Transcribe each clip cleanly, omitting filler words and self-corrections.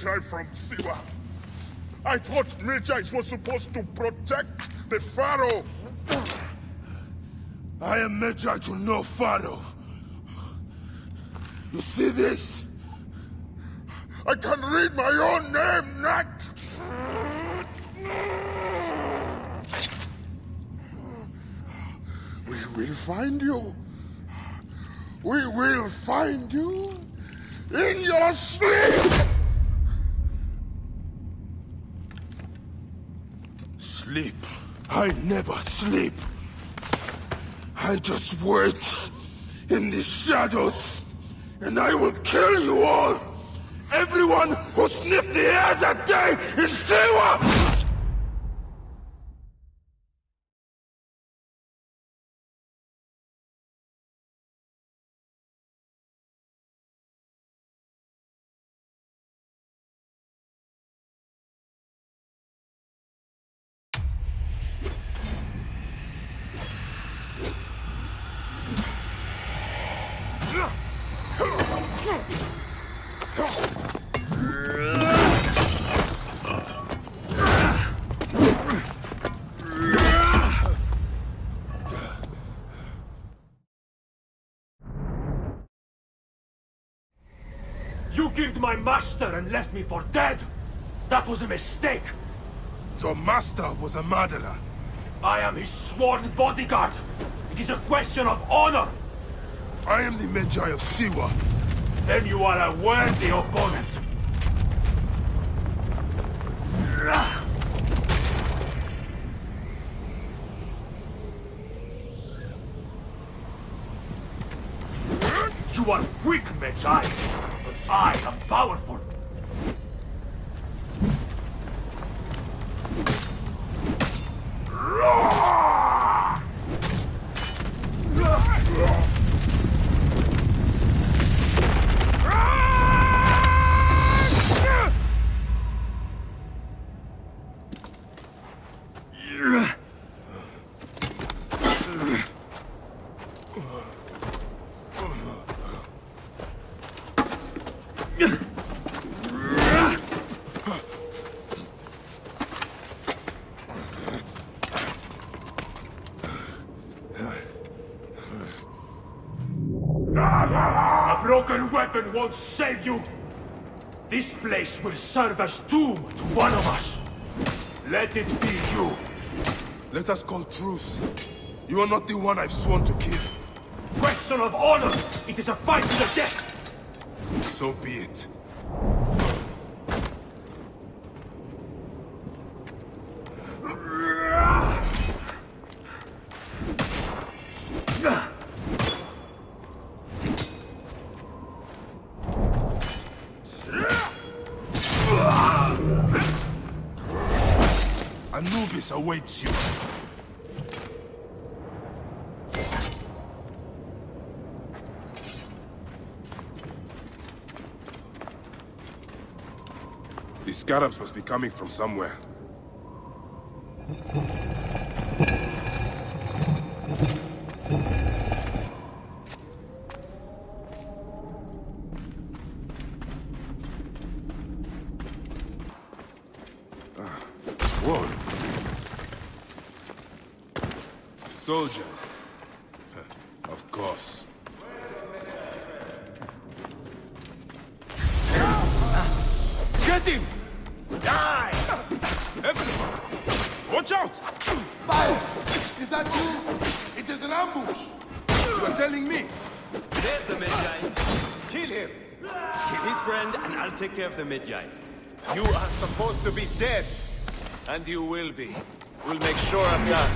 Magi from Siwa. I thought Magi was supposed to protect the Pharaoh. I am Magi to no Pharaoh. You see this? I can read my own name, Nat! We will find you. We will find you in your sleep! Sleep? I never sleep. I just wait in the shadows, and I will kill you all! Everyone who sniffed the air that day in Siwa! You killed my master and left me for dead! That was a mistake! Your master was a murderer. I am his sworn bodyguard! It is a question of honor! I am the Magi of Siwa. Then you are a worthy opponent! You are weak, Magi, but I am powerful. A broken weapon won't save you! This place will serve as tomb to one of us. Let it be you. Let us call truce. You are not the one I've sworn to kill. Question of honor! It is a fight to the death! So be it. Anubis awaits you. The scarabs must be coming from somewhere. Whoa. Soldiers. Of course. Get him! Die! Everyone! Watch out! Fire! Is that you? It is an ambush! You are telling me? There's the Magi. Kill him. Kill his friend and I'll take care of the Magi. You are supposed to be dead. And you will be. We'll make sure of that.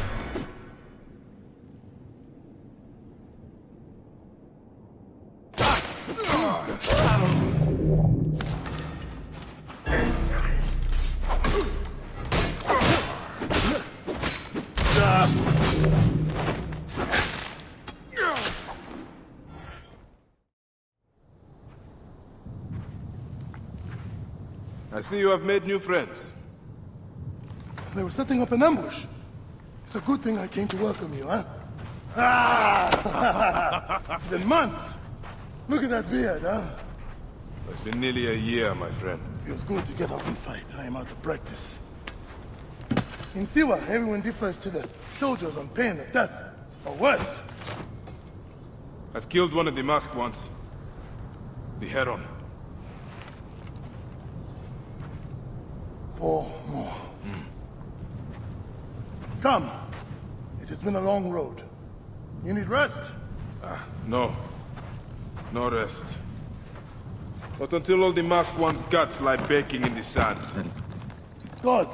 I see you have made new friends. They were setting up an ambush. It's a good thing I came to welcome you, huh? Ah! It's been months. Look at that beard, huh? It's been nearly a year, my friend. Feels good to get out and fight. I am out of practice. In Siwa, everyone differs to the soldiers on pain of death, or worse. I've killed one of the masked ones. The Heron. 4 more. Come. It has been a long road. You need rest? No. No rest. Not until all the masked one's guts lie baking in the sand. God,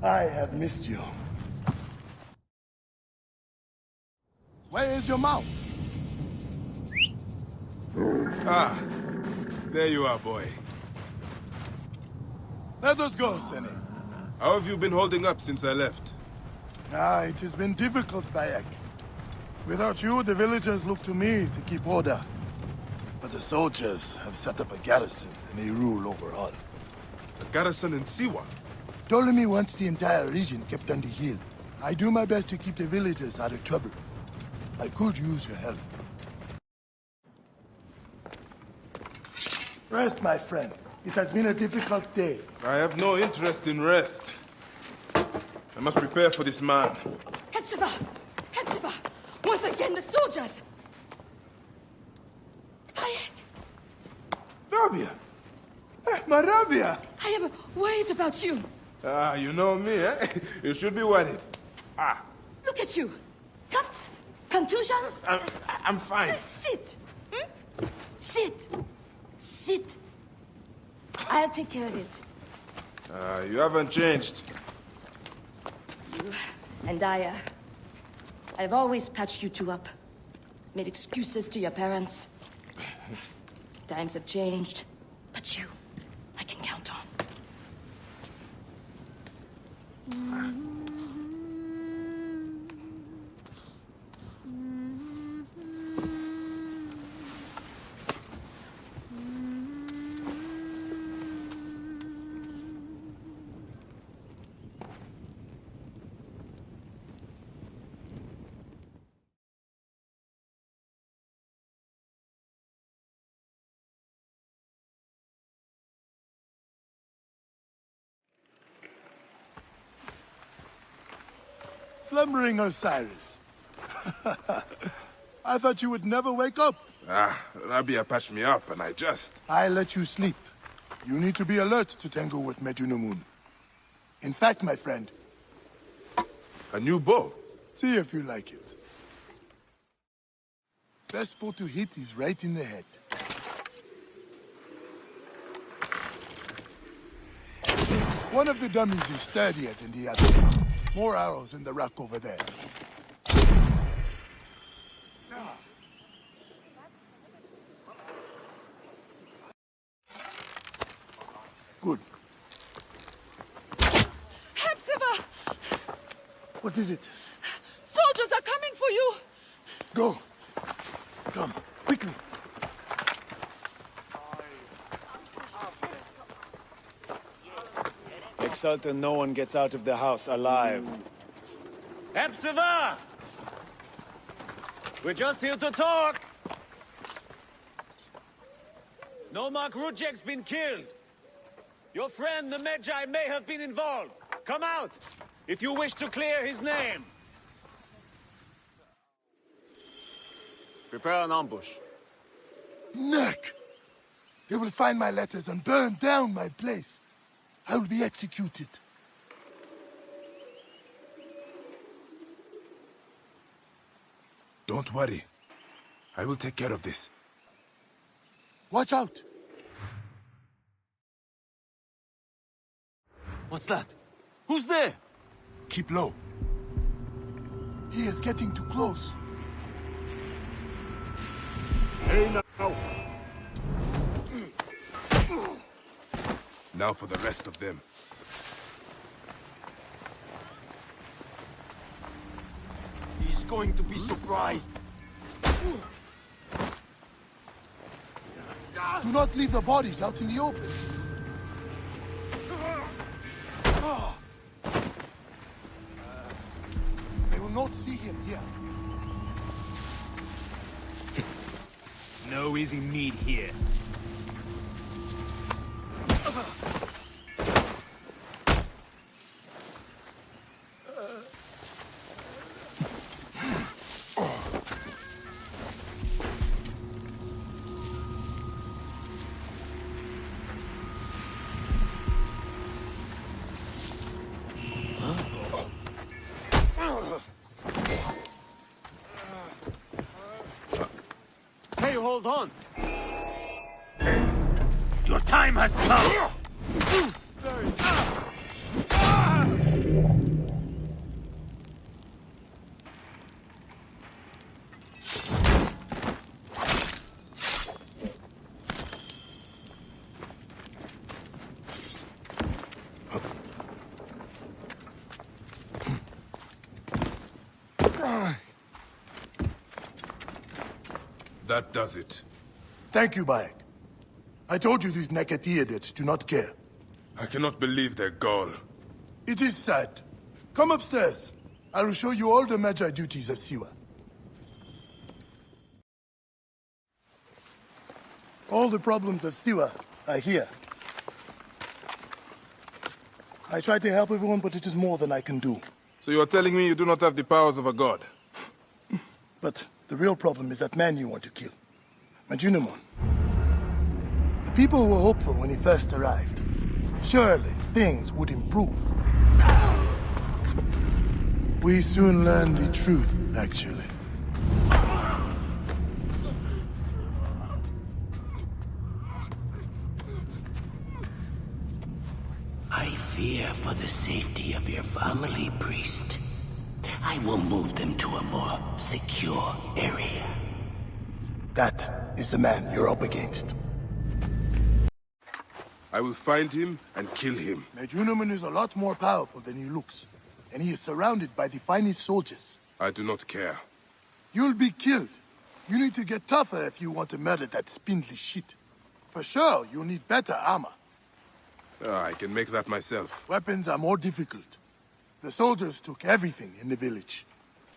I have missed you. Where is your mouth? Ah. There you are, boy. Let us go, Sene. How have you been holding up since I left? It has been difficult, Bayek. Without you, the villagers look to me to keep order. But the soldiers have set up a garrison, and they rule over all. A garrison in Siwa? Ptolemy wants the entire region kept on the hill. I do my best to keep the villagers out of trouble. I could use your help. Rest, my friend. It has been a difficult day. I have no interest in rest. I must prepare for this man. Hepzibah! Hepzibah! Once again, the soldiers! Bayek! Rabia! My Rabia! I am worried about you. You know me, eh? You should be worried. Look at you. Cuts? Contusions? I'm fine. Sit. Sit. Sit. I'll take care of it. You haven't changed. You and I've always patched you two up. Made excuses to your parents. Times have changed, but you, I can count on. Slumbering Osiris. I thought you would never wake up. Rabia patched me up and I let you sleep. You need to be alert to tangle with Medunamun. In fact, my friend... A new bow? See if you like it. Best spot to hit is right in the head. One of the dummies is sturdier than the other. More arrows in the rack over there. Good. Hepzibah! What is it? Soldiers are coming for you! Go. Come, quickly. Make certain no one gets out of the house alive. Hepzibah! We're just here to talk. Nomak Rujek's been killed. Your friend, the Medjay, may have been involved. Come out, if you wish to clear his name. Prepare an ambush. Neck! They will find my letters and burn down my place. I will be executed. Don't worry. I will take care of this. Watch out! What's that? Who's there? Keep low. He is getting too close. Hey now! Now for the rest of them. He's going to be surprised. Do not leave the bodies out in the open. They will not see him here. No easy meat here. hold on. Your time has come! That does it. Thank you, Bayek. I told you these Nekati idiots do not care. I cannot believe their gall. It is sad. Come upstairs. I will show you all the Magi duties of Siwa. All the problems of Siwa are here. I try to help everyone, but it is more than I can do. So you are telling me you do not have the powers of a god? But the real problem is that man you want to kill. Majunimon. The people were hopeful when he first arrived. Surely, things would improve. We soon learned the truth, actually. I fear for the safety of your family, priest. I will move them to a more secure area. That is the man you're up against. I will find him and kill him. Majunimon is a lot more powerful than he looks. And he is surrounded by the finest soldiers. I do not care. You'll be killed. You need to get tougher if you want to murder that spindly shit. For sure, you'll need better armor. I can make that myself. Weapons are more difficult. The soldiers took everything in the village.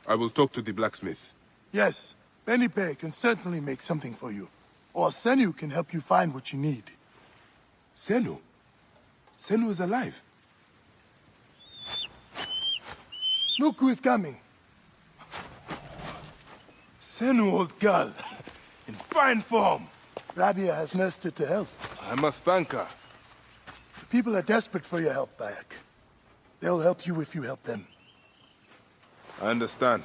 I will talk to the blacksmith. Yes, Benipe can certainly make something for you. Or Senu can help you find what you need. Senu? Senu is alive. Look who is coming. Senu, old girl. In fine form. Rabia has nursed her to health. I must thank her. The people are desperate for your help, Bayek. They'll help you if you help them. I understand.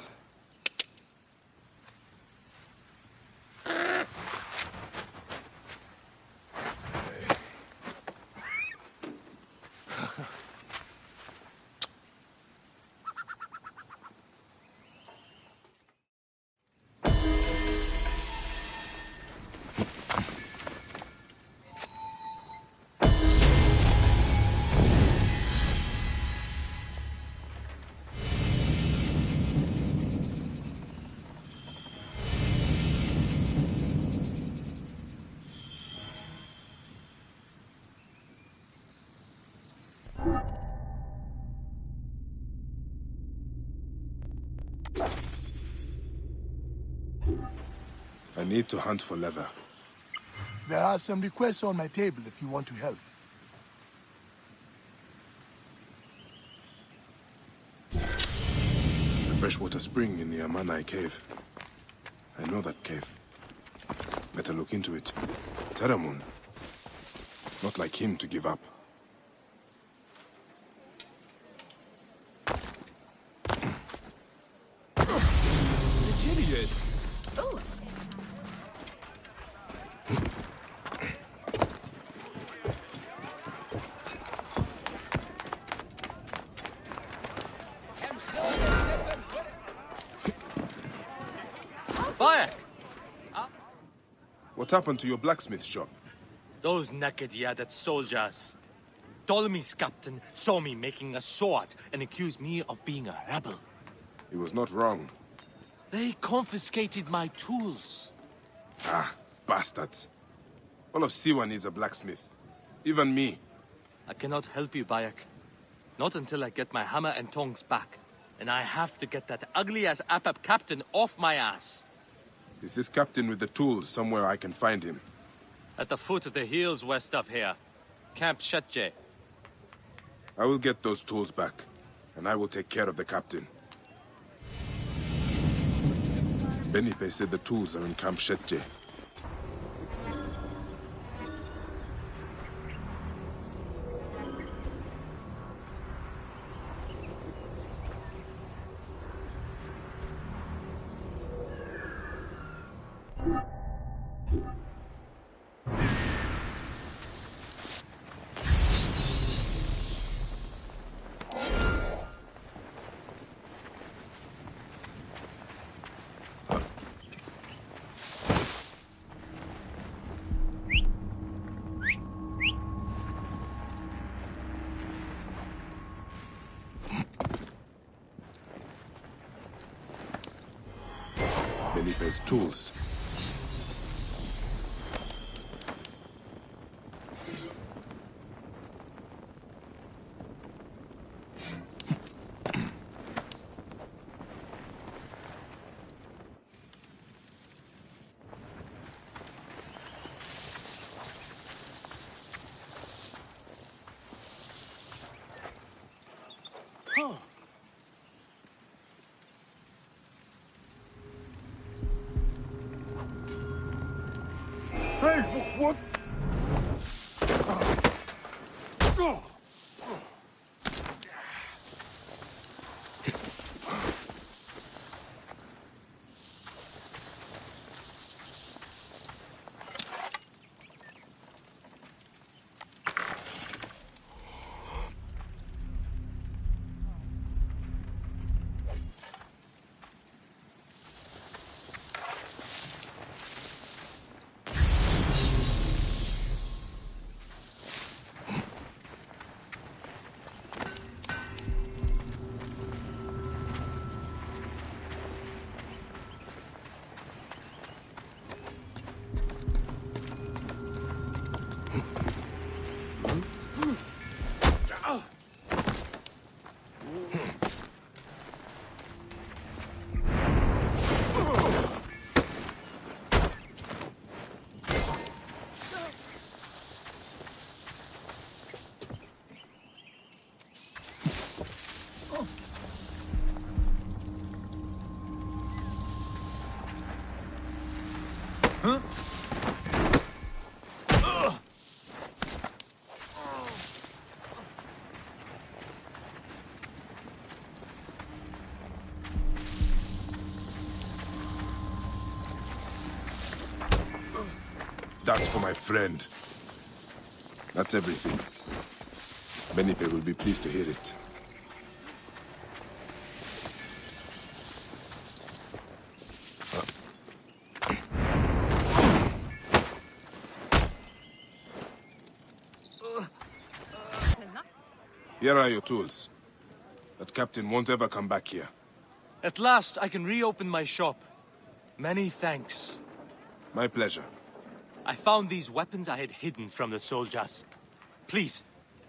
I need to hunt for leather. There are some requests on my table if you want to help. The freshwater spring in the Amanai cave. I know that cave. Better look into it. Teramun. Not like him to give up. Idiot! Bayek! What happened to your blacksmith shop? Those naked-yaded soldiers. Ptolemy's captain saw me making a sword and accused me of being a rebel. He was not wrong. They confiscated my tools. Ah, bastards. All of Siwa needs a blacksmith. Even me. I cannot help you, Bayek. Not until I get my hammer and tongs back. And I have to get that ugly-ass Apap captain off my ass. Is this captain with the tools somewhere I can find him? At the foot of the hills west of here. Camp Shetje. I will get those tools back, and I will take care of the captain. Benipe said the tools are in Camp Shetje. Felipe's tools. Hey, what? That's for my friend. That's everything. Benipe will be pleased to hear it. Here are your tools. That captain won't ever come back here. At last, I can reopen my shop. Many thanks. My pleasure. I found these weapons I had hidden from the soldiers. Please,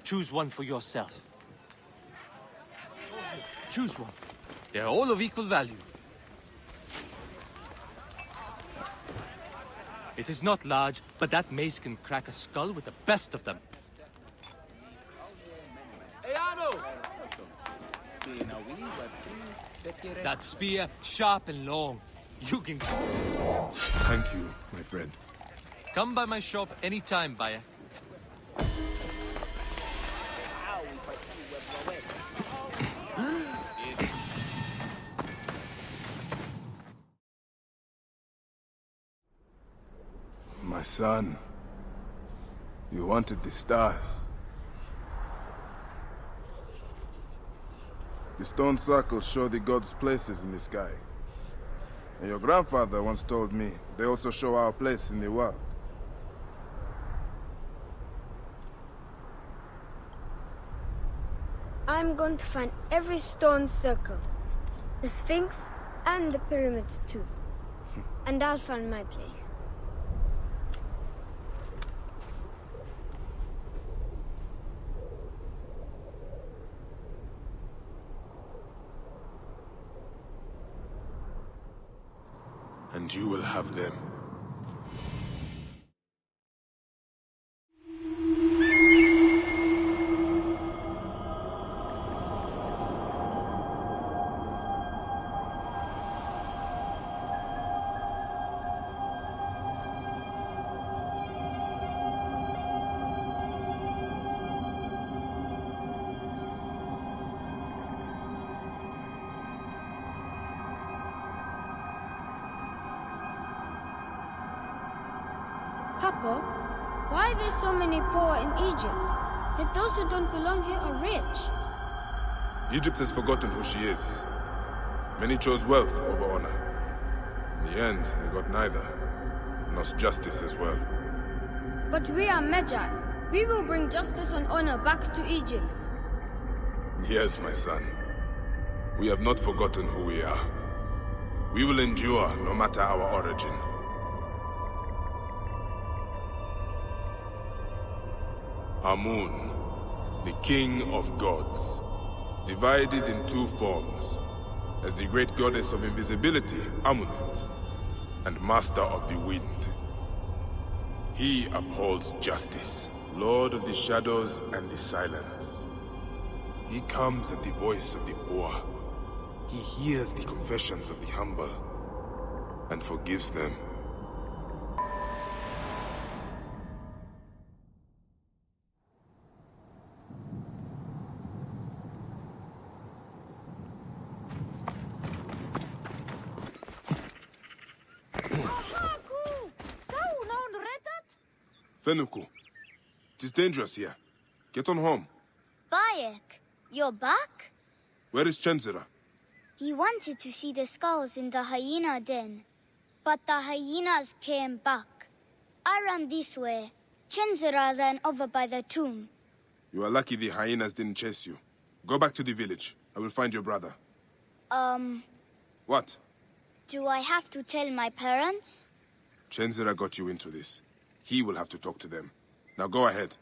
choose one for yourself. Choose one. They're all of equal value. It is not large, but that mace can crack a skull with the best of them. That spear, sharp and long. You can... Thank you, my friend. Come by my shop anytime, Baya. My son, you wanted the stars. The stone circles show the gods' places in the sky. And your grandfather once told me they also show our place in the world. I'm going to find every stone circle, the Sphinx, and the pyramids too. And I'll find my place. And you will have them. Papa, why are there so many poor in Egypt? Yet those who don't belong here are rich. Egypt has forgotten who she is. Many chose wealth over honor. In the end, they got neither. Lost justice as well. But we are Magi. We will bring justice and honor back to Egypt. Yes, my son. We have not forgotten who we are. We will endure no matter our origin. Amun, the king of gods, divided in two forms, as the great goddess of invisibility, Amunet, and master of the wind. He upholds justice, lord of the shadows and the silence. He comes at the voice of the poor. He hears the confessions of the humble and forgives them. Fenuku, it is dangerous here. Get on home. Bayek, you're back? Where is Chenzira? He wanted to see the skulls in the hyena den, but the hyenas came back. I ran this way. Chenzira ran over by the tomb. You are lucky the hyenas didn't chase you. Go back to the village. I will find your brother. What? Do I have to tell my parents? Chenzira got you into this. He will have to talk to them. Now go ahead.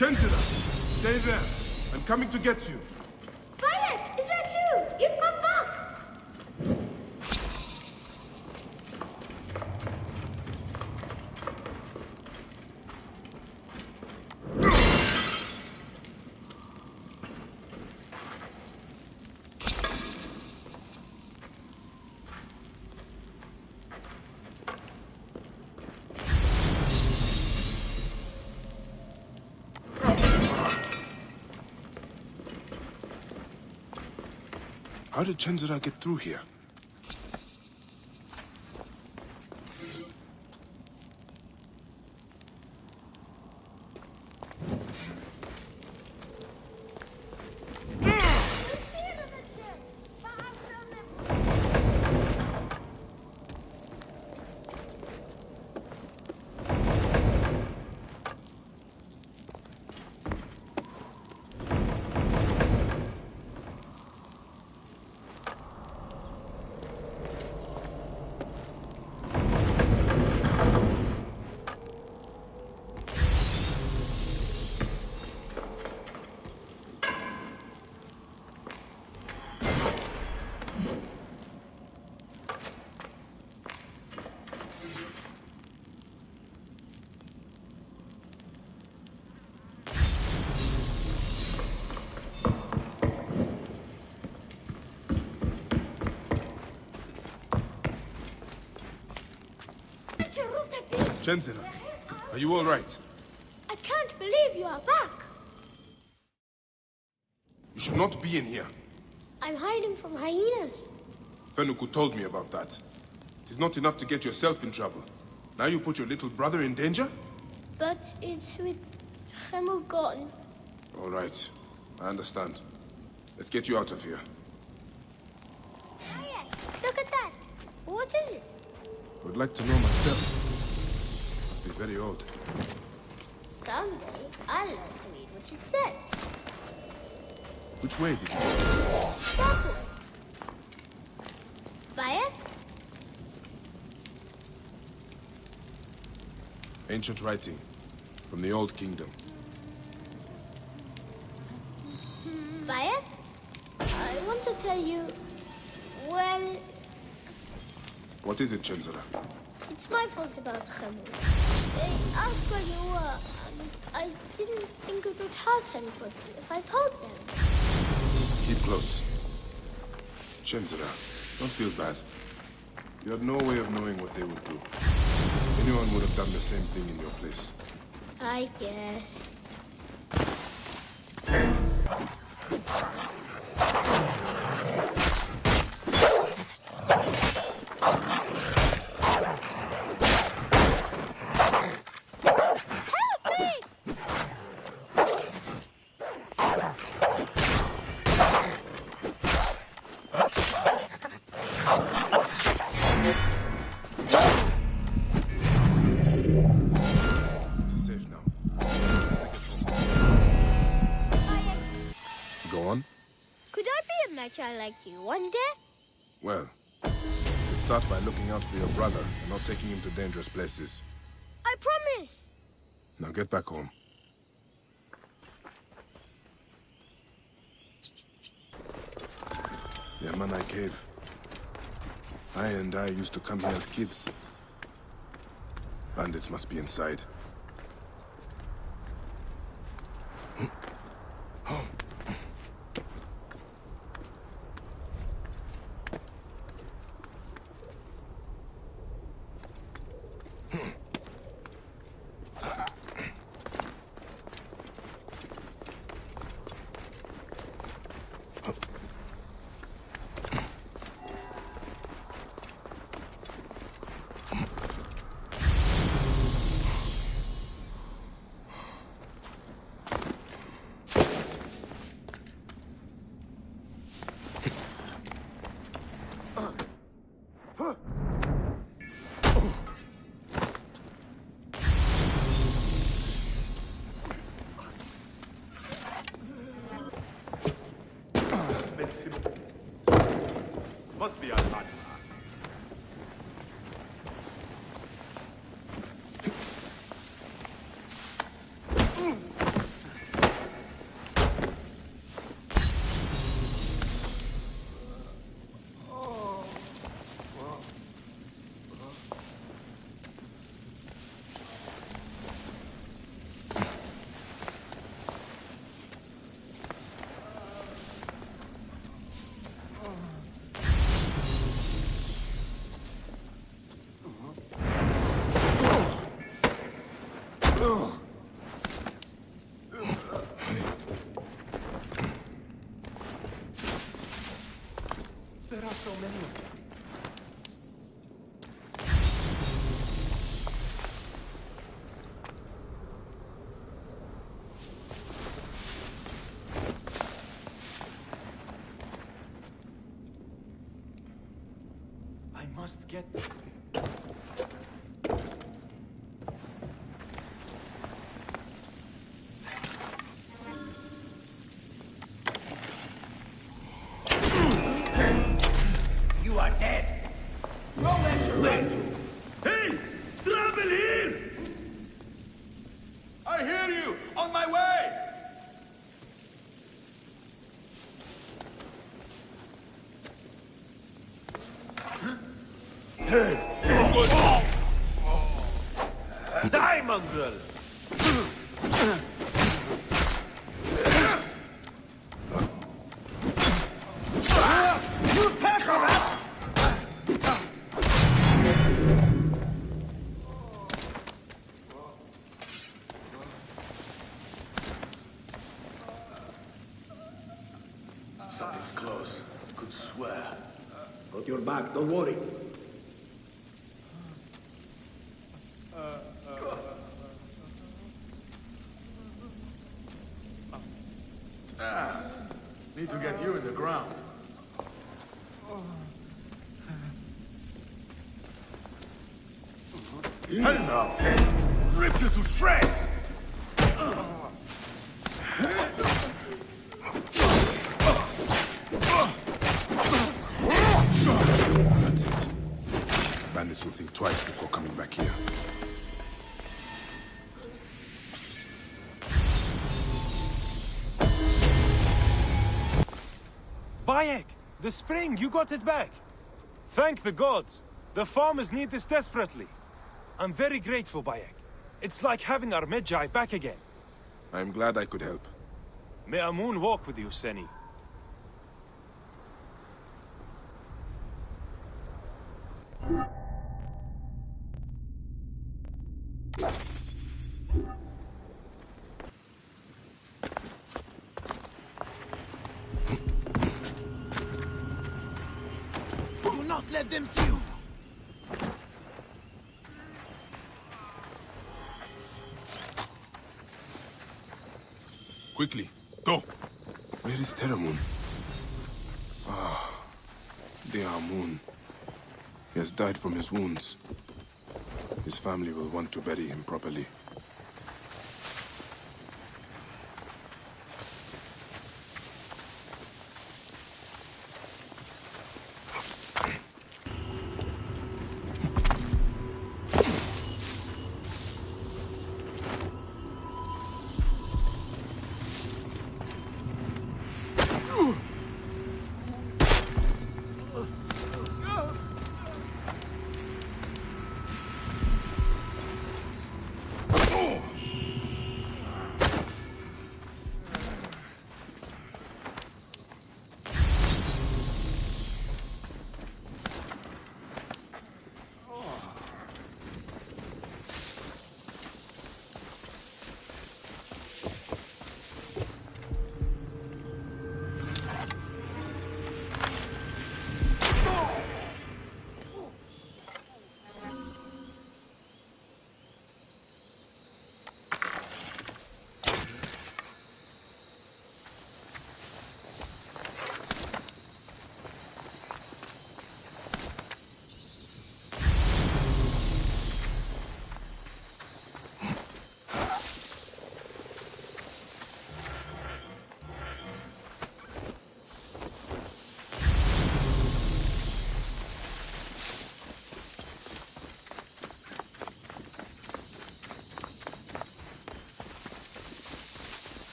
Chenzira, stay there. I'm coming to get you. Bayek, is that you? You've come back! How did Chenzira get through here? Chenzira, are you all right? I can't believe you are back. You should not be in here. I'm hiding from hyenas. Fenuku told me about that. It is not enough to get yourself in trouble. Now you put your little brother in danger? But it's with Khemu gone. All right, I understand. Let's get you out of here. Look at that. What is it? I would like to know myself. Must be very old. Someday I'll learn to read what it says. Which way did you go? That way. Bayek? Ancient writing from the Old Kingdom. Bayek? I want to tell you, well... What is it, Chenzira? It's my fault about Khemu. They asked where you were, and I didn't think it would hurt anybody if I told them. Keep close. Chenzira, don't feel bad. You had no way of knowing what they would do. Anyone would have done the same thing in your place. I guess. I try like you one day? Well, it starts by looking out for your brother and not taking him to dangerous places. I promise! Now get back home. Yamanai Cave. I used to come here as kids. Bandits must be inside. Must be Alman. There are so many of them. I must get them. You are dead. Roll that your way. Hey! Trouble here! I hear you! On my way! Die, mongrel! Something's close. Could swear. Got your back, don't worry. Need to get you in the ground. Hell no! Rip you to shreds! That's it. Bandits will think twice before coming back here. Bayek! The spring, you got it back! Thank the gods! The farmers need this desperately. I'm very grateful, Bayek. It's like having our Medjay back again. I'm glad I could help. May Amun walk with you, Seni. Do not let them see you. Quickly, go! Where is Teramun? Ah, dear Amun. He has died from his wounds. His family will want to bury him properly.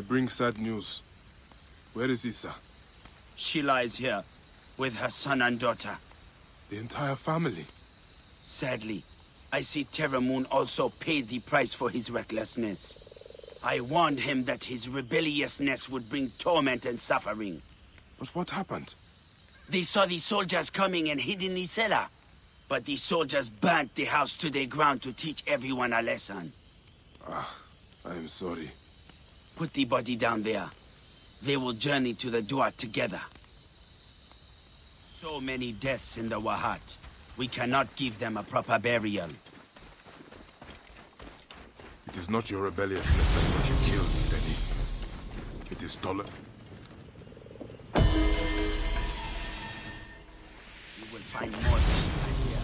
bring sad news. Where is Issa? She lies here, with her son and daughter. The entire family? Sadly, I see Terra Moon also paid the price for his recklessness. I warned him that his rebelliousness would bring torment and suffering. But what happened? They saw the soldiers coming and hid in the cellar. But the soldiers burnt the house to the ground to teach everyone a lesson. Ah, I am sorry. Put the body down there. They will journey to the Duat together. So many deaths in the Wahat. We cannot give them a proper burial. It is not your rebelliousness that got you killed, Seni. It is Toler. You will find more than here.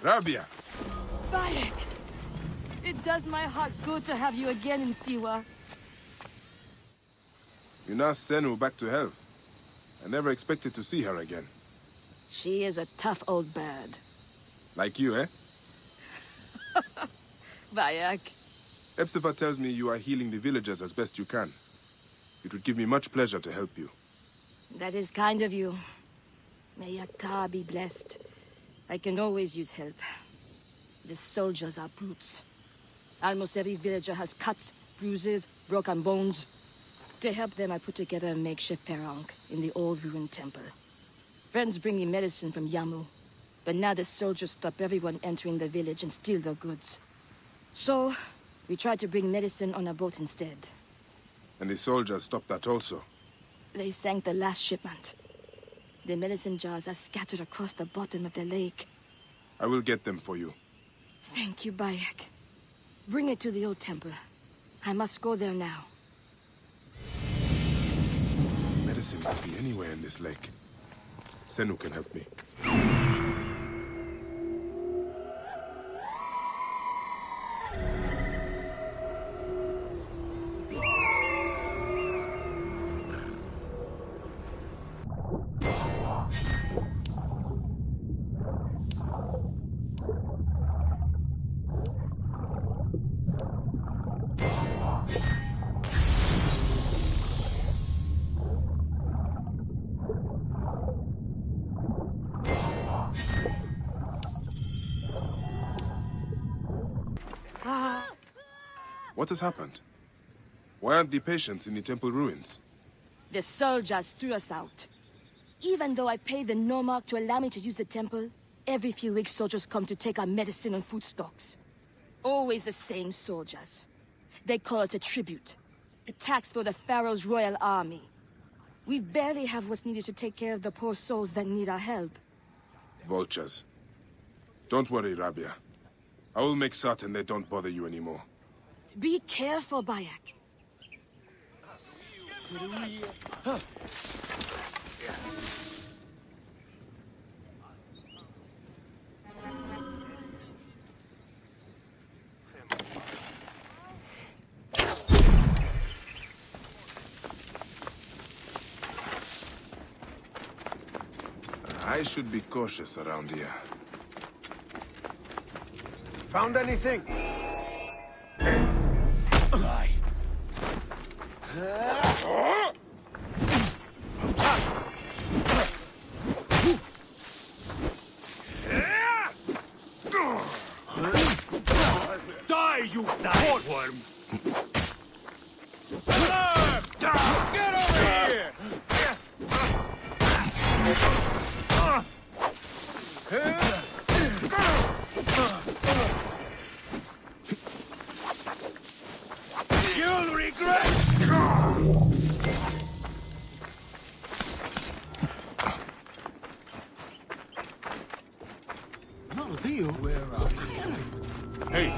Rabia! Bayek! It does my heart good to have you again in Siwa. You nursed Senu back to health. I never expected to see her again. She is a tough old bird. Like you, eh? Bayek. Epsifa tells me you are healing the villagers as best you can. It would give me much pleasure to help you. That is kind of you. May your car be blessed. I can always use help. The soldiers are brutes. Almost every villager has cuts, bruises, broken bones. To help them, I put together a makeshift perang in the old ruined temple. Friends bring me medicine from Yamu, but now the soldiers stop everyone entering the village and steal their goods. So, we tried to bring medicine on a boat instead. And the soldiers stopped that also. They sank the last shipment. The medicine jars are scattered across the bottom of the lake. I will get them for you. Thank you, Bayek. Bring it to the old temple. I must go there now. Medicine could be anywhere in this lake. Senu can help me. What has happened? Why aren't the patients in the temple ruins? The soldiers threw us out. Even though I paid the Nomarch to allow me to use the temple, every few weeks soldiers come to take our medicine and food stocks. Always the same soldiers. They call it a tribute. A tax for the Pharaoh's royal army. We barely have what's needed to take care of the poor souls that need our help. Vultures. Don't worry, Rabia. I will make certain they don't bother you anymore. Be careful, Bayek. I should be cautious around here. Found anything? Die, you worm! Get over here! You'll regret! No deal. Where are you? Hey!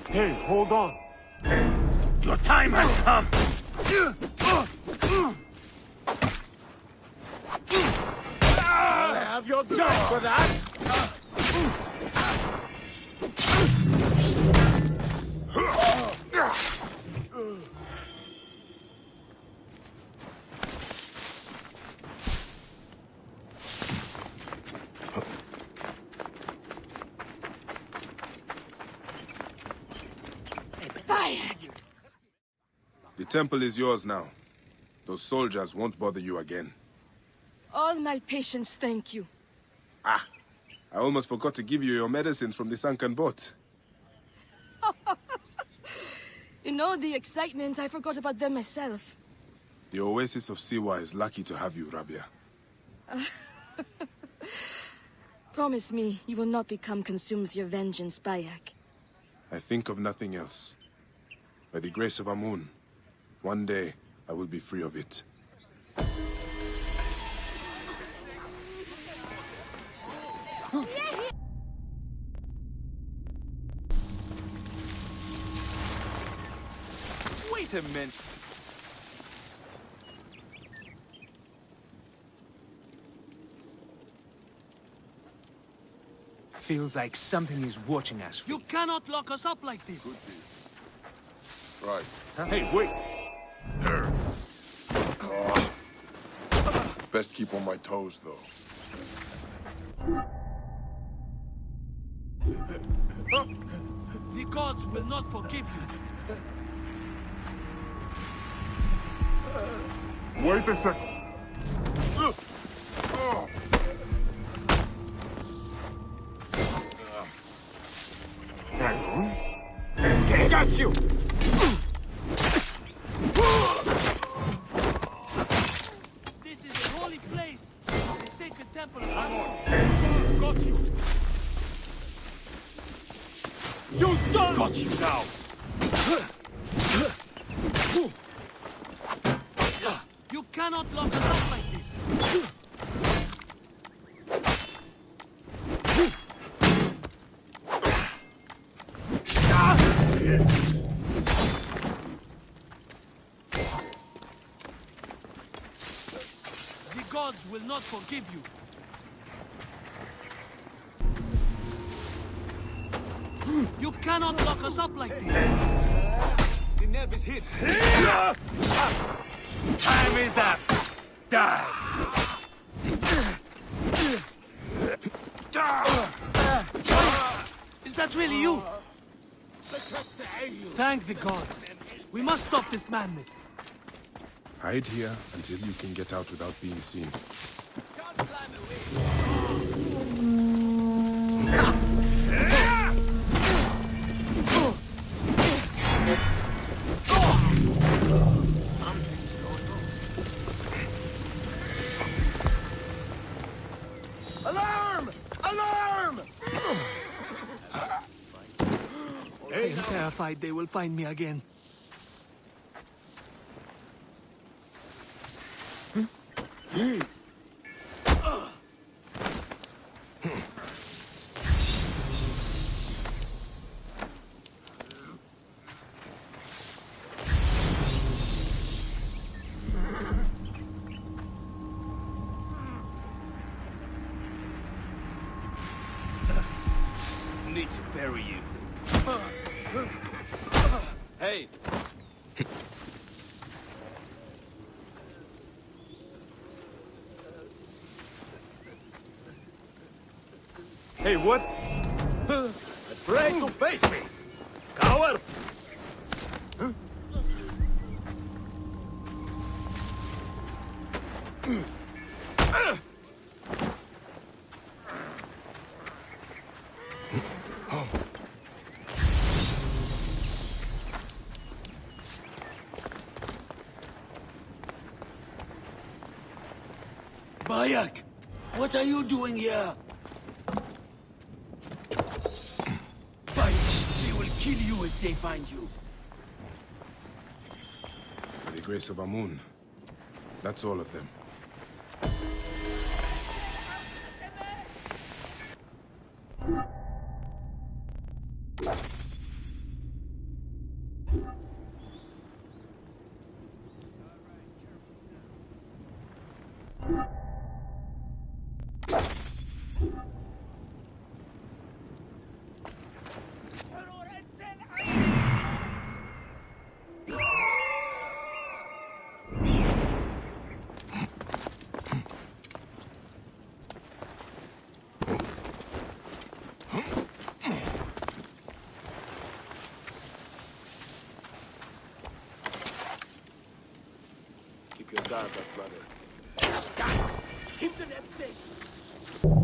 Hey, hold on. Your time has come! I'll have your gun for that! The temple is yours now. Those soldiers won't bother you again. All my patience, thank you. Ah! I almost forgot to give you your medicines from the sunken boat. In all the excitement, I forgot about them myself. The oasis of Siwa is lucky to have you, Rabia. Promise me you will not become consumed with your vengeance, Bayek. I think of nothing else. By the grace of Amun, one day I will be free of it. Wait a minute. Feels like something is watching us. You cannot lock us up like this. Right. Hey, wait! Best keep on my toes, though. The gods will not forgive you. Wait a second. Got you! This is a holy place. The sacred temple of Amun. Got you! You done! Got you now! You cannot lock us up like this. The gods will not forgive you. You cannot lock us up like this. The nerve is hit. Time is up! Die! Is that really you? Thank the gods. We must stop this madness. Hide here until you can get out without being seen. Alarm! Alarm! I am terrified they will find me again. Need to bury you. Hey! Hey, what? Afraid to face me? Coward! Bayek, what are you doing here? Bayek, they will kill you if they find you. By the grace of Amun, that's all of them. You'll die of that brother. Hinter dem Ding!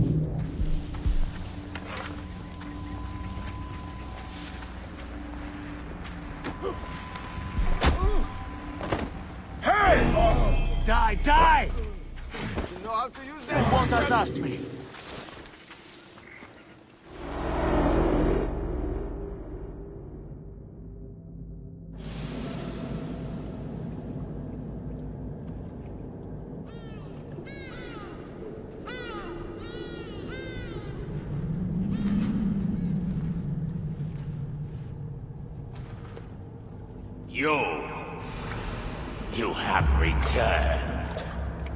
Hey! Die, die! You know how to use that? You won't outlast me. You have returned.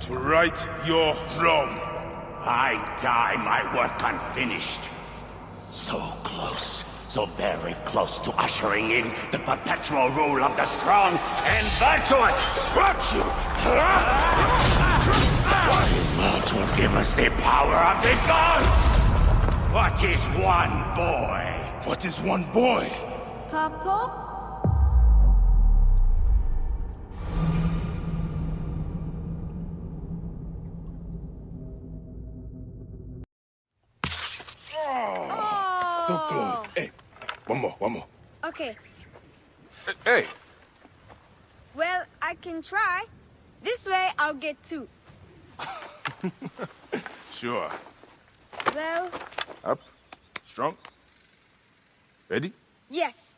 To right your wrong. I die my work unfinished. So close, so very close to ushering in the perpetual rule of the strong and virtuous. Fuck you! What will give us the power of the gods? What is one boy? What is one boy? Papa? So close. Hey, one more. Okay. Hey! Well, I can try. This way, I'll get 2. Sure. Well, Up. Strong. Ready? yes.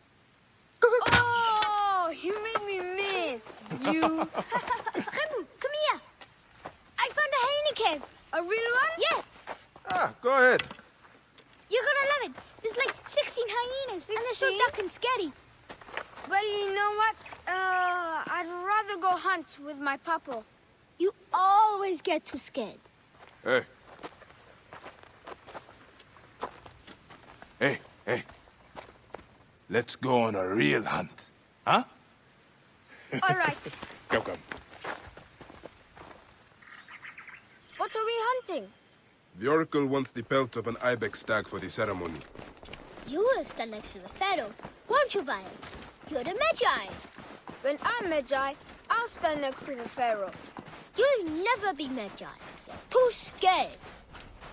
Oh, you made me miss. You. Remu, come here. I found a hyena cave. A real one? Yes, Go ahead. you're gonna love it. There's like 16 hyenas, and they're so 16? dark and scary. Well, you know what? I'd rather go hunt with my papa. You always get too scared. Hey. Hey. Let's go on a real hunt. Huh? All right. Come. What are we hunting? The Oracle wants the pelt of an ibex stag for the ceremony. You will stand next to the pharaoh, won't you, Bayan? You're the Magi. When I'm Magi, I'll stand next to the pharaoh. You'll never be Magi. You're too scared.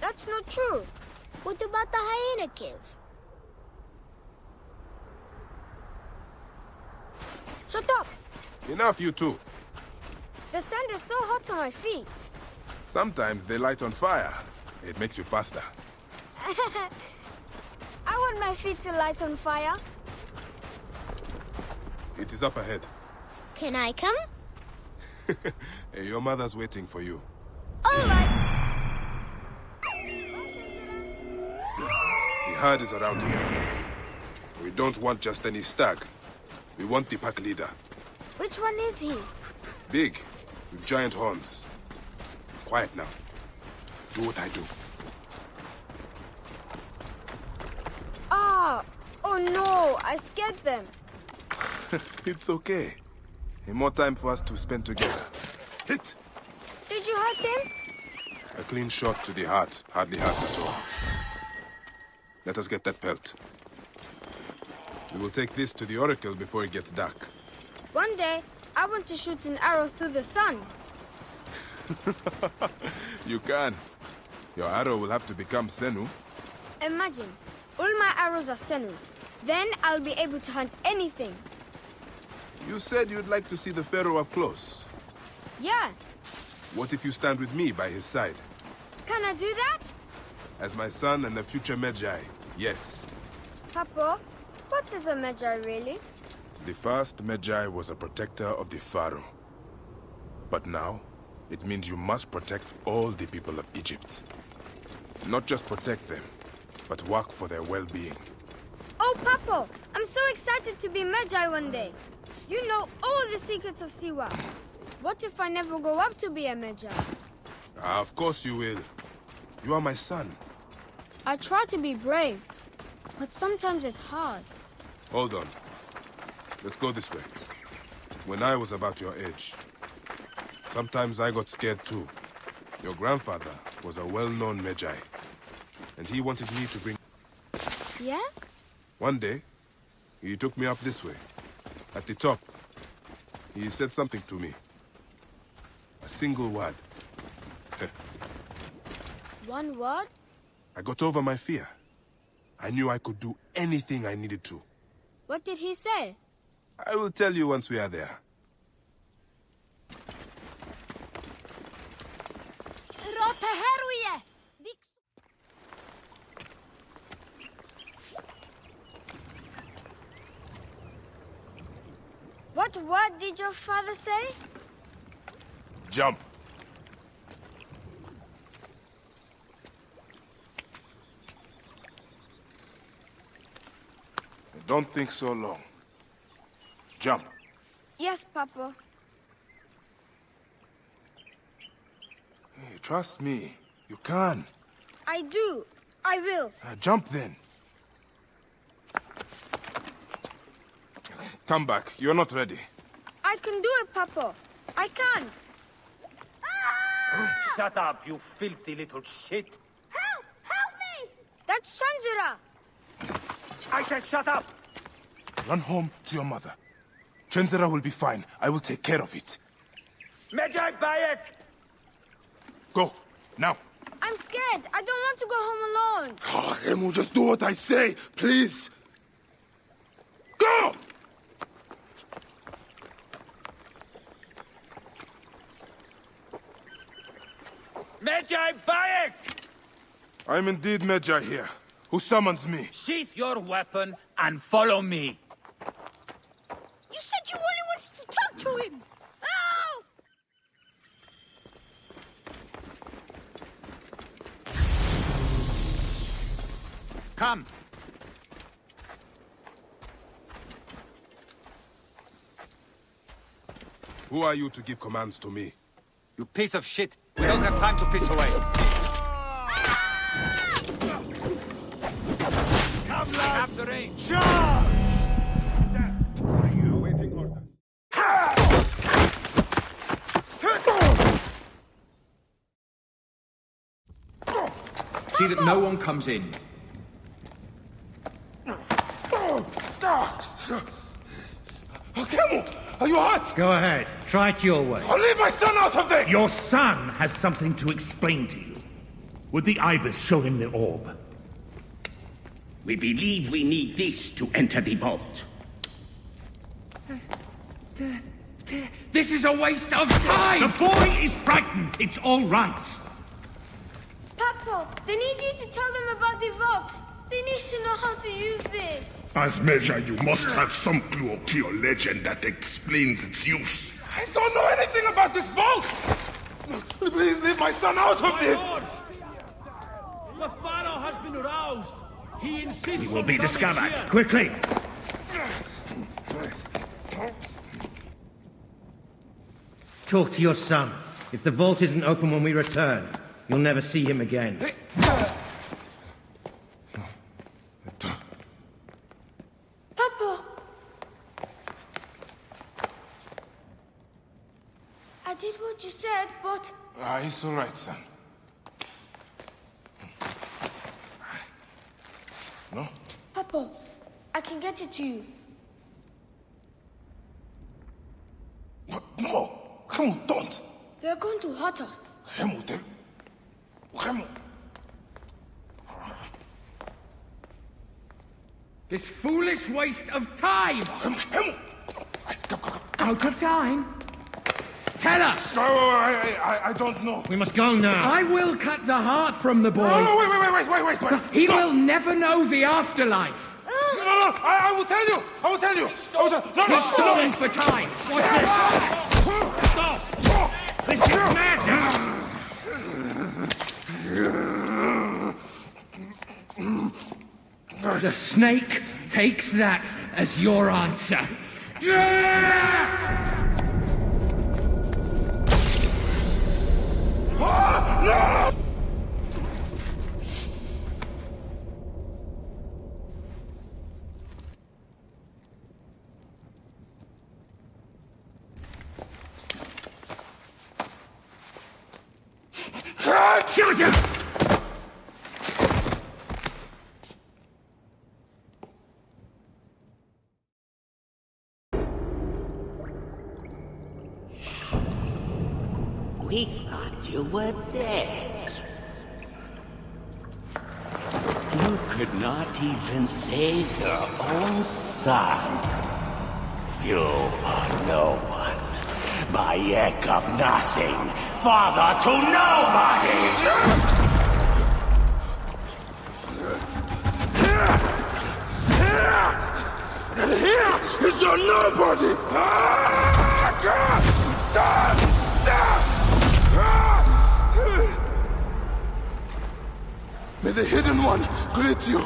That's not true. What about the hyena cave? Shut up. Enough, you two. The sand is so hot on my feet. Sometimes they light on fire. It makes you faster. I want my feet to light on fire. It is up ahead. Can I come? Hey, your mother's waiting for you. All right. The herd is around here. We don't want just any stag. We want the pack leader. Which one is he? Big, with giant horns. Quiet now. Do what I do. Oh no, I scared them. It's okay. More time for us to spend together. Hit! Did you hurt him? A clean shot to the heart hardly hurts at all. Let us get that pelt. We will take this to the Oracle before it gets dark. One day, I want to shoot an arrow through the sun. You can. Your arrow will have to become Senu. Imagine, all my arrows are senus. Then I'll be able to hunt anything. You said you'd like to see the Pharaoh up close. Yeah, What if you stand with me by his side? can I do that? As my son and the future Magi, yes. Papa, what is a Magi really? The first Magi was a protector of the Pharaoh. But now, it means you must protect all the people of Egypt. Not just protect them, but work for their well-being. Oh, Papa, I'm so excited to be Magi one day. You know all the secrets of Siwa. What if I never go up to be a Magi? Of course you will. You are my son. I try to be brave, but sometimes it's hard. Hold on. Let's go this way. When I was about your age, sometimes I got scared too. Your grandfather was a well-known Magi, and he wanted me to bring... Yeah? One day, he took me up this way. At the top, he said something to me. single word. One word? I got over my fear. I knew I could do anything I needed to. What did he say? I will tell you once we are there. What word did your father say? Jump. Don't think so long. Jump. Yes, Papa. Hey, trust me. You can. I do. I will. Jump then. Come back. You're not ready. I can do it, Papa. I can. Shut up, you filthy little shit. Help! Help me! That's Shanzira. I said shut up! Run home to your mother. Chenzera will be fine. I will take care of it. Medjay Bayek! Go. Now. I'm scared. I don't want to go home alone. Oh, Emu, just do what I say, please. Go! Medjay Bayek! I'm indeed Medjay here. Who summons me? Sheath your weapon and follow me. You said you only wanted to talk to him. Oh! Come. Who are you to give commands to me? You piece of shit. We don't have time to piss away. Come, lads! Have the range. Charge! Awaiting orders. See that no one comes in. Kemu, are you hurt? Go ahead. Try it your way. I'll leave my son out of this! Your son has something to explain to you. Would the ibis show him the orb? We believe we need this to enter the vault. This is a waste of time! The boy is frightened. It's all right. Papa, they need you to tell them about the vault. They need to know how to use this. As measure, you must have some clue to your legend that explains its use. I don't know anything about this vault! Please leave my son out of this! The Pharaoh has been aroused. He insists He will be on coming discovered. here. Quickly. Talk to your son. If the vault isn't open when we return, you'll never see him again. Papa! I did what you said, but... It's all right, son. No? Papa, I can get it to you. What? No! Kemu, don't! They're going to hurt us. Kemu, Kemu! This foolish waste of time! Kemu! Out of time? Tell us! No, I don't know. We must go now. I will cut the heart from the boy. No, wait. He Stop. will never know the afterlife. No, I will tell you. I will tell you. He's stalling for time. What's this? Stop! This is madness! The snake takes that as your answer. No! Shoot him! We thought you were dead. You could not even save your own son. You are no one. Bayek of nothing. Father to nobody! And here is your nobody! May the Hidden One greet you.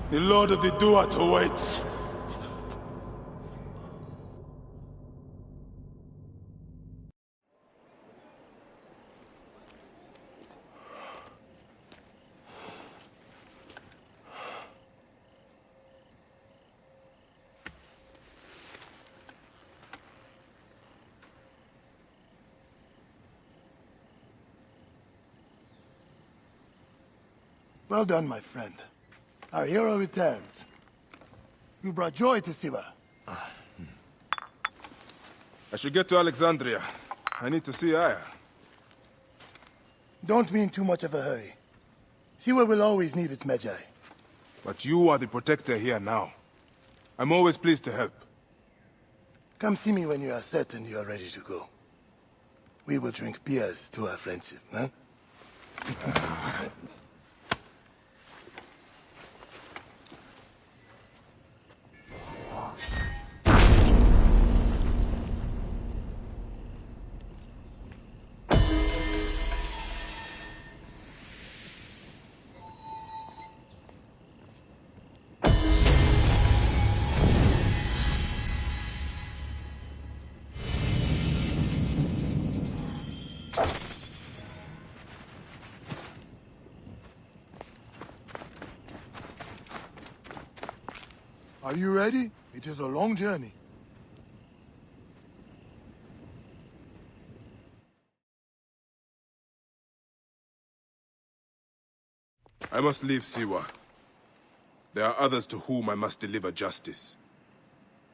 The Lord of the Duat awaits. Well done, my friend. Our hero returns. You brought joy to Siwa. I should get to Alexandria. I need to see Aya. Don't be in too much of a hurry. Siwa will always need its Magi. But you are the protector here now. I'm always pleased to help. Come see me when you are certain you are ready to go. We will drink beers to our friendship, huh? Are you ready? It is a long journey. I must leave Siwa. There are others to whom I must deliver justice.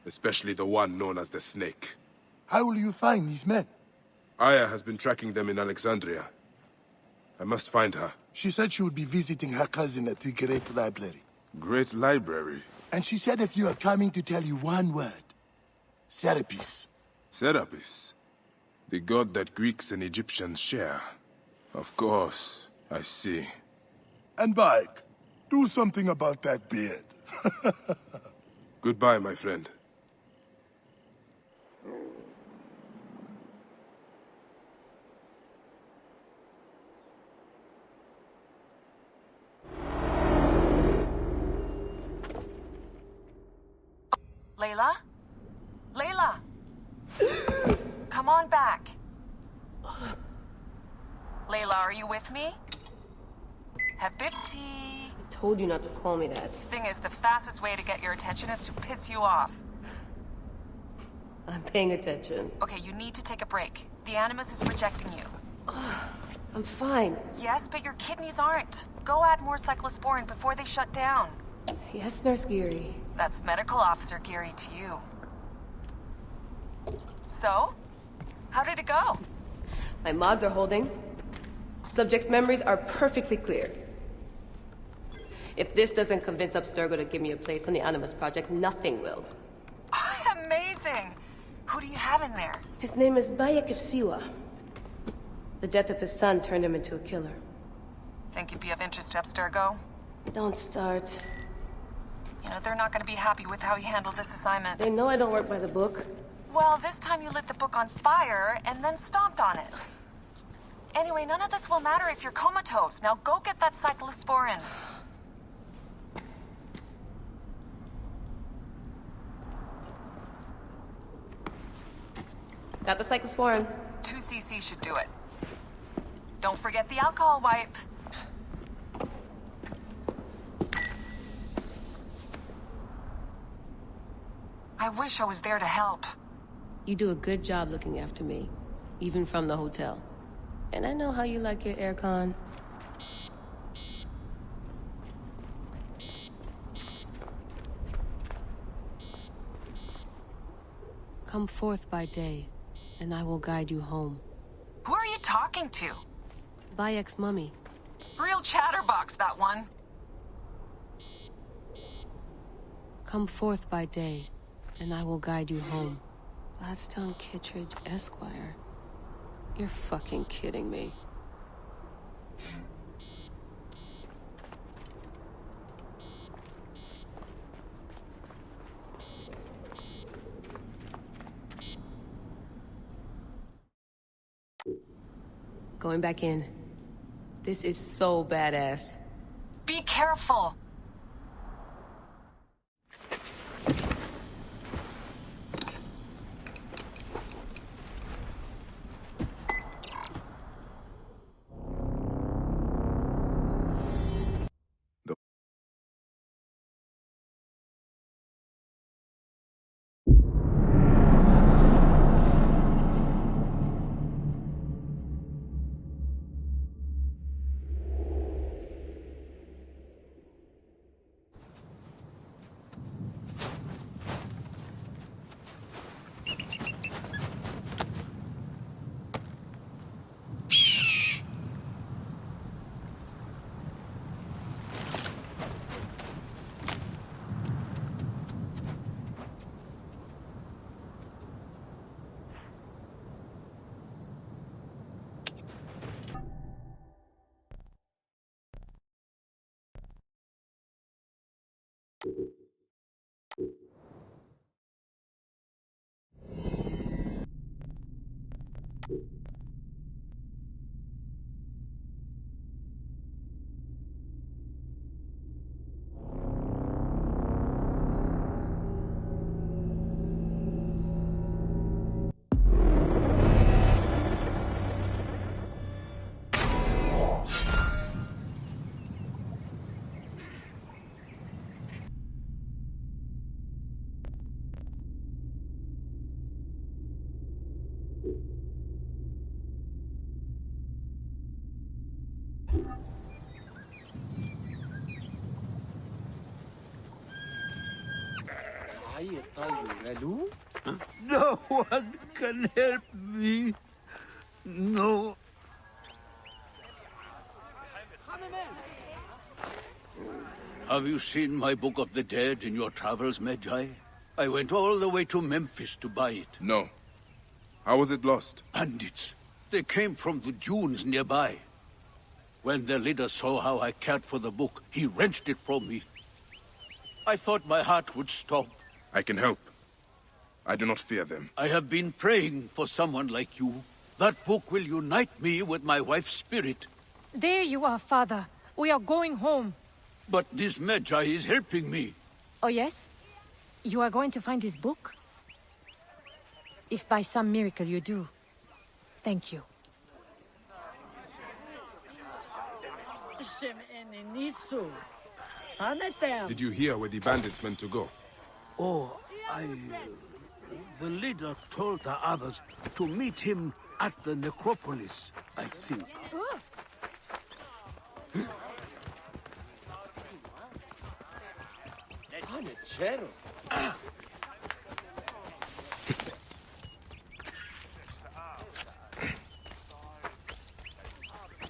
Especially the one known as the Snake. How will you find these men? Aya has been tracking them in Alexandria. I must find her. She said she would be visiting her cousin at the Great Library. Great Library? And she said if you are coming to tell you one word. Serapis. Serapis? The god that Greeks and Egyptians share. Of course, I see. And Bayek, do something about that beard. Goodbye, my friend. Layla? Layla! Come on back. Layla, are you with me? Habibti. I told you not to call me that. Thing is, the fastest way to get your attention is to piss you off. I'm paying attention. Okay, you need to take a break. The Animus is rejecting you. I'm fine. Yes, but your kidneys aren't. Go add more cyclosporin before they shut down. Yes, Nurse Geary. That's Medical Officer Geary to you. So? How did it go? My mods are holding. Subject's memories are perfectly clear. If this doesn't convince Abstergo to give me a place on the Animus Project, nothing will. Amazing! Who do you have in there? His name is Bayek of Siwa. The death of his son turned him into a killer. Think you'd be of interest to Abstergo? Don't start. You know, they're not gonna be happy with how he handled this assignment. They know I don't work by the book. Well, this time you lit the book on fire and then stomped on it. Anyway, none of this will matter if you're comatose. Now go get that cyclosporin. Got the cyclosporin. 2 cc should do it. Don't forget the alcohol wipe. I wish I was there to help. You do a good job looking after me, even from the hotel. And I know how you like your aircon. Come forth by day, and I will guide you home. Who are you talking to? Bayek's mummy. Real chatterbox, that one. Come forth by day, and I will guide you home. Gladstone Kittredge, Esquire. You're fucking kidding me. Going back in. This is so badass. Be careful. No one can help me. No. Have you seen my Book of the Dead in your travels, Magi? I went all the way to Memphis to buy it. No. How was it lost? Bandits. They came from the dunes nearby. When their leader saw how I cared for the book, he wrenched it from me. I thought my heart would stop. I can help. I do not fear them. I have been praying for someone like you. That book will unite me with my wife's spirit. There you are, Father. We are going home. But this Magi is helping me. Oh, yes? You are going to find his book? If by some miracle you do, thank you. Did you hear where the bandits meant to go? Oh, the leader told the others to meet him at the necropolis, I think.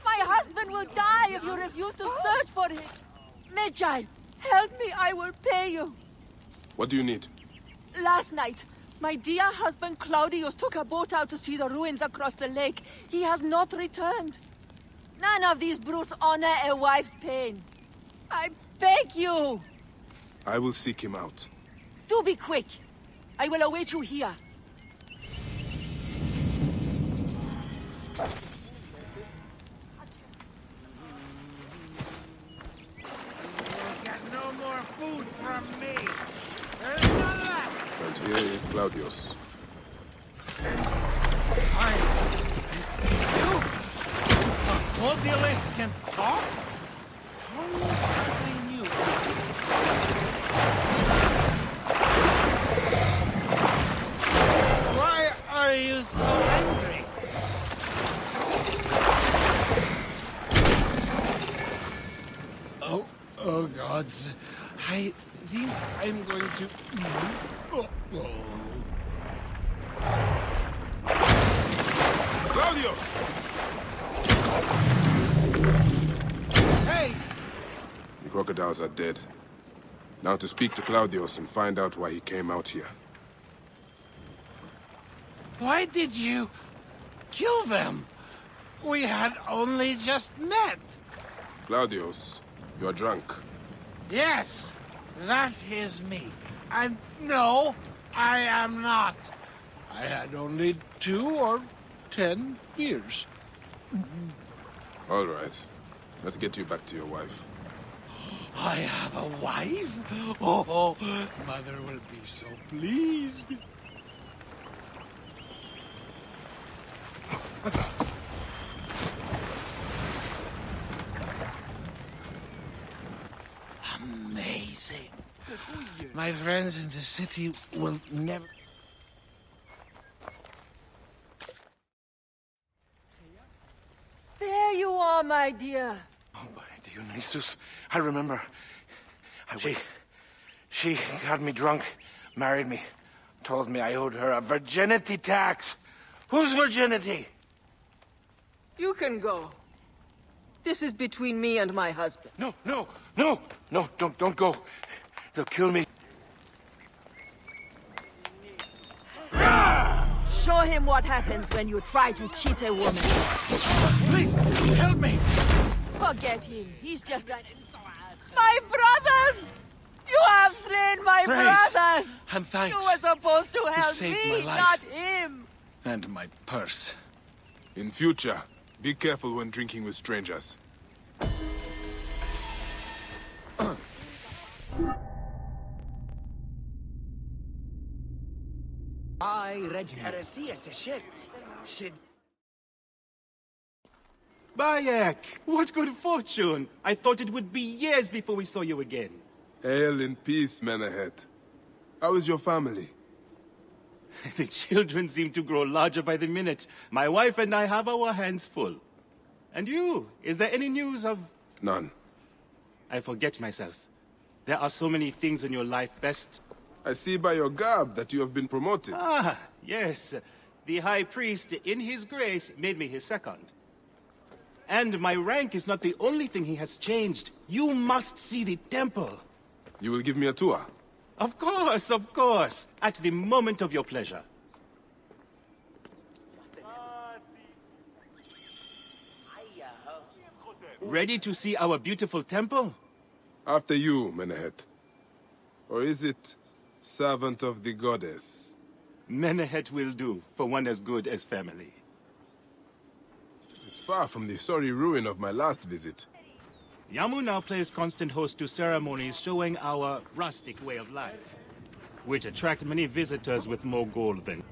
My husband will die if you refuse to search for him. Magi, help me, I will pay you. What do you need? Last night, my dear husband Claudius took a boat out to see the ruins across the lake. He has not returned. None of these brutes honor a wife's pain. I beg you. I will seek him out. Do be quick. I will await you here. Get no more food from me. There's none left. And here is Claudius. You? A corpulent can talk? Almost hardly knew. Why are you so angry? Oh gods. I think I'm going to... Claudius! Hey! The crocodiles are dead. Now to speak to Claudius and find out why he came out here. Why did you kill them? We had only just met. Claudius, you're drunk. Yes, that is me. And no, I am not. I had only 2 or 10 beers. All right. Let's get you back to your wife. I have a wife? Oh, Mother will be so pleased. Amazing. My friends in the city will never... There you are, my dear. Oh, my Dionysus. I remember. She got me drunk, married me, told me I owed her a virginity tax. Whose virginity? You can go. This is between me and my husband. No, don't go. They'll kill me. Show him what happens when you try to cheat a woman. Please, help me. Forget him. He's just an... My brothers! You have slain my brothers! And thanks. You were supposed to help saved me, my life. not him. And my purse. In future, be careful when drinking with strangers. Bayek, what good fortune! I thought it would be years before we saw you again. Hail in peace, Menehet. How is your family? The children seem to grow larger by the minute. My wife and I have our hands full. And you, is there any news of... None. I forget myself. There are so many things in your life best... I see by your garb that you have been promoted. Ah, yes. The High Priest, in his grace, made me his second. And my rank is not the only thing he has changed. You must see the temple. You will give me a tour? Of course, of course. At the moment of your pleasure. Ready to see our beautiful temple? After you, Menehet. Or is it servant of the goddess? Menehet will do, for one as good as family. It's far from the sorry ruin of my last visit. Yamu now plays constant host to ceremonies showing our rustic way of life, which attract many visitors with more gold than...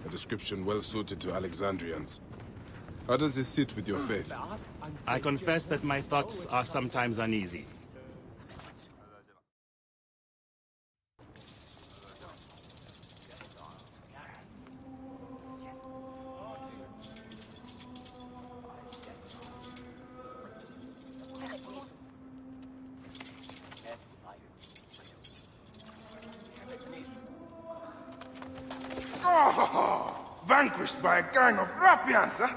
A description well suited to Alexandrians. How does this sit with your faith? I confess that my thoughts are sometimes uneasy. Vanquished by a gang of ruffians, huh?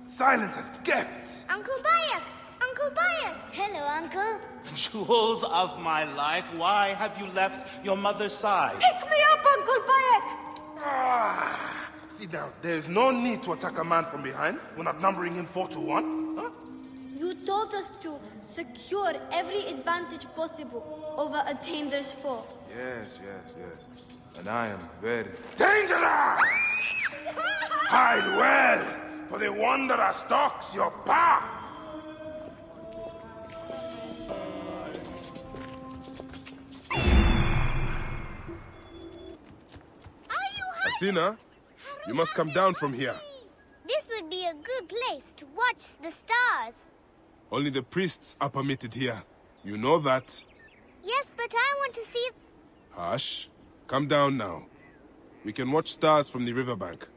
Silent as kept. Uncle Bayek! Uncle Bayek! Hello, Uncle. Jewels of my life, why have you left your mother's side? Pick me up, Uncle Bayek! Sit down. There's no need to attack a man from behind. We're not numbering him 4 to 1. Huh? You told us to secure every advantage possible over a Tander's foe. Yes. And I am very dangerous! Hide well, for the wanderer stalks your path! Asina, you must come down from here. This would be a good place to watch the stars. Only the priests are permitted here. You know that. Yes, but I want to see... Hush. Come down now. We can watch stars from the riverbank.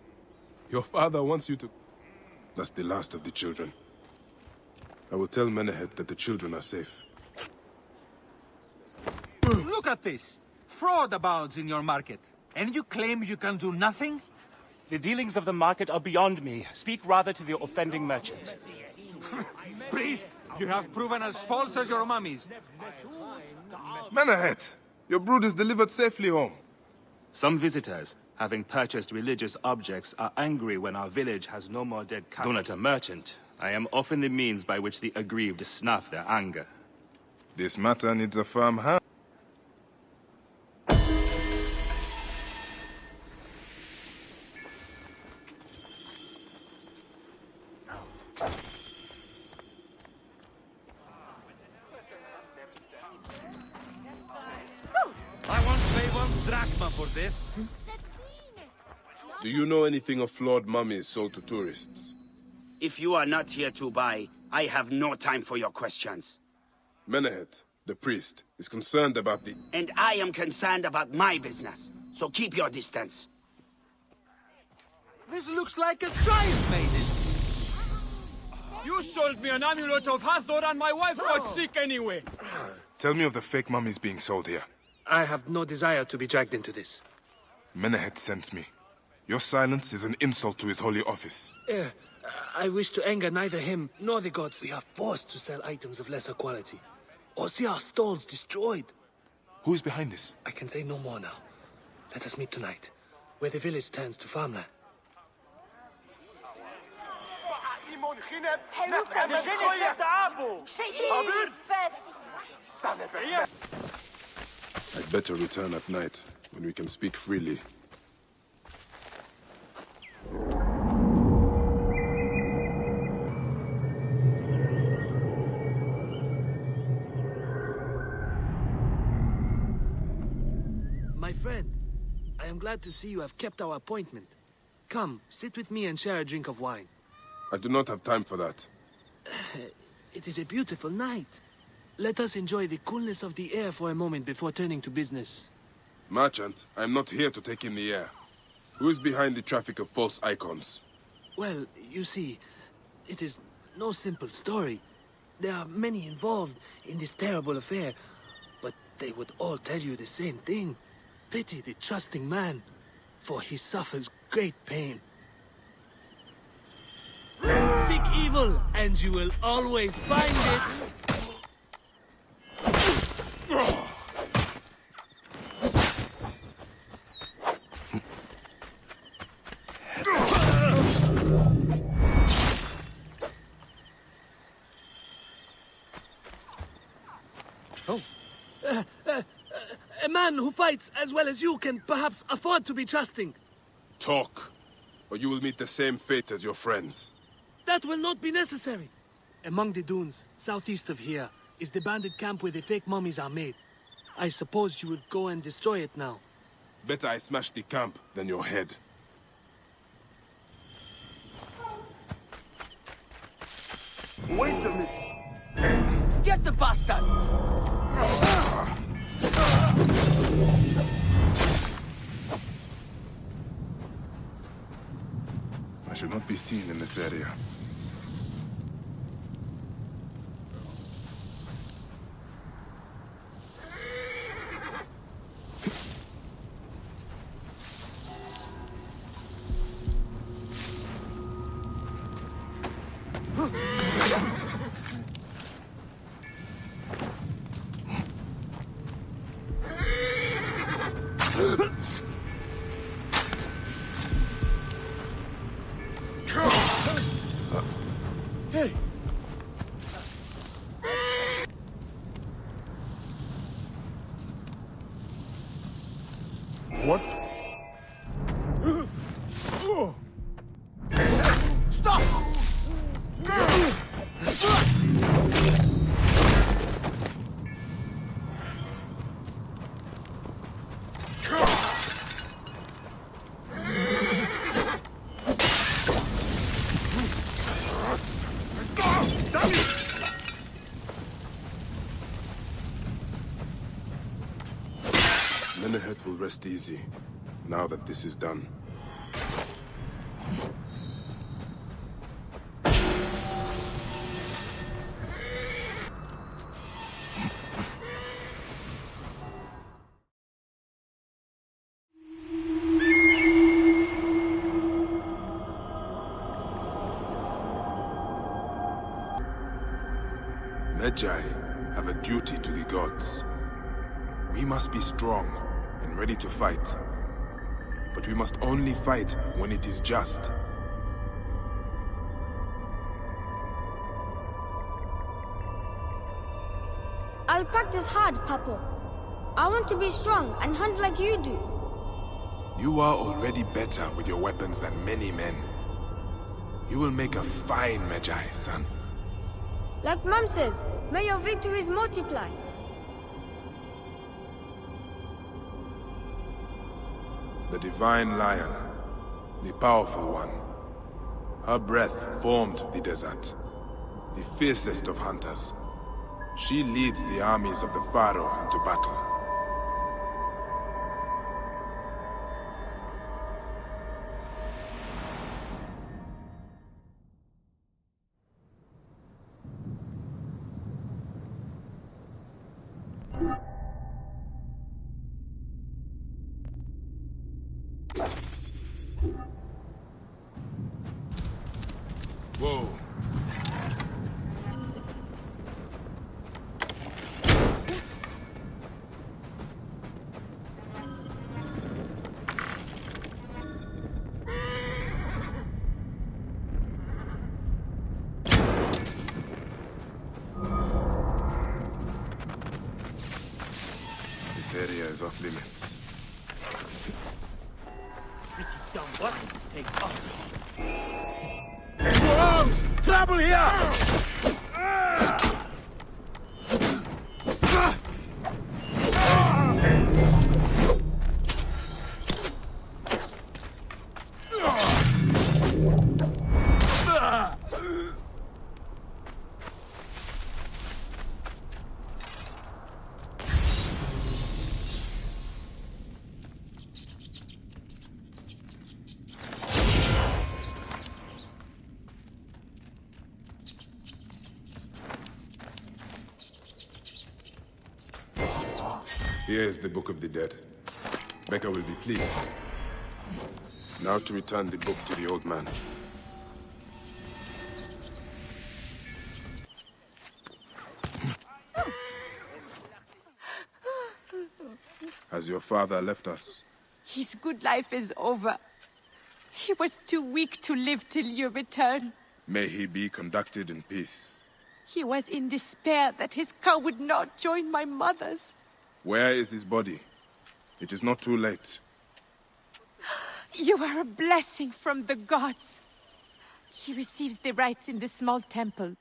Your father wants you to... That's the last of the children. I will tell Menehet that the children are safe. Look at this. Fraud abounds in your market. And you claim you can do nothing? The dealings of the market are beyond me. Speak rather to the offending merchant. Priest, you have proven as false as your mummies. Man ahead! Your brood is delivered safely home. Some visitors, having purchased religious objects, are angry when our village has no more dead cattle. Though not a merchant, I am often the means by which the aggrieved snuff their anger. This matter needs a firm hand. I won't pay 1 drachma for this. Do you know anything of flawed mummies sold to tourists? If you are not here to buy, I have no time for your questions. Menehet, the priest, is concerned about the... And I am concerned about my business, so keep your distance. This looks like a giant maiden. You sold me an amulet of Hathor and my wife got sick anyway. Tell me of the fake mummies being sold here. I have no desire to be dragged into this. Menehet sent me. Your silence is an insult to his holy office. I wish to anger neither him nor the gods. We are forced to sell items of lesser quality, or see our stalls destroyed. Who is behind this? I can say no more now. Let us meet tonight, where the village turns to farmland. I'd better return at night, when we can speak freely. My friend, I am glad to see you have kept our appointment. Come, sit with me and share a drink of wine. I do not have time for that. It is a beautiful night. Let us enjoy the coolness of the air for a moment before turning to business. Merchant, I am not here to take in the air. Who is behind the traffic of false icons? Well, you see, it is no simple story. There are many involved in this terrible affair, but they would all tell you the same thing. Pity the trusting man, for he suffers great pain. Seek evil, and you will always find it. A man who fights as well as you can perhaps afford to be trusting. Talk, or you will meet the same fate as your friends. That will not be necessary. Among the dunes, southeast of here, is the bandit camp where the fake mummies are made. I suppose you would go and destroy it now. Better I smash the camp than your head. Wait a minute. Get the bastard! I should not be seen in this area. Hey! What? Stop! Menehet will rest easy, now that this is done. Magi have a duty to the gods. We must be strong and ready to fight. But we must only fight when it is just. I'll practice hard, Papa. I want to be strong and hunt like you do. You are already better with your weapons than many men. You will make a fine Magi, son. Like Mom says, may your victories multiply. The divine lion, the powerful one. Her breath formed the desert, the fiercest of hunters. She leads the armies of the Pharaoh into battle. Whoa. This area is off limits. Pretty dumb button to take off. Your arms! Grapple here! Here is the Book of the Dead. Becca will be pleased. Now to return the book to the old man. Has your father left us? His good life is over. He was too weak to live till you return. May he be conducted in peace. He was in despair that his cow would not join my mother's. Where is his body? It is not too late. You are a blessing from the gods. He receives the rites in the small temple.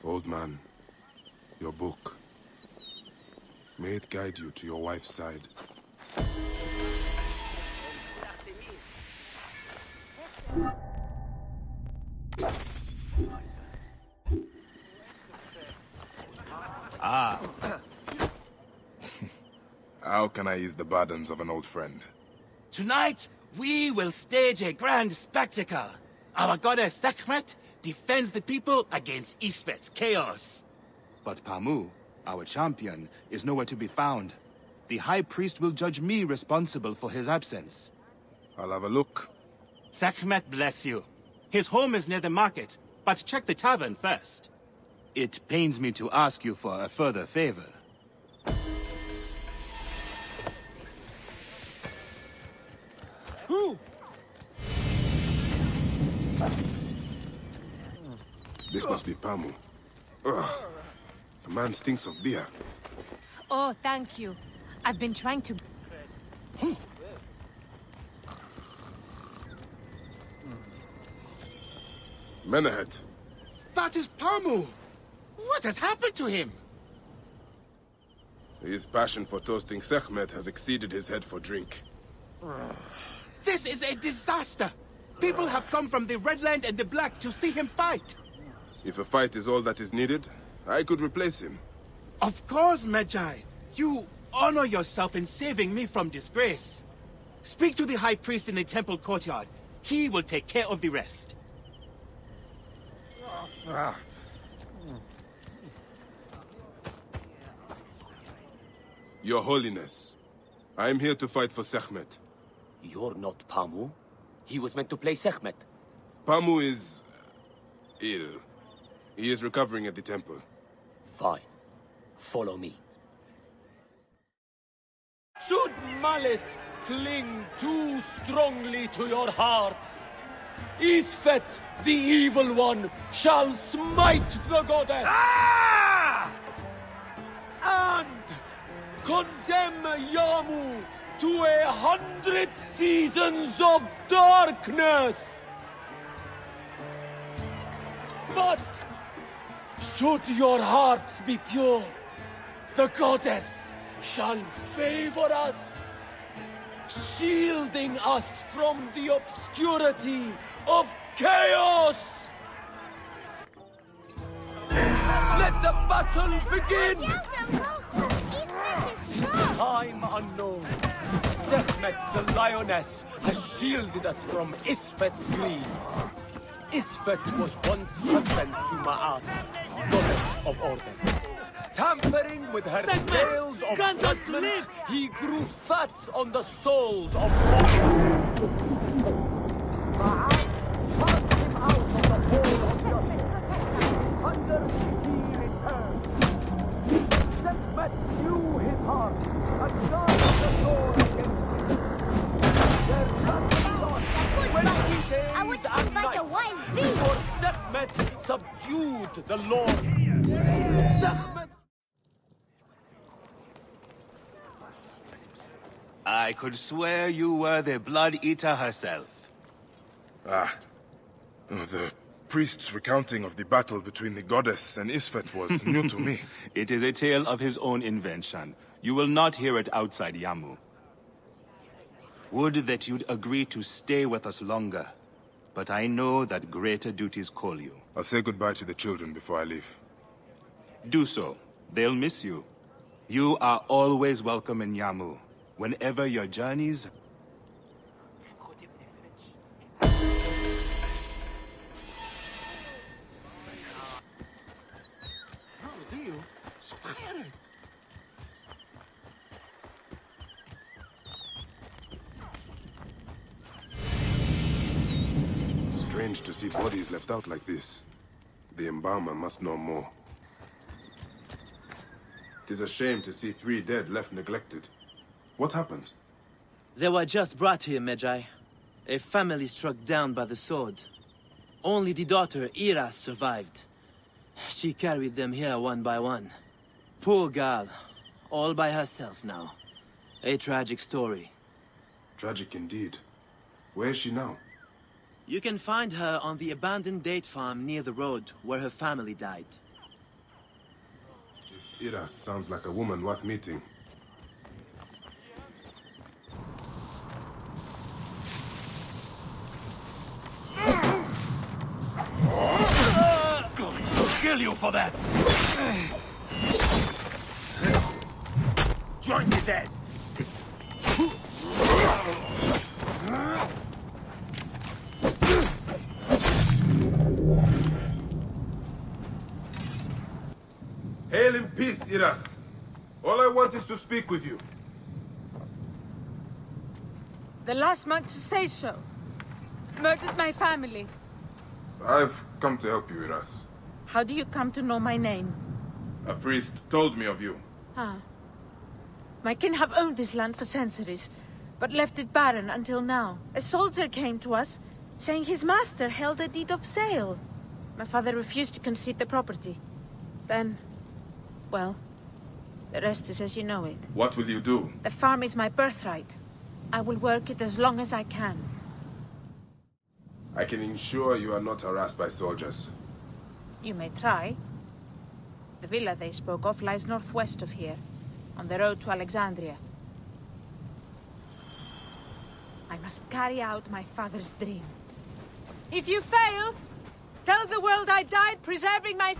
Old man, your book. May it guide you to your wife's side. Ah. How can I ease the burdens of an old friend? Tonight, we will stage a grand spectacle. Our goddess Sekhmet defends the people against Isfet's chaos. But Pamu, our champion, is nowhere to be found. The High Priest will judge me responsible for his absence. I'll have a look. Sekhmet bless you. His home is near the market, but check the tavern first. It pains me to ask you for a further favor. Who? This must be Pamu. Ugh. The man stinks of beer. Oh, thank you. I've been trying to... Menahet. That is Pamu! What has happened to him? His passion for toasting Sekhmet has exceeded his head for drink. This is a disaster! People have come from the Red Land and the Black to see him fight. If a fight is all that is needed, I could replace him. Of course, Magi. You honor yourself in saving me from disgrace. Speak to the High Priest in the temple courtyard. He will take care of the rest. Your Holiness, I am here to fight for Sekhmet. You're not Pamu. He was meant to play Sekhmet. Pamu is ill. He is recovering at the temple. Fine. Follow me. Should malice cling too strongly to your hearts, Isfet, the evil one, shall smite the goddess and condemn Yamu to 100 seasons of darkness. But should your hearts be pure, the goddess shall favor us, shielding us from the obscurity of chaos. Let the battle begin! Time unknown. Sekhmet the lioness has shielded us from Isfet's greed. Isfet was once husband to Ma'at, goddess of order. Tampering with her scales of judgment, he grew fat on the souls of mortals. Ma'at cast him out of the hole of justice. Under he returned. Sekhmet knew his heart and guarded the door against him. Their blood lost 20 days and nights before Sekhmet subdued the Lord. Sekhmet. I could swear you were the Blood Eater herself. The priest's recounting of the battle between the goddess and Isfet was new to me. It is a tale of his own invention. You will not hear it outside Yamu. Would that you'd agree to stay with us longer. But I know that greater duties call you. I'll say goodbye to the children before I leave. Do so. They'll miss you. You are always welcome in Yamu. Whenever your journeys... Strange to see bodies left out like this. The embalmer must know more. It is a shame to see 3 dead left neglected. What happened? They were just brought here, Magi. A family struck down by the sword. Only the daughter, Iras, survived. She carried them here one by one. Poor girl. All by herself now. A tragic story. Tragic indeed. Where is she now? You can find her on the abandoned date farm near the road where her family died. Iras sounds like a woman worth meeting. I'll kill you for that! Join me dead! Hail in peace, Iras. All I want is to speak with you. The last monk to say so. Murdered my family. I've come to help you, Iras. How do you come to know my name? A priest told me of you. Ah. My kin have owned this land for centuries, but left it barren until now. A soldier came to us, saying his master held a deed of sale. My father refused to concede the property. Then, well, the rest is as you know it. What will you do? The farm is my birthright. I will work it as long as I can. I can ensure you are not harassed by soldiers. You may try. The villa they spoke of lies northwest of here, on the road to Alexandria. I must carry out my father's dream. If you fail, tell the world I died preserving my...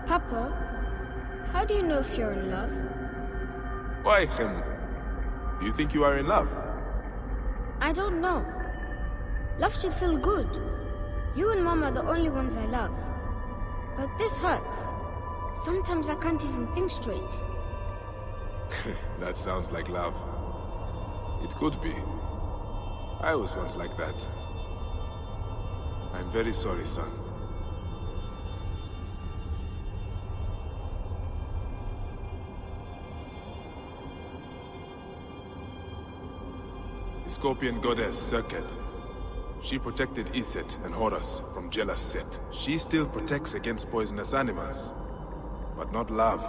Papa, how do you know if you're in love? Why, Khemu? Do you think you are in love? I don't know. Love should feel good. You and Mom are the only ones I love. But this hurts. Sometimes I can't even think straight. That sounds like love. It could be. I was once like that. I'm very sorry, son. The Scorpion goddess Serket. She protected Iset and Horus from jealous Set. She still protects against poisonous animals, but not love.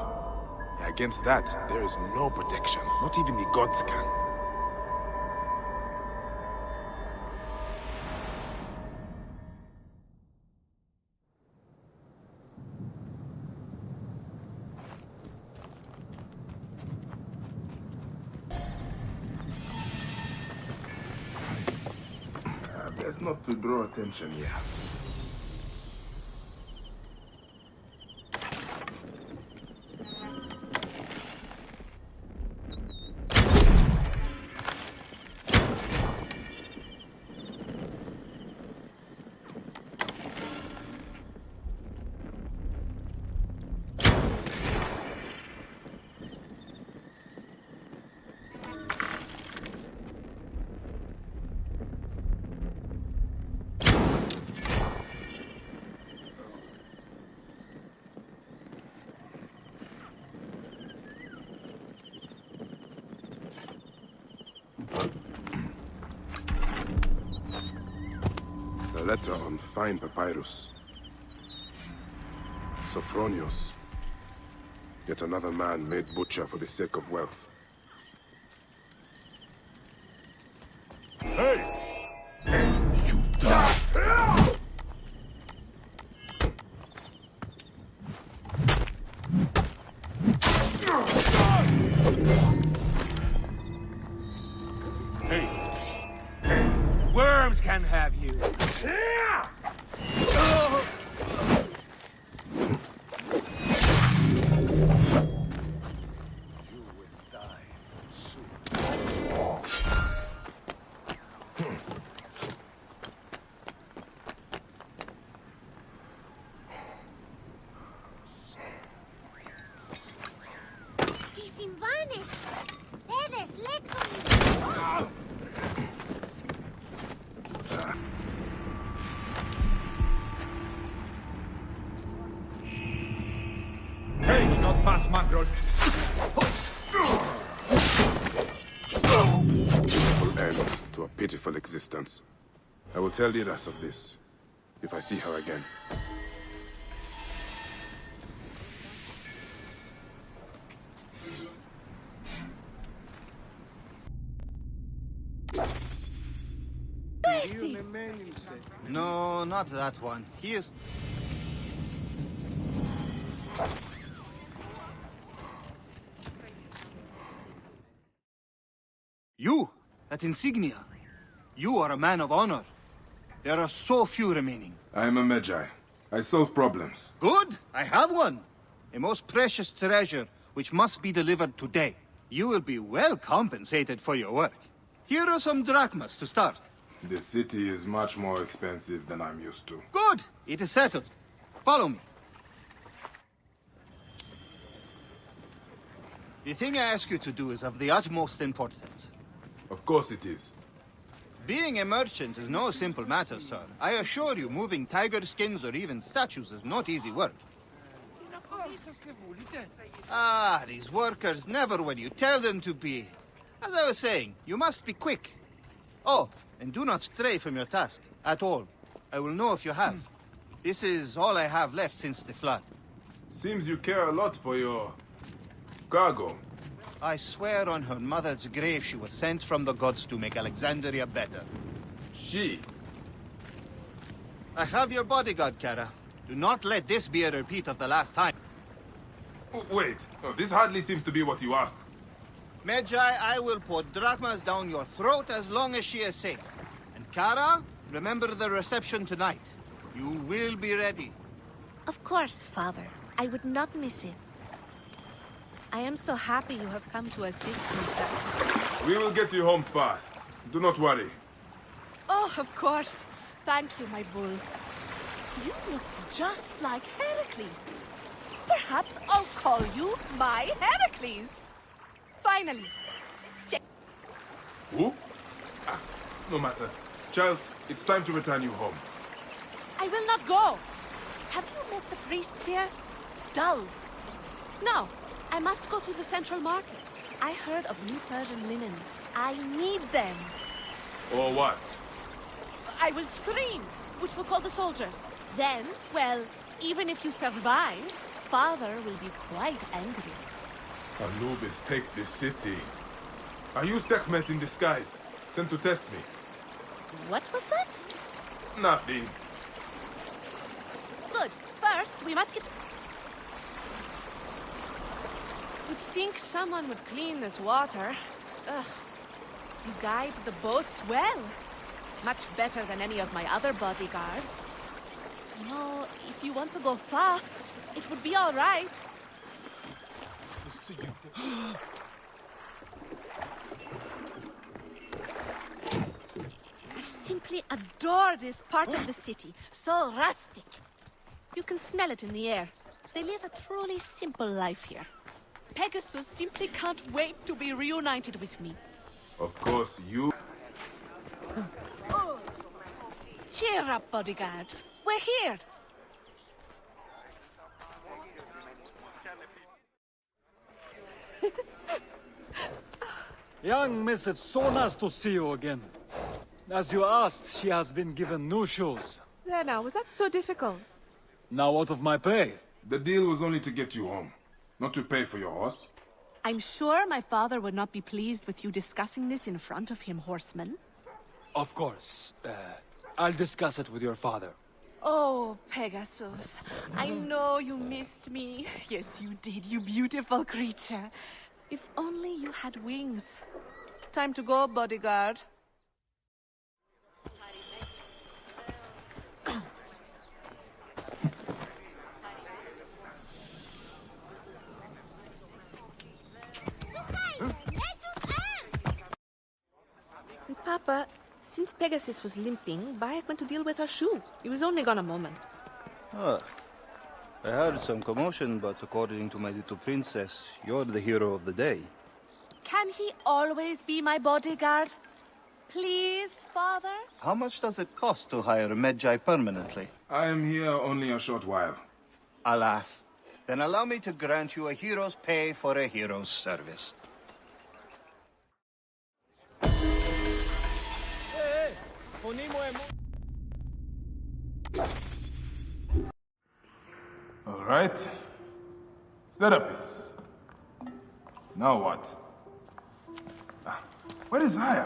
Against that, there is no protection. Not even the gods can. Best not to draw attention here. A letter on fine papyrus. Sophronios. Yet another man made butcher for the sake of wealth. Hey! You die! Worms can have you. To a pitiful existence. I will tell Iras of this, if I see her again. No, not that one. He is... You, that insignia. You are a man of honor. There are so few remaining. I am a Magi. I solve problems. Good, I have one. A most precious treasure, which must be delivered today. You will be well compensated for your work. Here are some drachmas to start. The city is much more expensive than I'm used to. Good, it is settled. Follow me. The thing I ask you to do is of the utmost importance. Of course it is. Being a merchant is no simple matter, sir. I assure you, moving tiger skins or even statues is not easy work. Ah, these workers never when you tell them to be. As I was saying, you must be quick. Oh, and do not stray from your task, at all. I will know if you have. This is all I have left since the flood. Seems you care a lot for your... cargo. I swear on her mother's grave she was sent from the gods to make Alexandria better. She? I have your bodyguard, Kara. Do not let this be a repeat of the last time. Oh, wait, this hardly seems to be what you asked. Magi, I will pour drachmas down your throat as long as she is safe. And Kara, remember the reception tonight. You will be ready. Of course, Father. I would not miss it. I am so happy you have come to assist me, sir. We will get you home fast. Do not worry. Oh, of course. Thank you, my bull. You look just like Heracles. Perhaps I'll call you my Heracles. Finally. Who? Ah, no matter. Child, it's time to return you home. I will not go. Have you met the priests here? Dull. No, I must go to the central market. I heard of new Persian linens. I need them. Or what? I will scream, which will call the soldiers. Then, well, even if you survive, Father will be quite angry. Anubis take this city. Are you Sekhmet in disguise, sent to test me? What was that? Nothing. Good. First, we must get... You'd think someone would clean this water. Ugh. You guide the boats well. Much better than any of my other bodyguards. You know, if you want to go fast, it would be all right. I simply adore this part of the city. So rustic. You can smell it in the air. They live a truly simple life here. Pegasus simply can't wait to be reunited with me. Of course, you... Cheer up, bodyguard. We're here. Young miss, it's so nice to see you again. As you asked, she has been given new shoes. There now, was that so difficult? Now out of my pay. The deal was only to get you home, not to pay for your horse. I'm sure my father would not be pleased with you discussing this in front of him, horseman. Of course. I'll discuss it with your father. Oh, Pegasus. I know you missed me. Yes, you did, you beautiful creature. If only you had wings. Time to go, bodyguard. Papa, since Pegasus was limping, Bayek went to deal with her shoe. He was only gone a moment. Ah, I heard some commotion, but according to my little princess, you're the hero of the day. Can he always be my bodyguard? Please, Father? How much does it cost to hire a Medjay permanently? I am here only a short while. Alas. Then allow me to grant you a hero's pay for a hero's service. All right. Serapis. Now what? Where is Aya?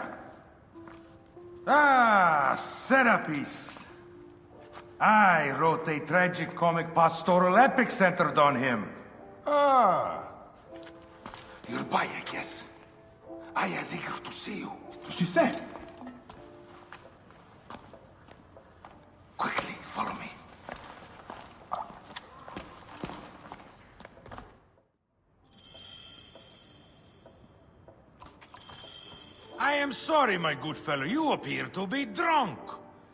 Ah, Serapis. I wrote a tragic comic pastoral epic centered on him. Ah. You're Bayek, yes? Aya's eager to see you. She said. Quickly, follow me. I am sorry, my good fellow. You appear to be drunk.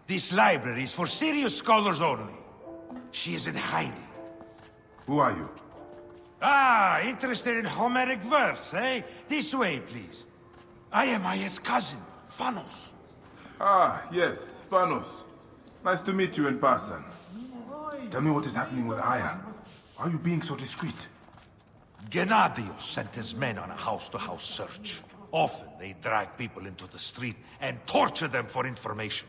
This library is for serious scholars only. She is in hiding. Who are you? Ah, interested in Homeric verse, eh? This way, please. I am Aya's cousin, Phanos. Ah, yes, Phanos. Nice to meet you in person. Tell me what is happening with Aya. Why are you being so discreet? Gennadios sent his men on a house-to-house search. Often they drag people into the street and torture them for information.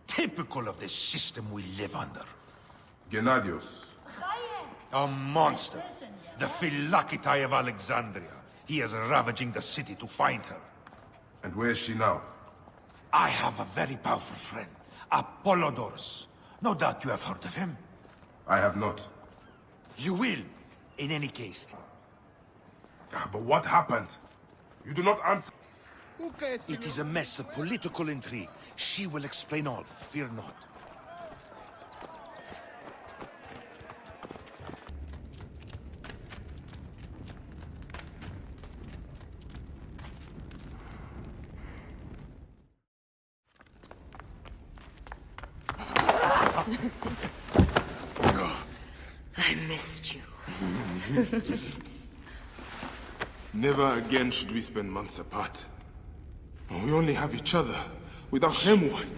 Typical of the system we live under. Gennadios. A monster. The Philokitai of Alexandria. He is ravaging the city to find her. And where is she now? I have a very powerful friend, Apollodorus. No doubt you have heard of him. I have not. You will, in any case. But what happened? You do not answer. It is a mess of political intrigue. She will explain all, fear not. I missed you. Never again should we spend months apart. We only have each other. Without him, what?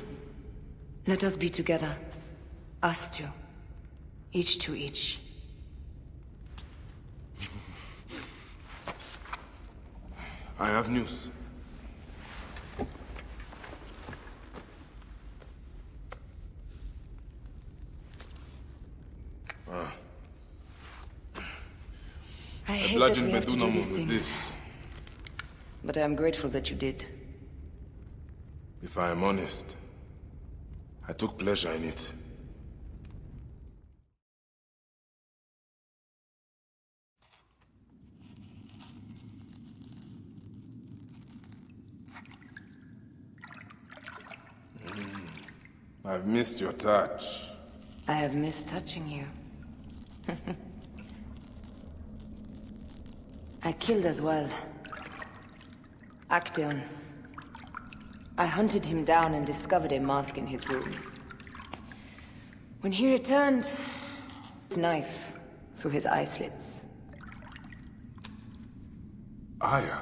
Let us be together. Us two. Each to each. I have news. I hate that we have to do these things. But I am grateful that you did. If I am honest, I took pleasure in it. I've missed your touch. I have missed touching you. I killed as well. Acteon. I hunted him down and discovered a mask in his room. When he returned, his knife through his eye slits. Aya.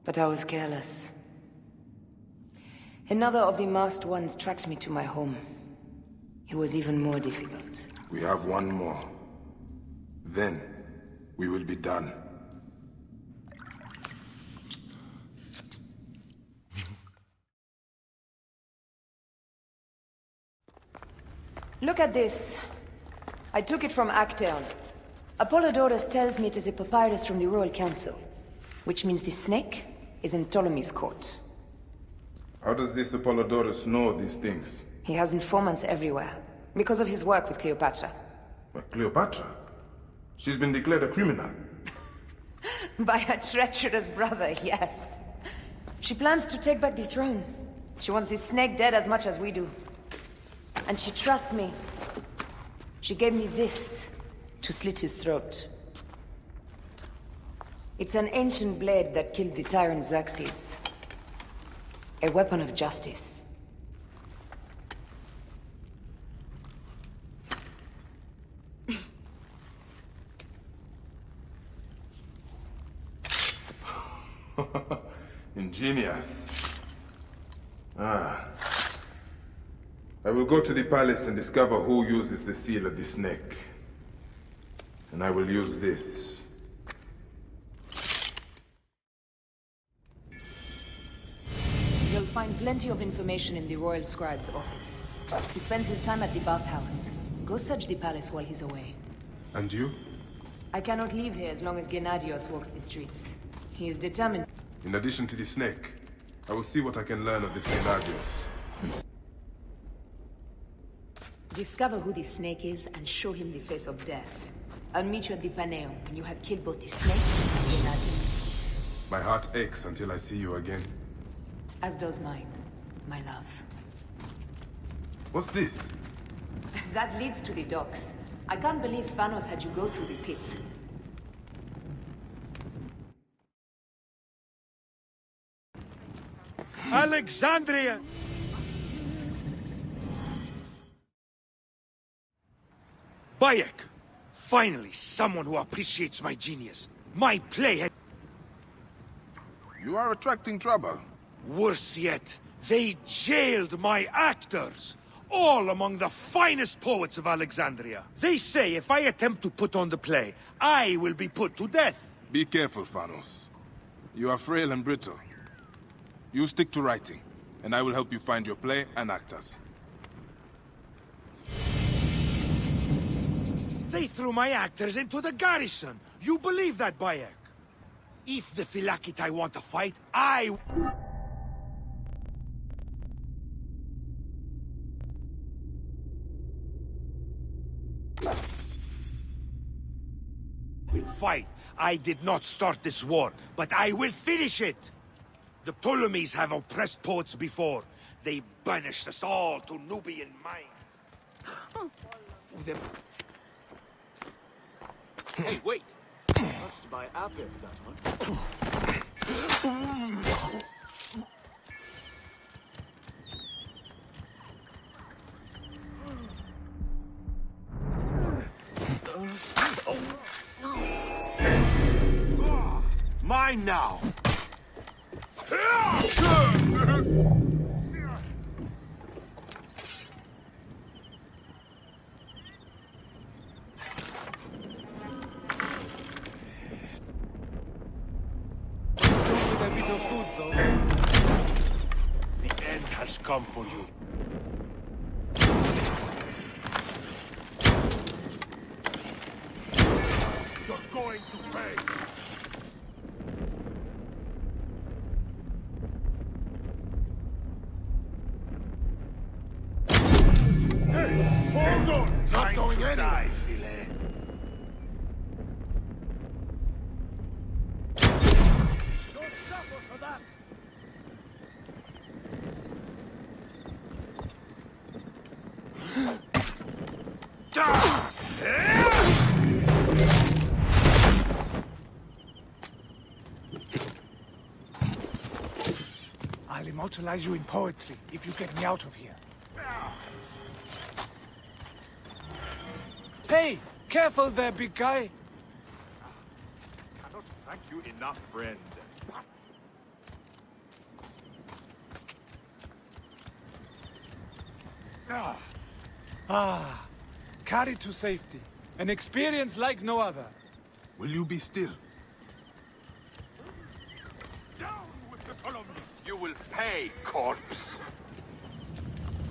But I was careless. Another of the masked ones tracked me to my home. It was even more difficult. We have one more. Then, we will be done. Look at this. I took it from Acteon. Apollodorus tells me it is a papyrus from the Royal Council, which means the snake is in Ptolemy's court. How does this Apollodorus know these things? He has informants everywhere, because of his work with Cleopatra. But Cleopatra? She's been declared a criminal. By her treacherous brother, yes. She plans to take back the throne. She wants the snake dead as much as we do. And she trusts me. She gave me this to slit his throat. It's an ancient blade that killed the tyrant Xerxes. A weapon of justice. Ingenious. I will go to the palace and discover who uses the seal of the snake. And I will use this. You'll find plenty of information in the Royal Scribe's office. He spends his time at the bathhouse. Go search the palace while he's away. And you? I cannot leave here as long as Gennadios walks the streets. He is determined. In addition to the snake, I will see what I can learn of this Gennadios. Discover who the snake is and show him the face of death. I'll meet you at the Paneo when you have killed both the snake and Gennadios. My heart aches until I see you again. As does mine, my love. What's this? That leads to the docks. I can't believe Thanos had you go through the pit. Alexandria! Bayek! Finally, someone who appreciates my genius. My play had... You are attracting trouble. Worse yet, they jailed my actors. All among the finest poets of Alexandria. They say if I attempt to put on the play, I will be put to death. Be careful, Thanos. You are frail and brittle. You stick to writing, and I will help you find your play and actors. They threw my actors into the garrison. You believe that, Bayek? If the Phylakitae want to fight, I... fight. I did not start this war, but I will finish it! The Ptolemies have oppressed poets before. They banished us all to Nubian mines. Hey, wait! Touched by apple, that one. mine now! The end has come for you. You're going to pay. Hey, hold on! Not going anywhere. I'll immortalize you in poetry if you get me out of here. Hey! Careful there, big guy! Cannot thank you enough, friend. Carried to safety. An experience like no other. Will you be still? Down with the columnists! You will pay, corpse!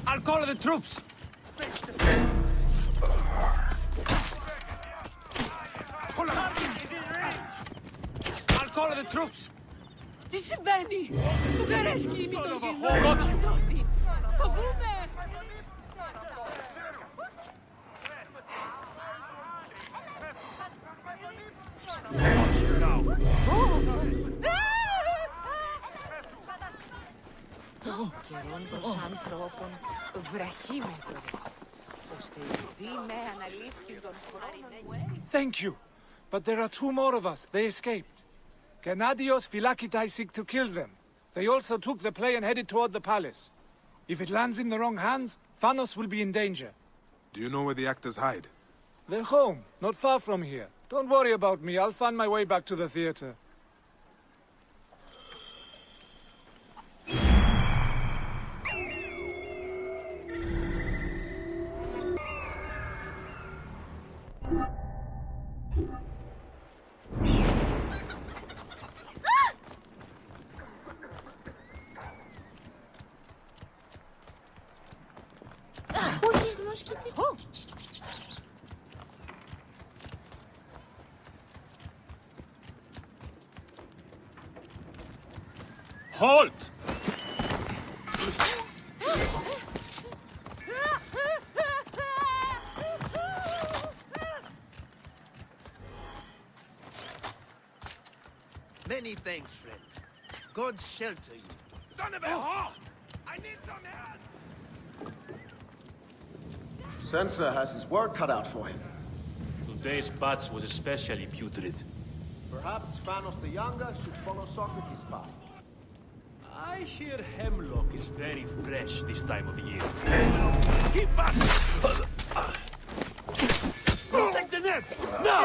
I'll call the troops! I'll call the troops! Τι συμβαίνει? Του καρέσκει η μητογενή. Φοβούμαι. Καιρών των ανθρώπων βραχύμετρο, ώστε η δι με αναλύσει τον χρόνο. Thank you. But there are two more of us. They escaped. Gennadios Phylakitai seek to kill them. They also took the play and headed toward the palace. If it lands in the wrong hands, Thanos will be in danger. Do you know where the actors hide? They're home, not far from here. Don't worry about me. I'll find my way back to the theater. Halt! Many thanks, friend. God shelter you. Son of a whore! I need some help! Sansa has his work cut out for him. Today's batch was especially putrid. Perhaps Thanos the Younger should follow Socrates' path. I hear hemlock is very fresh this time of year. Keep back! Take the net! Now!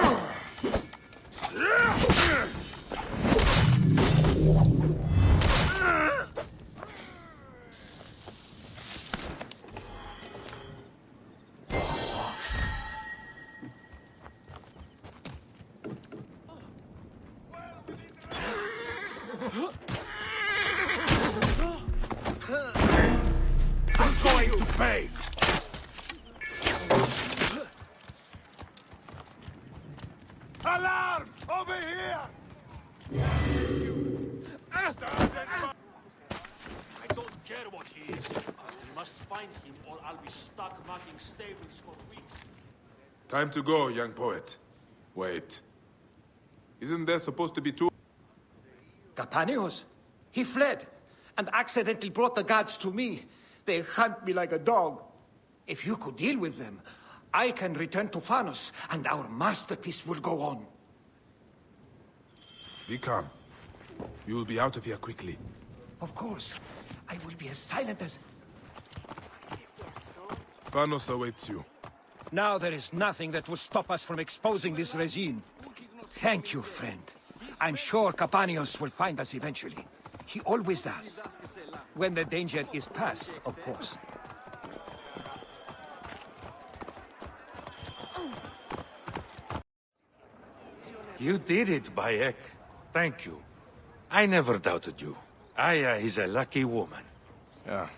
I'm going to pay! Alarm! Over here! I don't care what he is. We must find him or I'll be stuck marking stables for weeks. Time to go, young poet. Wait. Isn't there supposed to be two? Gatanios? He fled, and accidentally brought the gods to me. They hunt me like a dog. If you could deal with them, I can return to Thanos, and our masterpiece will go on. Be calm. You will be out of here quickly. Of course. I will be as silent as... Thanos awaits you. Now there is nothing that will stop us from exposing this regime. Thank you, friend. I'm sure Capanios will find us eventually. He always does. When the danger is past, of course. You did it, Bayek. Thank you. I never doubted you. Aya is a lucky woman. Yeah.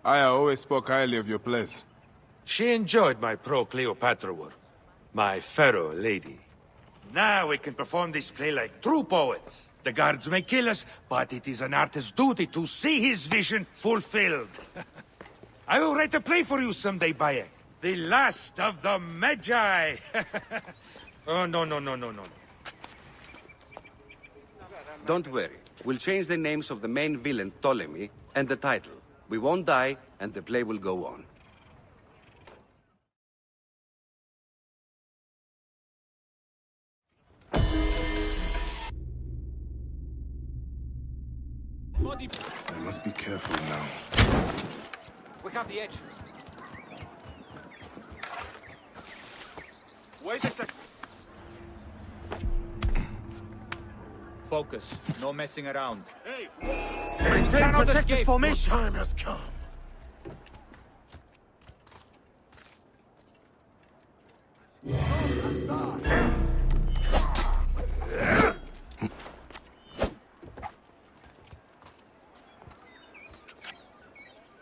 Aya always spoke highly of your place. She enjoyed my pro-Cleopatra work. My pharaoh lady. Now we can perform this play like true poets. The guards may kill us, but it is an artist's duty to see his vision fulfilled. I will write a play for you someday, Bayek. The last of the Magi. Oh, no. Don't worry. We'll change the names of the main villain, Ptolemy, and the title. We won't die, and the play will go on. I must be careful now. We have the edge. Wait a second. Focus. No messing around. Hey! Maintain protected formation. Your time has come.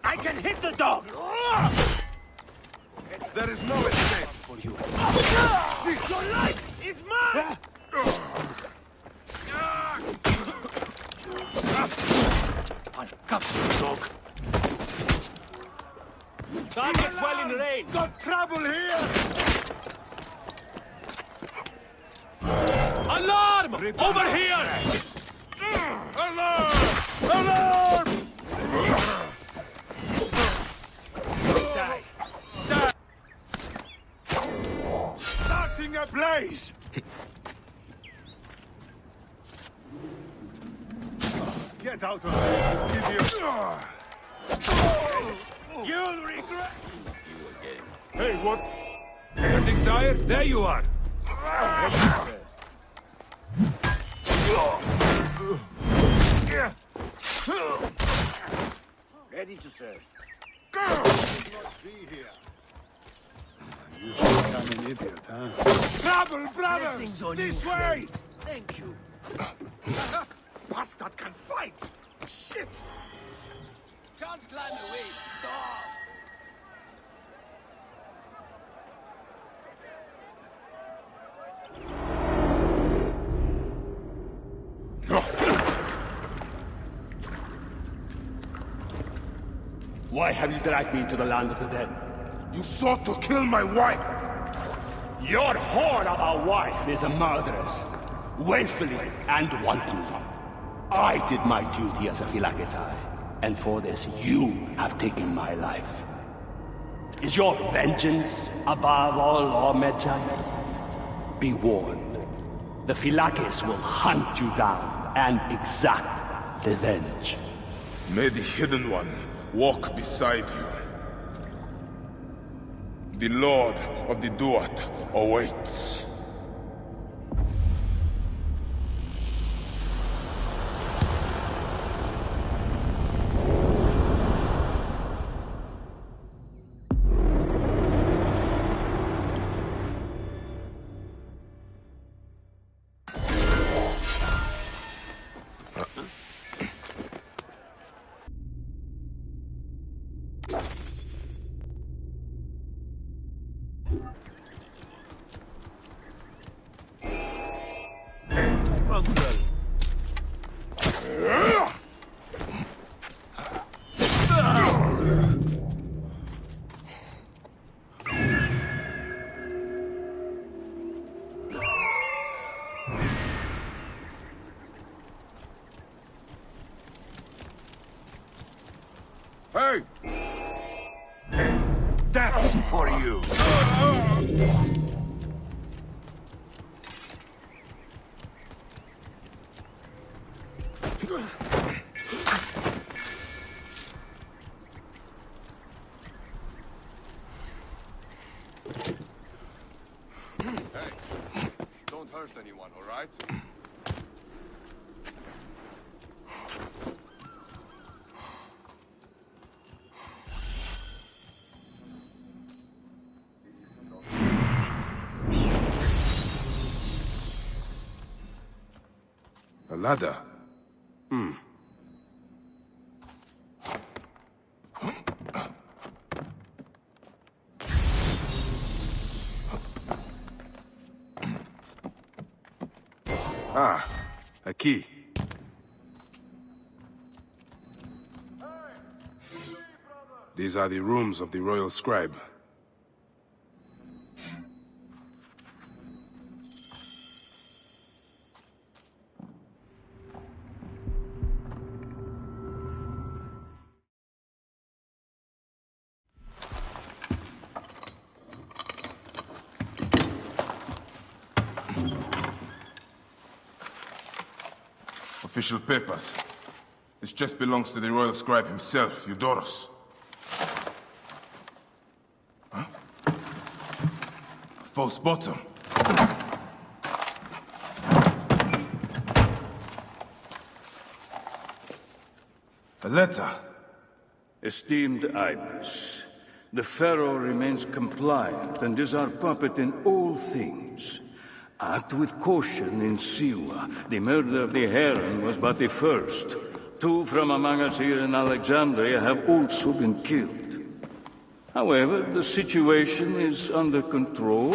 I can hit the dog! There is no escape for you. Your life is mine! I'll cuff you, dog. Target well in range. Got trouble here! Alarm! Over here! Alarm! Alarm! Die. Starting a blaze! Get out of there, idiot! You'll regret... Hey, what? Getting tired? There you are! Ready to serve. You think I'm an idiot, huh? Trouble, brother! This way! Thank you. Bastard can fight! Shit! Can't climb away, dog! Why have you dragged me to the land of the dead? You sought to kill my wife! Your whore of a wife is a murderess, willfully and wantonly. I did my duty as a Phylakitai, and for this you have taken my life. Is your vengeance above all law, Medjay? Be warned, the Phylakis will hunt you down and exact revenge. May the Hidden One walk beside you. The Lord of the Duat awaits. Hey! Death for you! Don't hurt anyone, all right? ladder? Ah, a key. These are the rooms of the royal scribe. Official papers. This chest belongs to the royal scribe himself, Eudoros. Huh? A false bottom. A letter. Esteemed Ibis, the Pharaoh remains compliant and is our puppet in all things. Act with caution in Siwa. The murder of the Heron was but the first. 2 from among us here in Alexandria have also been killed. However, the situation is under control.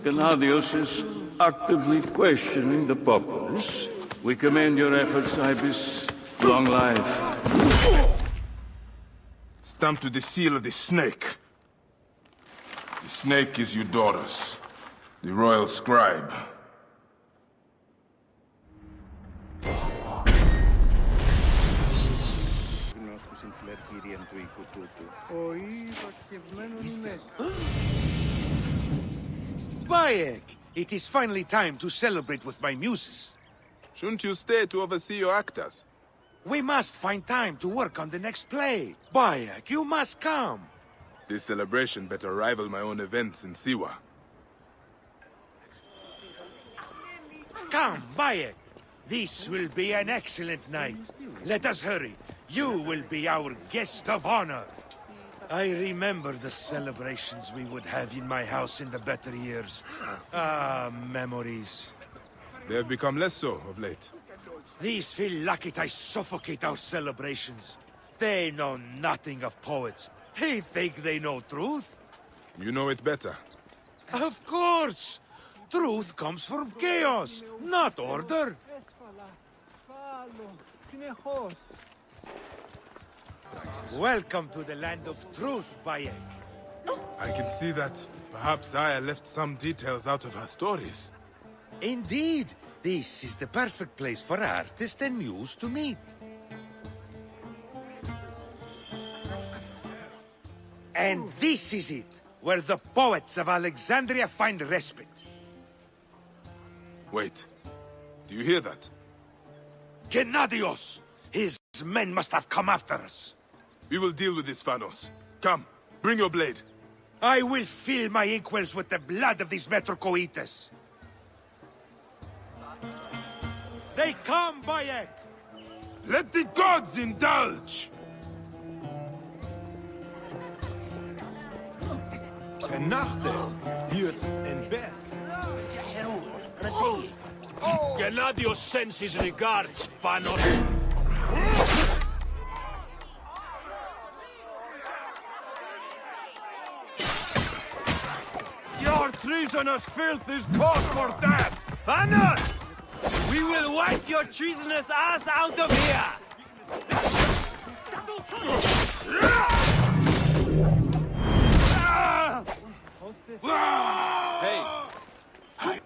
Gennadios is actively questioning the populace. We commend your efforts, Ibis. Long life. Stamped with the seal of the snake. The snake is Eudoros, the royal scribe. Bayek! It is finally time to celebrate with my muses. Shouldn't you stay to oversee your actors? We must find time to work on the next play. Bayek, you must come. This celebration better rival my own events in Siwa. Come, Bayek. This will be an excellent night. Let us hurry. You will be our guest of honor. I remember the celebrations we would have in my house in the better years. Ah, memories. They have become less so of late. These Philakitai suffocate our celebrations. They know nothing of poets. They think they know truth. You know it better. Of course! Truth comes from chaos, not order. Welcome to the land of truth, Bayek. I can see that perhaps I left some details out of her stories. Indeed, this is the perfect place for artist and muse to meet. And this is it, where the poets of Alexandria find respite. Wait, do you hear that? Gennadios! His men must have come after us. We will deal with this, Phanos. Come, bring your blade. I will fill my inkwells with the blood of these Metrocoites. They come, Bayek! Let the gods indulge! Nachte, Hirt and Berg. Gennadios sends his regards, Phanos. Your treasonous filth is cause for death! Phanos! We will wipe your treasonous ass out of here! Hey!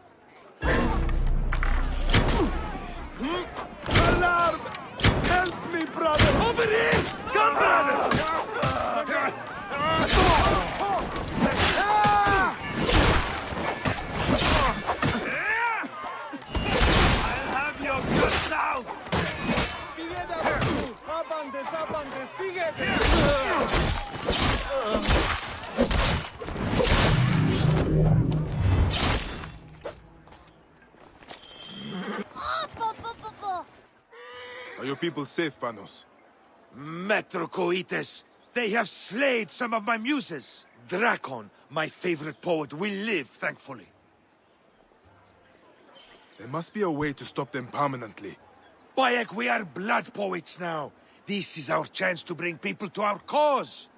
Alarm! Help me, brother! Over here! Come, brother! I'll have your guts out! Are your people safe, Phanos? Metrocoites! They have slayed some of my muses! Drakon, my favorite poet, will live, thankfully. There must be a way to stop them permanently. Bayek, we are blood poets now. This is our chance to bring people to our cause.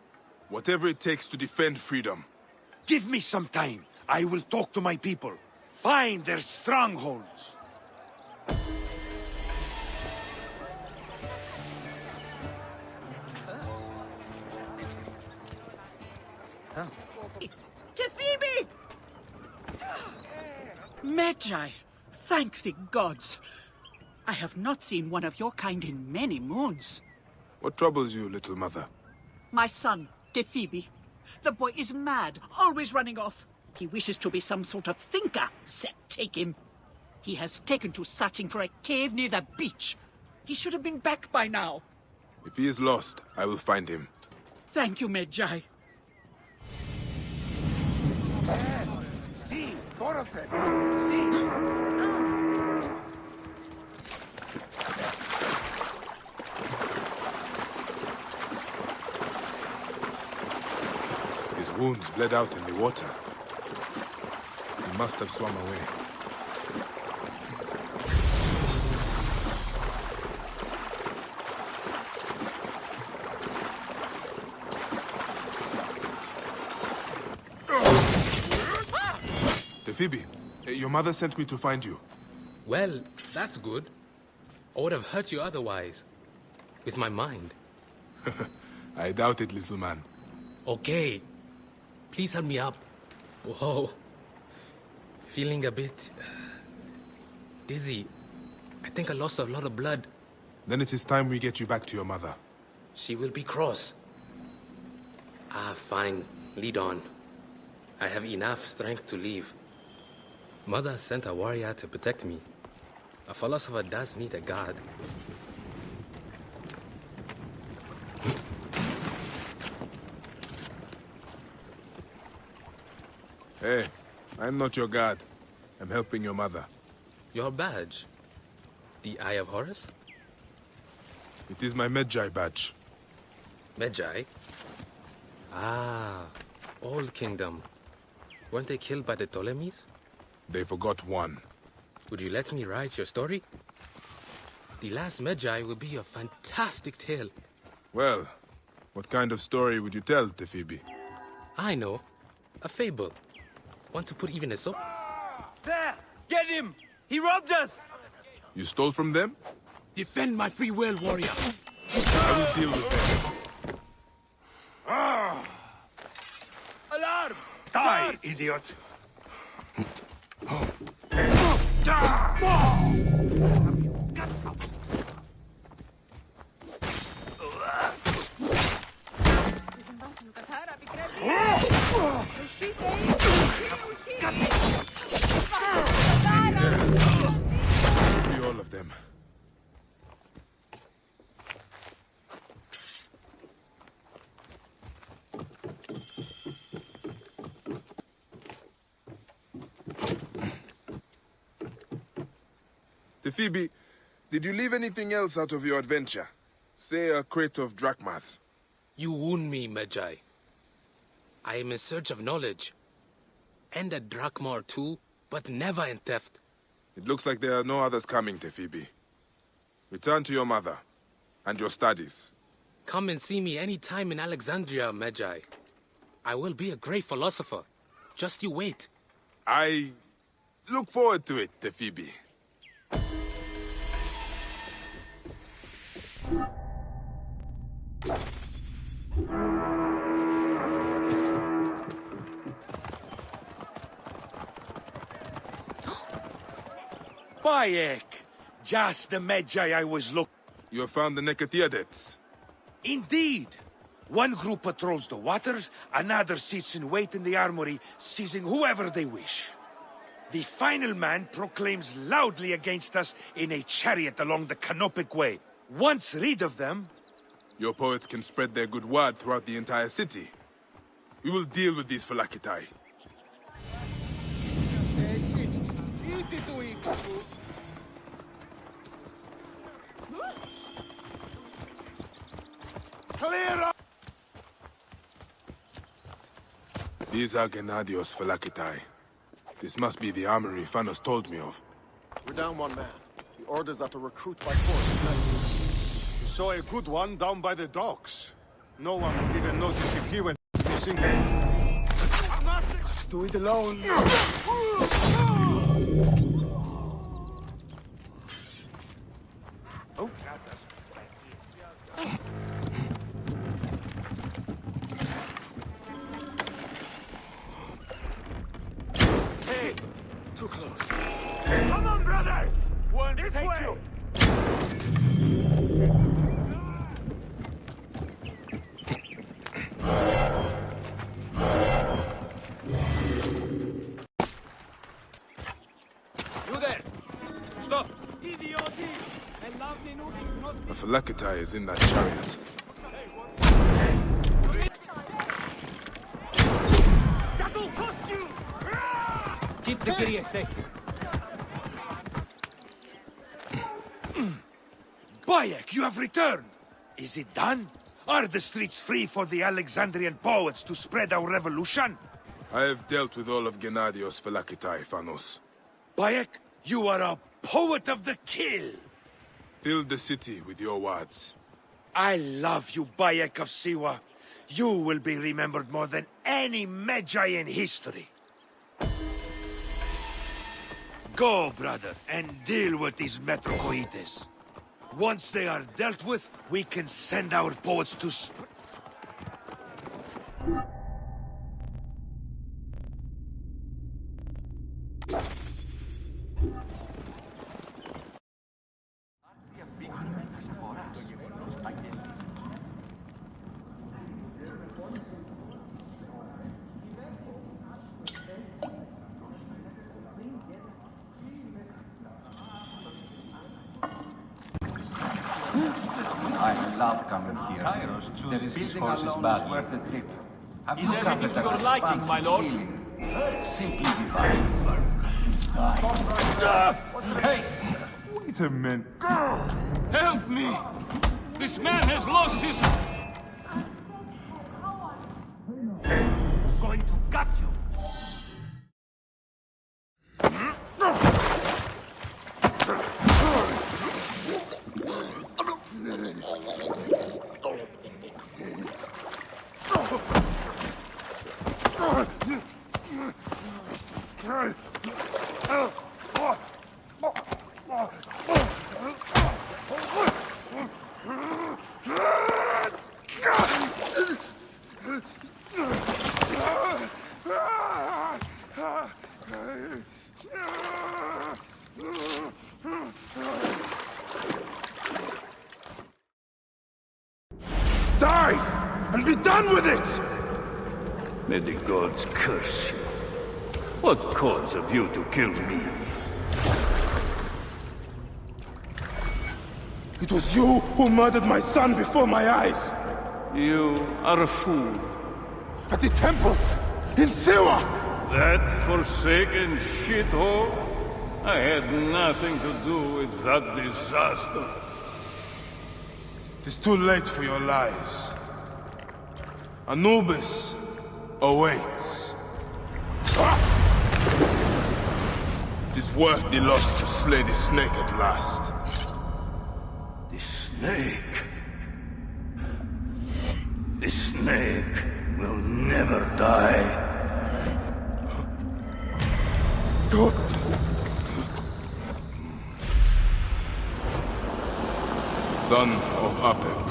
Whatever it takes to defend freedom. Give me some time. I will talk to my people. Find their strongholds. Phoebe! Magi, thank the gods. I have not seen one of your kind in many moons. What troubles you, little mother? My son, Phoebe. The boy is mad, always running off. He wishes to be some sort of thinker. Set, take him. He has taken to searching for a cave near the beach. He should have been back by now. If he is lost, I will find him. Thank you, Magi. See, four of them. See. His wounds bled out in the water. He must have swum away. Phoebe, your mother sent me to find you. Well, that's good. I would have hurt you otherwise. With my mind. I doubt it, little man. Okay. Please help me up. Whoa. Feeling a bit... dizzy. I think I lost a lot of blood. Then it is time we get you back to your mother. She will be cross. Ah, fine. Lead on. I have enough strength to leave. Mother sent a warrior to protect me. A philosopher does need a guard. Hey, I'm not your guard. I'm helping your mother. Your badge? The Eye of Horus? It is my Magi badge. Magi? Ah, Old Kingdom. Weren't they killed by the Ptolemies? They forgot one. Would you let me write your story? The Last Magi will be a fantastic tale. Well, what kind of story would you tell, Phoebe? I know. A fable. Want to put even a soap? There! Get him! He robbed us! You stole from them? Defend my free will, warrior! I will deal with them. Alarm! Die, idiot! Should be all of them. Phoebe, did you leave anything else out of your adventure? Say a crate of drachmas. You wound me, Magi. I am in search of knowledge. And a drachma or two, but never in theft. It looks like there are no others coming, Phoebe. Return to your mother and your studies. Come and see me any time in Alexandria, Magi. I will be a great philosopher. Just you wait. I look forward to it, Phoebe. Bayek! Just the Magi I was looking... You have found the Necatiadets? Indeed! One group patrols the waters, another sits in wait in the armory, seizing whoever they wish. The final man proclaims loudly against us in a chariot along the Canopic Way. Once rid of them... Your poets can spread their good word throughout the entire city. We will deal with these Phylakitai. Clear up! These are Gennadios Phylakitai. This must be the armory Phanos told me of. We're down one man. The orders that a recruit by force is necessary. You saw a good one down by the docks. No one would even notice if he went missing. Do it alone. Oh. Hey! Too close. Come on, brothers! One, this way! You. You there! Stop! A Phylakitai is in that chariot. That'll cost you! Keep the Kyrie safe. Bayek, you have returned! Is it done? Are the streets free for the Alexandrian poets to spread our revolution? I have dealt with all of Gennadios Phylakitai, Phanos. Bayek, you are a poet of the kill! Fill the city with your words. I love you, Bayek of Siwa. You will be remembered more than any Magi in history. Go, brother, and deal with these Metrocoites. Once they are dealt with, we can send our poets to I love coming here. There is building horses bad. Worth the trip. Is everything to your liking, my lord? Simply divine. Hey! Wait a minute. Help me! This man has lost his... Going to gut you! Die! And be done with it! May the gods curse you. What cause have you to kill me? It was you who murdered my son before my eyes! You are a fool. At the temple! In Siwa! That forsaken shithole? I had nothing to do with that disaster. It is too late for your lies. Anubis awaits. It is worth the loss to slay the snake at last. The snake? The snake will never die. Son of Apep,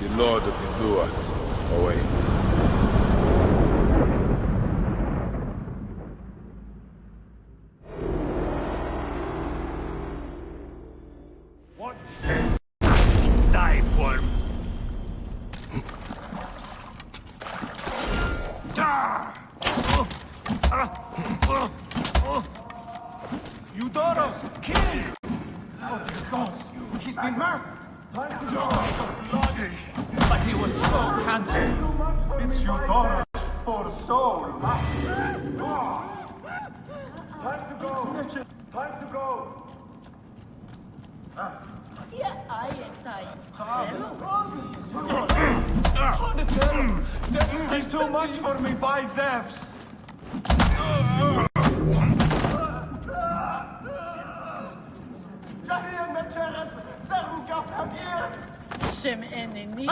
the Lord of the Duat awaits. What? Die, worm! Eudoros, kill! He's been murdered! Time to go! But he was so handsome! It's Eudoros for soul! Time to go! Time to go! It's too much for me, by Zeus! Hashem eneni.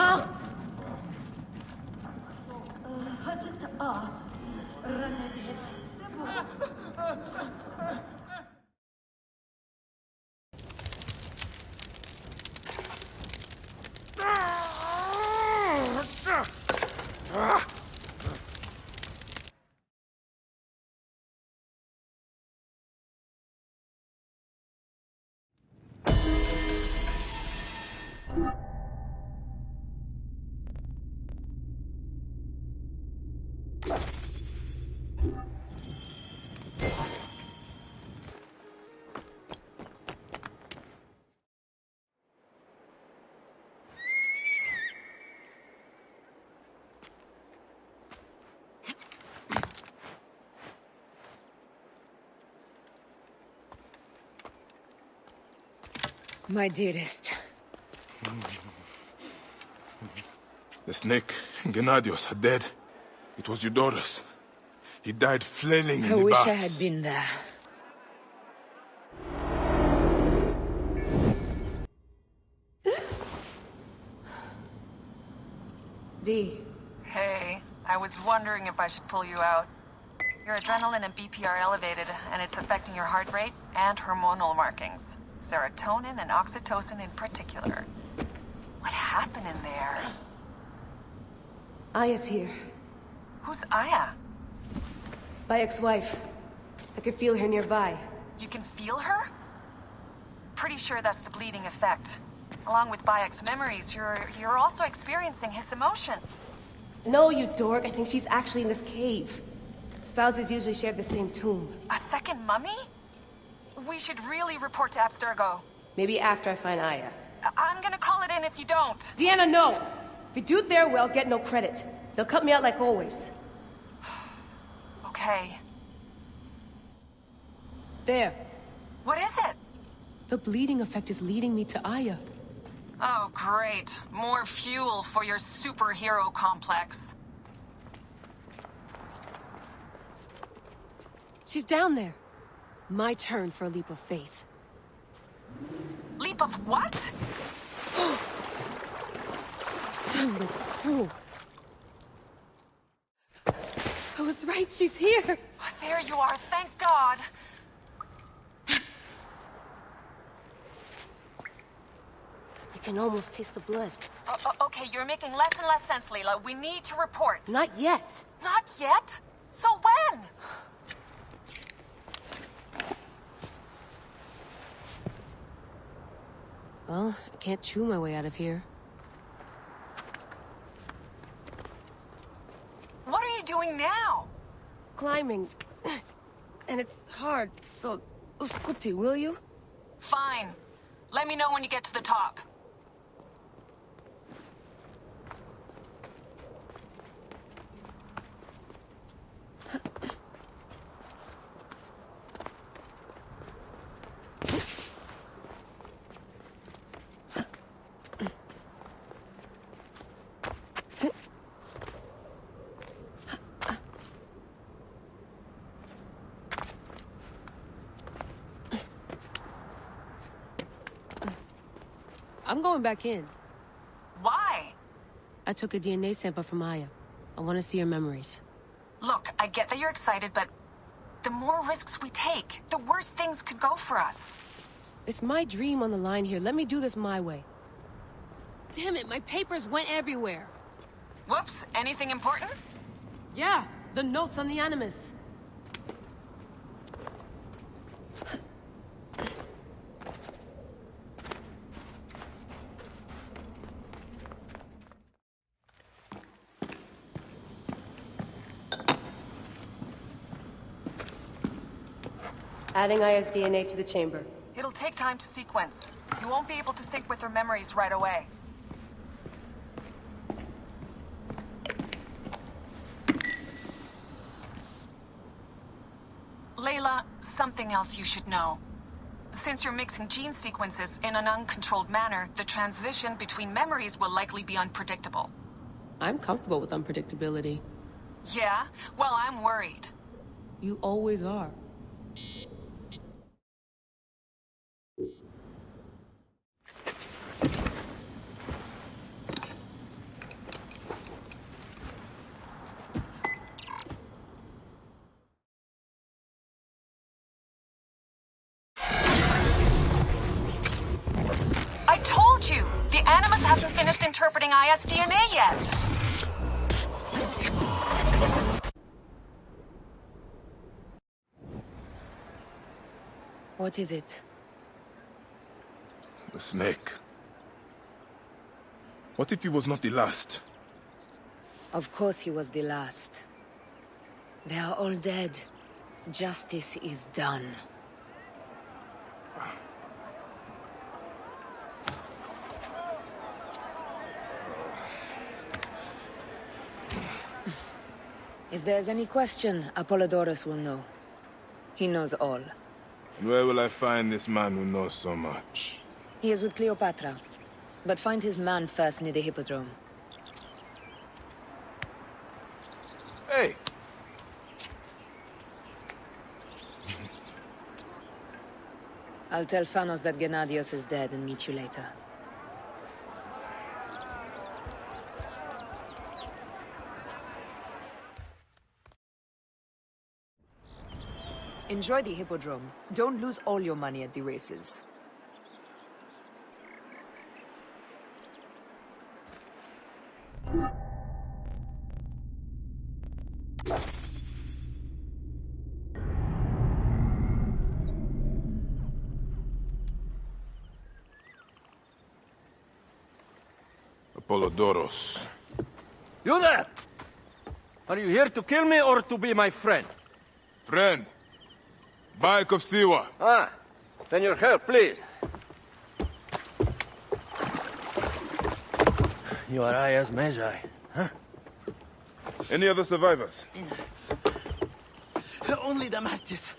My dearest. The snake, Gennadios, are dead. It was your daughter's. He died flailing in the I wish baths. I had been there. Dee. Hey, I was wondering if I should pull you out. Your adrenaline and BP are elevated, and it's affecting your heart rate and hormonal markings. Serotonin and oxytocin in particular. What happened in there? Aya's here. Who's Aya? My ex-wife. I could feel her nearby. You can feel her? Pretty sure that's the bleeding effect. Along with Bayek's memories, you're also experiencing his emotions. No, you dork. I think she's actually in this cave. Spouses usually share the same tomb. A second mummy? We should really report to Abstergo. Maybe after I find Aya. I'm gonna call it in if you don't. Deanna, no! If you do their well, get no credit. They'll cut me out like always. Okay. There. What is it? The bleeding effect is leading me to Aya. Oh, great. More fuel for your superhero complex. She's down there. My turn for a leap of faith. Leap of what? Damn, that's cool. I was right, she's here. There you are, thank God. I can almost taste the blood. Okay, you're making less and less sense, Leela. We need to report. Not yet. Not yet? So when? Well, I can't chew my way out of here. What are you doing now? Climbing. And it's hard, so... Uskuti, will you? Fine. Let me know when you get to the top. I'm going back in. Why? I took a DNA sample from Aya. I want to see her memories. Look, I get that you're excited, but the more risks we take, the worse things could go for us. It's my dream on the line here. Let me do this my way. Damn it, my papers went everywhere. Whoops, anything important? Yeah, the notes on the Animus. Adding Aya's DNA to the chamber. It'll take time to sequence. You won't be able to sync with her memories right away. Layla, something else you should know. Since you're mixing gene sequences in an uncontrolled manner, the transition between memories will likely be unpredictable. I'm comfortable with unpredictability. Yeah? Well, I'm worried. You always are. told you, the Animus hasn't finished interpreting Ayat's DNA yet. What is it? The snake. What if he was not the last? Of course he was the last. They are all dead. Justice is done. If there's any question, Apollodorus will know. He knows all. And where will I find this man who knows so much? He is with Cleopatra. But find his man first near the Hippodrome. Hey! I'll tell Phanos that Gennadios is dead and meet you later. Enjoy the Hippodrome. Don't lose all your money at the races. Apollodorus. You there! Are you here to kill me or to be my friend? Friend. Bike of Siwa. Ah, then your help, please. You are Aya's Magi, huh? Any other survivors? Only Damastis.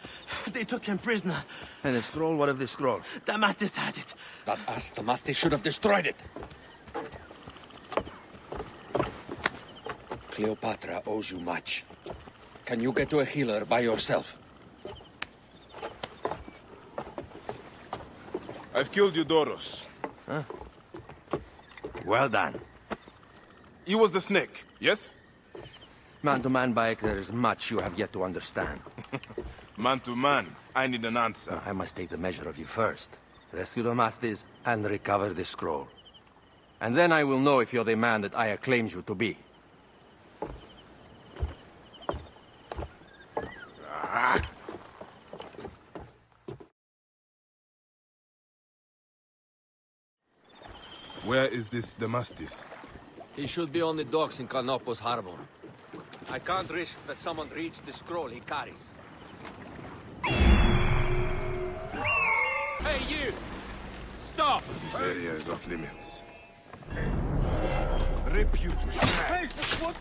They took him prisoner. And the scroll? What of the scroll? Damastis had it. That ass Damastis should have destroyed it. Cleopatra owes you much. Can you get to a healer by yourself? I've killed Eudoros. Huh? Well done. He was the snake, yes? Man to man, Bayek, there is much you have yet to understand. Man to man, I need an answer. I must take the measure of you first. Rescue Damastis and recover the scroll. And then I will know if you're the man that Aya claims you to be. Where is this Damastis? He should be on the docks in Canopus Harbor. I can't risk that someone reads the scroll he carries. Hey, you! Stop! This area is off limits. Rip you to shreds. What?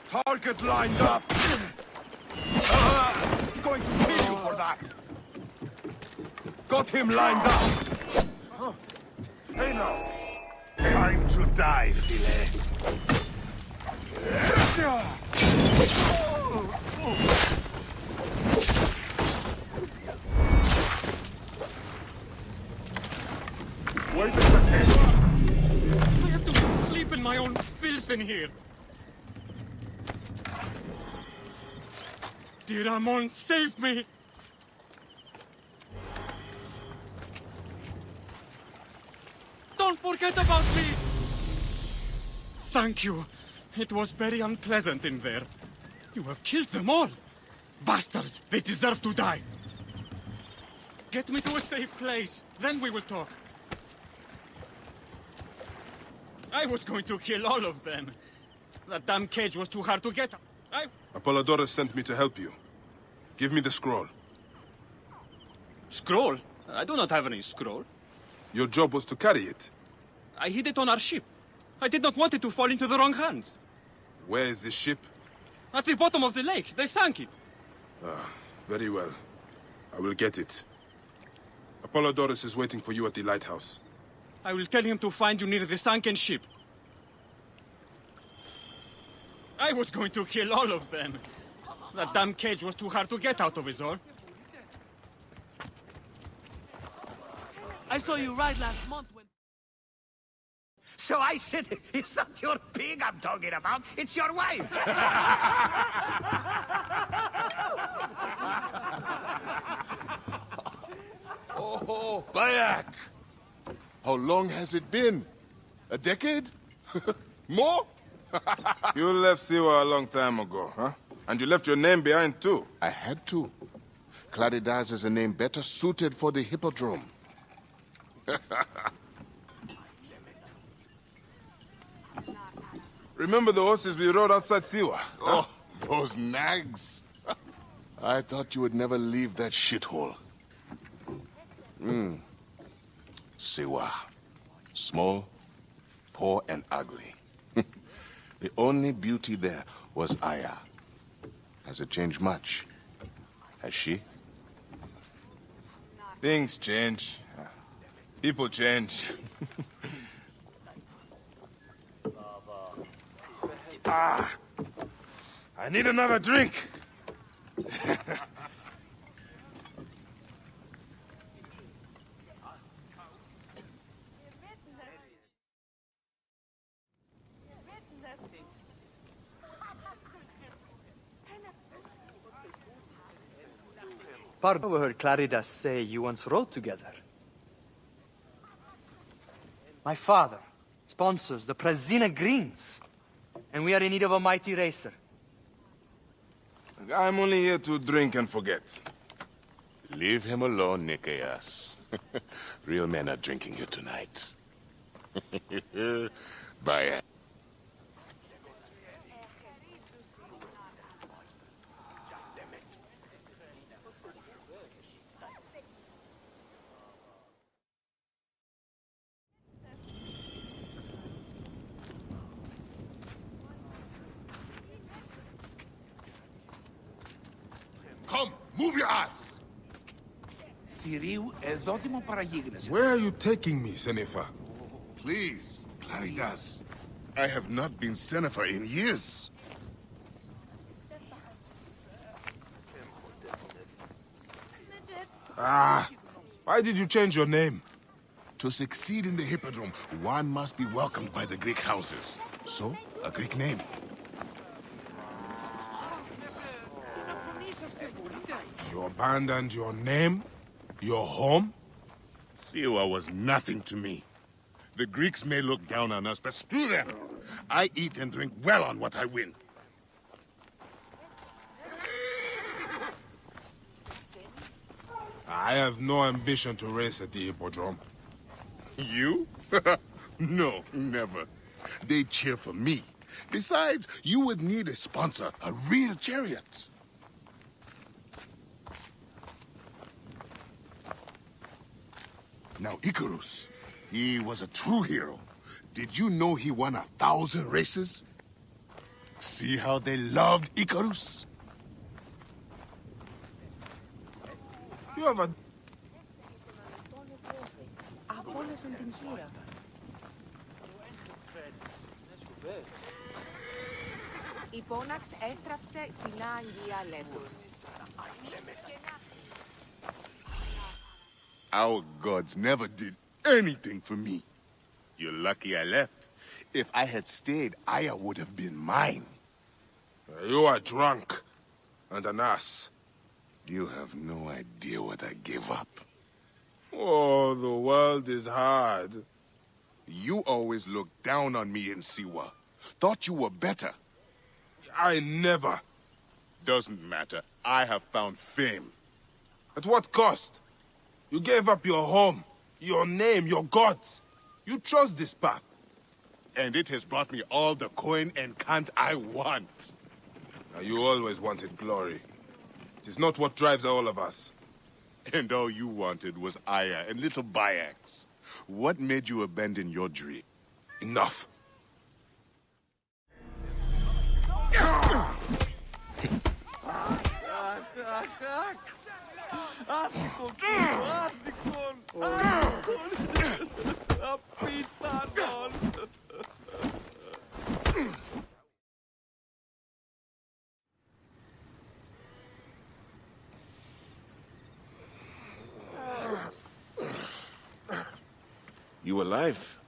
Target lined up. Going to kill you for that. Got him lined up. Huh. Hey now. Time to die, filet. Where's the I have to sleep in my own filth in here. Dear Amon, save me! Don't forget about me! Thank you. It was very unpleasant in there. You have killed them all. Bastards, they deserve to die. Get me to a safe place, then we will talk. I was going to kill all of them. That damn cage was too hard to get. Apollodorus sent me to help you. Give me the scroll. Scroll? I do not have any scroll. Your job was to carry it. I hid it on our ship. I did not want it to fall into the wrong hands. Where is this ship? At the bottom of the lake. They sank it. Ah, very well. I will get it. Apollodorus is waiting for you at the lighthouse. I will tell him to find you near the sunken ship. I was going to kill all of them. That damn cage was too hard to get out of, is all. I saw you ride last month when... So I said, it's not your pig I'm talking about, it's your wife. Oh, Oh, Bayek! How long has it been? A decade? More? You left Siwa a long time ago, huh? And you left your name behind, too. I had to. Claridaz is a name better suited for the hippodrome. Remember the horses we rode outside Siwa? Huh? Oh, those nags. I thought you would never leave that shithole. Siwa. Small, poor, and ugly. The only beauty there was Aya. Has it changed much? Has she? Things change. People change. I need another drink. Pardon, I heard Claridas say you once rode together. My father sponsors the Prezina Greens, and we are in need of a mighty racer. I'm only here to drink and forget. Leave him alone, Nikias. Real men are drinking here tonight. Bye. Come, move your ass! Where are you taking me, Senefa? Please, Claridas. I have not been Senefa in years. Why did you change your name? To succeed in the hippodrome, one must be welcomed by the Greek houses. So, a Greek name. You abandoned your name? Your home? Siwa was nothing to me. The Greeks may look down on us, but screw them. I eat and drink well on what I win. I have no ambition to race at the hippodrome. You? No, never. They cheer for me. Besides, you would need a sponsor, a real chariot. Now, Icarus, he was a true hero. Did you know he won 1,000 races? See how they loved Icarus? You have a... Η Πόναξ έστραψε κοινά αγγεία λέτου. Our gods never did anything for me. You're lucky I left. If I had stayed, Aya would have been mine. You are drunk and an ass. You have no idea what I gave up. Oh, the world is hard. You always looked down on me in Siwa. Thought you were better. I never. Doesn't matter. I have found fame. At what cost? You gave up your home, your name, your gods. You chose this path. And it has brought me all the coin and cant I want. Now, you always wanted glory. It is not what drives all of us. And all you wanted was Aya and little Bayax. What made you abandon your dream? Enough. You alive?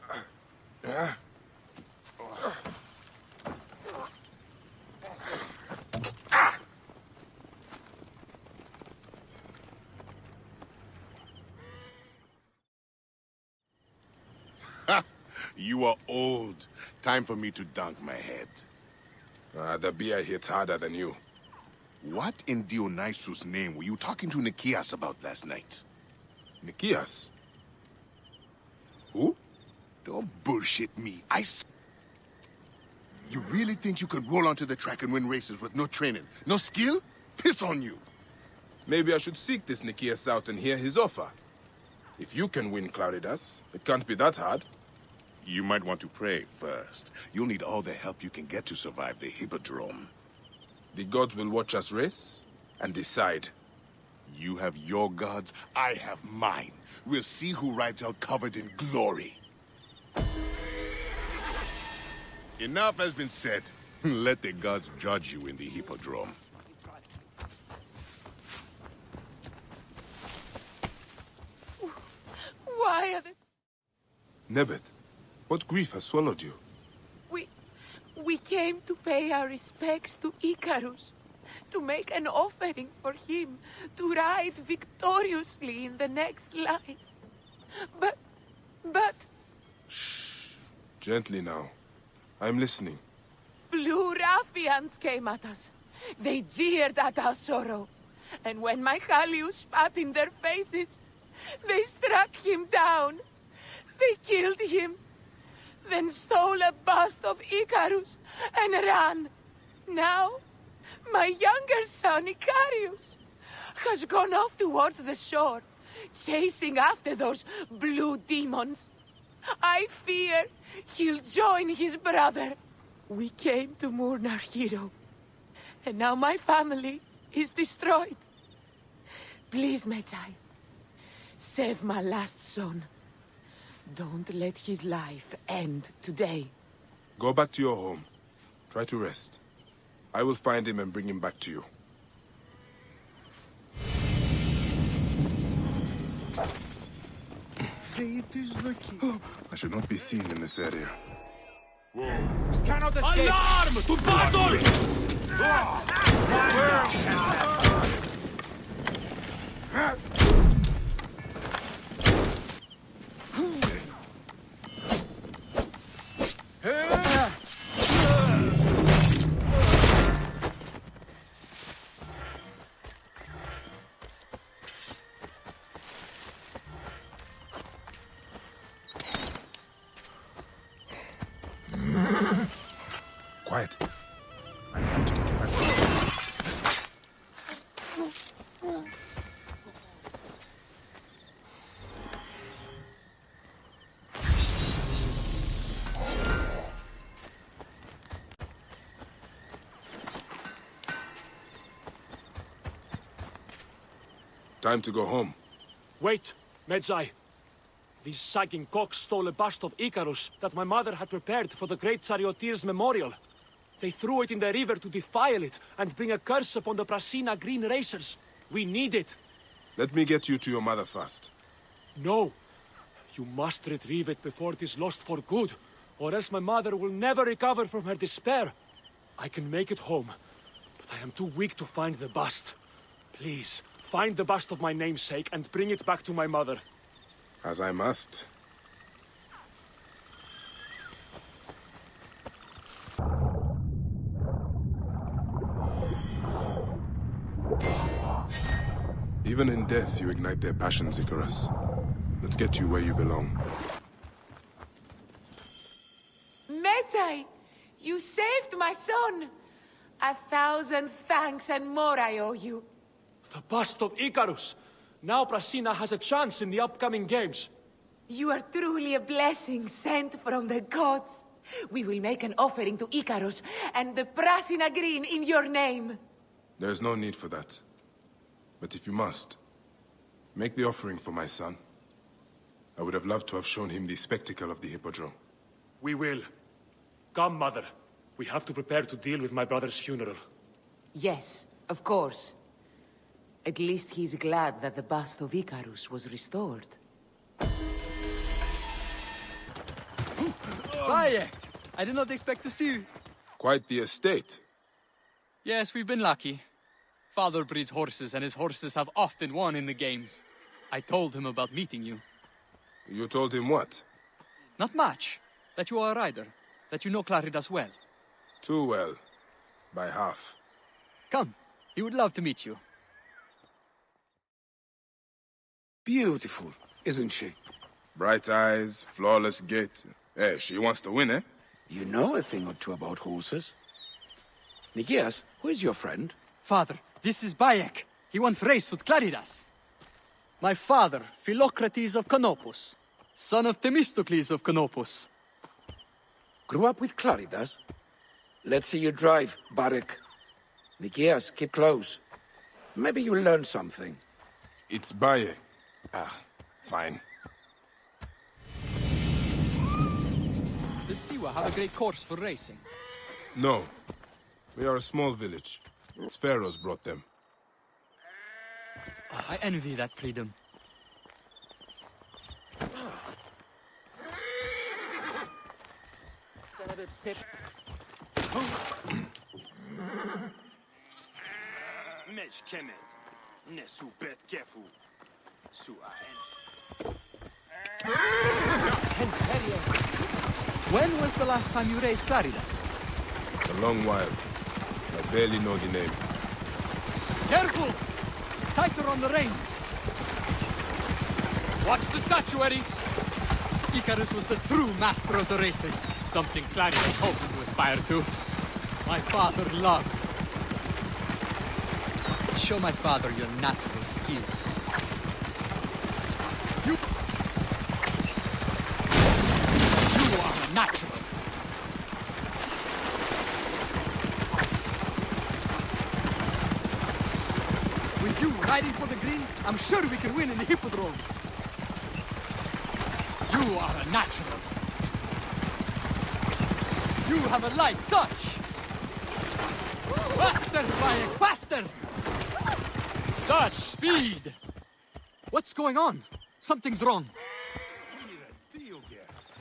You are old. Time for me to dunk my head. The beer hits harder than you. What in Dionysus' name were you talking to Nikias about last night? Nikias? Who? Don't bullshit me. You really think you can roll onto the track and win races with no training, no skill? Piss on you. Maybe I should seek this Nikias out and hear his offer. If you can win Claridas, it can't be that hard. You might want to pray first. You'll need all the help you can get to survive the Hippodrome. The gods will watch us race and decide. You have your gods, I have mine. We'll see who rides out covered in glory. Enough has been said. Let the gods judge you in the Hippodrome. Why are they... Nebet, what grief has swallowed you? We came to pay our respects to Icarus, to make an offering for him, to ride victoriously in the next life. But... Shh. Gently now. I'm listening. Blue ruffians came at us. They jeered at our sorrow. And when my Halius spat in their faces, they struck him down. They killed him. Then stole a bust of Icarus and ran. Now, my younger son, Icarius, has gone off towards the shore, chasing after those blue demons. I fear he'll join his brother. We came to mourn our hero, and now my family is destroyed. Please, Medjay, save my last son. Don't let his life end today. Go back to your home. Try to rest. I will find him and bring him back to you. I should not be seen in this area. Cannot escape! Alarm! To battle! Quiet. I'm going to get you back to you. Time to go home. Wait, Medjay. These sagging cocks stole a bust of Icarus that my mother had prepared for the great charioteer's memorial. They threw it in the river to defile it and bring a curse upon the Prasina green racers. We need it. Let me get you to your mother first. No. You must retrieve it before it is lost for good, or else my mother will never recover from her despair. I can make it home, but I am too weak to find the bust. Please, find the bust of my namesake and bring it back to my mother. As I must. Even in death, you ignite their passions, Icarus. Let's get you where you belong. Medjay, you saved my son. 1,000 thanks and more I owe you. The bust of Icarus! Now Prasina has a chance in the upcoming games. You are truly a blessing sent from the gods. We will make an offering to Icarus and the Prasina Green in your name. There is no need for that. But if you must, make the offering for my son. I would have loved to have shown him the spectacle of the Hippodrome. We will. Come, Mother. We have to prepare to deal with my brother's funeral. Yes, of course. At least he's glad that the bust of Icarus was restored. Raye! I did not expect to see you. Quite the estate. Yes, we've been lucky. Father breeds horses, and his horses have often won in the games. I told him about meeting you. You told him what? Not much. that you are a rider, that you know Claridas well. Too well. By half. Come, he would love to meet you. Beautiful, isn't she? Bright eyes, flawless gait. Hey, she wants to win, eh? You know a thing or two about horses. Nikias, who is your friend? Father, this is Bayek. He once raced with Claridas. My father, Philocrates of Canopus, son of Themistocles of Canopus. Grew up with Claridas? Let's see you drive, Barek. Nikias, keep close. Maybe you'll learn something. It's Bayek. Ah, fine. Does Siwa have a great course for racing? No. We are a small village. Its pharaohs brought them. I envy that freedom. When was the last time you raced Claridas? A long while. I barely know the name. Careful! Tighter on the reins! Watch the statuary! Icarus was the true master of the races, something Claridas hopes to aspire to. My father loved. Show my father your natural skill. You are a natural. With you riding for the green, I'm sure we can win in the hippodrome. You are a natural. You have a light touch. Faster, Bayek, faster! Such speed! What's going on? Something's wrong.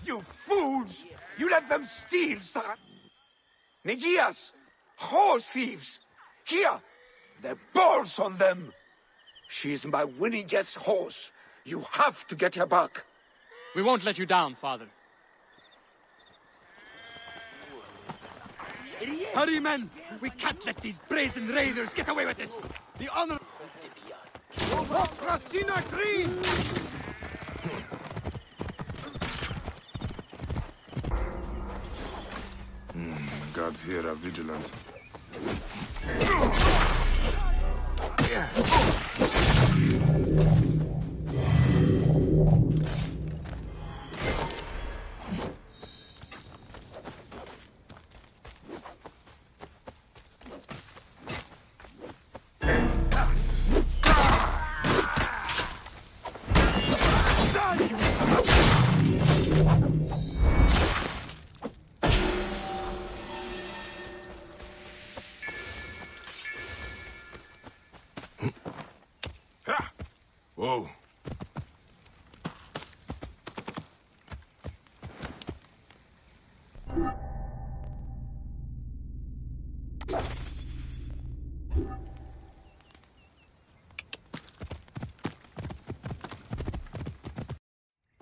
You fools! You let them steal, son! Negias! Horse thieves! Here! The balls on them! She's my winningest horse. You have to get her back. We won't let you down, father. Hurry, men! We can't let these brazen raiders get away with this! The honor... Krasina Green! Guards here are vigilant. Whoa.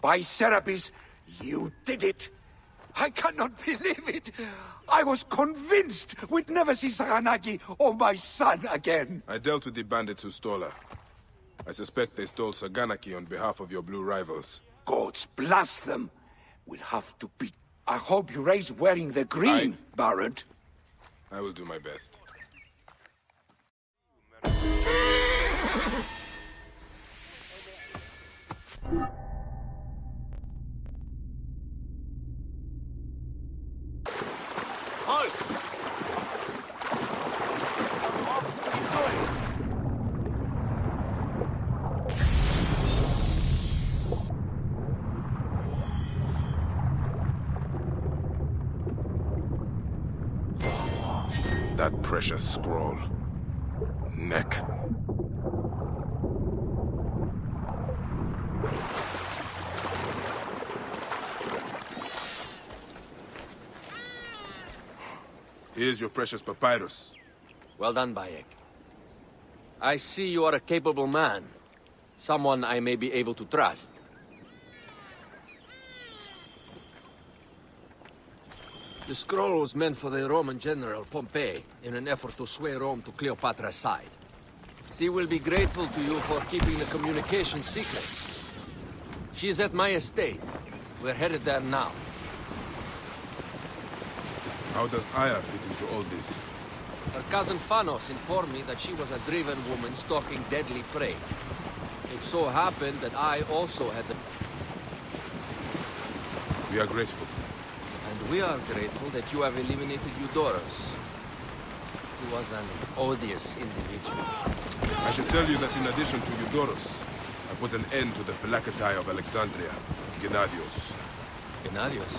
By Serapis, you did it! I cannot believe it! I was convinced we'd never see Saganagi or my son again! I dealt with the bandits who stole her. I suspect they stole Saganaki on behalf of your blue rivals. Gods blast them! We'll have to beat... I hope you raise wearing the green, Baron. I will do my best. Halt! That precious scroll. Neck. Here's your precious papyrus. Well done, Bayek. I see you are a capable man. Someone I may be able to trust. The scroll was meant for the Roman general Pompey in an effort to sway Rome to Cleopatra's side. She will be grateful to you for keeping the communication secret. She's at my estate. We're headed there now. How does Aya fit into all this? Her cousin Phanos informed me that she was a driven woman stalking deadly prey. It so happened that I also had the... We are grateful. And we are grateful that you have eliminated Eudoros. He was an odious individual. I should tell you that in addition to Eudoros, I put an end to the Phylacetae of Alexandria, Gennadios. Gennadios?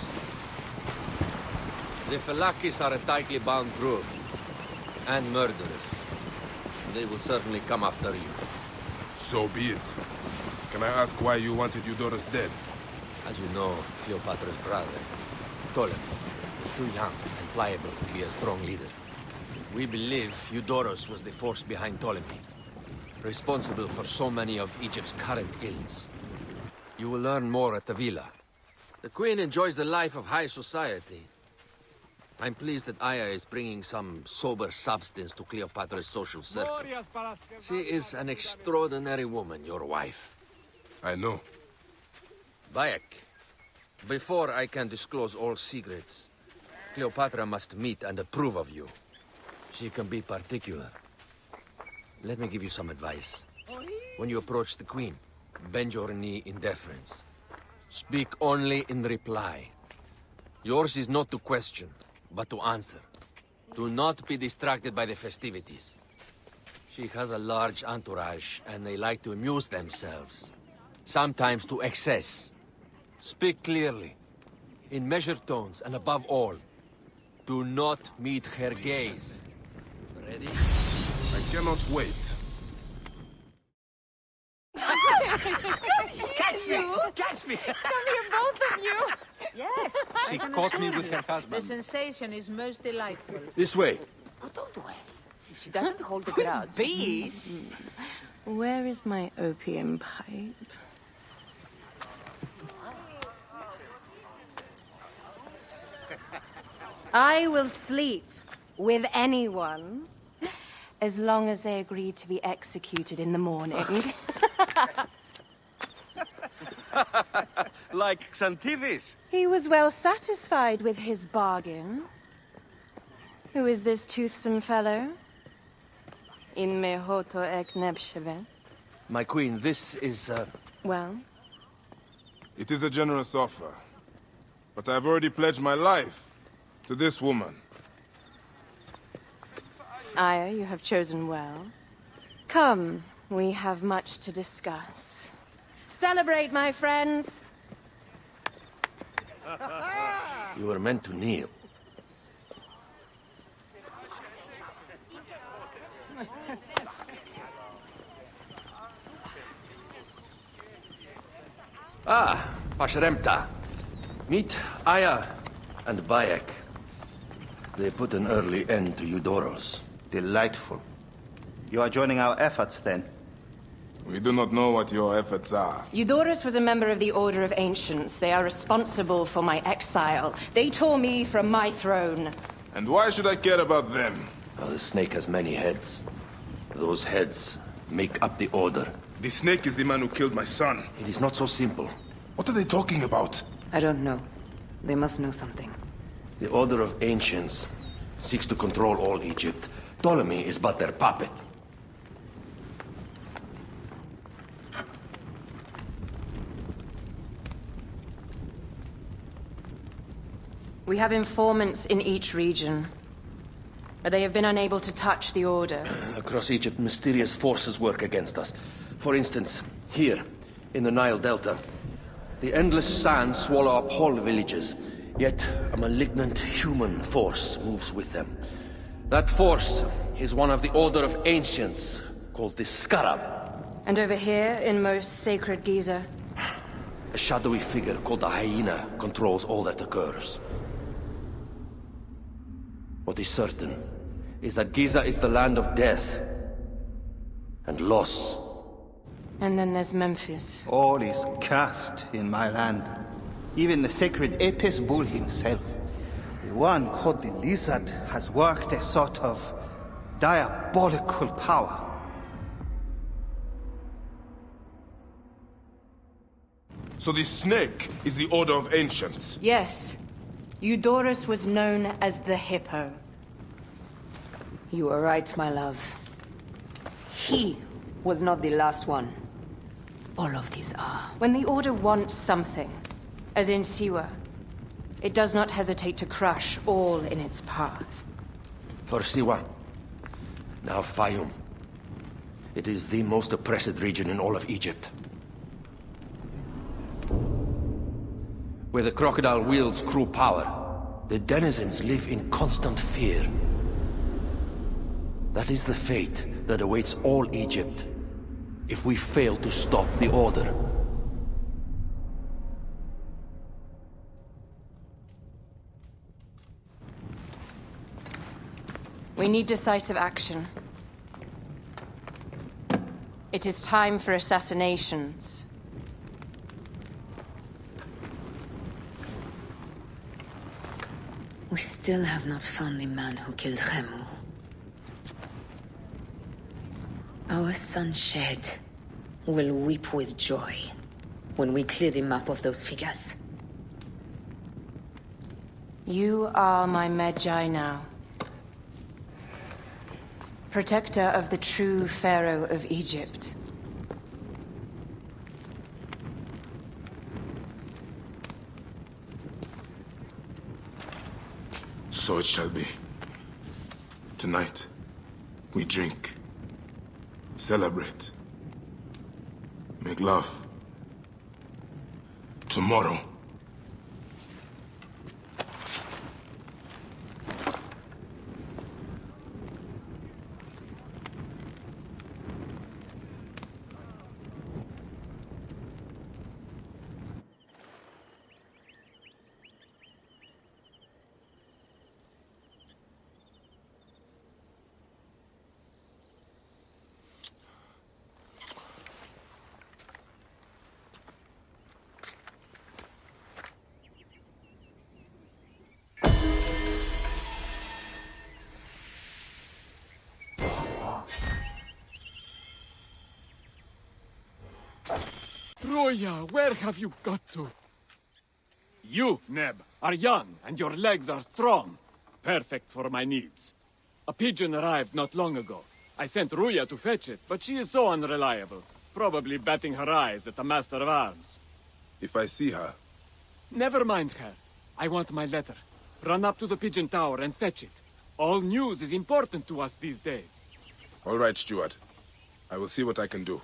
The Phylakis are a tightly bound group. And murderers. They will certainly come after you. So be it. Can I ask why you wanted Eudoros dead? As you know, Cleopatra's brother, Ptolemy, was too young and pliable to be a strong leader. We believe Eudoros was the force behind Ptolemy, responsible for so many of Egypt's current ills. You will learn more at the villa. The Queen enjoys the life of high society. I'm pleased that Aya is bringing some sober substance to Cleopatra's social circle. She is an extraordinary woman, your wife. I know. Bayek, before I can disclose all secrets, Cleopatra must meet and approve of you. She can be particular. Let me give you some advice. When you approach the Queen, bend your knee in deference. Speak only in reply. Yours is not to question, but to answer. Do not be distracted by the festivities. She has a large entourage, and they like to amuse themselves. Sometimes to excess. Speak clearly, in measured tones, and above all, do not meet her gaze. Ready? I cannot wait. Catch me! Catch me! Come here, both of you! Yes, She I can caught me assure with you. her husband. The sensation is most delightful. This way. Oh, don't worry. She doesn't hold a grudge. Please? Where is my opium pipe? I will sleep with anyone as long as they agree to be executed in the morning. Like Xanthivis. He was well satisfied with his bargain. Who is this toothsome fellow? In mehoto ek nebsheve. My queen, this is, Well? It is a generous offer. But I've already pledged my life to this woman. Aya, you have chosen well. Come, we have much to discuss. Celebrate, my friends! You were meant to kneel. Ah, Pashremta. Meet Aya and Bayek. They put an early end to Eudoros. Delightful. You are joining our efforts, then? We do not know what your efforts are. Eudoros was a member of the Order of Ancients. They are responsible for my exile. They tore me from my throne. And why should I care about them? Well, the snake has many heads. Those heads make up the Order. The snake is the man who killed my son. It is not so simple. What are they talking about? I don't know. They must know something. The Order of Ancients seeks to control all Egypt. Ptolemy is but their puppet. We have informants in each region. But they have been unable to touch the Order. Across Egypt, mysterious forces work against us. For instance, here, in the Nile Delta, the endless sands swallow up whole villages, yet a malignant human force moves with them. That force is one of the Order of Ancients, called the Scarab. And over here, in most sacred Giza? A shadowy figure called the Hyena controls all that occurs. What is certain is that Giza is the land of death and loss. And then there's Memphis. All is cursed in my land. Even the sacred Apis bull himself. The one called the Lizard has worked a sort of diabolical power. So the snake is the Order of Ancients? Yes. Eudorus was known as the Hippo. You are right, my love. He was not the last one. All of these are. When the Order wants something, as in Siwa, it does not hesitate to crush all in its path. For Siwa, now Fayum. It is the most oppressed region in all of Egypt. Where the crocodile wields cruel power, the denizens live in constant fear. That is the fate that awaits all Egypt if we fail to stop the Order. We need decisive action. It is time for assassinations. We still have not found the man who killed Khemu. Our son Shed will weep with joy when we clear the map of those figures. You are my Magi now. Protector of the true Pharaoh of Egypt. So it shall be. Tonight, we drink, celebrate, make love. Tomorrow, Roya, where have you got to? You, Neb, are young and your legs are strong. Perfect for my needs. A pigeon arrived not long ago. I sent Ruya to fetch it, but she is so unreliable. Probably batting her eyes at the Master of Arms. if I see her... Never mind her. I want my letter. Run up to the pigeon tower and fetch it. All news is important to us these days. All right, Steward. I will see what I can do.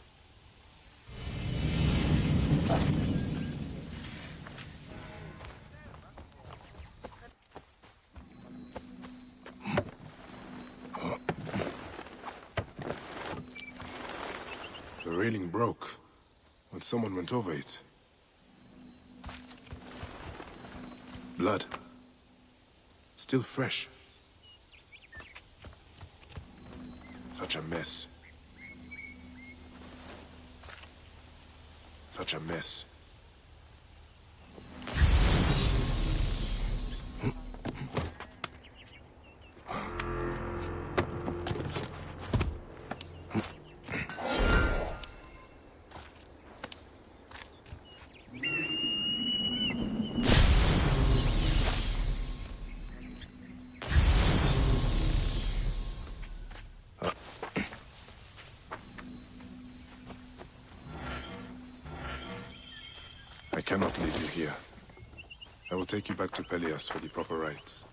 The railing broke when someone went over it. Blood. Still fresh. Such a mess. Such a mess. I cannot leave you here. I will take you back to Peleus for the proper rites.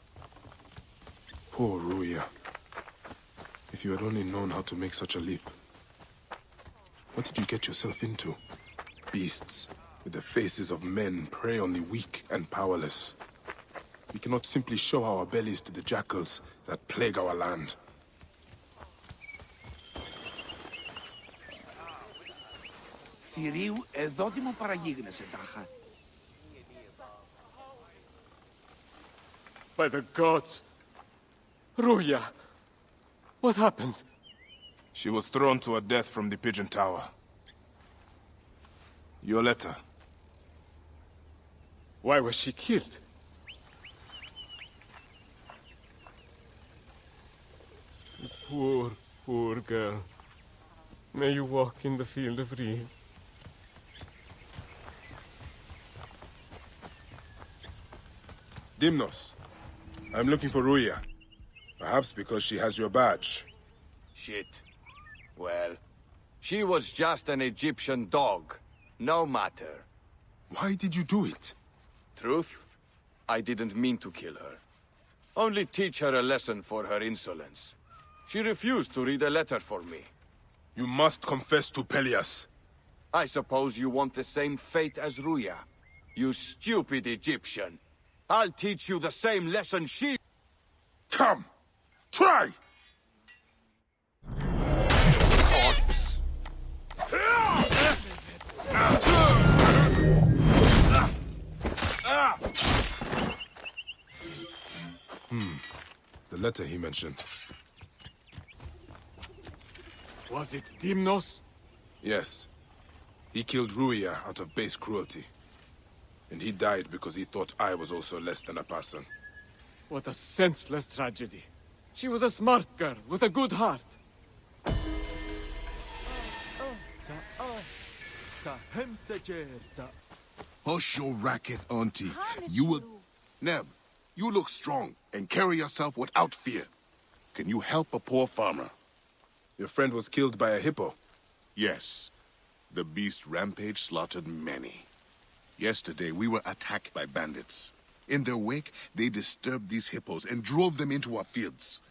Poor Ruya. If you had only known how to make such a leap. What did you get yourself into? Beasts with the faces of men prey on the weak and powerless. We cannot simply show our bellies to the jackals that plague our land. Θηρίου εδόδημο παραγίγνεσαι τάχα. By the gods. Ruya. What happened? She was thrown to her death from the pigeon tower. Your letter. Why was she killed? Poor, poor girl. May you walk in the field of reeds. Dimnos, I'm looking for Ruya. Perhaps because she has your badge. Shit. Well, she was just an Egyptian dog. No matter. Why did you do it? Truth? I didn't mean to kill her. Only teach her a lesson for her insolence. She refused to read a letter for me. You must confess to Pelias. I suppose you want the same fate as Ruya. You stupid Egyptian. I'll teach you the same lesson she... Come! Try! Corpse. The letter he mentioned. Was it Dimnos? Yes. He killed Ruya out of base cruelty. And he died because he thought I was also less than a person. What a senseless tragedy. She was a smart girl with a good heart. Hush your racket, Auntie. You will... Neb, you look strong and carry yourself without fear. Can you help a poor farmer? Your friend was killed by a hippo. Yes. The beast rampage slaughtered many. Yesterday, we were attacked by bandits. In their wake, they disturbed these hippos and drove them into our fields.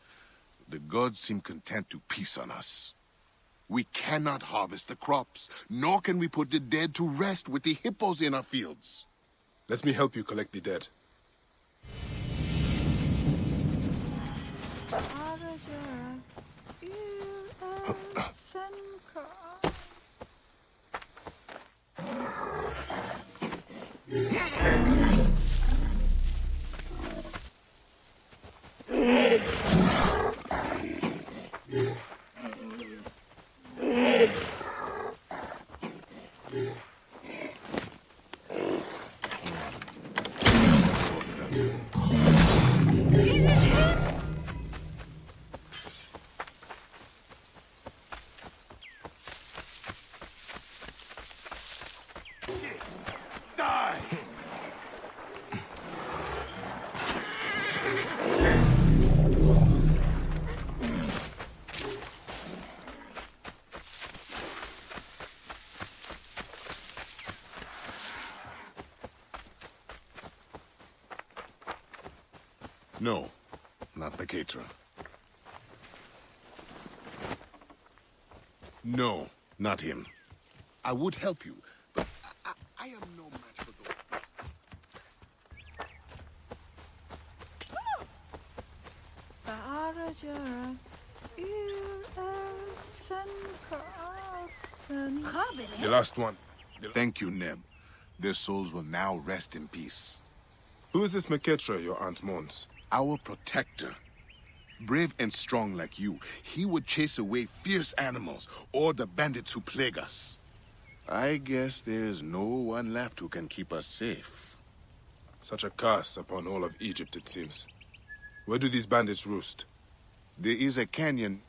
The gods seem content to peace on us. We cannot harvest the crops, nor can we put the dead to rest with the hippos in our fields. Let me help you collect the dead. No, not Makatra. No, not him. I would help you, but I am no match for those. The last one. Thank you, Neb. Their souls will now rest in peace. Who is this Maketra your aunt mourns? Our protector. Brave and strong like you, he would chase away fierce animals or the bandits who plague us. I guess there's no one left who can keep us safe. Such a curse upon all of Egypt, it seems. Where do these bandits roost? There is a canyon.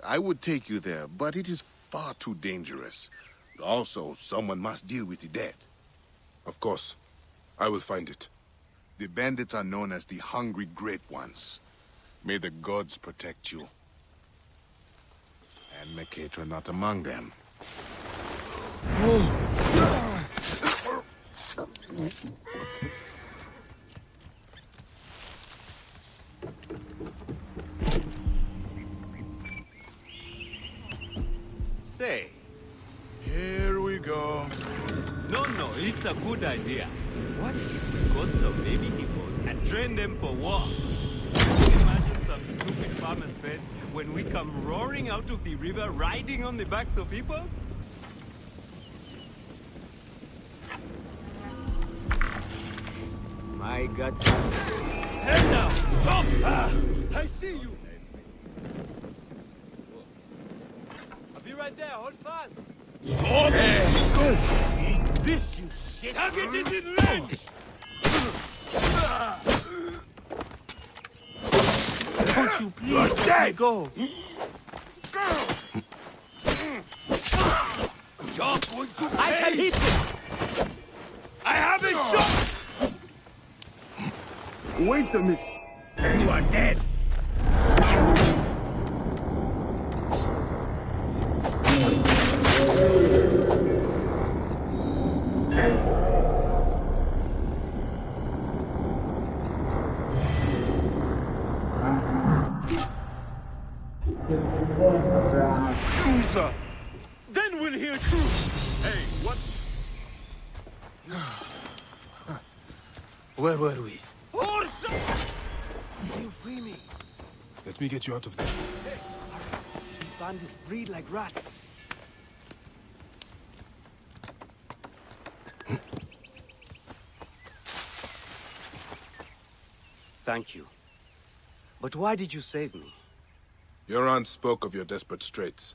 I would take you there, but it is far too dangerous. Also, someone must deal with the dead. Of course. I will find it. The bandits are known as the Hungry Great Ones. May the gods protect you. And Makatra not among them. Say, here we go. No, it's a good idea. What if we got some baby hippos and train them for war? Imagine some stupid farmer's pets when we come roaring out of the river riding on the backs of hippos? My God. Head down! Stop! I see you! I'll be right there, hold fast! Stop! Eat this, you shit! Target is in range! Won't you please let me go? wisdom is... You are dead. Loser! Then we'll hear truth! Hey, what? Where were we? You free me. Let me get you out of there. These bandits breed like rats. Thank you. But why did you save me? Your aunt spoke of your desperate straits.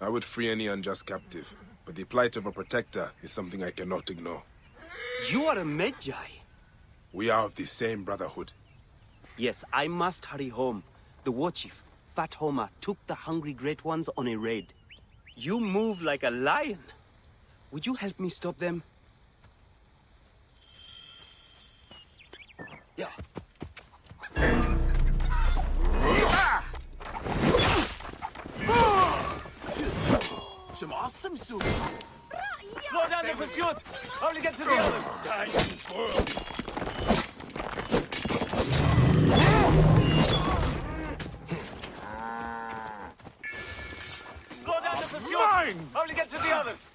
I would free any unjust captive, but the plight of a protector is something I cannot ignore. You are a Magi. We are of the same brotherhood. Yes, I must hurry home. The war chief, Fat Homer, took the hungry great ones on a raid. You move like a lion. Would you help me stop them? Yeah. Some awesome soup. Slow down the pursuit. How to get to the others? Slow down the pursuit. Mine. How to get to the others?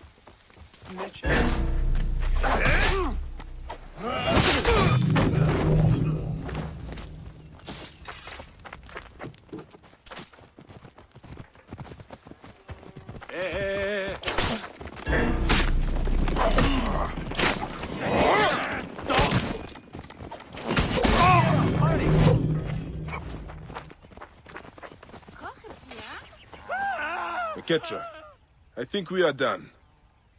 Ketra, I think we are done.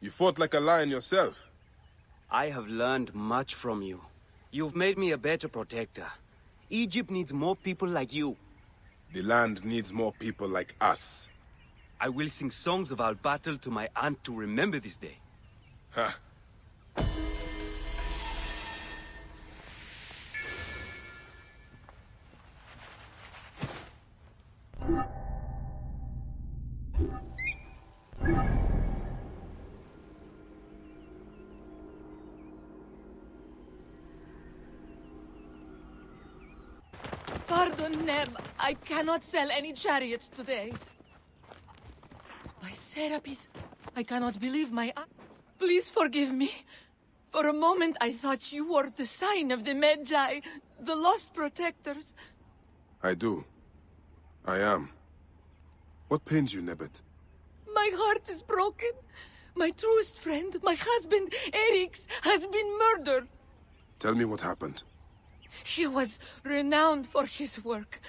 You fought like a lion yourself. I have learned much from you. You've made me a better protector. Egypt needs more people like you. The land needs more people like us. I will sing songs of our battle to my aunt to remember this day. Huh. Pardon, Neb. I cannot sell any chariots today. My Serapis, I cannot believe my eyes. Please forgive me. For a moment, I thought you were the sign of the Magi, the lost protectors. I do. I am. What pains you, Nebet? My heart is broken. My truest friend, my husband, Erix, has been murdered. Tell me what happened. He was renowned for his work.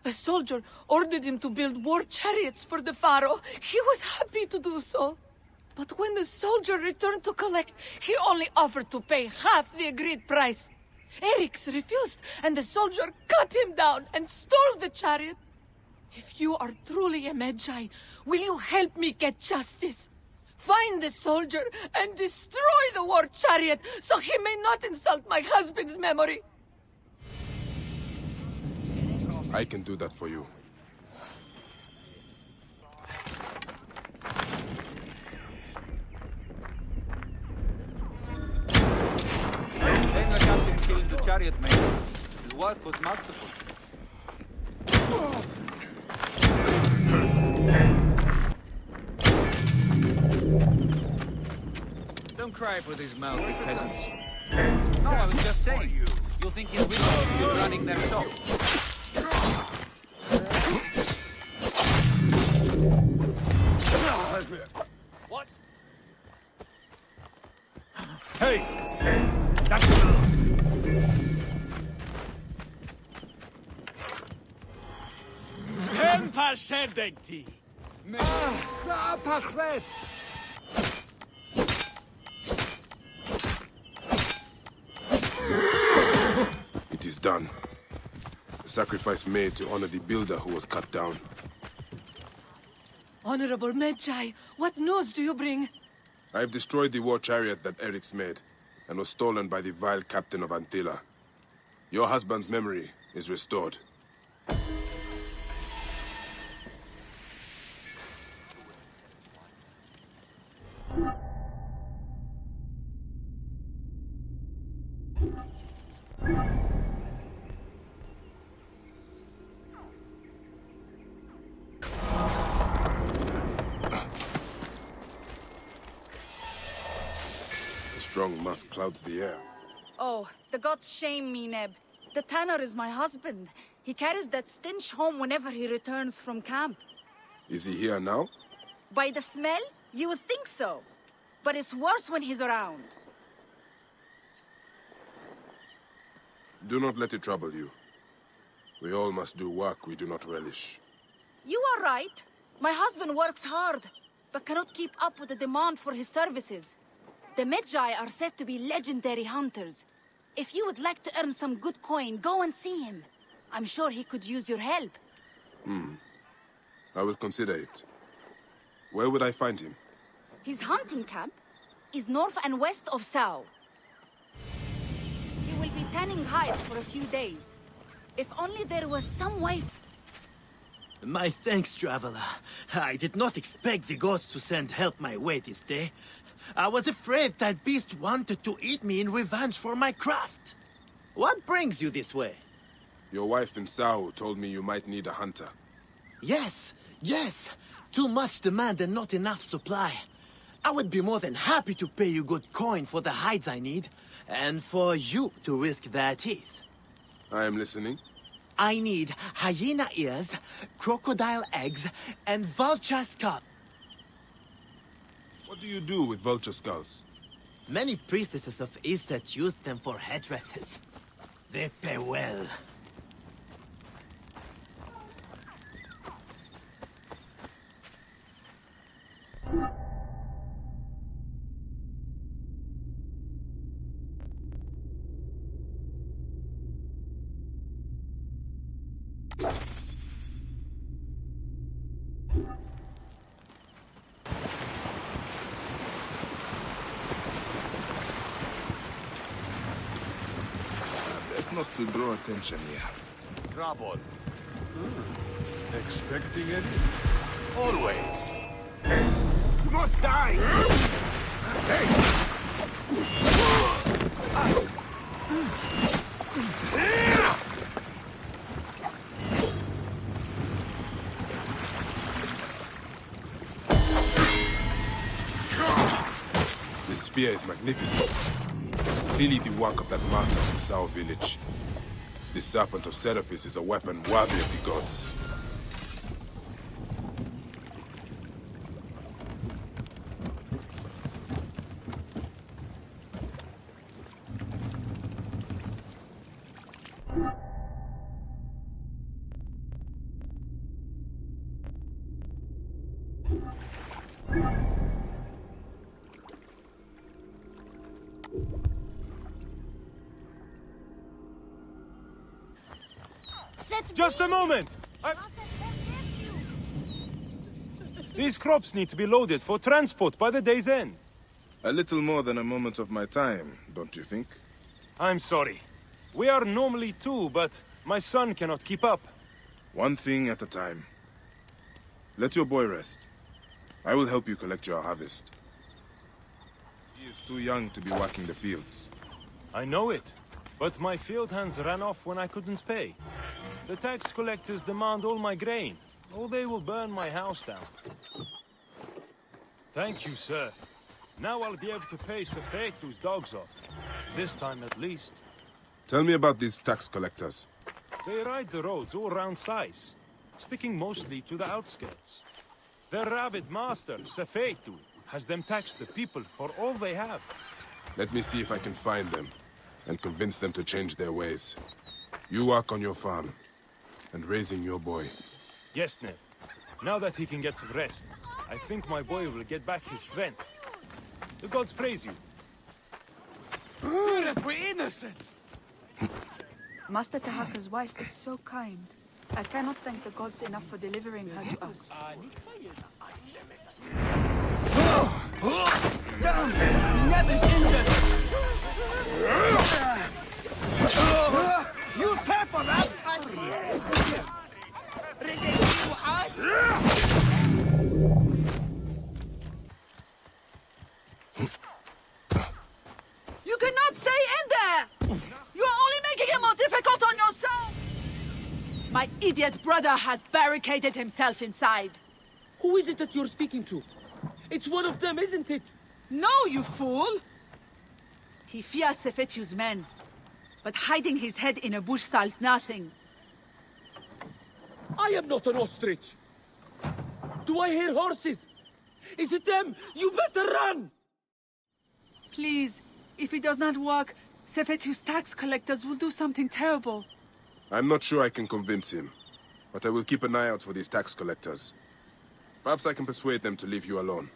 A soldier ordered him to build war chariots for the pharaoh. He was happy to do so. But when the soldier returned to collect, he only offered to pay half the agreed price. Erix refused, and the soldier cut him down and stole the chariot. If you are truly a Magi, will you help me get justice? Find the soldier and destroy the war chariot so he may not insult my husband's memory. I can do that for you. Then the captain killed the chariot maker. His work was masterful. Don't cry for these mouthy peasants. No, I was just saying. You'll think his widow is running their shop. What? Hey! That's Sedegti. Sapachret. It is done. A sacrifice made to honor the builder who was cut down. Honorable Magi, what news do you bring? I have destroyed the war chariot that Erix made, and was stolen by the vile captain of Antilla. Your husband's memory is restored. The strong musk clouds the air. Oh, the gods shame me, Neb. The tanner is my husband. He carries that stench home whenever he returns from camp. Is he here now? By the smell, you would think so. But it's worse when he's around. Do not let it trouble you. We all must do work we do not relish. You are right. My husband works hard, but cannot keep up with the demand for his services. The Magi are said to be legendary hunters. If you would like to earn some good coin, go and see him. I'm sure he could use your help. I will consider it. Where would I find him? His hunting camp is north and west of Sal. He will be tanning hides for a few days. If only there was some way... My thanks, traveler. I did not expect the gods to send help my way this day. I was afraid that beast wanted to eat me in revenge for my craft. What brings you this way? Your wife in Sao told me you might need a hunter. Yes. Too much demand and not enough supply. I would be more than happy to pay you good coin for the hides I need, and for you to risk their teeth. I am listening. I need hyena ears, crocodile eggs, and vulture skull. What do you do with vulture skulls? Many priestesses of Iset used them for headdresses. They pay well. Best not to draw attention here. Trouble. Expecting any? Always. You must die! This spear is magnificent. Clearly the work of that master from Sao village. This serpent of Serapis is a weapon worthy of the gods. Just a moment! These crops need to be loaded for transport by the day's end. A little more than a moment of my time, don't you think? I'm sorry. We are normally two, but my son cannot keep up. One thing at a time. Let your boy rest. I will help you collect your harvest. He is too young to be working the fields. I know it, but my field hands ran off when I couldn't pay. The tax collectors demand all my grain, or they will burn my house down. Thank you, sir. Now I'll be able to pay Sefetu's dogs off. This time at least. Tell me about these tax collectors. They ride the roads all around Sais, sticking mostly to the outskirts. Their rabid master, Sefetu, has them tax the people for all they have. Let me see if I can find them, and convince them to change their ways. You work on your farm, and raising your boy. Yes, Ned. Now that he can get some rest, I think my boy will get back his strength. The gods praise you. Good, we're innocent! Master Tahaka's wife is so kind. I cannot thank the gods enough for delivering her to us. Damn! Neb is injured! You cannot stay in there! You're only making it more difficult on yourself! My idiot brother has barricaded himself inside. Who is it that you're speaking to? It's one of them, isn't it? No, you fool! He fears Sefetu's men, but hiding his head in a bush solves nothing. I am not an ostrich. Do I hear horses? Is it them? You better run! Please, if it does not work, Sefetu's tax collectors will do something terrible. I'm not sure I can convince him, but I will keep an eye out for these tax collectors. Perhaps I can persuade them to leave you alone.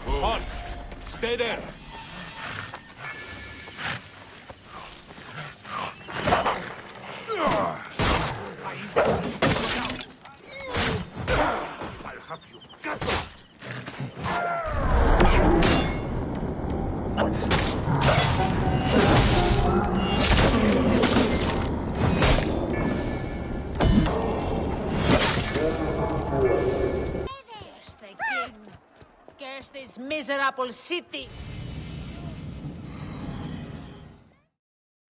Halt! Stay there! I'll have you guts out! Curse the king! Curse this miserable city!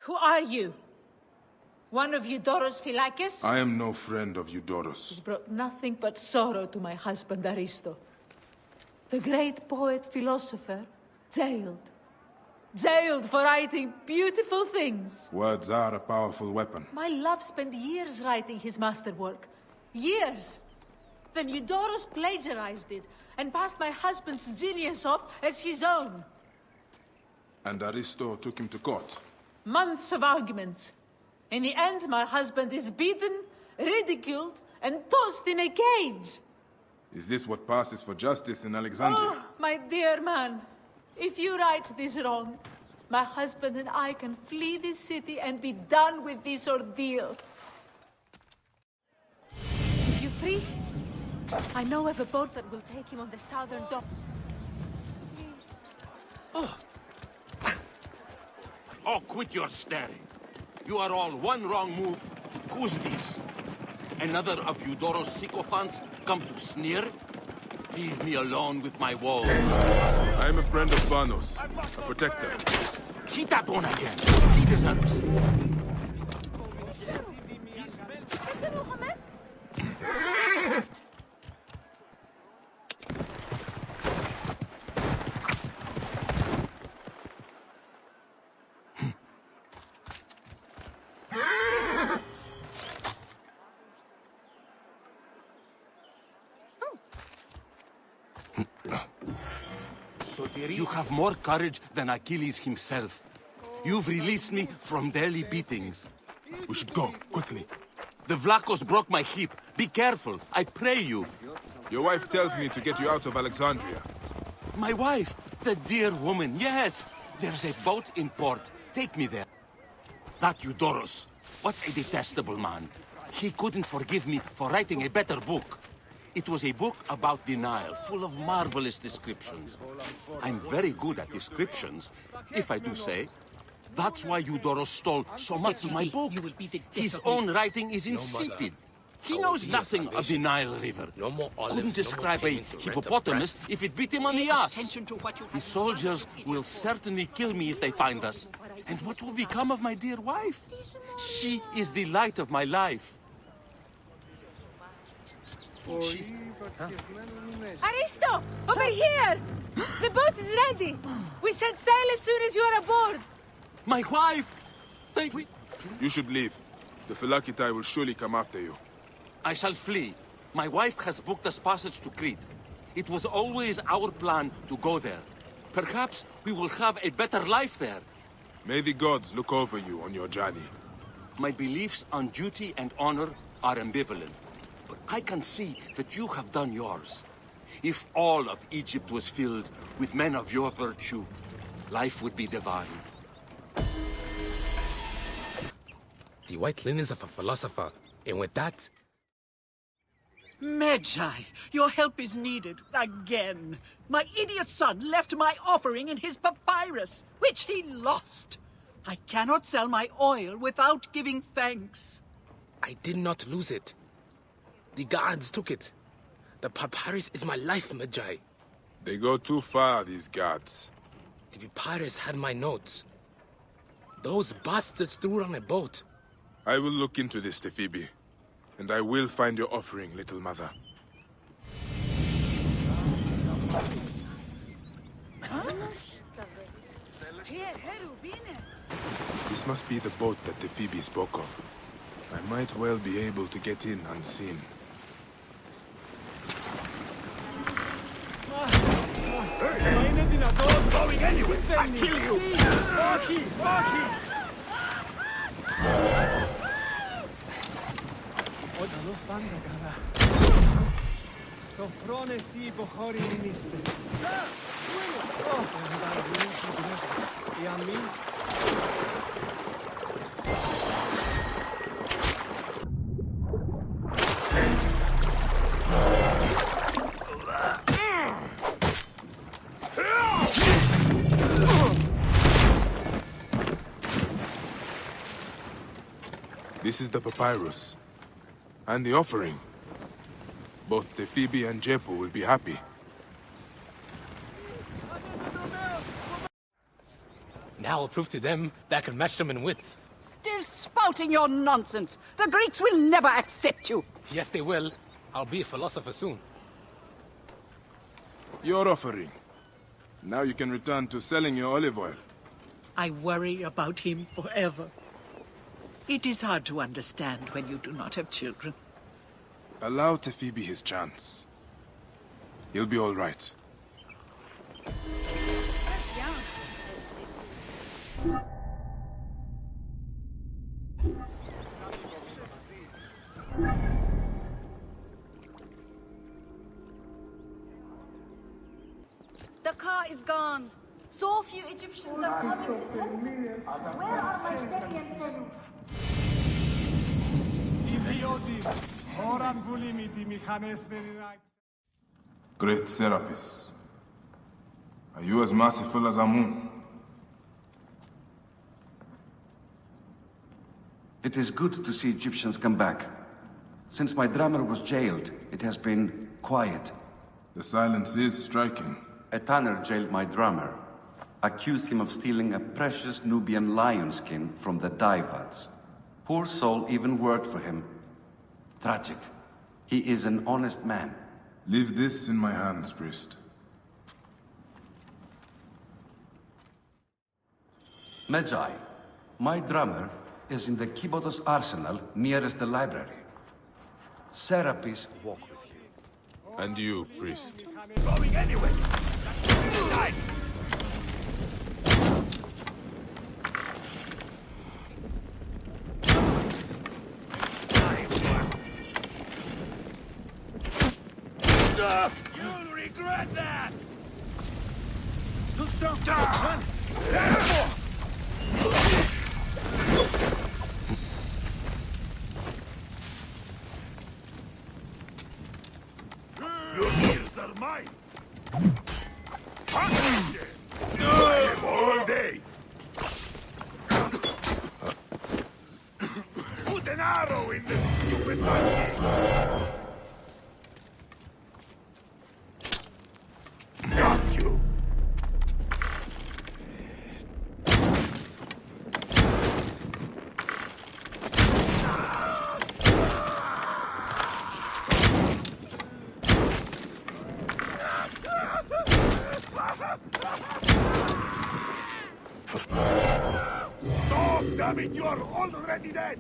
Who are you? One of Eudoros Philakis? I am no friend of Eudoros. He's brought nothing but sorrow to my husband Aristo. The great poet philosopher, jailed. Jailed for writing beautiful things. Words are a powerful weapon. My love spent years writing his masterwork. Years! Then Eudoros plagiarized it and passed my husband's genius off as his own. And Aristo took him to court. Months of arguments. In the end, my husband is beaten, ridiculed, and tossed in a cage. Is this what passes for justice in Alexandria? Oh, my dear man, if you right this wrong, my husband and I can flee this city and be done with this ordeal. If you're free, I know of a boat that will take him on the southern dock. Please. Oh, quit your staring. You are all one wrong move. Who's this? Another of Eudoros' sycophants come to sneer? Leave me alone with my woes. I am a friend of Vanos, a protector. Hit that one again. He deserves it. You have more courage than Achilles himself. You've released me from daily beatings. We should go, quickly. The Vlachos broke my hip. Be careful, I pray you. Your wife tells me to get you out of Alexandria. My wife, the dear woman, yes. There's a boat in port. Take me there. That Eudoros, what a detestable man. He couldn't forgive me for writing a better book. It was a book about the Nile, full of marvelous descriptions. I'm very good at descriptions, if I do say. That's why Eudoros stole so much of my book. His own writing is insipid. He knows nothing of the Nile River. Couldn't describe a hippopotamus if it bit him on the ass. The soldiers will certainly kill me if they find us. And what will become of my dear wife? She is the light of my life. Aristo! Over here! The boat is ready! We set sail as soon as you are aboard! My wife! Thank we... You should leave. The Philakitai will surely come after you. I shall flee. My wife has booked us passage to Crete. It was always our plan to go there. Perhaps we will have a better life there. May the gods look over you on your journey. My beliefs on duty and honor are ambivalent. But I can see that you have done yours. If all of Egypt was filled with men of your virtue, life would be divine. The white linens of a philosopher, and with that... Magi, your help is needed again. My idiot son left my offering in his papyrus, which he lost. I cannot sell my oil without giving thanks. I did not lose it. The guards took it. The papyrus is my life, Magi. They go too far, these guards. The papyrus had my notes. Those bastards threw it on a boat. I will look into this, Tefibi. And I will find your offering, little mother. This must be the boat that Tefibi spoke of. I might well be able to get in unseen. Going anywhere! I'll kill you! This is the papyrus. And the offering. Both Tefibi and Jepo will be happy. Now I'll prove to them that I can match them in wits. Still spouting your nonsense. The Greeks will never accept you. Yes, they will. I'll be a philosopher soon. Your offering. Now you can return to selling your olive oil. I worry about him forever. It is hard to understand when you do not have children. Allow Tefibi his chance. He'll be all right. The car is gone. So few Egyptians are coming to help me. Where are my Syrian fellows? Great Serapis. Are you as merciful as Amun? It is good to see Egyptians come back. Since my drummer was jailed, it has been quiet. The silence is striking. A tanner jailed my drummer. Accused him of stealing a precious Nubian lion skin from the dievads. Poor soul even worked for him. Tragic. He is an honest man. Leave this in my hands, priest. Magi, my drummer is in the Kibotos arsenal nearest the library. Serapis walk with you. And you, priest. Going anywhere! You'll regret that! Your ears are mine! All day! Put an arrow in this stupid monkey! Got you! Stop, damn it! You're already dead!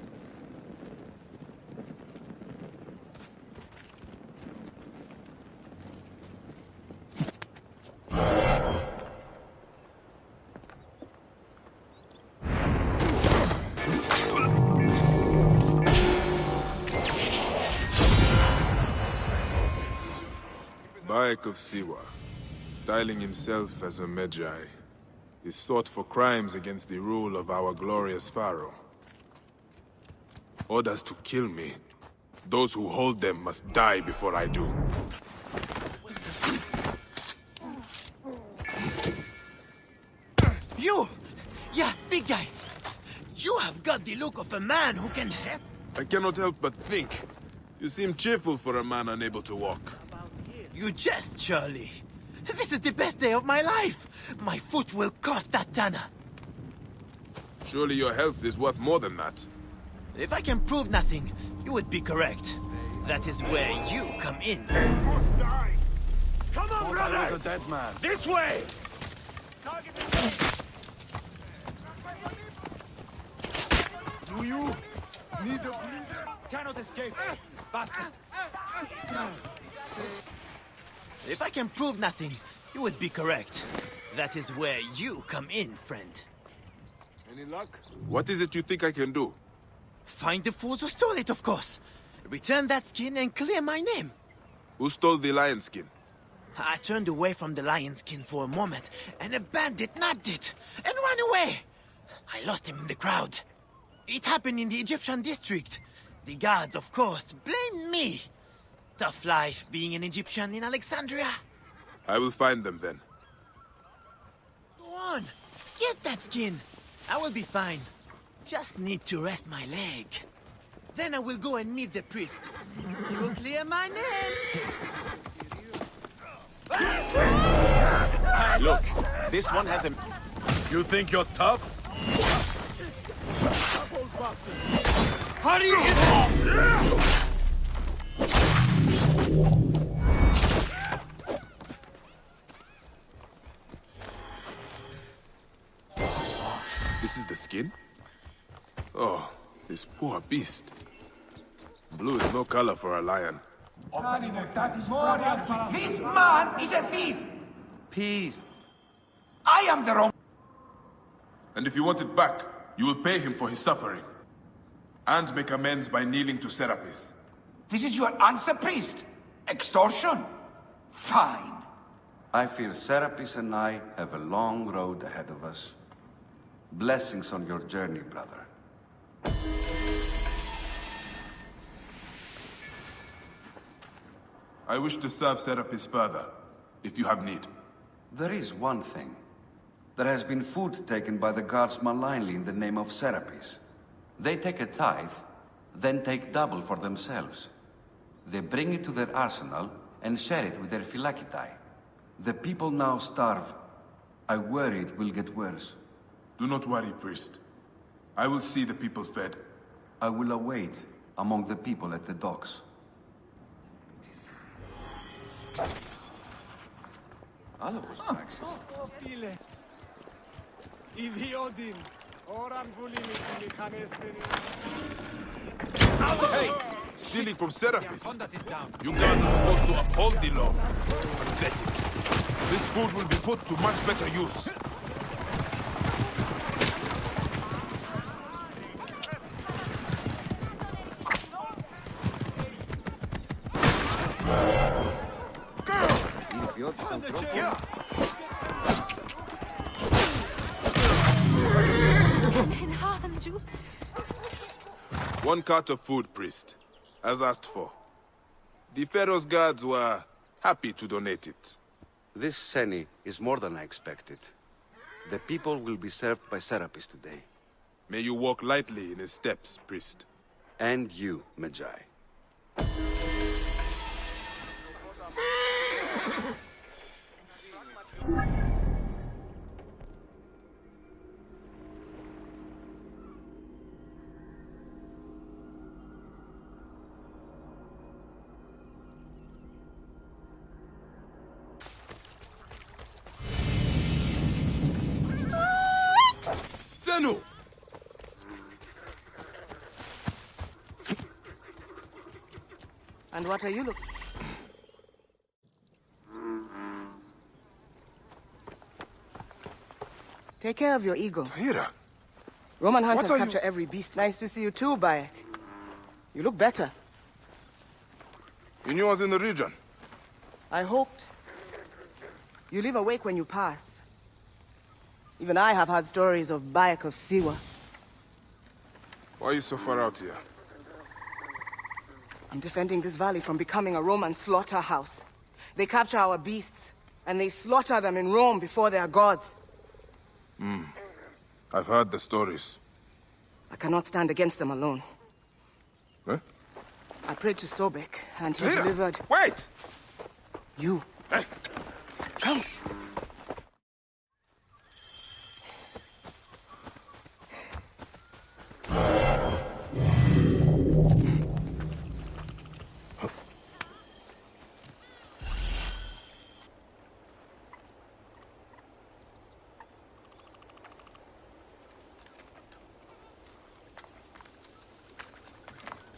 Bayek of Siwa, styling himself as a Magi, is sought for crimes against the rule of our glorious pharaoh. Orders to kill me, Those who hold them must die before I do. You! Yeah, big guy. You have got the look of a man who can help. I cannot help but think. You seem cheerful for a man unable to walk. You jest, Charlie. This is the best day of my life. My foot will cost that tanner. Surely your health is worth more than that. If I can prove nothing, you would be correct. That is where you come in. Come on, brothers! I was a dead man. This way! Do you need a breather? Cannot escape. Bastard. If I can prove nothing, you would be correct. That is where you come in, friend. Any luck? What is it you think I can do? Find the fools who stole it, of course. Return that skin and clear my name. Who stole the lion skin? I turned away from the lion skin for a moment, and a bandit nabbed it and ran away. I lost him in the crowd. It happened in the Egyptian district. The guards, of course, blame me. Tough life being an Egyptian in Alexandria. I will find them then. Go on, get that skin. I will be fine. Just need to rest my leg. Then I will go and meet the priest. He will clear my name. Look, this one has a... You think you're tough? Hurry! This is the skin? Oh, this poor beast. Blue is no color for a lion. This man is a thief! Peace. I am the wrong... And if you want it back, you will pay him for his suffering. And make amends by kneeling to Serapis. This is your answer, priest? Extortion? Fine. I fear Serapis and I have a long road ahead of us. Blessings on your journey, brother. I wish to serve Serapis further, if you have need. There is one thing. There has been food taken by the guards malignly in the name of Serapis. They take a tithe, then take double for themselves. They bring it to their arsenal and share it with their phylakitai. The people now starve. I worry it will get worse. Do not worry, priest. I will see the people fed. I will await among the people at the docks. Hallo, Max. Hey! Stealing from Serapis! You guards are supposed to uphold the law. Pathetic. This food will be put to much better use. One cart of food, priest, as asked for. The Pharaoh's guards were happy to donate it. This Seni is more than I expected. The people will be served by Serapis today. May you walk lightly in his steps, priest. And you, Magi. Zenu! And what are you looking? Take care of your ego. Tahira! Roman hunters What are capture every beast. Nice to see you too, Bayek. You look better. You knew I was in the region. I hoped. You leave awake when you pass. Even I have heard stories of Bayek of Siwa. Why are you so far out here? I'm defending this valley from becoming a Roman slaughterhouse. They capture our beasts, and they slaughter them in Rome before their gods. I've heard the stories. I cannot stand against them alone. Huh? I prayed to Sobek, and he Tahira, delivered... Wait! You. Hey! Come!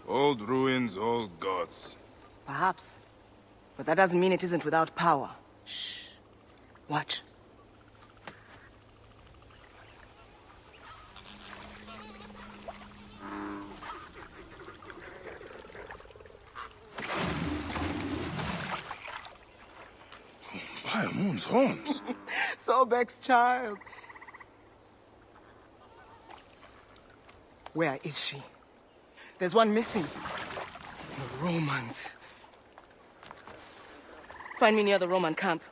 Old ruins, old gods. Perhaps. But that doesn't mean it isn't without power. Shh. Watch. By Moon's horns. Sobek's child. Where is she? There's one missing. The Romans. Find me near the Roman camp.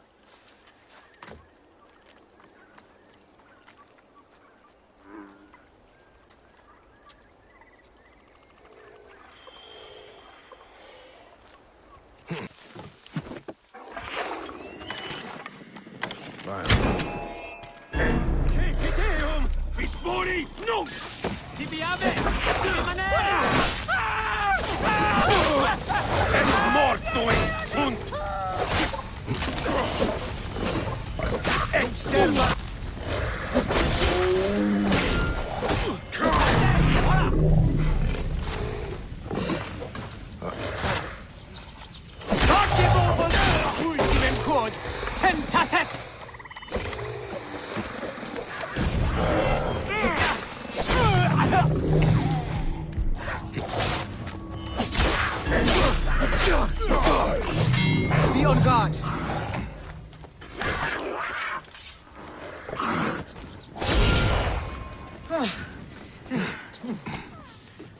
Be on guard.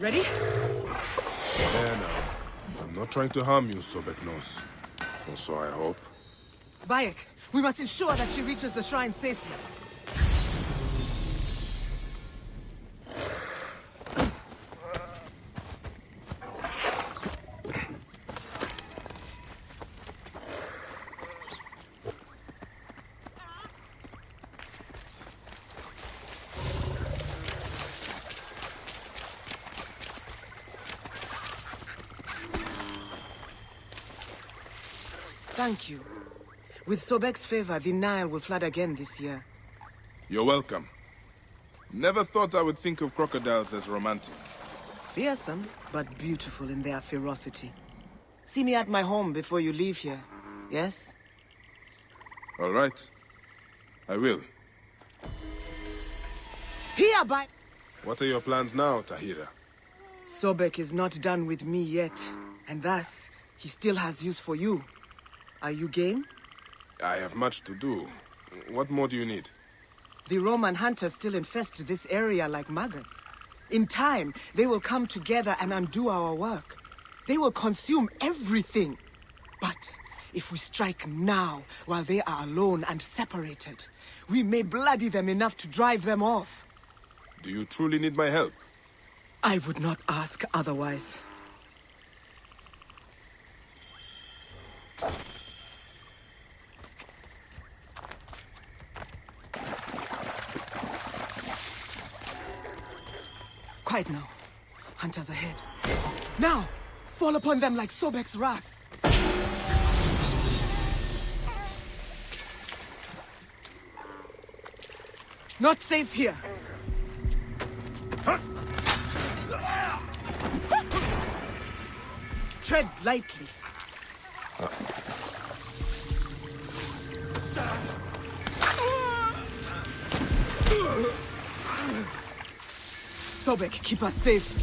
Ready? There now. I'm not trying to harm you, Sobek knows. Or so I hope. Bayek, we must ensure that she reaches the shrine safely. Thank you. With Sobek's favor, the Nile will flood again this year. You're welcome. Never thought I would think of crocodiles as romantic. Fearsome, but beautiful in their ferocity. See me at my home before you leave here, yes? All right. I will. Here, by... What are your plans now, Tahira? Sobek is not done with me yet, and thus, he still has use for you. Are you game? I have much to do. What more do you need? The Roman hunters still infest this area like maggots. In time, they will come together and undo our work. They will consume everything. But if we strike now, while they are alone and separated, we may bloody them enough to drive them off. Do you truly need my help? I would not ask otherwise. Quiet now. Hunters ahead. Now! Fall upon them like Sobek's wrath. Not safe here. Tread lightly. Sobek, keep us safe.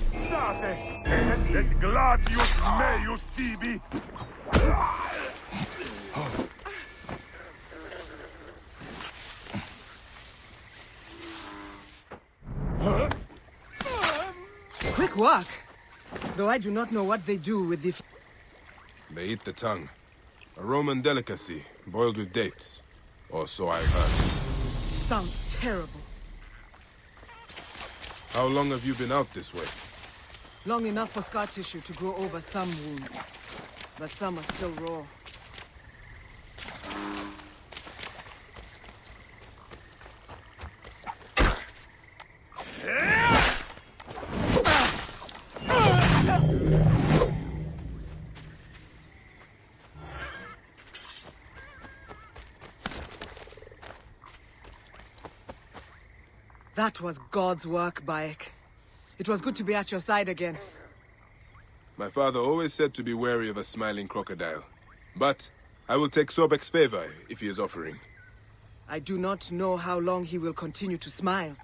Et gladius meius tibi. Quick work. Though I do not know what they do with the... They eat the tongue. A Roman delicacy, boiled with dates. Or so I've heard. Sounds terrible. How long have you been out this way? Long enough for scar tissue to grow over some wounds. But some are still raw. That was God's work, Bayek. It was good to be at your side again. My father always said to be wary of a smiling crocodile. But I will take Sobek's favor if he is offering. I do not know how long he will continue to smile.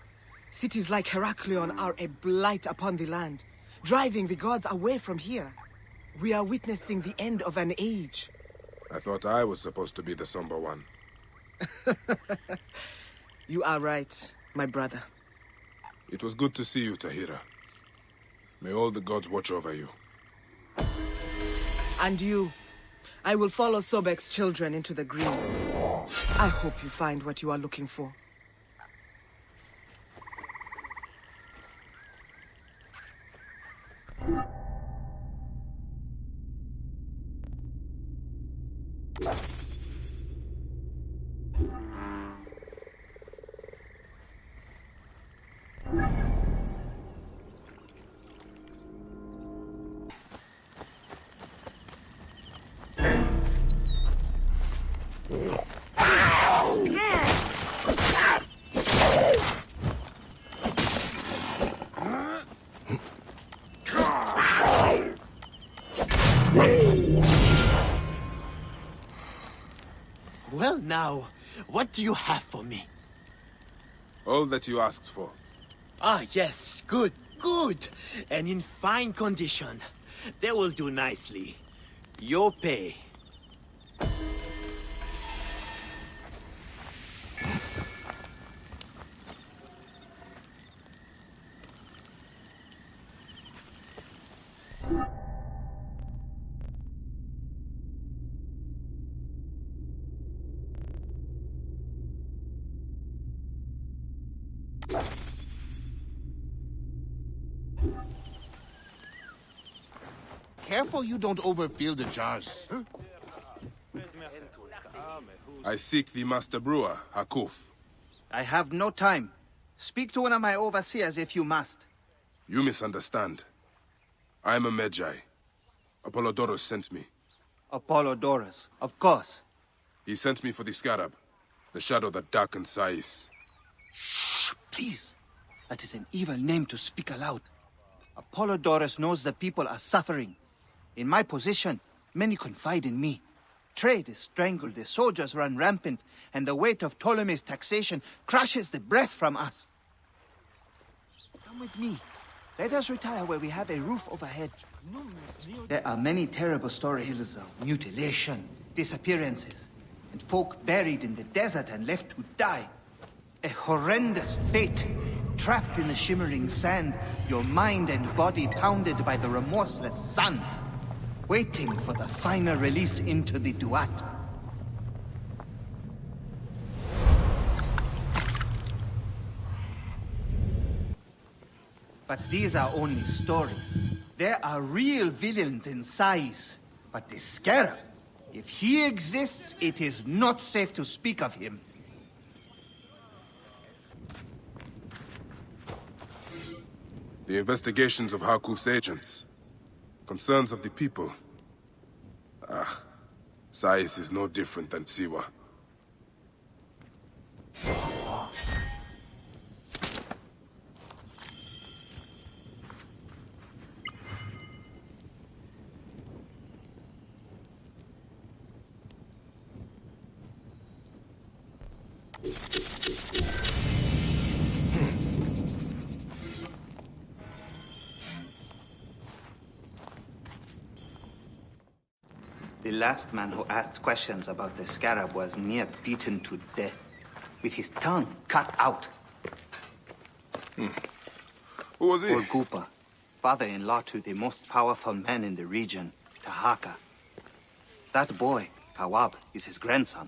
Cities like Heraklion are a blight upon the land, driving the gods away from here. We are witnessing the end of an age. I thought I was supposed to be the somber one. You are right, my brother. It was good to see you, Tahira. May all the gods watch over you. And you. I will follow Sobek's children into the green. I hope you find what you are looking for. Well now, what do you have for me? All that you asked for. Ah, yes, good, good. And in fine condition. They will do nicely. Your pay. Careful you don't overfill the jars. Huh? I seek the master brewer, Hakuf. I have no time. Speak to one of my overseers if you must. You misunderstand. I am a Magi. Apollodorus sent me. Apollodorus, of course. He sent me for the scarab, the shadow that darkens Sais. Shh, please. That is an evil name to speak aloud. Apollodorus knows the people are suffering. In my position, many confide in me. Trade is strangled, the soldiers run rampant, and the weight of Ptolemy's taxation crushes the breath from us. Come with me. Let us retire where we have a roof overhead. There are many terrible stories of mutilation, disappearances, and folk buried in the desert and left to die. A horrendous fate, trapped in the shimmering sand, your mind and body pounded by the remorseless sun, waiting for the final release into the Duat. But these are only stories. There are real villains in Sais. But the Scarab, if he exists, it is not safe to speak of him. The investigations of Hakuf's agents. Concerns of the people. Ah, Sais is no different than Siwa. The last man who asked questions about the Scarab was near beaten to death, with his tongue cut out. Who was he? Orgupa, father-in-law to the most powerful man in the region, Tahaka. That boy, Kawab, is his grandson.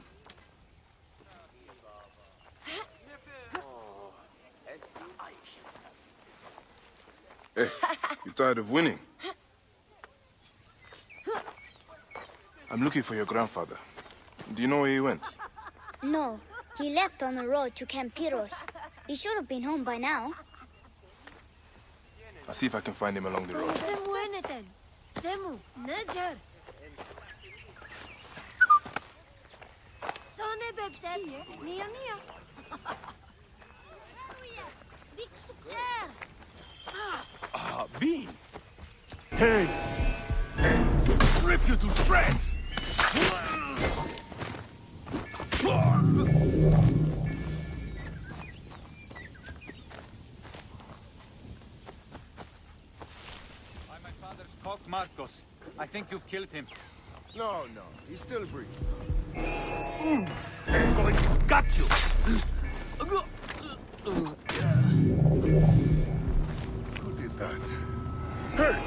Hey, you tired of winning? I'm looking for your grandfather. Do you know where he went? No, he left on the road to Campiros. He should have been home by now. I'll see if I can find him along the road. Semu, Najar. Sone bebsep, Nia Nia. Big super. Bean! Hey! Rip you to shreds! My father's called Marcos. I think you've killed him. No, he still breathes. I'm going to gut you! Who did that? Hey,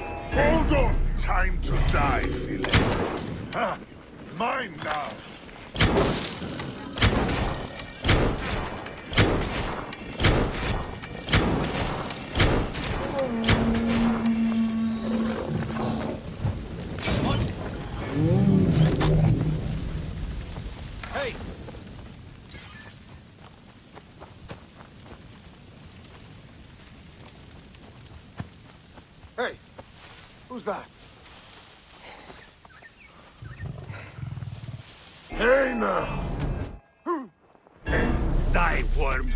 hold on! Time to die, Philip. Ha! Mine now! Hey! Hey! Who's that? Hey now! Die, worm!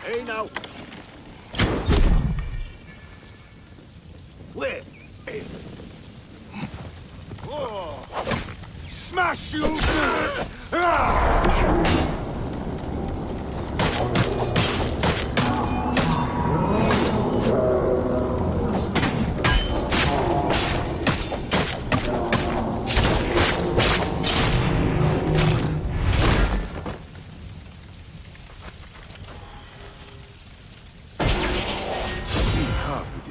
Hey now! Where? Hey. Oh. Smash you!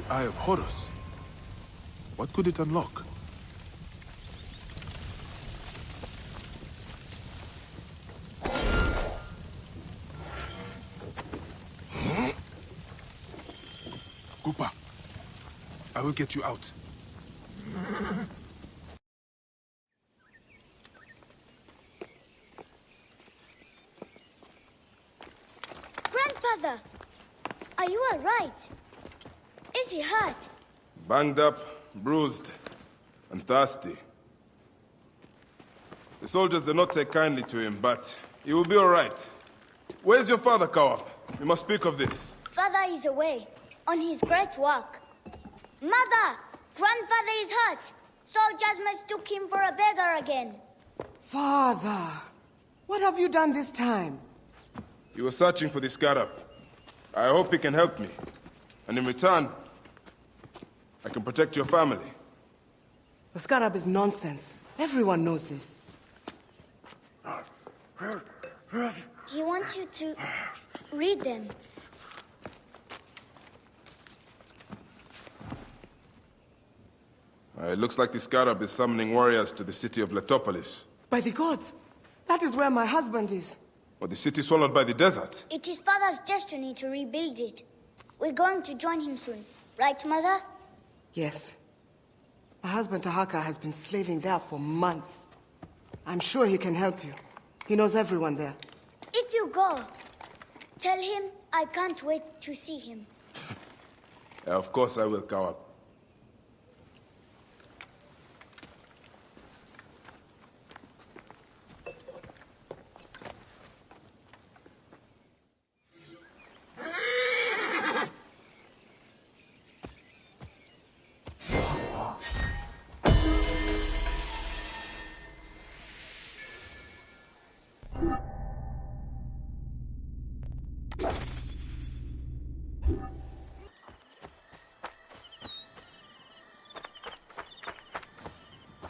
Eye of Horus. What could it unlock? Koopa, I will get you out. Grandfather, are you all right? Is he hurt? Banged up, bruised, and thirsty. The soldiers did not take kindly to him, but he will be all right. Where's your father, Kawab? We must speak of this. Father is away, on his great work. Mother! Grandfather is hurt! Soldiers mistook him for a beggar again. Father, what have you done this time? He was searching for the scarab. I hope he can help me. And in return, I can protect your family. The scarab is nonsense. Everyone knows this. He wants you to read them. It looks like the scarab is summoning warriors to the city of Letopolis. By the gods! That is where my husband is. Or the city swallowed by the desert. It is Father's destiny to rebuild it. We're going to join him soon. Right, Mother? Yes. My husband Tahaka has been slaving there for months. I'm sure he can help you. He knows everyone there. If you go, tell him I can't wait to see him. Of course I will, Kawab.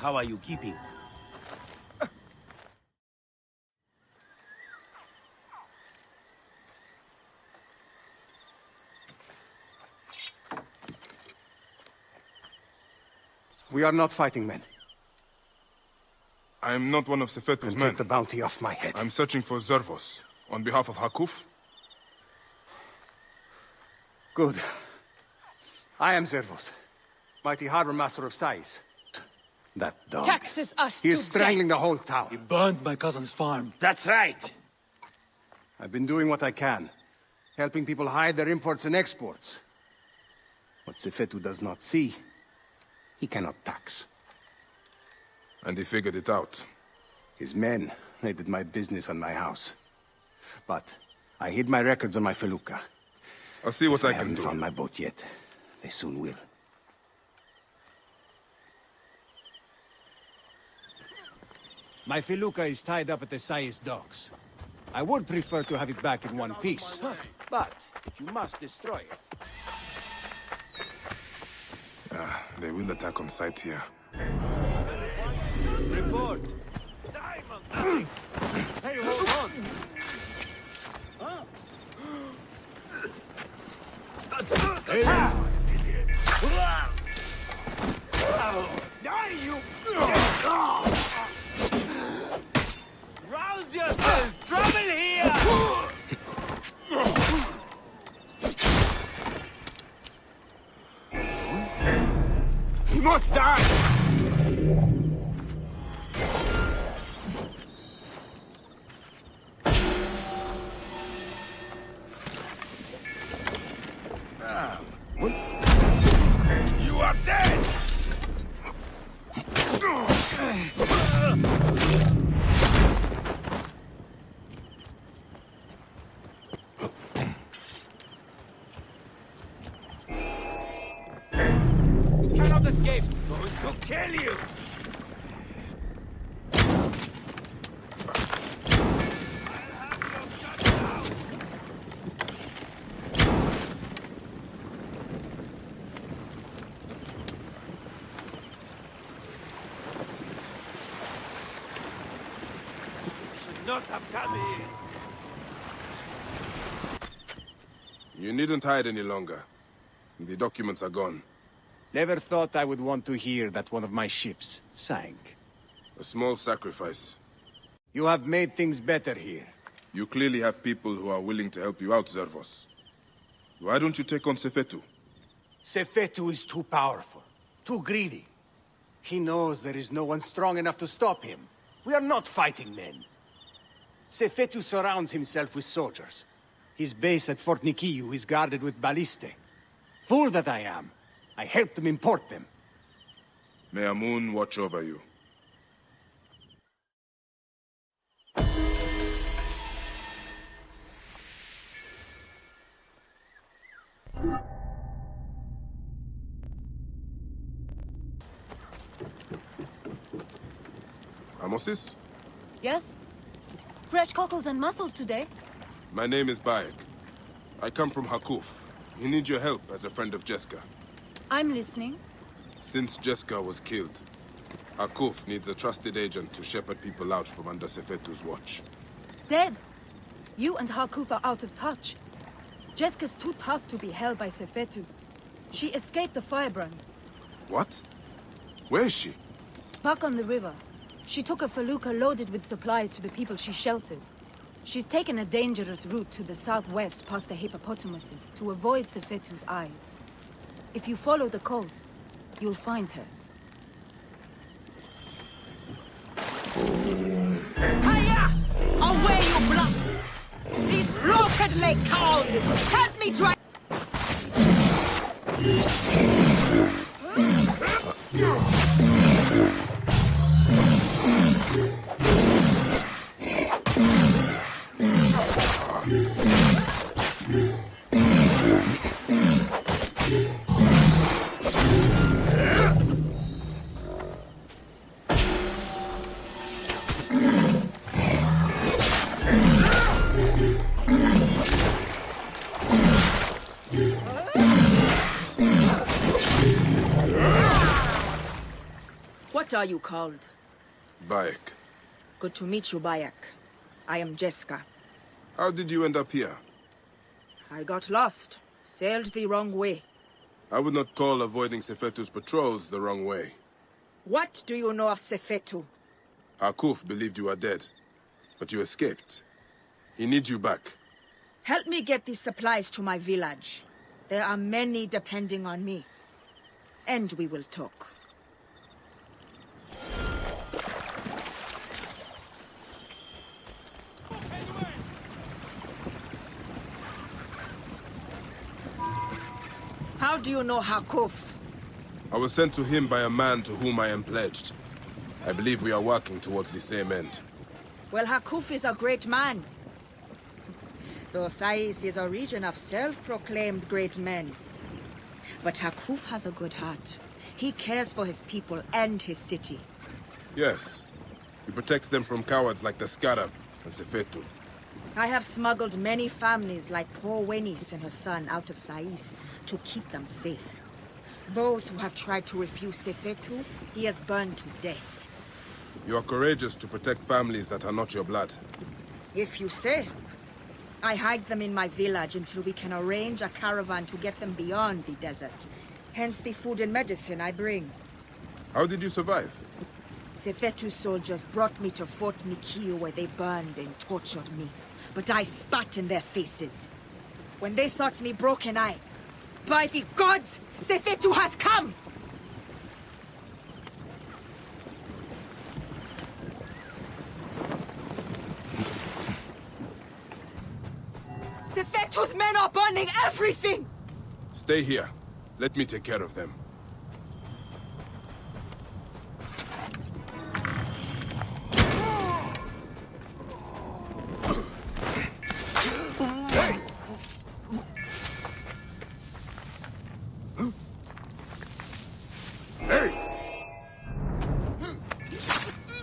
how are you keeping? We are not fighting men. I am not one of Sefetu's men. Take the bounty off my head. I'm searching for Zervos. On behalf of Hakuf? Good. I am Zervos, mighty harbor master of Sais. That dog. Taxes us He is to strangling death. the whole town. He burned my cousin's farm. That's right. I've been doing what I can, helping people hide their imports and exports. What Sefetu does not see, he cannot tax. And he figured it out. His men raided my business and my house. But I hid my records on my felucca. I'll see what I can haven't do. found my boat yet. They soon will. My felucca is tied up at the Sais docks. I would prefer to have it back in one piece. But if you must destroy it... They will attack on sight here. Report. Hey, hold on. Rouse yourself! Trouble here! He must die! You are dead! You cannot escape! Going to kill you! Not have come here. You needn't hide any longer. The documents are gone. Never thought I would want to hear that one of my ships sank. A small sacrifice. You have made things better here. You clearly have people who are willing to help you out, Zervos. Why don't you take on Sefetu? Sefetu is too powerful, too greedy. He knows there is no one strong enough to stop him. We are not fighting men. Sefetu surrounds himself with soldiers. His base at Fort Nikiu is guarded with ballistae. Fool that I am. I helped them import them. May Amun watch over you. Amosis? Yes? Fresh cockles and mussels today. My name is Bayek. I come from Hakuf. He needs your help as a friend of Jeska. I'm listening. Since Jeska was killed, Hakuf needs a trusted agent to shepherd people out from under Sefetu's watch. Dead. You and Hakuf are out of touch. Jeska's too tough to be held by Sefetu. She escaped the firebrand. What? Where is she? Back on the river. She took a felucca loaded with supplies to the people she sheltered. She's taken a dangerous route to the southwest past the hippopotamuses to avoid Sefetu's eyes. If you follow the coast, you'll find her. Hiya! Away, you blood! These bloated-leg cows! Help me try... What are you called? Bayek. Good to meet you, Bayek. I am Jessica. How did you end up here? I got lost. Sailed the wrong way. I would not call avoiding Sefetu's patrols the wrong way. What do you know of Sefetu? Hakuf believed you are dead, but you escaped. He needs you back. Help me get these supplies to my village. There are many depending on me. And we will talk. How do you know Hakuf? I was sent to him by a man to whom I am pledged. I believe we are working towards the same end. Well, Hakuf is a great man. Though Sais is a region of self-proclaimed great men. But Hakuf has a good heart. He cares for his people and his city. Yes. He protects them from cowards like the Scarab and Sefetu. I have smuggled many families like poor Wenis and her son out of Sais to keep them safe. Those who have tried to refuse Sefetu, he has burned to death. You are courageous to protect families that are not your blood. If you say. I hide them in my village until we can arrange a caravan to get them beyond the desert. Hence the food and medicine I bring. How did you survive? Sefetu's soldiers brought me to Fort Nikio where they burned and tortured me. But I spat in their faces. When they thought me broken, by the gods, Sefetu has come! Sefetu's men are burning everything! Stay here. Let me take care of them.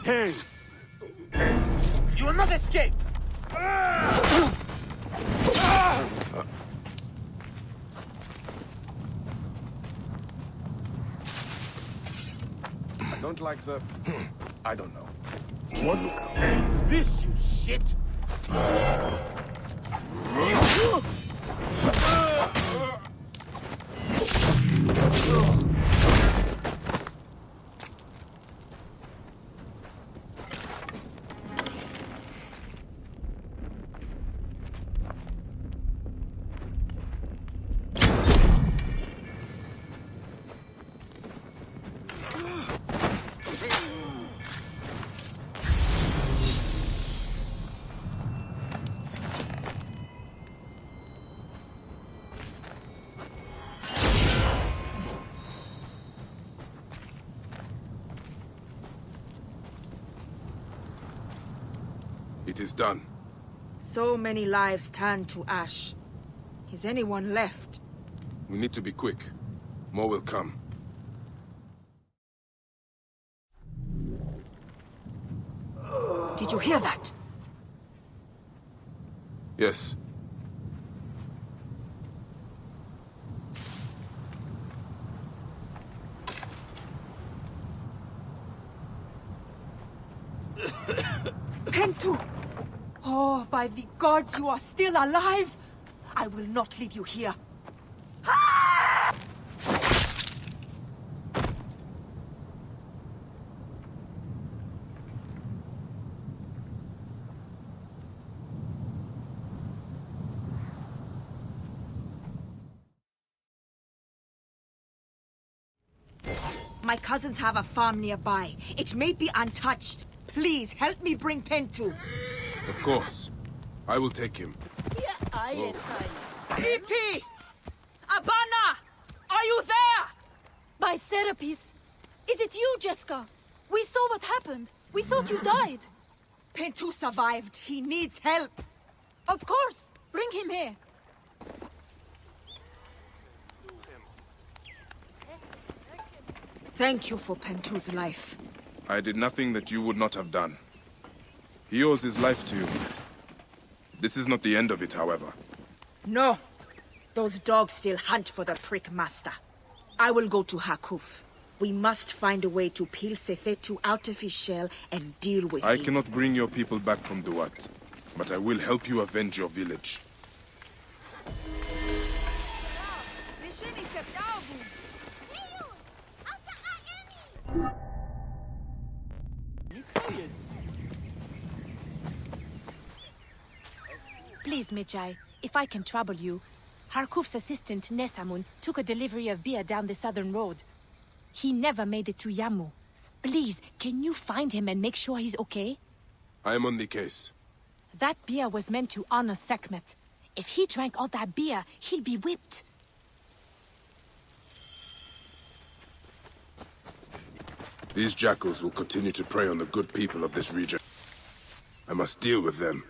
Hey! You will not escape! I don't like the... I don't know. What? This, you shit! It is done. So many lives turned to ash. Is anyone left? We need to be quick. More will come. Did you hear that? Yes. Pentu! Oh, by the gods, you are still alive! I will not leave you here. My cousins have a farm nearby. It may be untouched. Please, help me bring Pentu. Of course. I will take him. Ipi! Abana! Are you there? By Serapis! Is it you, Jessica? We saw what happened. We thought you died. Pentu survived. He needs help. Of course. Bring him here. Thank you for Pentu's life. I did nothing that you would not have done. He owes his life to you. This is not the end of it, however. No. Those dogs still hunt for the prick master. I will go to Hakuf. We must find a way to peel Sefetu out of his shell and deal with him. I cannot bring your people back from Duat, but I will help you avenge your village. Please, Medjay, if I can trouble you, Harkuf's assistant, Nesamun, took a delivery of beer down the southern road. He never made it to Yamu. Please, can you find him and make sure he's okay? I am on the case. That beer was meant to honor Sekhmet. If he drank all that beer, he'll be whipped. These jackals will continue to prey on the good people of this region. I must deal with them.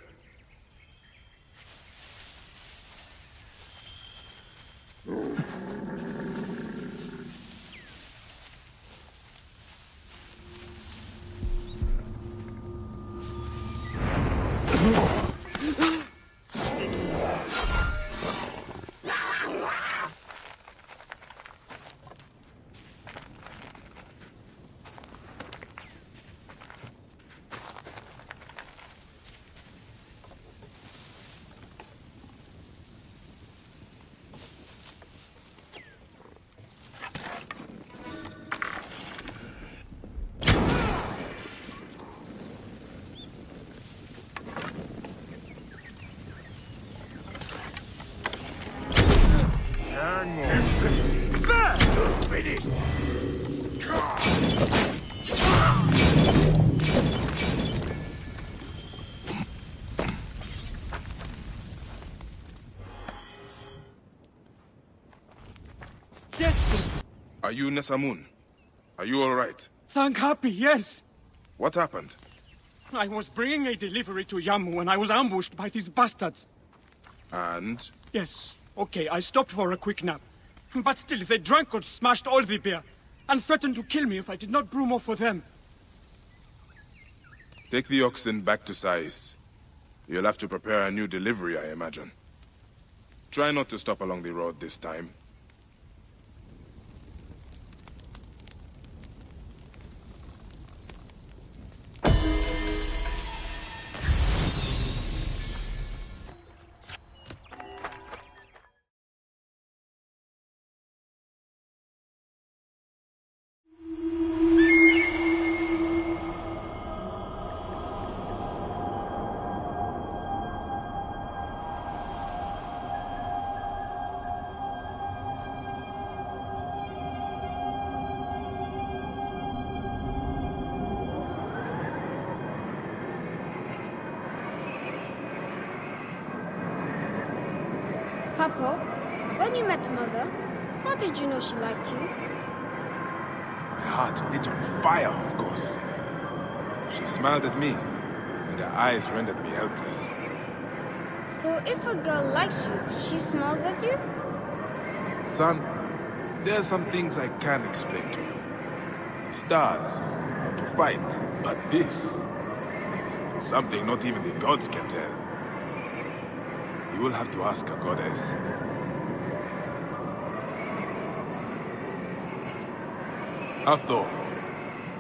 Are you Nesamun? Are you all right? Thank happy, yes. What happened? I was bringing a delivery to Yamu when I was ambushed by these bastards. And? Yes, okay, I stopped for a quick nap. But still, they drank or smashed all the beer, and threatened to kill me if I did not brew more for them. Take the oxen back to Sais. You'll have to prepare a new delivery, I imagine. Try not to stop along the road this time. Papa, when you met Mother, how did you know she liked you? My heart lit on fire, of course. She smiled at me, and her eyes rendered me helpless. So if a girl likes you, she smiles at you? Son, there are some things I can't explain to you. The stars, how to fight, but this is something not even the gods can tell. You will have to ask a goddess. Hathor,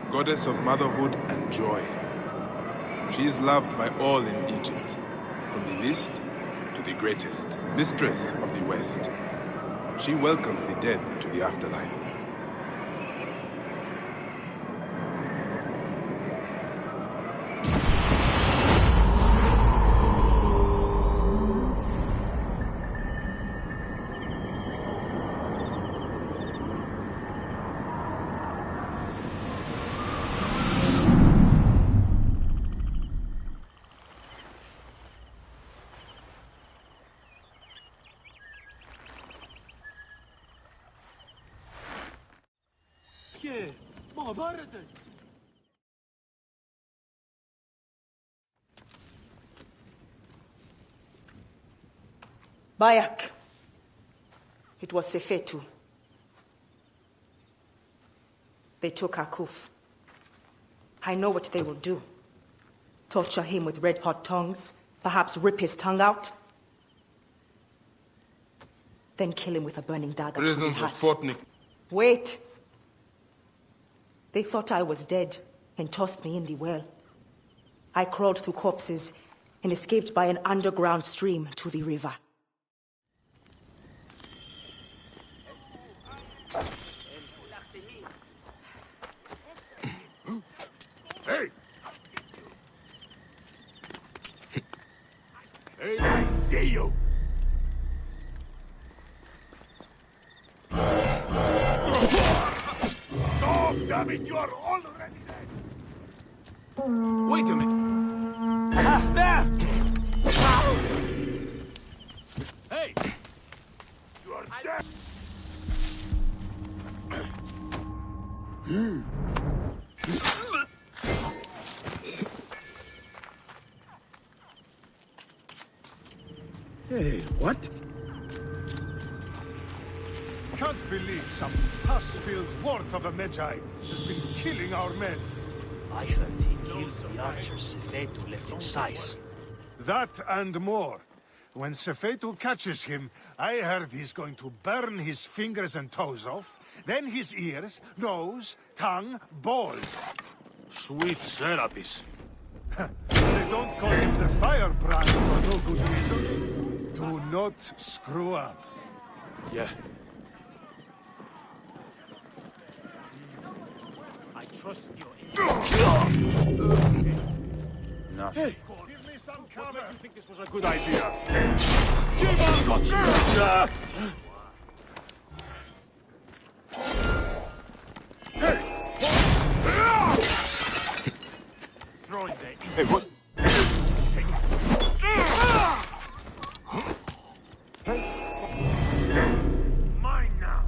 goddess of motherhood and joy. She is loved by all in Egypt, from the least to the greatest, mistress of the West. She welcomes the dead to the afterlife. Bayak. It was Sefetu. They took Akuf. I know what they will do. Torture him with red-hot tongues, perhaps rip his tongue out, then kill him with a burning dagger. Prisons of Fortnick. Wait. They thought I was dead and tossed me in the well. I crawled through corpses and escaped by an underground stream to the river. Hey! Hey, I see you! Stop, damn it! You are already dead! Wait a minute! Aha! There! Hey! You are dead! Hey, what? Can't believe some pus-filled wart of a Magi has been killing our men. I heard he killed the archer Sefetu left in Sais. That and more. When Sefetu catches him, I heard he's going to burn his fingers and toes off, then his ears, nose, tongue, balls. Sweet Serapis. They don't call him the firebrand for no good reason. Do not screw up. Yeah. I trust you. No. Hey! Give me some cover. You think this was a good idea? Throwing the... Hey, what? Mine now.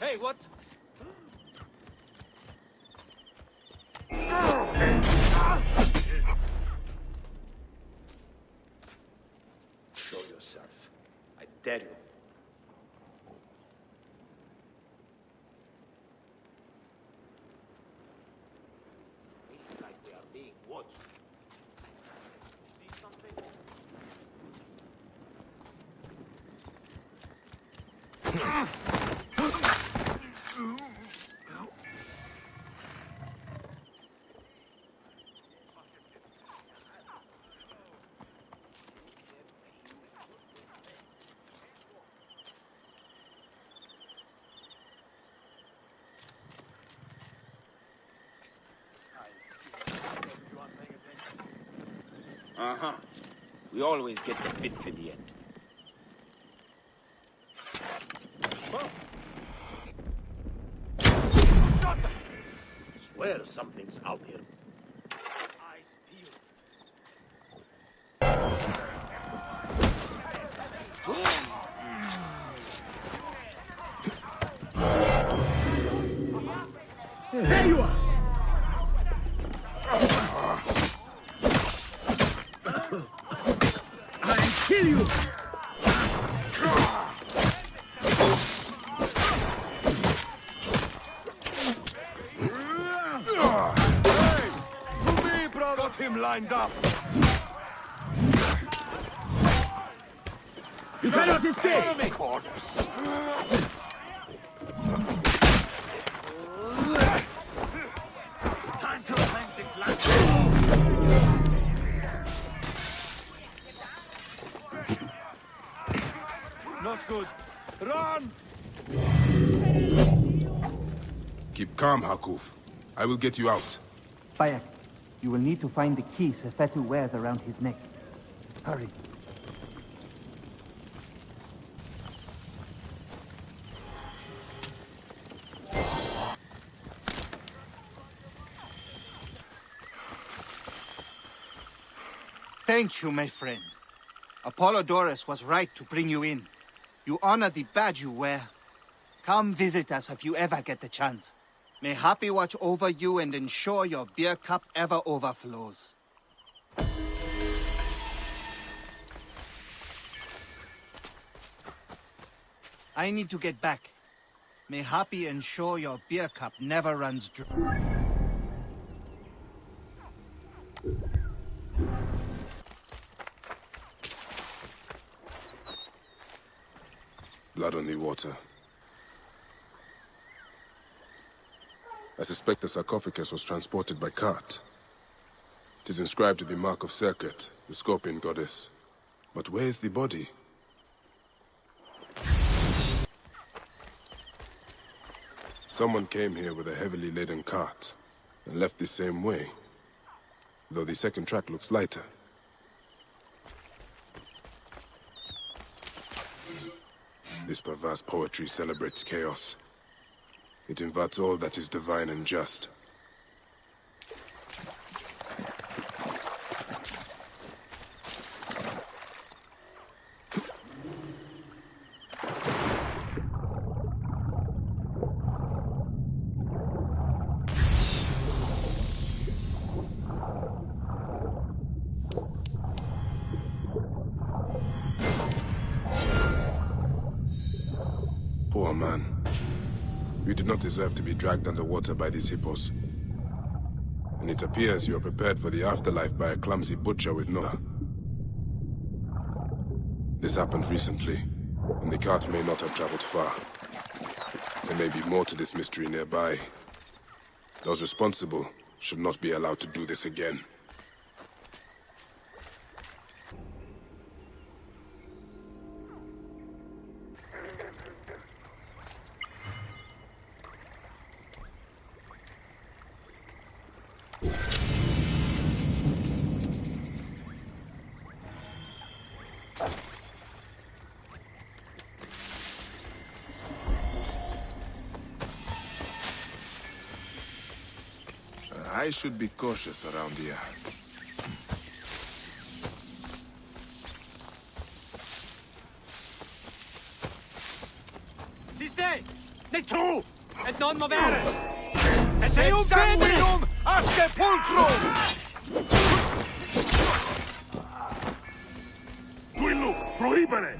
Hey, what? Show yourself. I dare you. Like we are being watched. See something? Uh-huh. We always get the fit for the end. Swear something's out here. Eyes peeled. There you are! I'll kill you! Got him lined up. You cannot escape! Time to cleanse this land. Not good. Run! Keep calm, Hakuf. I will get you out. Bayek, you will need to find the key Sefetu wears around his neck. Hurry. Thank you, my friend. Apollodorus was right to bring you in. You honor the badge you wear. Come visit us if you ever get the chance. May Happy watch over you and ensure your beer cup ever overflows. I need to get back. May Happy ensure your beer cup never runs dry. Blood on the water. I suspect the sarcophagus was transported by cart. It is inscribed with the mark of Serket, the scorpion goddess. But where is the body? Someone came here with a heavily laden cart and left the same way, though the second track looks lighter. This perverse poetry celebrates chaos. It inverts all that is divine and just. Poor man. You did not deserve to be dragged underwater by these hippos. And it appears you are prepared for the afterlife by a clumsy butcher with no... This happened recently, and the cart may not have traveled far. There may be more to this mystery nearby. Those responsible should not be allowed to do this again. I should be cautious around here. Siste! Ne tro! Et non movere! Et sei un sanguinum a sepulcrum! Guillu, prohibere!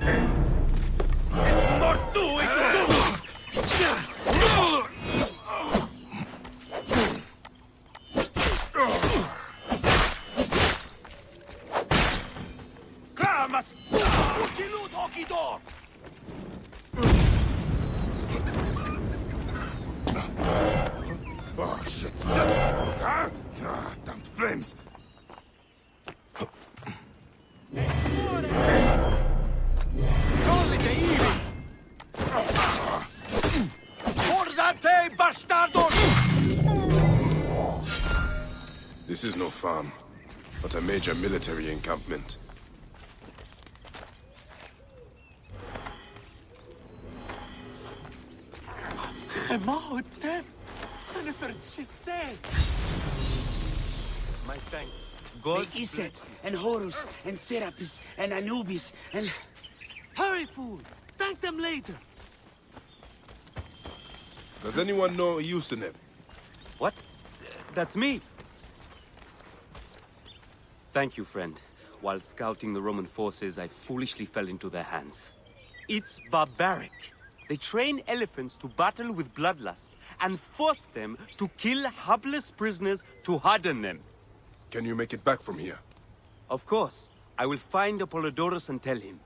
Mortuis! Oh, shit. Damn flames. Forzate, bastardos! This is no farm, but a major military encampment. My thanks. God Iset, and Horus, and Serapis, and Anubis, and... Hurry, fool! Thank them later! Does anyone know Yusunev? What? That's me. Thank you, friend. While scouting the Roman forces, I foolishly fell into their hands. It's barbaric. They train elephants to battle with bloodlust and force them to kill hapless prisoners to harden them. Can you make it back from here? Of course. I will find Apollodorus and tell him.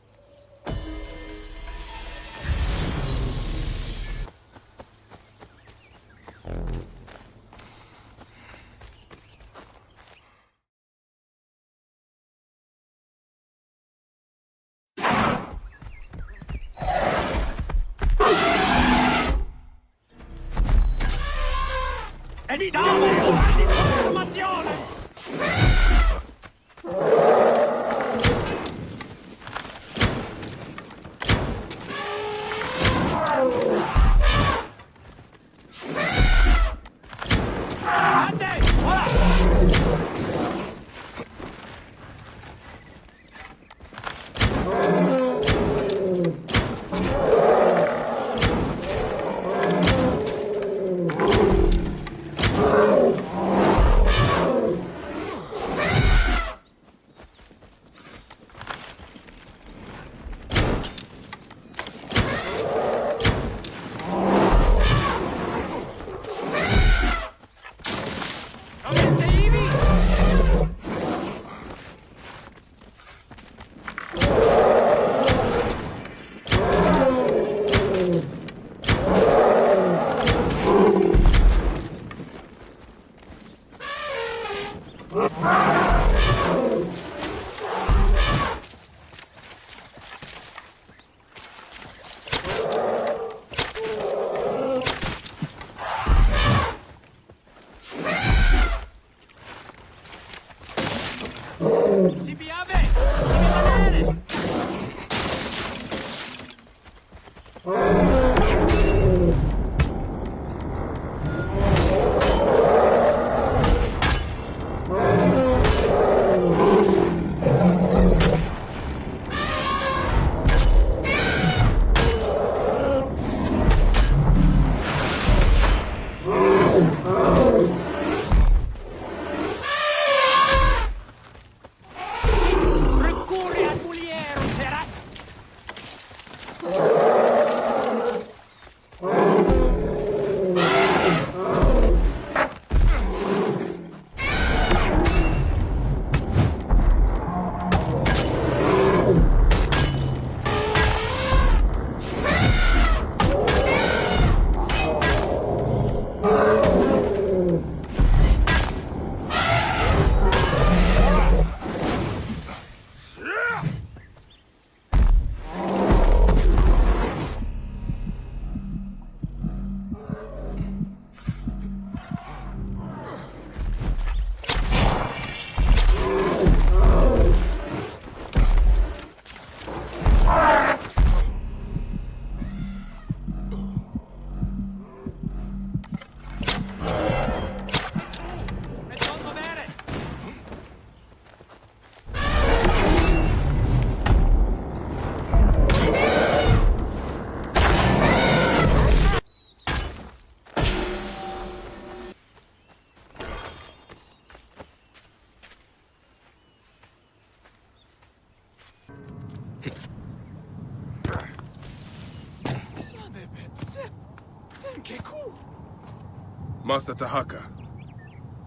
Master Tahaka,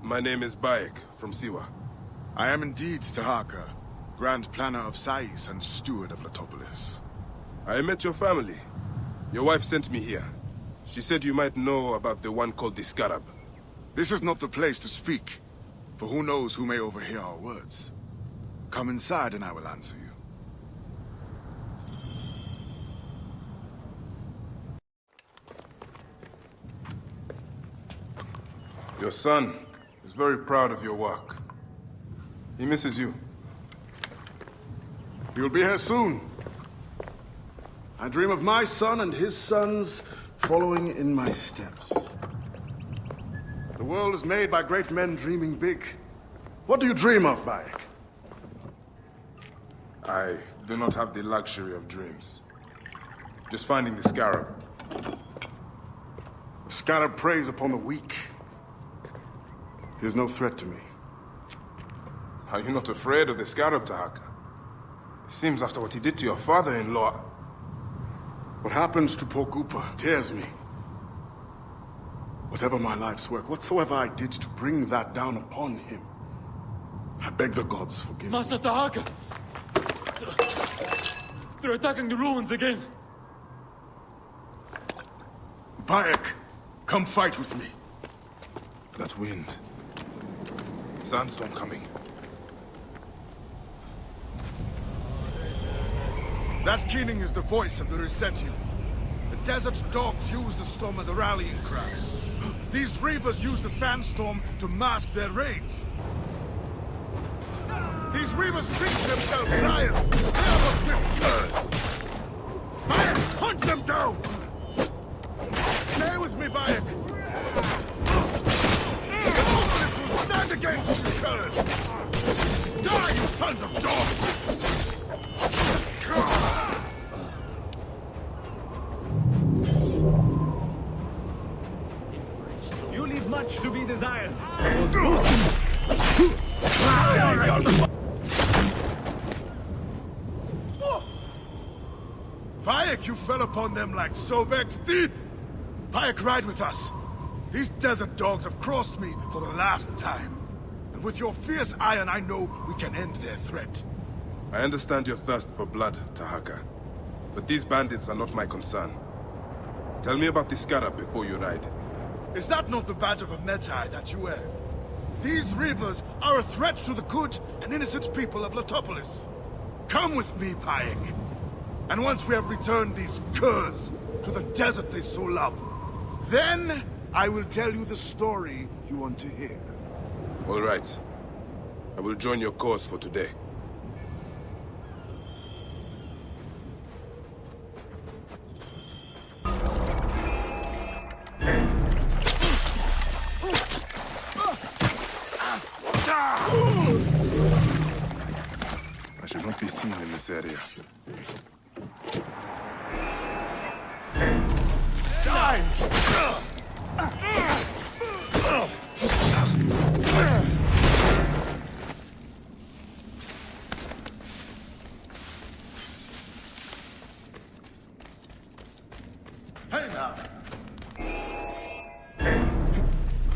my name is Bayek from Siwa. I am indeed Tahaka, Grand Planner of Sais and Steward of Latopolis. I met your family. Your wife sent me here. She said you might know about the one called the Scarab. This is not the place to speak, for who knows who may overhear our words. Come inside and I will answer you. Your son is very proud of your work. He misses you. He will be here soon. I dream of my son and his sons following in my steps. The world is made by great men dreaming big. What do you dream of, Bayek? I do not have the luxury of dreams. Just finding the Scarab. The Scarab preys upon the weak. He is no threat to me. Are you not afraid of the Scarab, Tahaka? It seems after what he did to your father-in-law... What happens to poor Koopa tears me. Whatever my life's work, whatsoever I did to bring that down upon him, I beg the gods forgive me. Master Tahaka! They're attacking the ruins again! Bayek, come fight with me. That wind. Sandstorm coming. That keening is the voice of the Resetu. The desert dogs use the storm as a rallying cry. These reavers use the sandstorm to mask their raids. These reavers think themselves lions. They are but whipped curs. Bayek, hunt them down! Stay with me, Bayek. Stand against the curse! Die, you sons of dogs! You leave much to be desired. Bayek, you fell upon them like Sobek's teeth! Bayek, ride with us. These desert dogs have crossed me for the last time. And with your fierce iron, I know we can end their threat. I understand your thirst for blood, Tahaka. But these bandits are not my concern. Tell me about the Scarab before you ride. Is that not the badge of a Medjay that you wear? These reavers are a threat to the good and innocent people of Latopolis. Come with me, Paik. And once we have returned these curs to the desert they so love, then I will tell you the story you want to hear. All right. I will join your cause for today. I should not be seen in this area. Die! Hey now!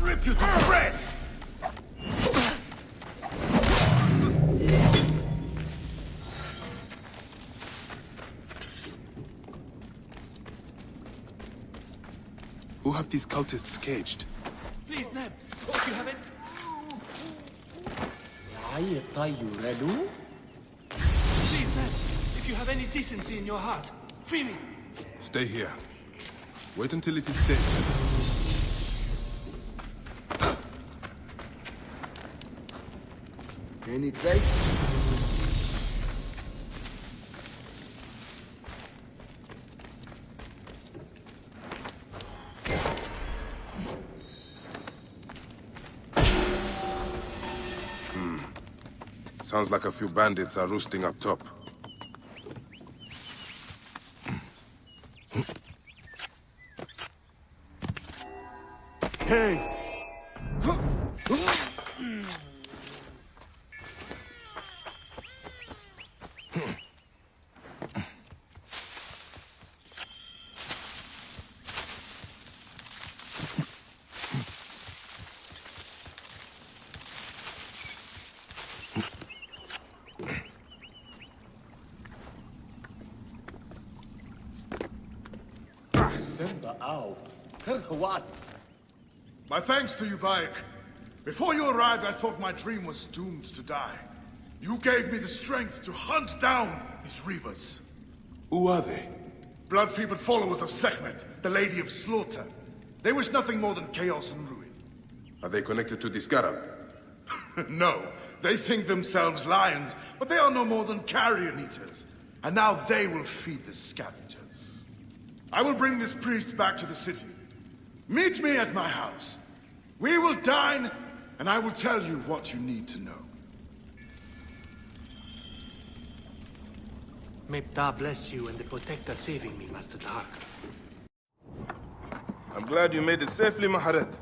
Rip you to shreds! Who have these cultists caged? Please, Ned. If you have it. Please, Ned. If you have any decency in your heart, free me. Stay here. Wait until it is safe. Any trace? Sounds like a few bandits are roosting up top. Hey! What? My thanks to you, Bayek. Before you arrived, I thought my dream was doomed to die. You gave me the strength to hunt down these reavers. Who are they? Blood-fevered followers of Sekhmet, the Lady of Slaughter. They wish nothing more than chaos and ruin. Are they connected to the Scarab? No, they think themselves lions, but they are no more than carrion eaters. And now they will feed the scavengers. I will bring this priest back to the city. Meet me at my house. We will dine, and I will tell you what you need to know. May Ptah bless you and the protector saving me, Master Dark. I'm glad you made it safely, Maharet.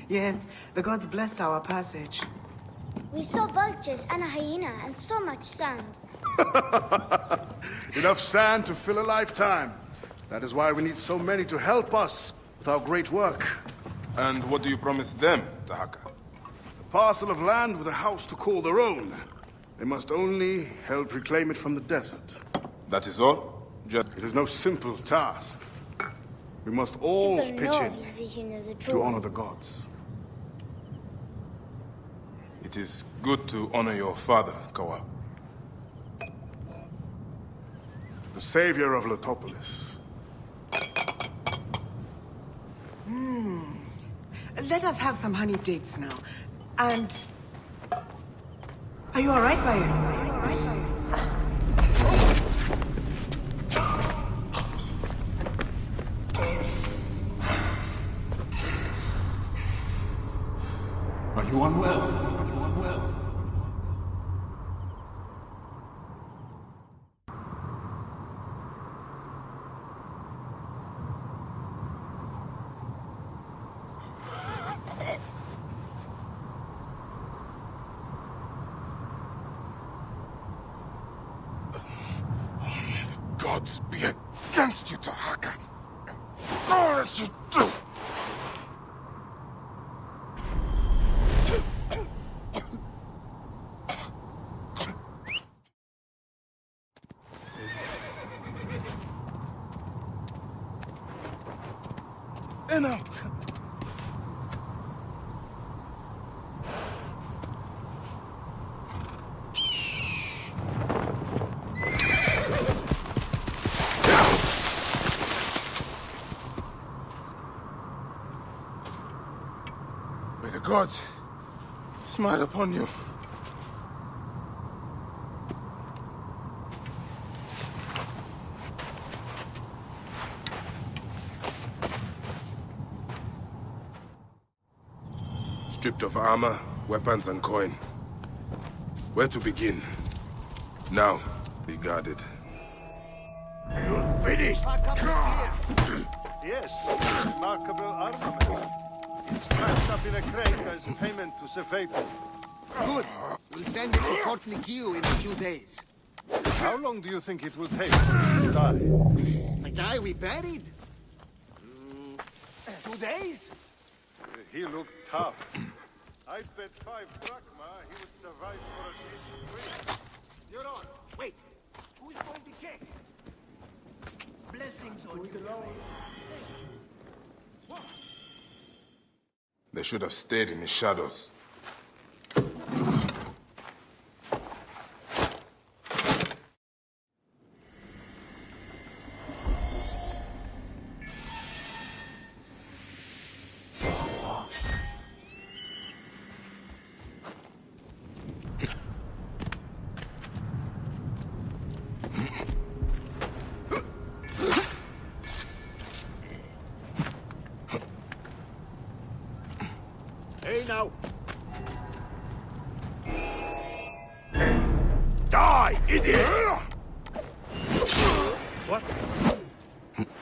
Yes, the gods blessed our passage. We saw vultures and a hyena and so much sand. Enough sand to fill a lifetime. That is why we need so many to help us with our great work. And what do you promise them, Tahaka? A parcel of land with a house to call their own. They must only help reclaim it from the desert. That is all? It is no simple task. We must all People pitch know in his vision is a to truth. honor the gods. It is good to honor your father, Kawa. The savior of Latopolis. Let us have some honey dates now. And... Are you alright, Bayo? Are you unwell? Are you unwell? Gods be against you, Tahaka. And all that you do. gods smile upon you. Stripped of armor, weapons, and coin. Where to begin? Now, be guarded. You're finished! Yes, remarkable armament. It's packed up in a crate as payment to Sefetu. Good. We'll send it to Port Nikiu in a few days. How long do you think it will take for him to die? The guy we buried? 2 days? He looked tough. I'd bet 5 drachma he would survive for at least 3. You're on. Wait. Who's going to check? Blessings on you. They should have stayed in the shadows. Hey now! Die, idiot! What?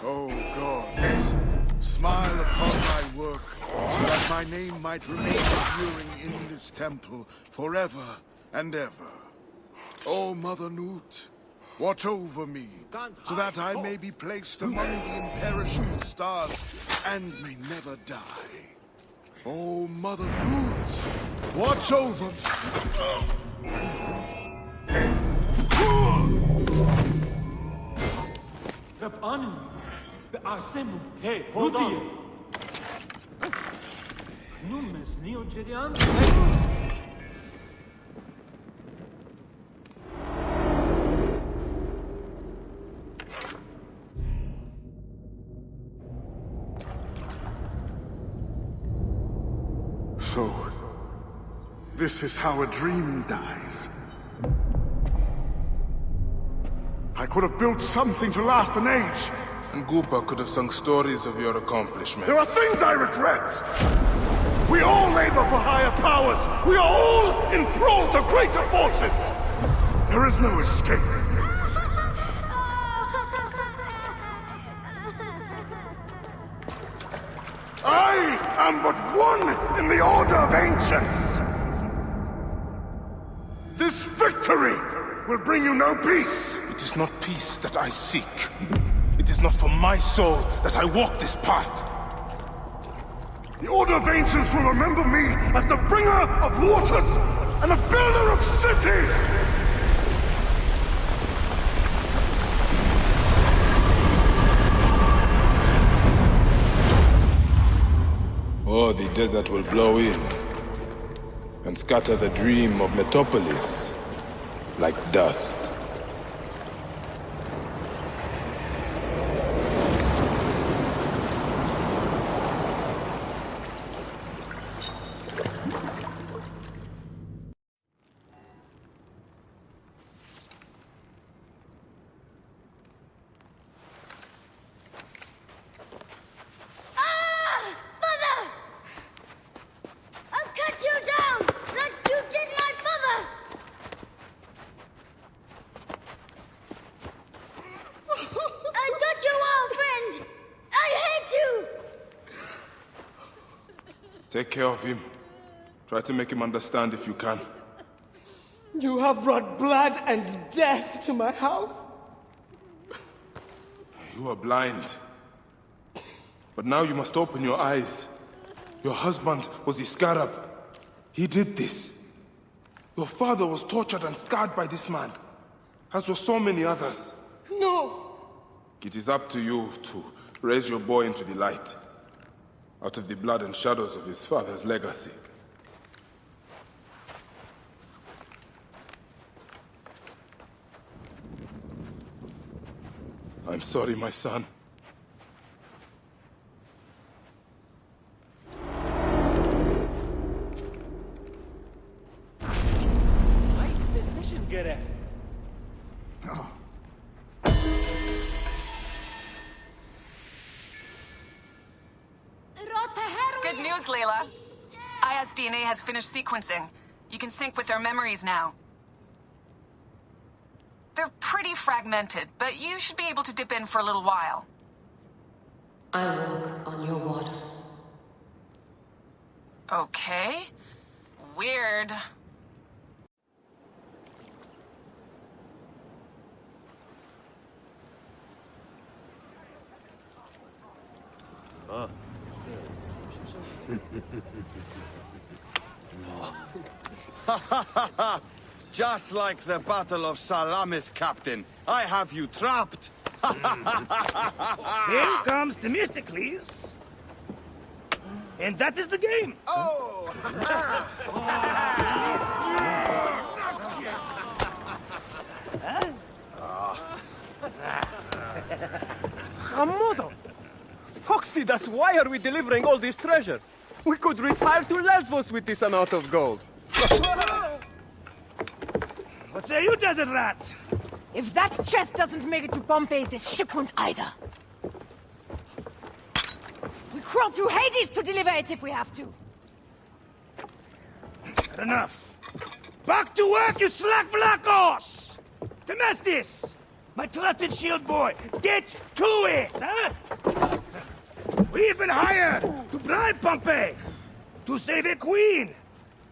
Oh, gods, smile upon my work, so that my name might remain enduring in this temple forever and ever. Oh, Mother Newt, watch over me, so that I may be placed among the imperishable stars and may never die. Oh, Mother Newt, watch over me. Hey, hold on. So, this is how a dream dies. I could have built something to last an age. And Goopa could have sung stories of your accomplishments. There are things I regret. We all labor for higher powers. We are all enthralled to greater forces. There is no escape. I am but one in the order of ancients. This victory will bring you no peace. It is not peace that I seek. It is not for my soul that I walk this path. The Order of Ancients will remember me as the bringer of waters and the builder of cities! Or the desert will blow in and scatter the dream of Metropolis like dust. Take care of him. Try to make him understand if you can. You have brought blood and death to my house. You are blind. But now you must open your eyes. Your husband was the scarab. He did this. Your father was tortured and scarred by this man, as were so many others. No! It is up to you to raise your boy into the light, out of the blood and shadows of his father's legacy. I'm sorry, my son. derech. Good news, Layla. Aya's DNA has finished sequencing. You can sync with their memories now. They're pretty fragmented, but you should be able to dip in for a little while. I walk on your water. Okay. Weird. Just like the Battle of Salamis, Captain. I have you trapped. Here comes Themistocles. And that is the game. Oh! Hamodo! Foxy, that's why are we delivering all this treasure? We could retire to Lesbos with this amount of gold. What say you, desert rats? If that chest doesn't make it to Pompeii, this ship won't either. We crawl through Hades to deliver it if we have to. Enough. Back to work, you slack black horse! Themestis! My trusted shield boy, get to it, huh? We've been hired to bribe Pompeii, to save a queen,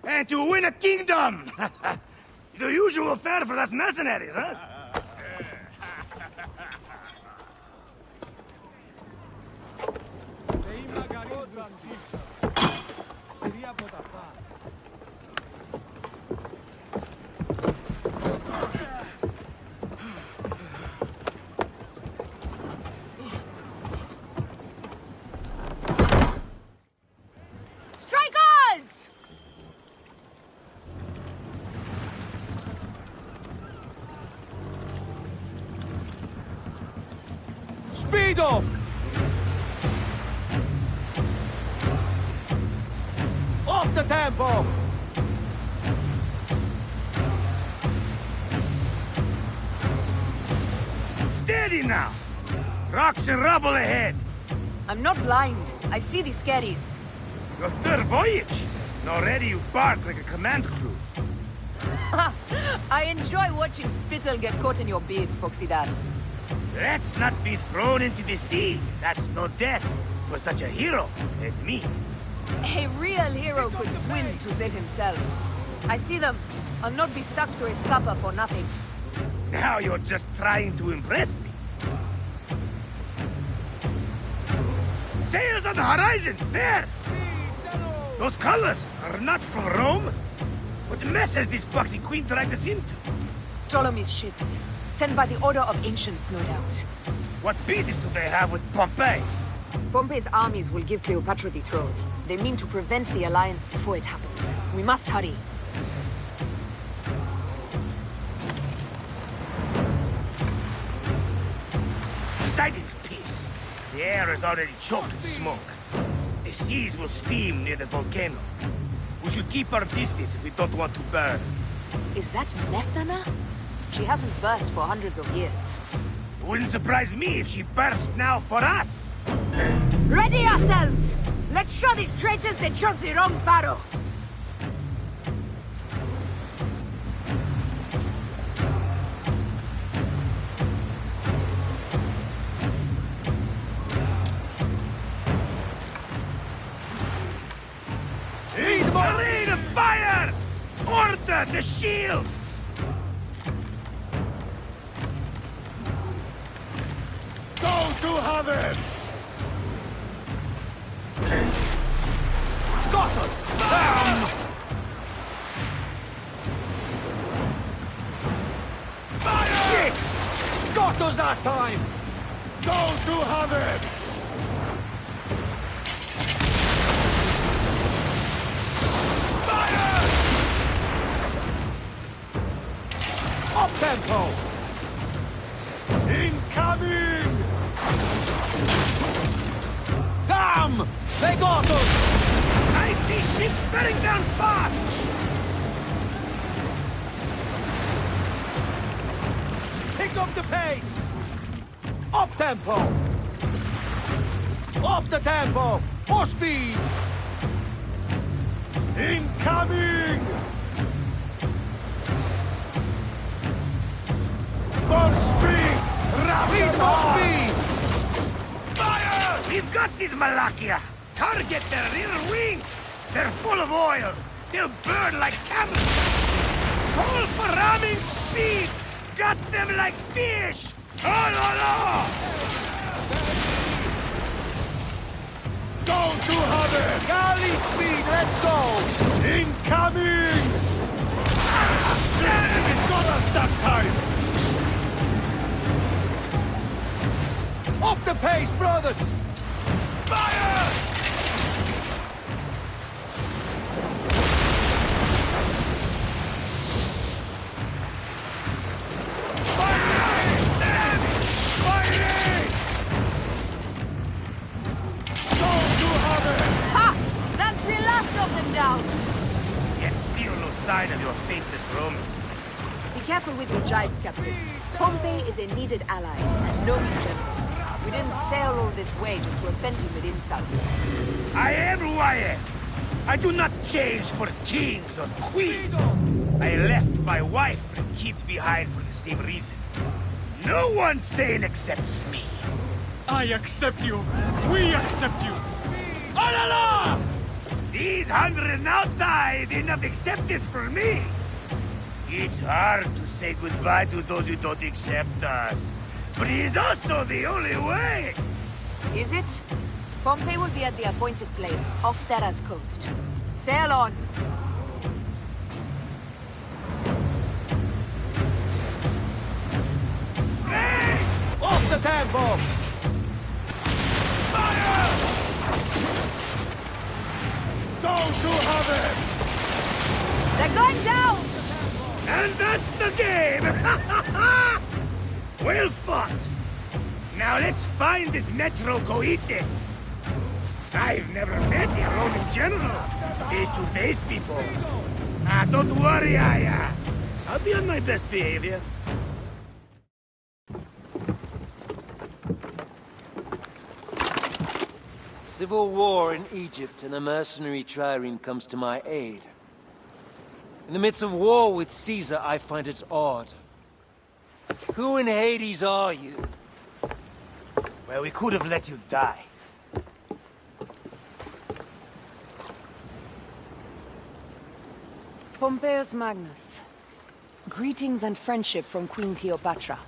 and to win a kingdom. The usual fare for us mercenaries, huh? Strikers! Speed up! Off the tempo! Steady now! Rocks and rubble ahead! I'm not blind. I see the scaries. Your third voyage! And already you bark like a command crew. I enjoy watching spittle get caught in your beard, Foxy Das. Let's not be thrown into the sea. That's no death for such a hero as me. A real hero could swim to save himself. I see them. I'll not be sucked through a scupper for nothing. Now you're just trying to impress me. Sails on the horizon! There! Those colors are not from Rome. What mess has this boxy queen dragged us into? Ptolemy's ships. Sent by the Order of Ancients, no doubt. What business do they have with Pompeii? Pompeii's armies will give Cleopatra the throne. They mean to prevent the alliance before it happens. We must hurry. Poseidon's peace. The air is already choked with smoke. The seas will steam near the volcano. We should keep our distance if we don't want to burn. Is that Methana? She hasn't burst for hundreds of years. It wouldn't surprise me if she burst now for us. Ready ourselves! Let's show these traitors they chose the wrong pharaoh! A rain of fire! Order the shields! Go to Hades! Got us! Damn! Fire! Shit! Got us that time! Go to Hades! Fire! Up tempo! Incoming! Damn! They got us! I see ships bearing down fast! the pace! Up tempo! Up the tempo! More speed! Incoming! More speed! Rapid! More speed! Fire! We've got these Malakia! Target their rear wings! They're full of oil! They'll burn like camels! Call for ramming speed! Got them like fish! Oh, no, no! Don't you have it! Galley speed, let's go! Incoming! It's got us that time! Up the pace, brothers! Fire! Down. Yet still no sign of your faithless Roman. Be careful with your jibes, Captain. Pompey is a needed ally, and no weak general. We didn't sail all this way just to offend him with insults. I am who I am. I do not change for kings or queens. I left my wife and kids behind for the same reason. No one sane accepts me. I accept you. We accept you. Alala! These 100 nauta is enough acceptance for me. It's hard to say goodbye to those who don't accept us. But it is also the only way. Is it? Pompey will be at the appointed place, off Terra's coast. Sail on. Hey! Off the tempo! Fire! Don't you have it! They're going down! And that's the game! Well fought! Now let's find this Metro Coites. I've never met a Roman general face to face before. Don't worry, I'll be on my best behavior. Civil war in Egypt, and a mercenary trireme comes to my aid. In the midst of war with Caesar, I find it odd. Who in Hades are you? Well, we could have let you die. Pompeius Magnus. Greetings and friendship from Queen Cleopatra.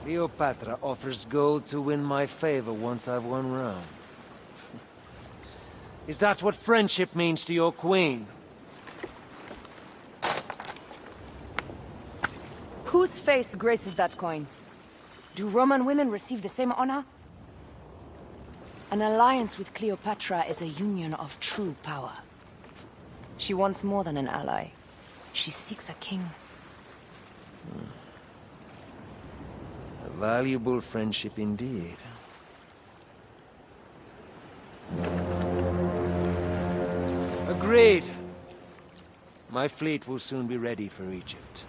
Cleopatra offers gold to win my favor once I've won Rome. Is that what friendship means to your queen? Whose face graces that coin? Do Roman women receive the same honor? An alliance with Cleopatra is a union of true power. She wants more than an ally. She seeks a king. A valuable friendship indeed. Agreed. My fleet will soon be ready for Egypt.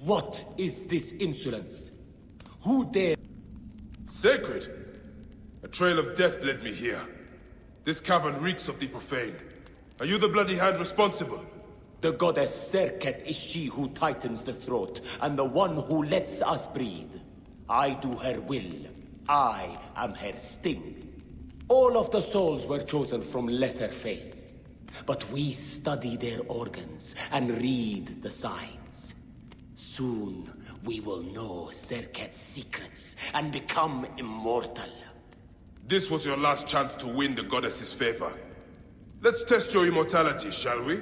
What is this insolence? Who dare? Sacred! A trail of death led me here. This cavern reeks of the profane. Are you the bloody hand responsible? The goddess Serket is she who tightens the throat, and the one who lets us breathe. I do her will. I am her sting. All of the souls were chosen from lesser faiths, but we study their organs and read the signs. Soon, we will know Serket's secrets and become immortal. This was your last chance to win the goddess's favor. Let's test your immortality, shall we?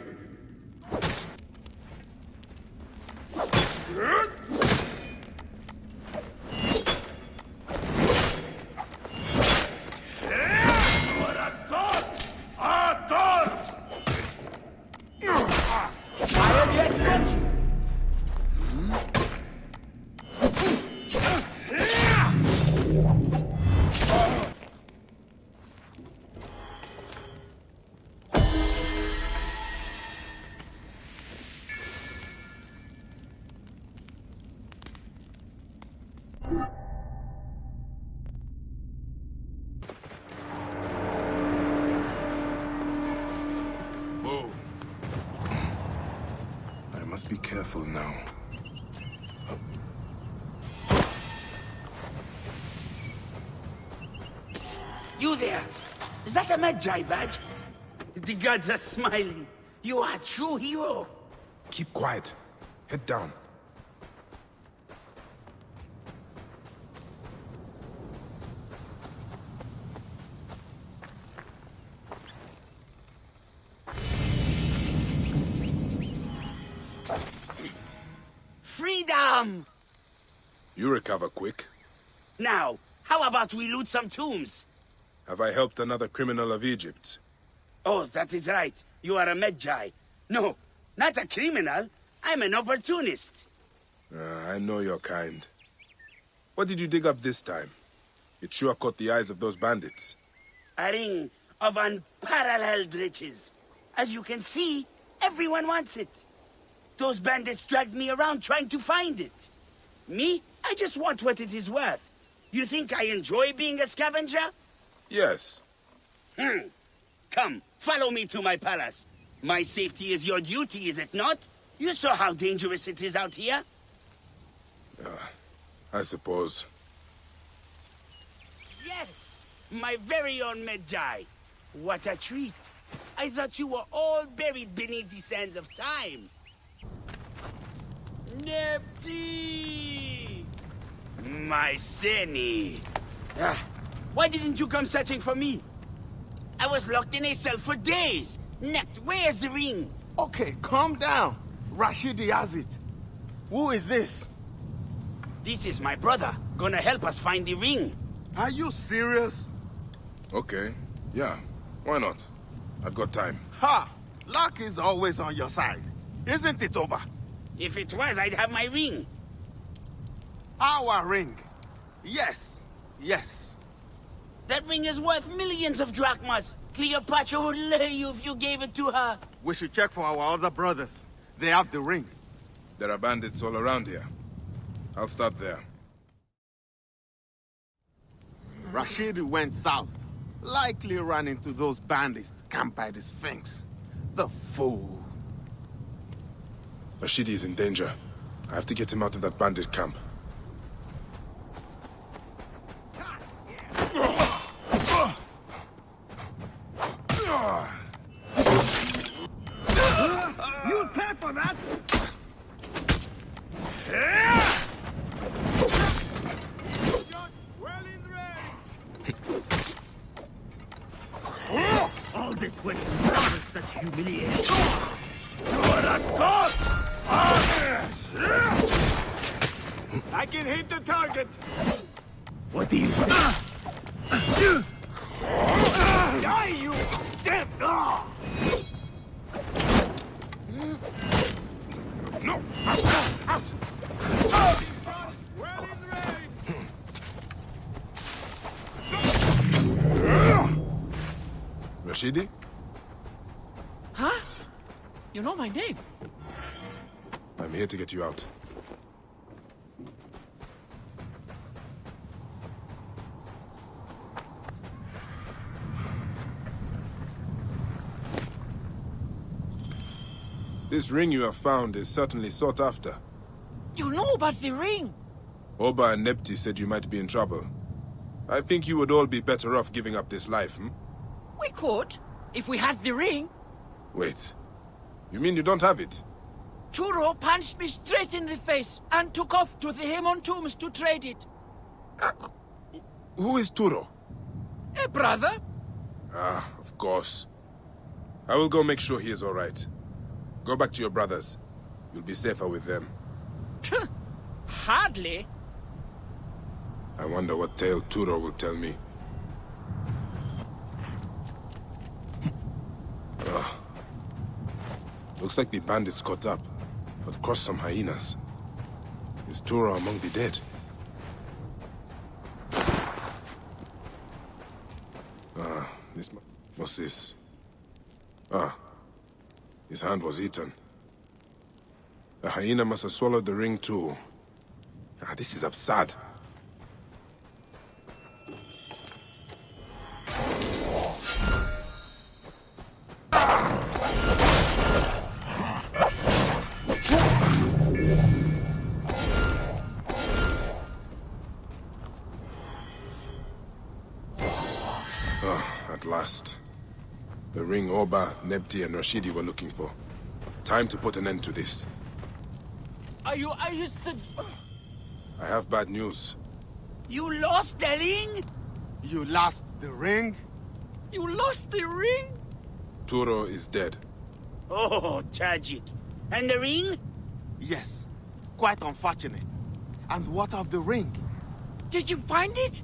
Be careful now. You there! Is that a Magi badge? The gods are smiling. You are a true hero. Keep quiet. Head down. Freedom! You recover quick. Now, how about we loot some tombs? Have I helped another criminal of Egypt? Oh, that is right. You are a Magi. No, not a criminal. I'm an opportunist. I know your kind. What did you dig up this time? It sure caught the eyes of those bandits. A ring of unparalleled riches. As you can see, everyone wants it. Those bandits dragged me around trying to find it. Me? I just want what it is worth. You think I enjoy being a scavenger? Yes. Come, follow me to my palace. My safety is your duty, is it not? You saw how dangerous it is out here. I suppose. Yes, my very own Magi. What a treat. I thought you were all buried beneath the sands of time. Nepti! My Seni. Why didn't you come searching for me? I was locked in a cell for days. Next, where's the ring? Okay, calm down. Rashidi has it. Who is this? This is my brother. Gonna help us find the ring. Are you serious? Okay, yeah. Why not? I've got time. Ha! Luck is always on your side. Isn't it, Oba? If it was, I'd have my ring. Our ring. Yes, yes. That ring is worth millions of drachmas. Cleopatra would lay you if you gave it to her. We should check for our other brothers. They have the ring. There are bandits all around here. I'll start there. Rashidi went south. Likely ran into those bandits camped by the Sphinx. The fool. Rashidi is in danger. I have to get him out of that bandit camp. You'll pay for that! All this went with such humiliation. You're a god! I can hit the target! What do you... Die, you damn... No! Out! Well in range! Rashidi? Huh? You know my name. I'm here to get you out. This ring you have found is certainly sought after. You know about the ring. Oba and Nepti said you might be in trouble. I think you would all be better off giving up this life, We could, if we had the ring. Wait. You mean you don't have it? Turo punched me straight in the face and took off to the Hemon tombs to trade it. Who is Turo? A brother? Ah, of course. I will go make sure he is all right. Go back to your brothers. You'll be safer with them. Hardly. I wonder what tale Turo will tell me. Looks like the bandits caught up, but crossed some hyenas. Is Turo among the dead? What's this? His hand was eaten. The hyena must have swallowed the ring too. This is absurd. At last. The ring Oba, Nebti, and Rashidi were looking for. Time to put an end to this. Are you I have bad news. You lost the ring? You lost the ring? You lost the ring? Turo is dead. Oh, tragic. And the ring? Yes. Quite unfortunate. And what of the ring? Did you find it?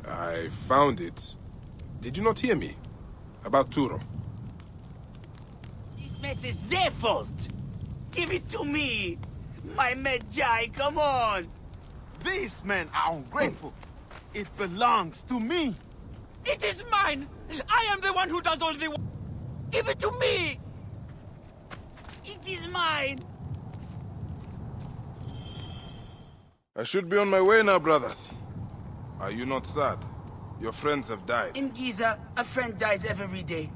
I found it. Did you not hear me? About Turo. This mess is their fault. Give it to me. My Medjai, come on. These men are ungrateful. It belongs to me. It is mine. I am the one who does all the work. Give it to me. It is mine. I should be on my way now, brothers. Are you not sad? Your friends have died. In Giza, a friend dies every day.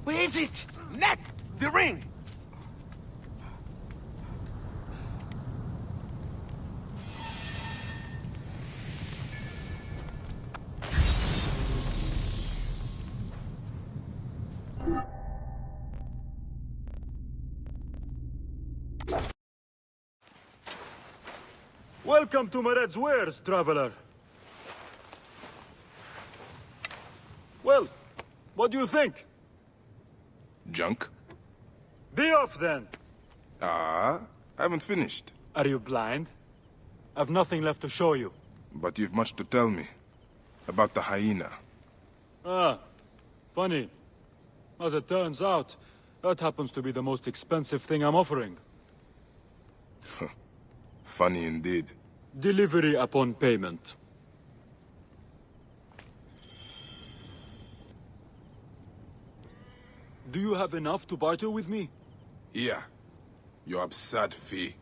Where is it? Net! The ring! Welcome to Mered's wares, traveler. Well, what do you think? Junk? Be off, then. I haven't finished. Are you blind? I've nothing left to show you. But you've much to tell me. About the hyena. Funny. As it turns out, that happens to be the most expensive thing I'm offering. Funny indeed. Delivery upon payment. Do you have enough to barter with me? Yeah. Your absurd fee.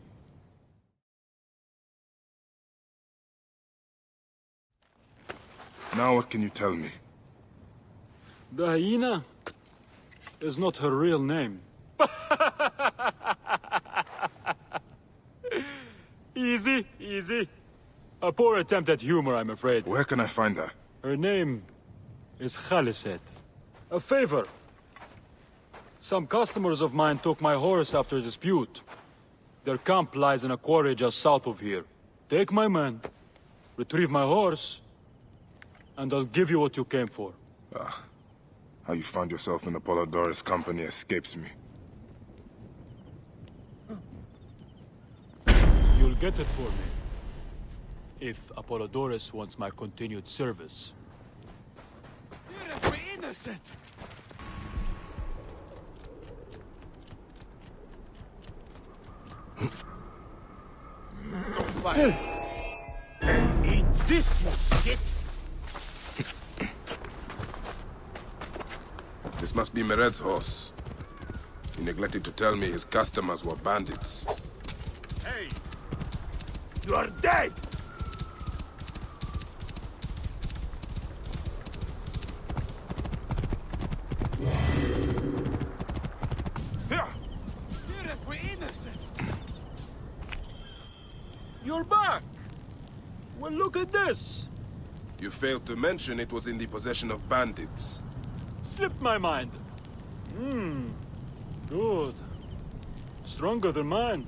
Now what can you tell me? The hyena is not her real name. Easy, easy. A poor attempt at humor, I'm afraid. Where can I find her? Her name is Khaliset. A favor. Some customers of mine took my horse after a dispute. Their camp lies in a quarry just south of here. Take my men, retrieve my horse, and I'll give you what you came for. How you found yourself in Apollodorus' company escapes me. You'll get it for me. If Apollodorus wants my continued service. We're innocent! Eat this, you shit! This must be Mered's horse. He neglected to tell me his customers were bandits. Hey! You're dead! you're back! Well, look at this! You failed to mention it was in the possession of bandits. Slipped my mind. Good. Stronger than mine.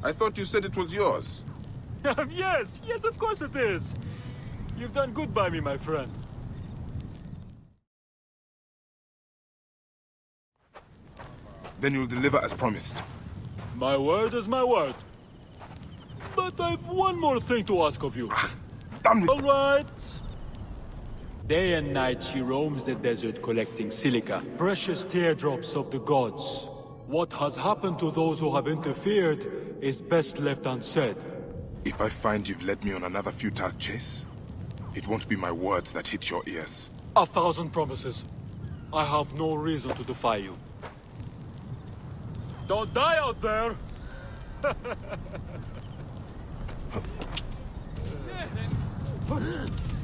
I thought you said it was yours. Yes, of course it is. You've done good by me, my friend. Then you'll deliver as promised. My word is my word. But I've one more thing to ask of you. All right. Day and night she roams the desert collecting silica, precious teardrops of the gods. What has happened to those who have interfered is best left unsaid. If I find you've led me on another futile chase, it won't be my words that hit your ears. 1,000 promises. I have no reason to defy you. Don't die out there!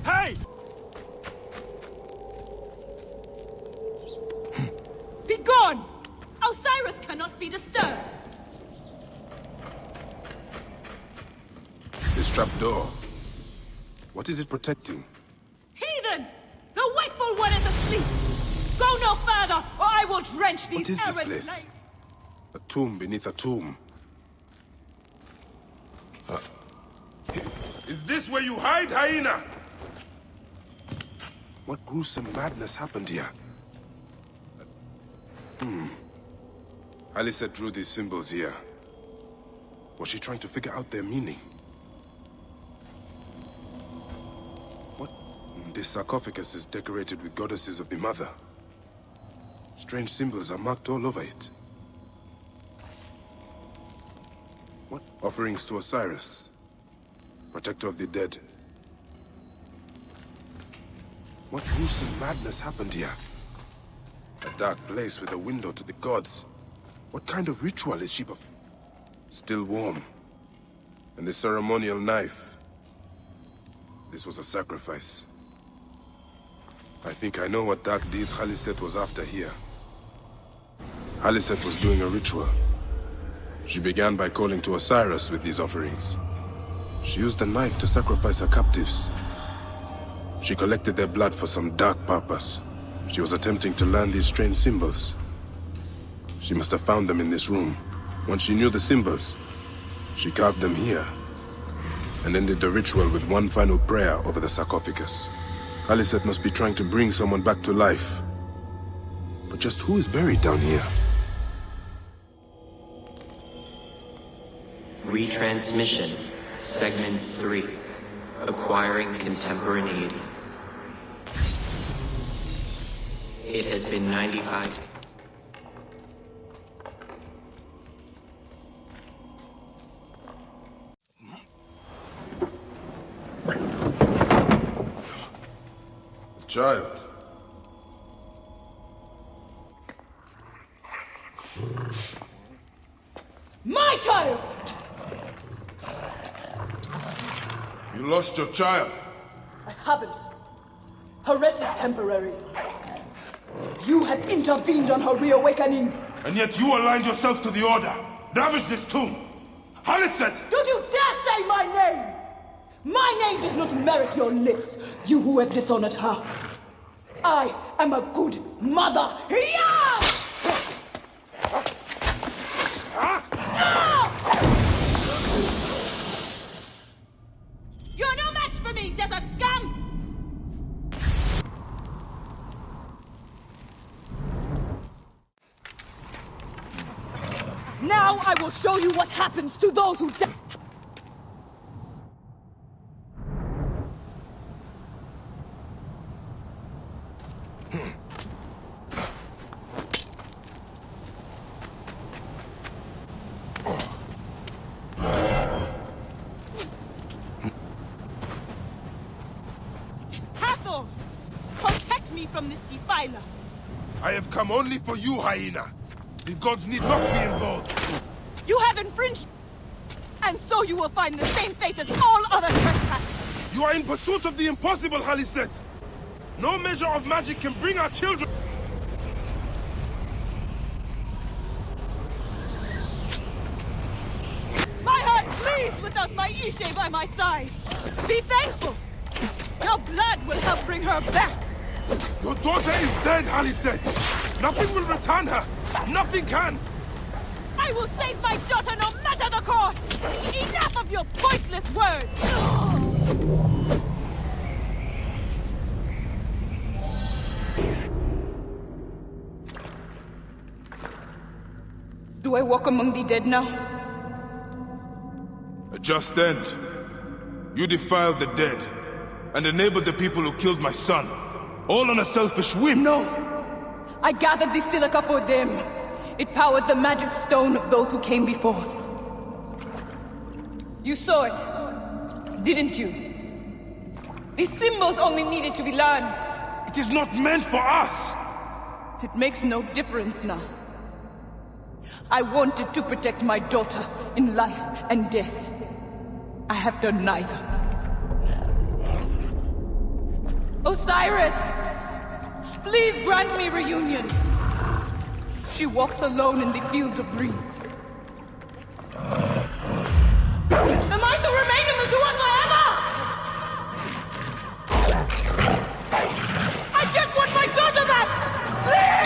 Hey! Be gone! Osiris cannot be disturbed! This trapdoor. What is it protecting? Heathen! The wakeful one is asleep! Go no further, or I will drench these What is this errant place? slaves. A tomb beneath a tomb. Is this where you hide, hyena? What gruesome madness happened here? Alyssa drew these symbols here. Was she trying to figure out their meaning? What? This sarcophagus is decorated with goddesses of the mother. Strange symbols are marked all over it. What? Offerings to Osiris, protector of the dead. What gruesome madness happened here? A dark place with a window to the gods. What kind of ritual is she of? Still warm. And the ceremonial knife. This was a sacrifice. I think I know what dark deeds Khaliset was after here. Khaliset was doing a ritual. She began by calling to Osiris with these offerings. She used the knife to sacrifice her captives. She collected their blood for some dark purpose. She was attempting to learn these strange symbols. She must have found them in this room. Once she knew the symbols, she carved them here and ended the ritual with one final prayer over the sarcophagus. Khaliset must be trying to bring someone back to life. But just who is buried down here? Retransmission, Segment 3, Acquiring Contemporaneity. It has been 95... Child. My child! You lost your child. I haven't. Her rest is temporary. You have intervened on her reawakening. And yet you aligned yourself to the Order. Ravage this tomb. Khaliset! Don't you dare say my name! My name does not merit your lips, you who have dishonored her. I am a good mother. Yeah! You're no match for me, desert scum! Now I will show you what happens to those who die. Protect me from this defiler! I have come only for you, hyena. The gods need not be involved. You have infringed, and so you will find the same fate as all other trespassers. You are in pursuit of the impossible, Khaliset. No measure of magic can bring our children. My heart bleeds! peace without my Ishe by my side. Be thankful. Your blood will help bring her back. Your daughter is dead, Alicent. Nothing will return her. Nothing can. I will save my daughter no matter the cost. Enough of your pointless words. Do I walk among the dead now? A just end. You defiled the dead and enabled the people who killed my son. All on a selfish whim. No. I gathered the silica for them. It powered the magic stone of those who came before. You saw it, didn't you? These symbols only needed to be learned. It is not meant for us. It makes no difference now. I wanted to protect my daughter in life and death. I have done neither. Osiris! Please grant me reunion. She walks alone in the field of reeds. Am I to remain in the Duat forever? I just want my daughter back! Please!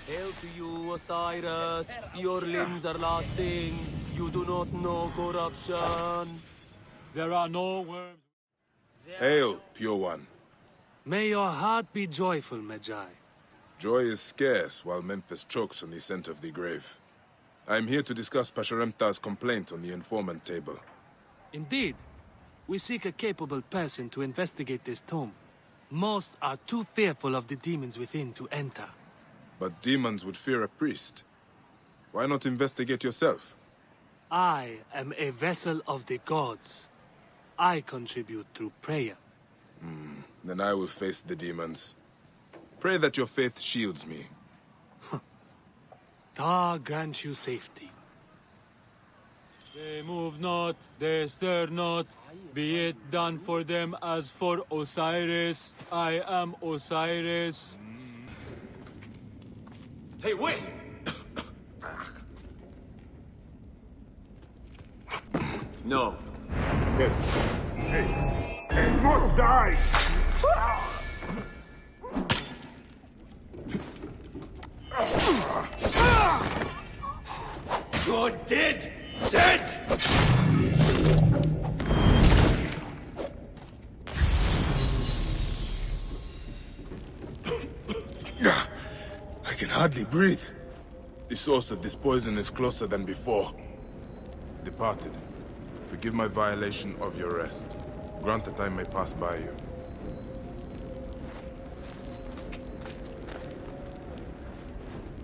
Hail to you, Osiris. Your limbs are lasting. You do not know corruption. There are no worms. Hail, pure one. May your heart be joyful, Magi. Joy is scarce while Memphis chokes on the scent of the grave. I am here to discuss Pasharemta's complaint on the informant table. Indeed. We seek a capable person to investigate this tomb. Most are too fearful of the demons within to enter. But demons would fear a priest. Why not investigate yourself? I am a vessel of the gods. I contribute through prayer. Then I will face the demons. Pray that your faith shields me. Ta grant you safety. They move not, they stir not. Be it done for them as for Osiris. I am Osiris. Hey, wait! No. He must die! You're dead! Dead! I can hardly breathe. The source of this poison is closer than before. Departed, forgive my violation of your rest. Grant that I may pass by you.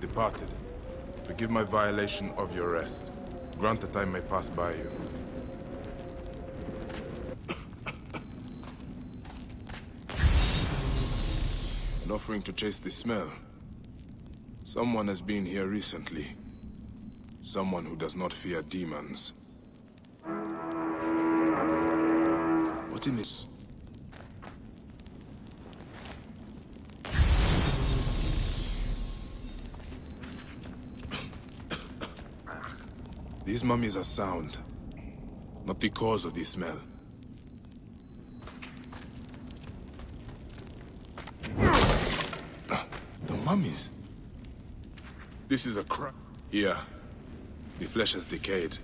Departed, forgive my violation of your rest. Grant that I may pass by you. An offering to chase the smell. Someone has been here recently. Someone who does not fear demons. What in this? These mummies are sound, not the cause of the smell. The mummies? This is a crime. Here, the flesh has decayed.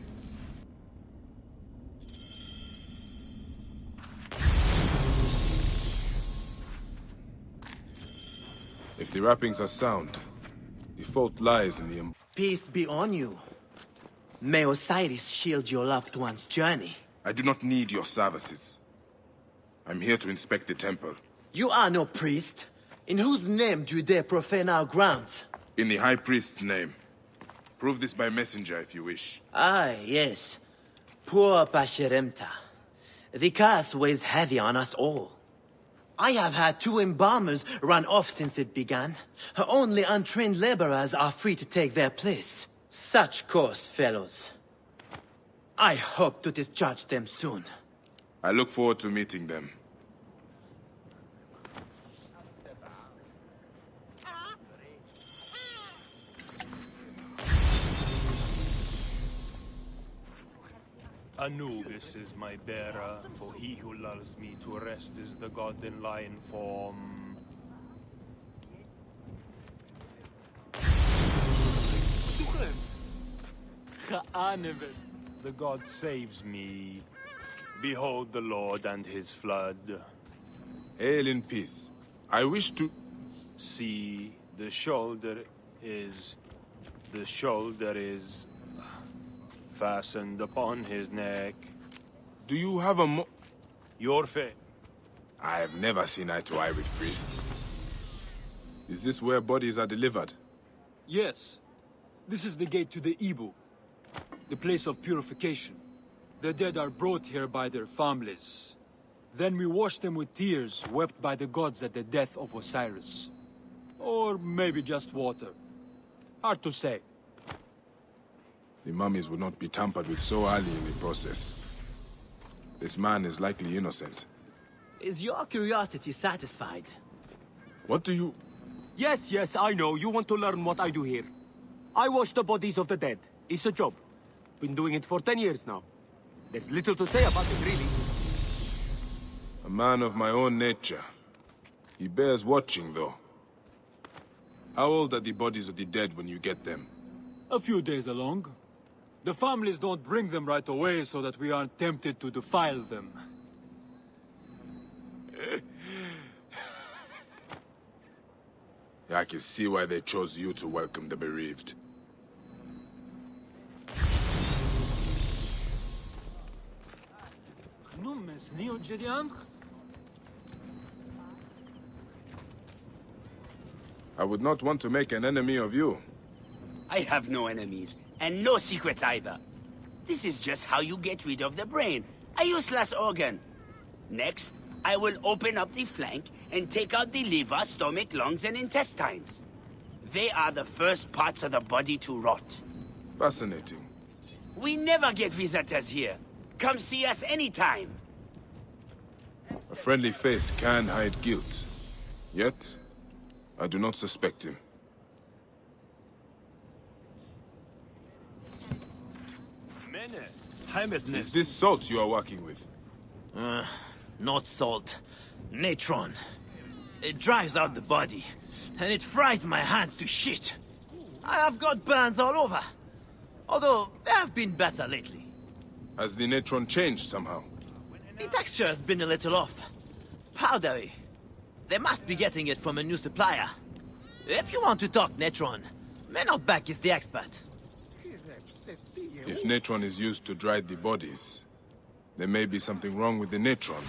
If the wrappings are sound, the fault lies in the... Peace be on you. May Osiris shield your loved one's journey. I do not need your services. I'm here to inspect the temple. You are no priest. In whose name do you dare profane our grounds? In the High Priest's name. Prove this by messenger if you wish. Ah, yes. Poor Pasheremta. The curse weighs heavy on us all. I have had 2 embalmers run off since it began. Only untrained laborers are free to take their place. Such coarse fellows. I hope to discharge them soon. I look forward to meeting them. Anubis is my bearer, for he who lulls me to rest is the god in lion form. The god saves me. Behold the Lord and his flood. Hail in peace. I wish to... See, the shoulder is fastened upon his neck. Do you have a Your fate. I have never seen eye to eye with priests. Is this where bodies are delivered? Yes. This is the gate to the Ibu, the place of purification. The dead are brought here by their families. Then we wash them with tears wept by the gods at the death of Osiris. Or maybe just water. Hard to say. The mummies would not be tampered with so early in the process. This man is likely innocent. Is your curiosity satisfied? What do you... Yes, I know. You want to learn what I do here. I wash the bodies of the dead. It's a job. Been doing it for 10 years now. There's little to say about it, really. A man of my own nature. He bears watching, though. How old are the bodies of the dead when you get them? A few days along. The families don't bring them right away so that we aren't tempted to defile them. I can see why they chose you to welcome the bereaved. I would not want to make an enemy of you. I have no enemies, and no secrets either. This is just how you get rid of the brain, a useless organ. Next, I will open up the flank and take out the liver, stomach, lungs, and intestines. They are the first parts of the body to rot. Fascinating. We never get visitors here. Come see us anytime. A friendly face can hide guilt. Yet, I do not suspect him. Is this salt you are working with? Not salt. Natron. It dries out the body, and it fries my hands to shit. I have got burns all over. Although, they have been better lately. Has the natron changed somehow? The texture has been a little off. Powdery. They must be getting it from a new supplier. If you want to talk natron, Menobak is the expert. If natron is used to dry the bodies, there may be something wrong with the natron.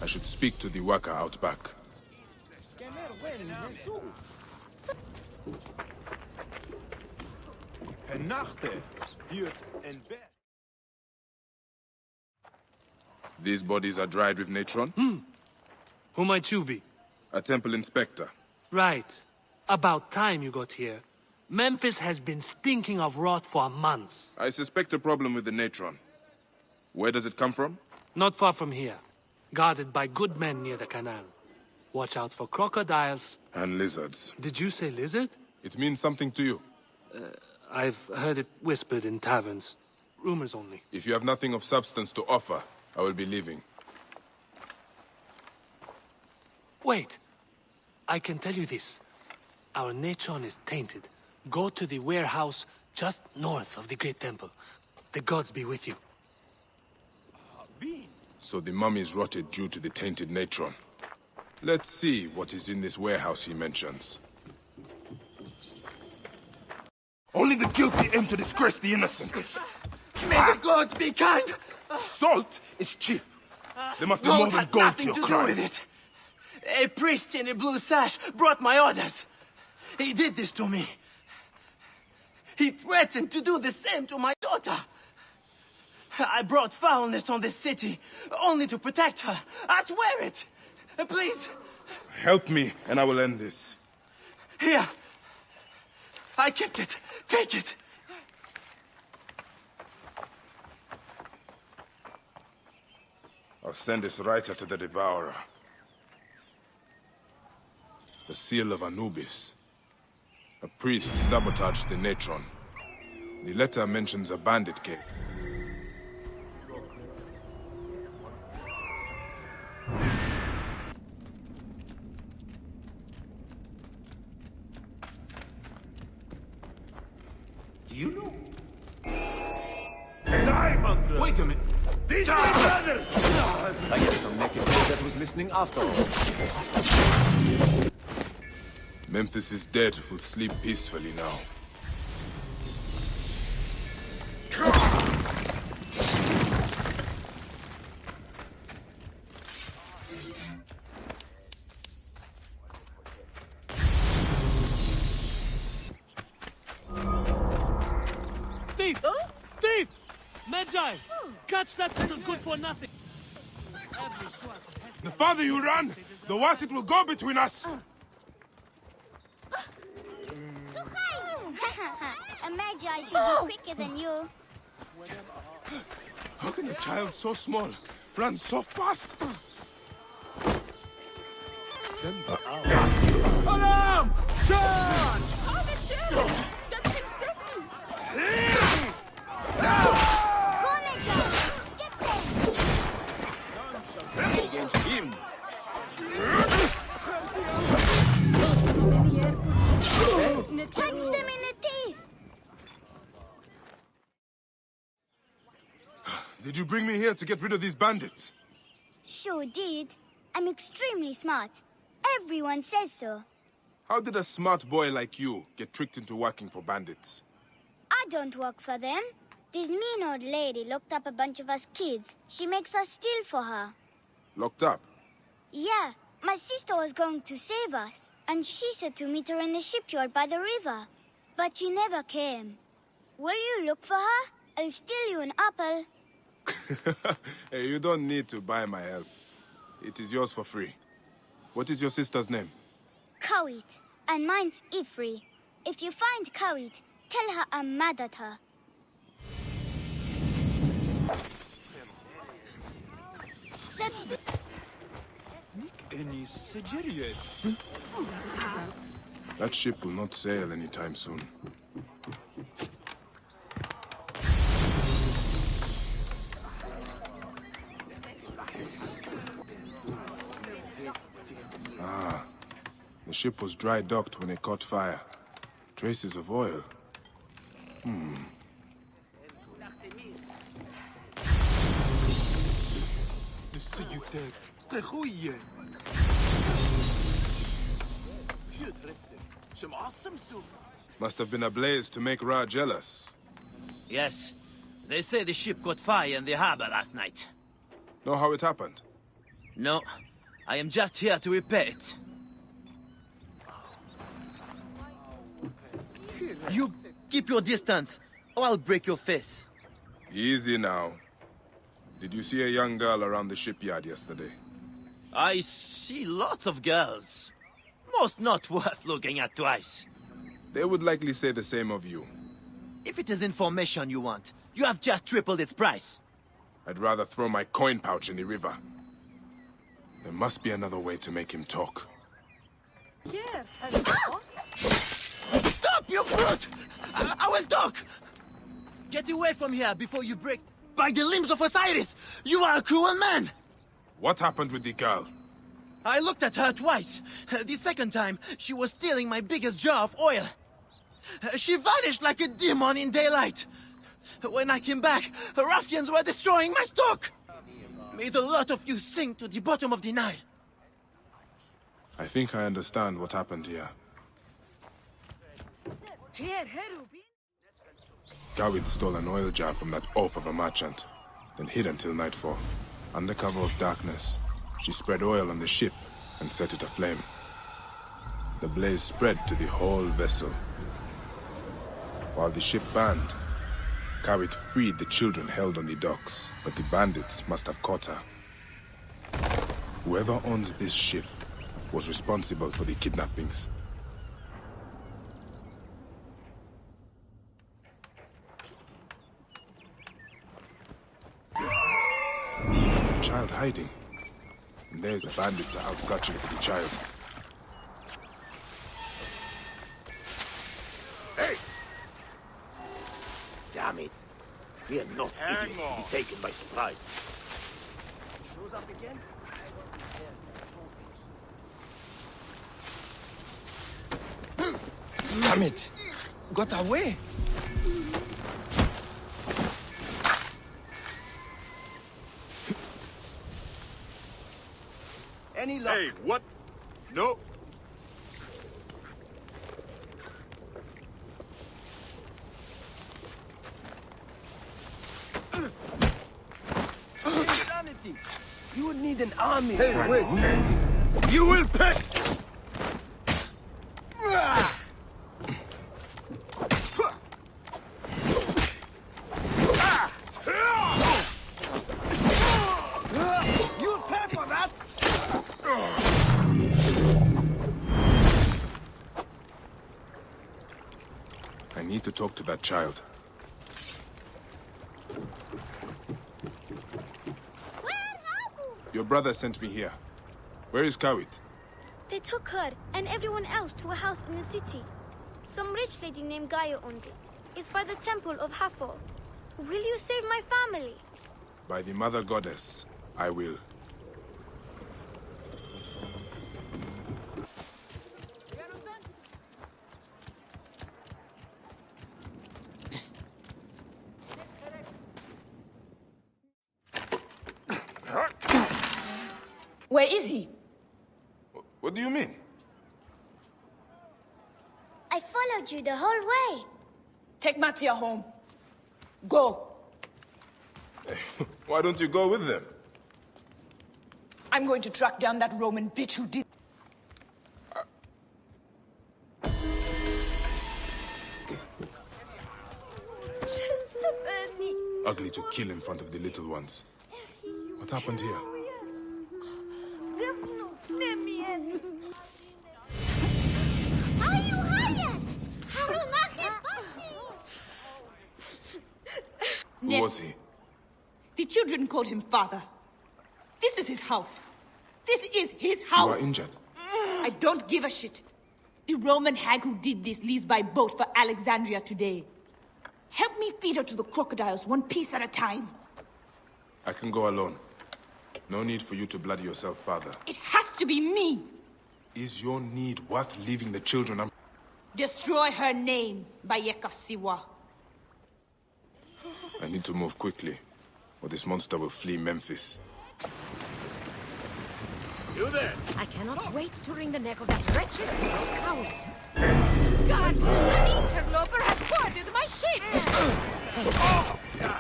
I should speak to the worker out back. These bodies are dried with natron? Who might you be? A temple inspector. Right. About time you got here. Memphis has been stinking of rot for months. I suspect a problem with the natron. Where does it come from? Not far from here. Guarded by good men near the canal. Watch out for crocodiles. And lizards. Did you say lizard? It means something to you. I've heard it whispered in taverns. Rumors only. If you have nothing of substance to offer, I will be leaving. Wait. I can tell you this. Our natron is tainted. Go to the warehouse just north of the Great Temple. The gods be with you. So the mummies rotted due to the tainted natron. Let's see what is in this warehouse he mentions. Only the guilty aim to disgrace the innocent. May the gods be kind! Salt is cheap. There must be more than gold to your crime. With it. A priest in a blue sash brought my orders. He did this to me. He threatened to do the same to my daughter. I brought foulness on this city, only to protect her. I swear it! Please! Help me, and I will end this. Here! I kept it. Take it! I'll send this writer to the Devourer. The seal of Anubis. A priest sabotaged the Natron. The letter mentions a bandit king. Do you know? Diamond! Wait a minute. These are brothers! I guess some naked that was listening after all. Memphis is dead. We'll sleep peacefully now. Thief! Thief! Magi! Catch that little good for nothing! The farther you run, the worse it will go between us! A magi should be quicker than you. How can a child so small run so fast? Send her out. Alarm! Charge! Against him. Punch them in the teeth! Did you bring me here to get rid of these bandits? Sure did. I'm extremely smart. Everyone says so. How did a smart boy like you get tricked into working for bandits? I don't work for them. This mean old lady locked up a bunch of us kids. She makes us steal for her. Locked up? Yeah, my sister was going to save us, and she said to meet her in the shipyard by the river. But she never came. Will you look for her? I'll steal you an apple. Hey, you don't need to buy my help. It is yours for free. What is your sister's name? Kawit, and mine's Ifri. If you find Kawit, tell her I'm mad at her. That ship will not sail anytime soon. Ah, the ship was dry docked when it caught fire. Traces of oil. Must have been a blaze to make Ra jealous. Yes. They say the ship caught fire in the harbor last night. Know how it happened? No. I am just here to repair it. You keep your distance, or I'll break your face. Easy now. Did you see a young girl around the shipyard yesterday? I see lots of girls. Most not worth looking at twice. They would likely say the same of you. If it is information you want, you have just tripled its price. I'd rather throw my coin pouch in the river. There must be another way to make him talk. Stop, you brute! I will talk! Get away from here before you break... By the limbs of Osiris! You are a cruel man! What happened with the girl? I looked at her twice. The second time, she was stealing my biggest jar of oil. She vanished like a demon in daylight. When I came back, ruffians were destroying my stock. May the lot of you sink to the bottom of the Nile. I think I understand what happened here. Gawit stole an oil jar from that oaf of a merchant, then hid until nightfall. Under cover of darkness, she spread oil on the ship and set it aflame. The blaze spread to the whole vessel. While the ship burned, Kawit freed the children held on the docks, but the bandits must have caught her. Whoever owns this ship was responsible for the kidnappings. Child hiding. And there's the bandits are out searching for the child. Hey! Damn it. We are not idiots to be taken by surprise. Shows up again? Damn it! Got away! Any luck? Hey, what? No. Insanity! You would need an army. Hey, wait! You will pay! You'll pay for that! I need to talk to that child. Your brother sent me here. Where is Kawit? They took her and everyone else to a house in the city. Some rich lady named Gaia owns it. It's by the temple of Hathor. Will you save my family? By the Mother Goddess, I will. Where is he? What do you mean? I followed you the whole way. Take Mattia home. Go. Why don't you go with them? I'm going to track down that Roman bitch who did... Ugly to kill in front of the little ones. What happened here? Who was he? The children called him father. This is his house. This is his house. You are injured. I don't give a shit. The Roman hag who did this leaves by boat for Alexandria today. Help me feed her to the crocodiles, one piece at a time. I can go alone. No need for you to bloody yourself, father. It has to be me. Is your need worth leaving the children? Destroy her name, Bayek of Siwa. I need to move quickly, or this monster will flee Memphis. You there? I cannot wait to wring the neck of that wretched little coward. Guards! An interloper has boarded my ship!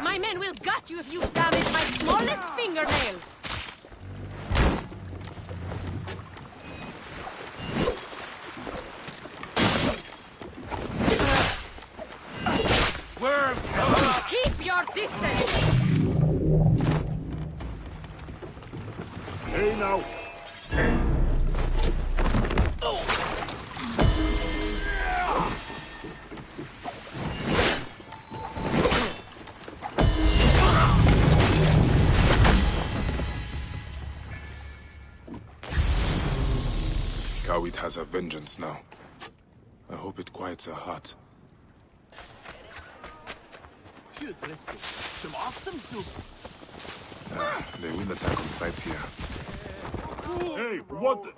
My men will gut you if you damage my smallest fingernail! Worms! Keep your distance! Hey now! Kawit has her vengeance now. I hope it quiets her heart. Some awesome soup. They will attack on sight here. Hey, what the...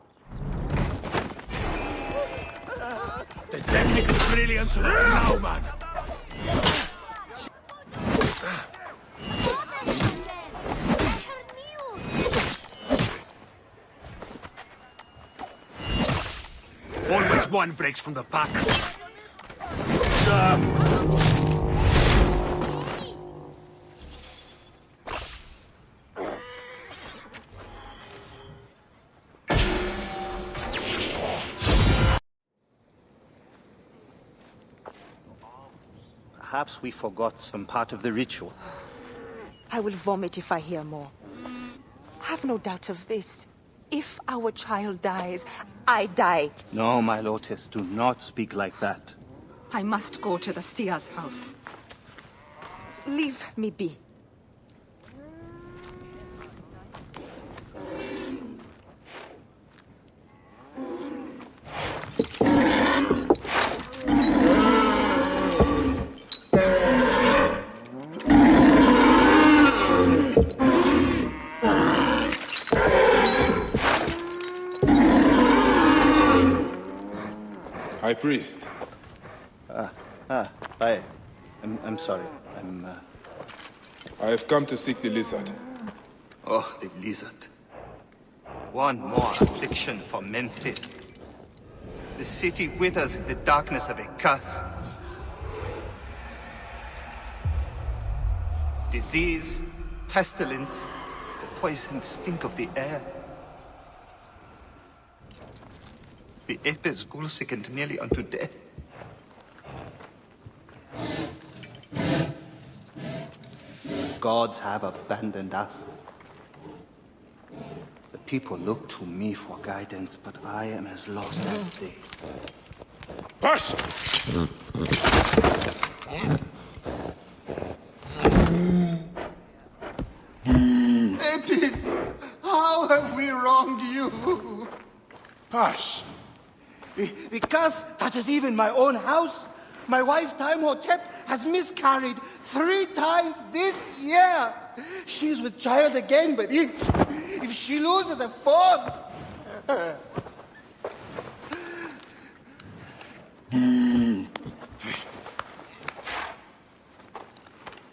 The technical brilliance of now, man! Always one breaks from the pack. Perhaps we forgot some part of the ritual. I will vomit if I hear more. Have no doubt of this. If our child dies, I die. No, my Lotus, do not speak like that. I must go to the seer's house. Leave me be. High Priest. I'm sorry. I have come to seek the lizard. Oh, the lizard. One more affliction for Memphis. The city withers in the darkness of a curse. Disease, pestilence, the poison stink of the air. The ape is ghoul-sickened nearly unto death. Gods have abandoned us. The people look to me for guidance, but I am as lost as they. Push! Apis, how have we wronged you? Hush. The curse touches even my own house. My wife, Timotep, has miscarried 3 times this year. She's with child again, but if she loses a 4th...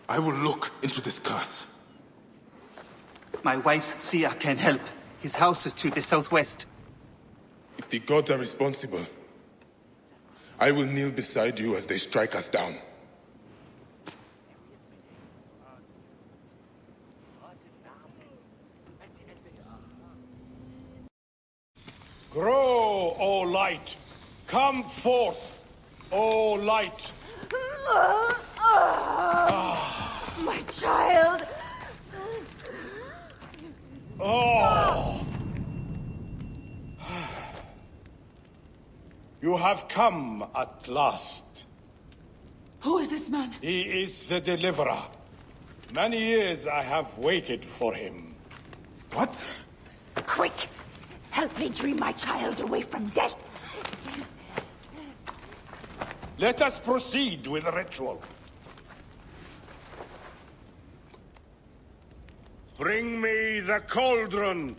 I will look into this curse. My wife's seer can help. His house is to the southwest. If the gods are responsible, I will kneel beside you as they strike us down. Grow, O light! Come forth, O light! My child! Oh! You have come at last. Who is this man? He is the deliverer. Many years I have waited for him. What? Quick! Help me dream my child away from death! Let us proceed with the ritual. Bring me the cauldron.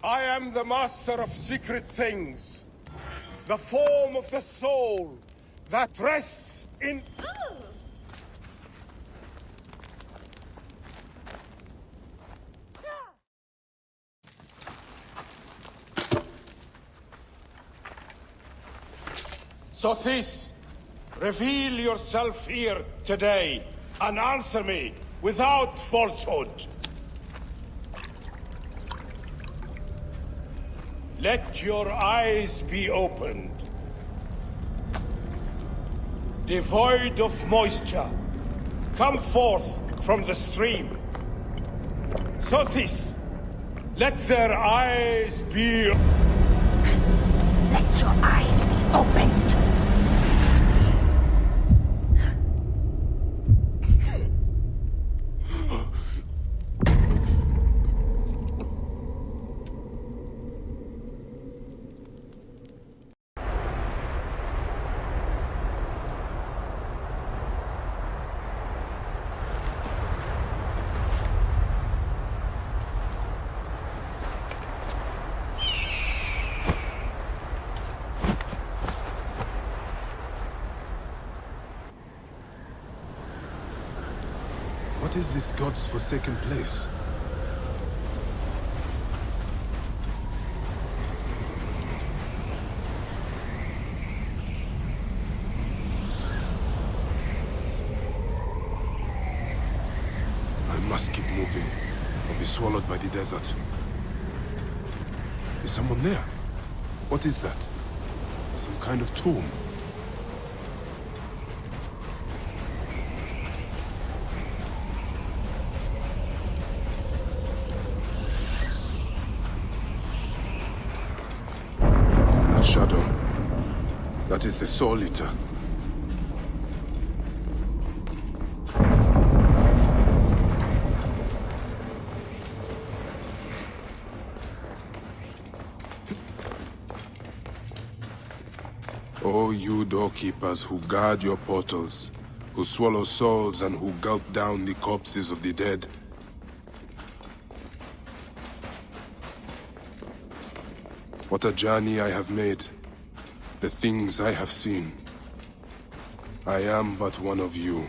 I am the master of secret things. The form of the soul that rests in... Sothis, reveal yourself here today and answer me without falsehood. Let your eyes be opened. Devoid of moisture, come forth from the stream. Sothis, let their eyes be... Let your eyes be opened. What is this god's forsaken place? I must keep moving, or be swallowed by the desert. Is someone there? What is that? Some kind of tomb. shadow. That is the Soul Eater. Oh, you doorkeepers who guard your portals, who swallow souls and who gulp down the corpses of the dead. What a journey I have made, the things I have seen. I am but one of you.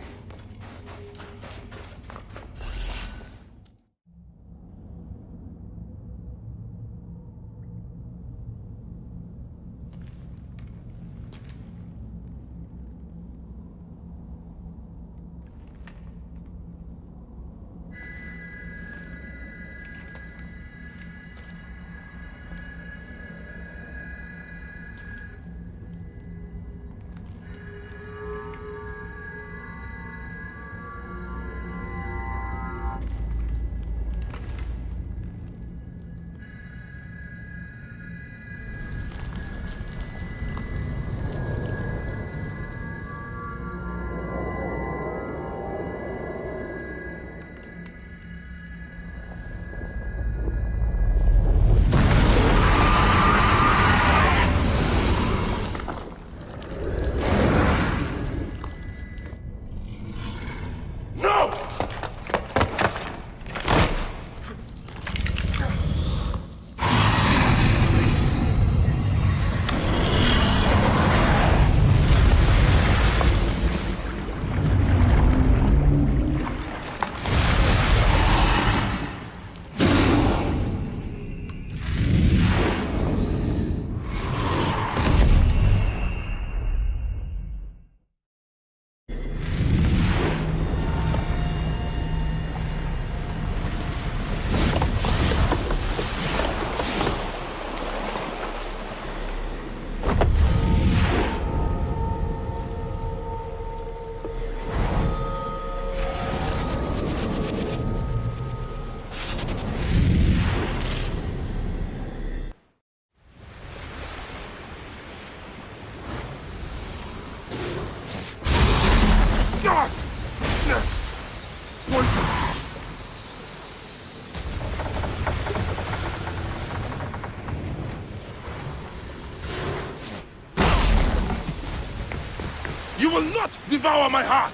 You will not devour my heart!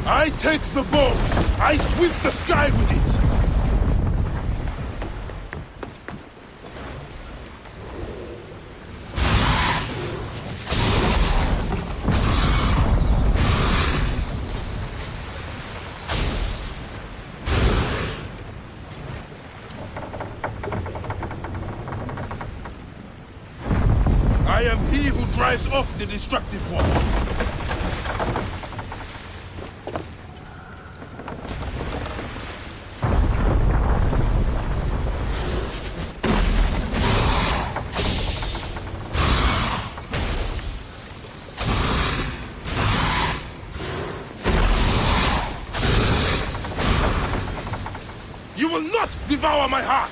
I take the bow! I sweep the sky with it! I am he who drives off the destructive one. You will not devour my heart!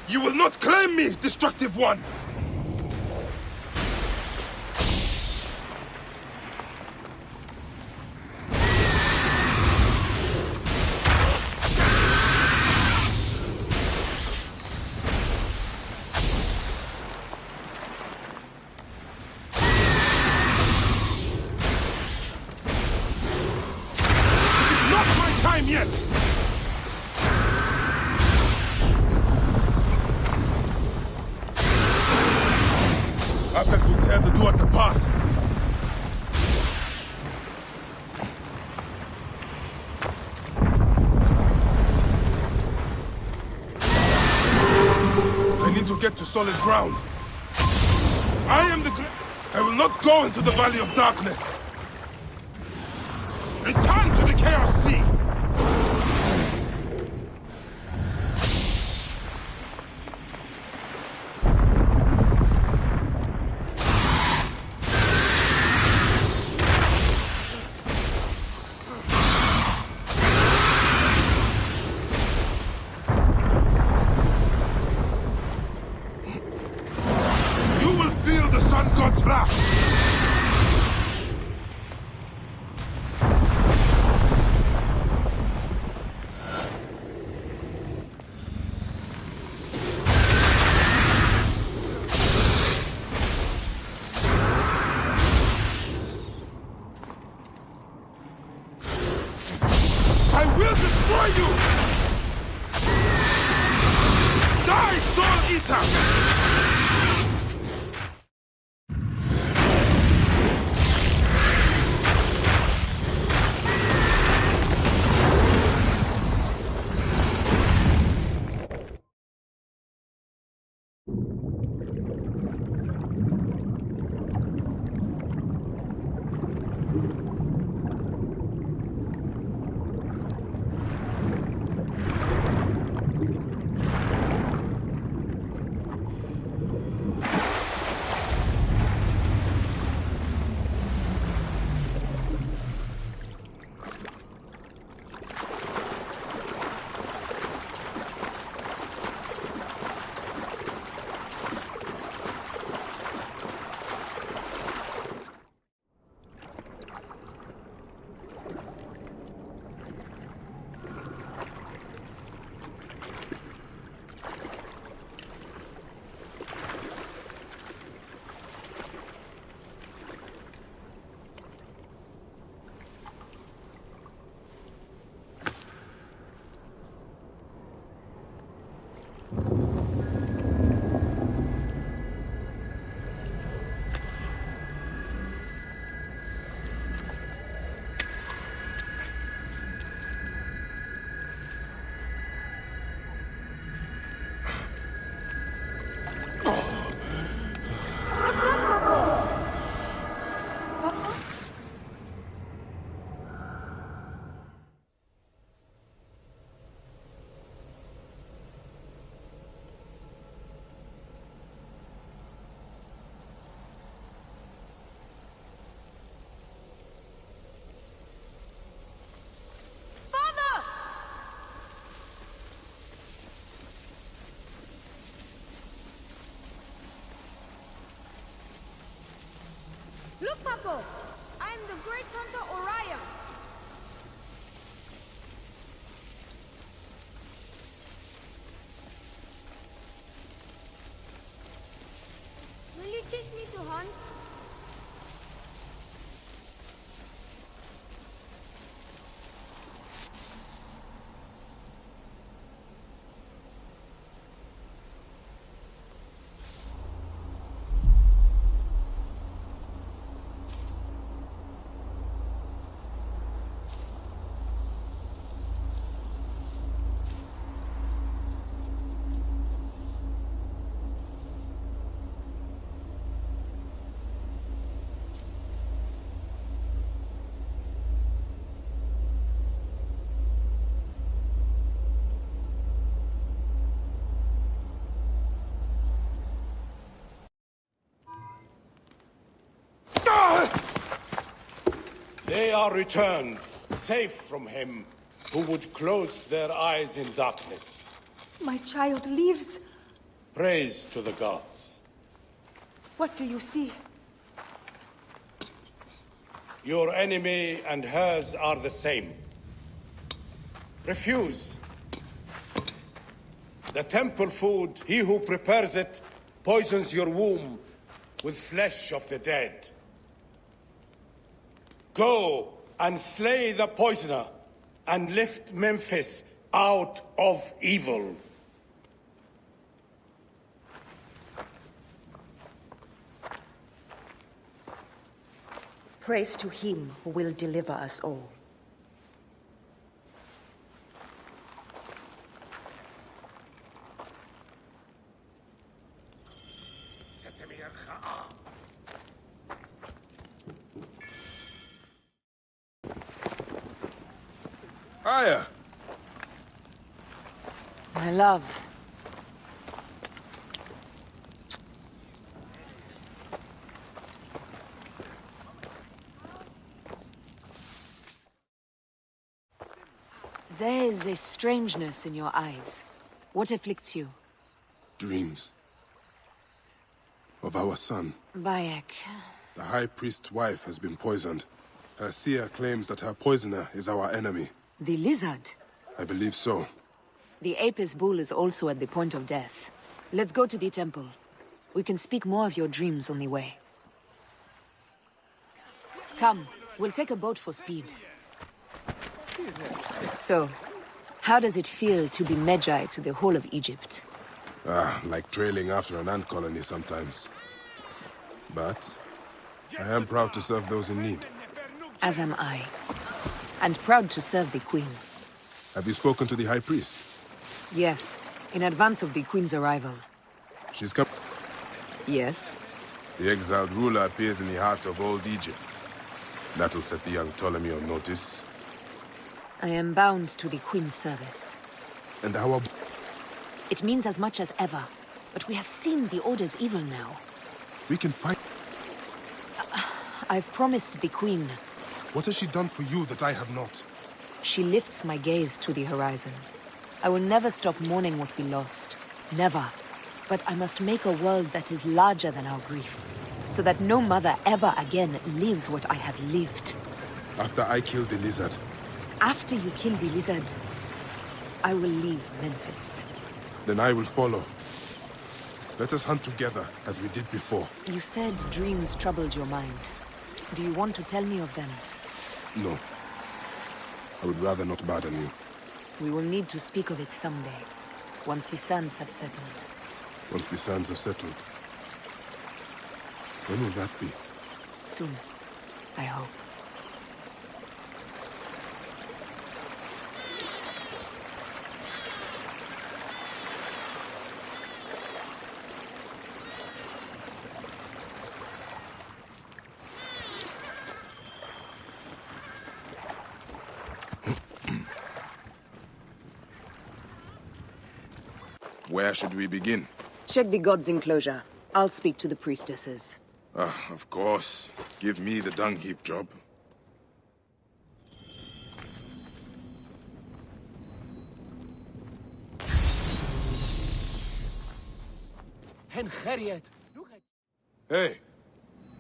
You will not claim me, destructive one! I bet we'll tear the duat apart. I need to get to solid ground. I am the I will not go into the Valley of Darkness. Return to the Chaos Sea. Look, Papo! I am the great hunter Orion. Will you teach me to hunt? They are returned, safe from him who would close their eyes in darkness. My child lives. Praise to the gods. What do you see? Your enemy and hers are the same. Refuse. The temple food, he who prepares it, poisons your womb with flesh of the dead. Go and slay the poisoner and lift Memphis out of evil. Praise to him who will deliver us all. Hiya! My love. There is a strangeness in your eyes. What afflicts you? Dreams. Of our son. Bayek. The High Priest's wife has been poisoned. Her seer claims that her poisoner is our enemy. The lizard? I believe so. The Apis bull is also at the point of death. Let's go to the temple. We can speak more of your dreams on the way. Come, we'll take a boat for speed. So, how does it feel to be Magi to the whole of Egypt? Like trailing after an ant colony sometimes. But I am proud to serve those in need. As am I. And proud to serve the Queen. Have you spoken to the High Priest? Yes, in advance of the Queen's arrival. She's come. Yes? The exiled ruler appears in the heart of old Egypt. That'll set the young Ptolemy on notice. I am bound to the Queen's service. And how? It means as much as ever. But we have seen the Order's evil now. We can fight. I've promised the Queen. What has she done for you that I have not? She lifts my gaze to the horizon. I will never stop mourning what we lost. Never. But I must make a world that is larger than our griefs, so that no mother ever again lives what I have lived. After I kill the lizard. After you kill the lizard, I will leave Memphis. Then I will follow. Let us hunt together, as we did before. You said dreams troubled your mind. Do you want to tell me of them? No. I would rather not burden you. We will need to speak of it someday, once the suns have settled. Once the suns have settled. When will that be? Soon, I hope. Where should we begin? Check the god's enclosure. I'll speak to the priestesses. Of course. Give me the dung heap job. Hey,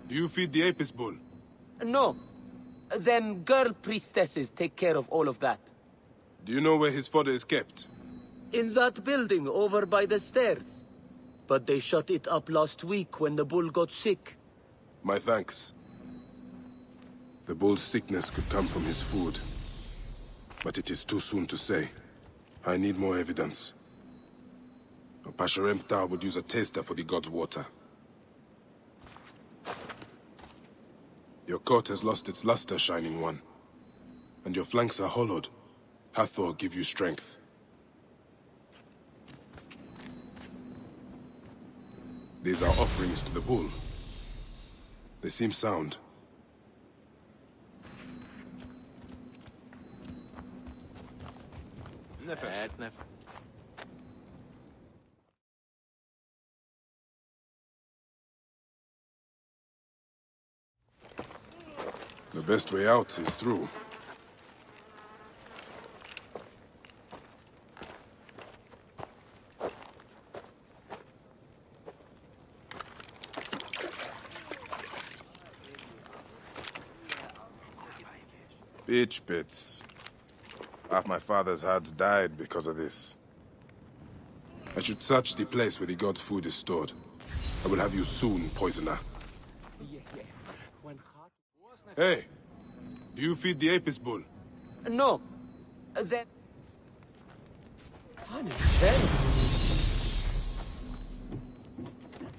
do you feed the Apis bull? No. Them girl priestesses take care of all of that. Do you know where his fodder is kept? In that building over by the stairs. But they shut it up last week when the bull got sick. My thanks. The bull's sickness could come from his food. But it is too soon to say. I need more evidence. Pasharemta would use a taster for the god's water. Your coat has lost its luster, Shining One. And your flanks are hollowed. Hathor give you strength. These are offerings to the bull. They seem sound. The best way out is through. Bitch pits. Half my father's herds died because of this. I should search the place where the god's food is stored. I will have you soon, poisoner. Hey, do you feed the Apis bull? No. Then...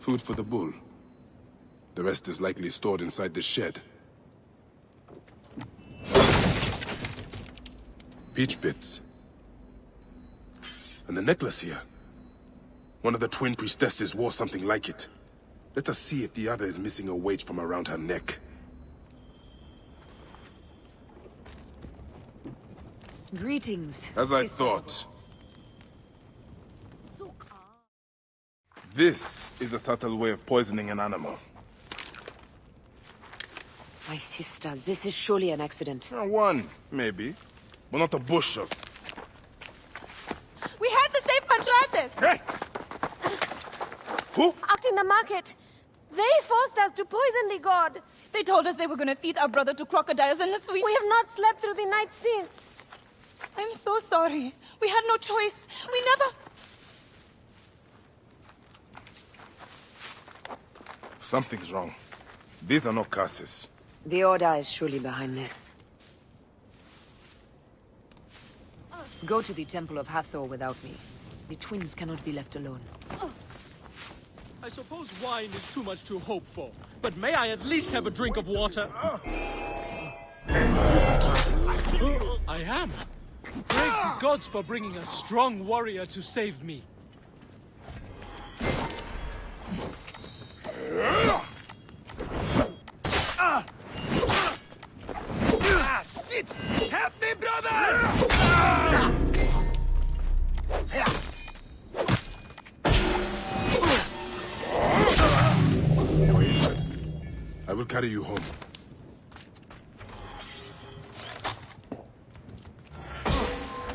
Food for the bull. The rest is likely stored inside the shed. Peach bits. And the necklace here. One of the twin priestesses wore something like it. Let us see if the other is missing a weight from around her neck. Greetings. As I thought. This is a subtle way of poisoning an animal. My sisters, this is surely an accident. One, maybe. But not a bush of... We had to save Pantratis! Hey! Who? Out in the market. They forced us to poison the god. They told us they were going to feed our brother to crocodiles in the sweet. We have not slept through the night since. I'm so sorry. We had no choice. We never... Something's wrong. These are not curses. The Order is surely behind this. Go to the Temple of Hathor without me. The twins cannot be left alone. I suppose wine is too much to hope for, but may I at least have a drink of water? I am. Praise the gods for bringing a strong warrior to save me. Shit! Help me, brothers! Wait. I will carry you home.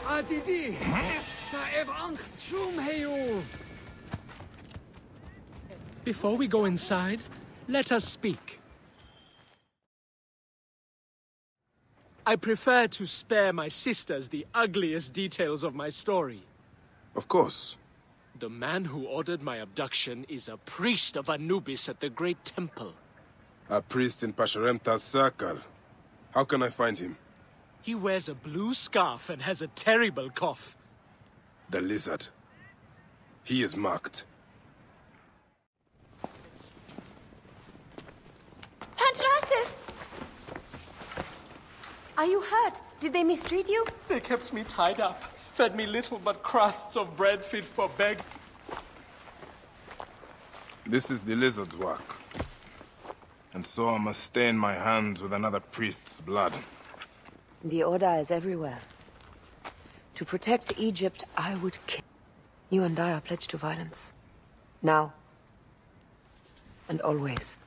Adidi! Before we go inside, let us speak. I prefer to spare my sisters the ugliest details of my story. Of course. The man who ordered my abduction is a priest of Anubis at the Great Temple. A priest in Pasharemta's circle. How can I find him? He wears a blue scarf and has a terrible cough. The lizard. He is marked. Pantratis! Are you hurt? Did they mistreat you? They kept me tied up, fed me little but crusts of bread fit for beg. This is the lizard's work. And so I must stain my hands with another priest's blood. The Order is everywhere. To protect Egypt, I would kill. You and I are pledged to violence. Now. And always.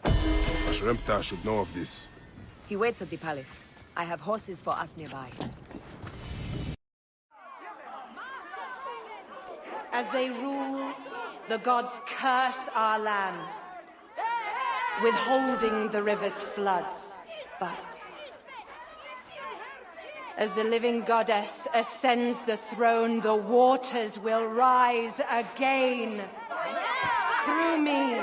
Pasharemta should know of this. He waits at the palace. I have horses for us nearby. As they rule, the gods curse our land, withholding the river's floods. But as the living goddess ascends the throne, the waters will rise again. Through me,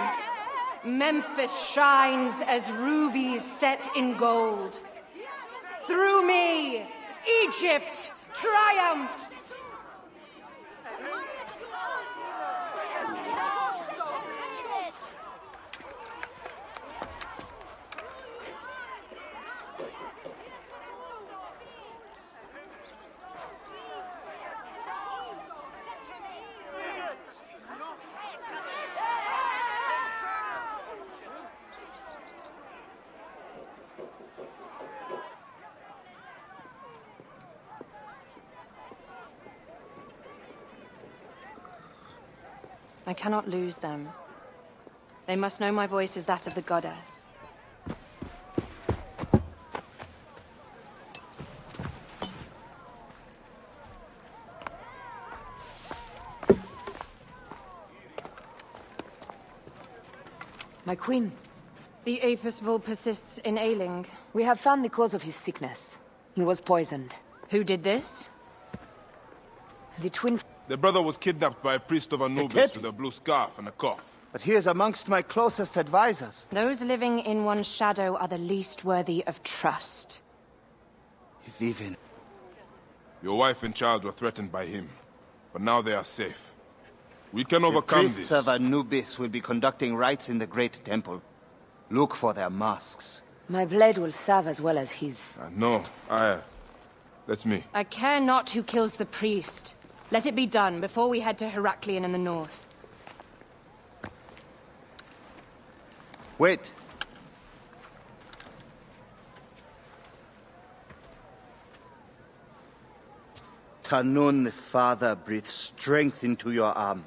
Memphis shines as rubies set in gold. Through me, Egypt triumphs. I cannot lose them. They must know my voice is that of the goddess. My queen. The Apis bull persists in ailing. We have found the cause of his sickness. He was poisoned. Who did this? The twin... The brother was kidnapped by a priest of Anubis with a blue scarf and a cough. But he is amongst my closest advisors. Those living in one's shadow are the least worthy of trust. Your wife and child were threatened by him, but now they are safe. We can overcome the priests of Anubis will be conducting rites in the great temple. Look for their masks. My blade will serve as well as his. No, that's me. I care not who kills the priest. Let it be done before we head to Heraklion in the north. Wait. Tanun the Father breathes strength into your arm.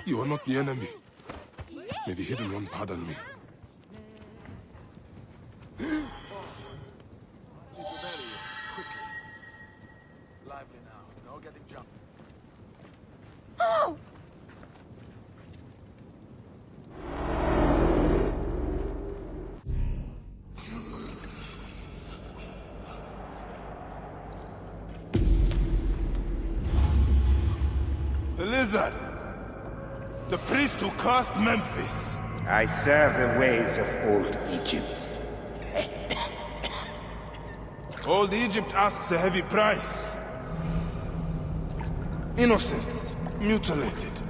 You are not the enemy. May the Hidden One pardon me. Lively now. No getting jumped. Oh! The lizard! The priest who cursed Memphis! I serve the ways of old Egypt. Old Egypt asks a heavy price. Innocents mutilated.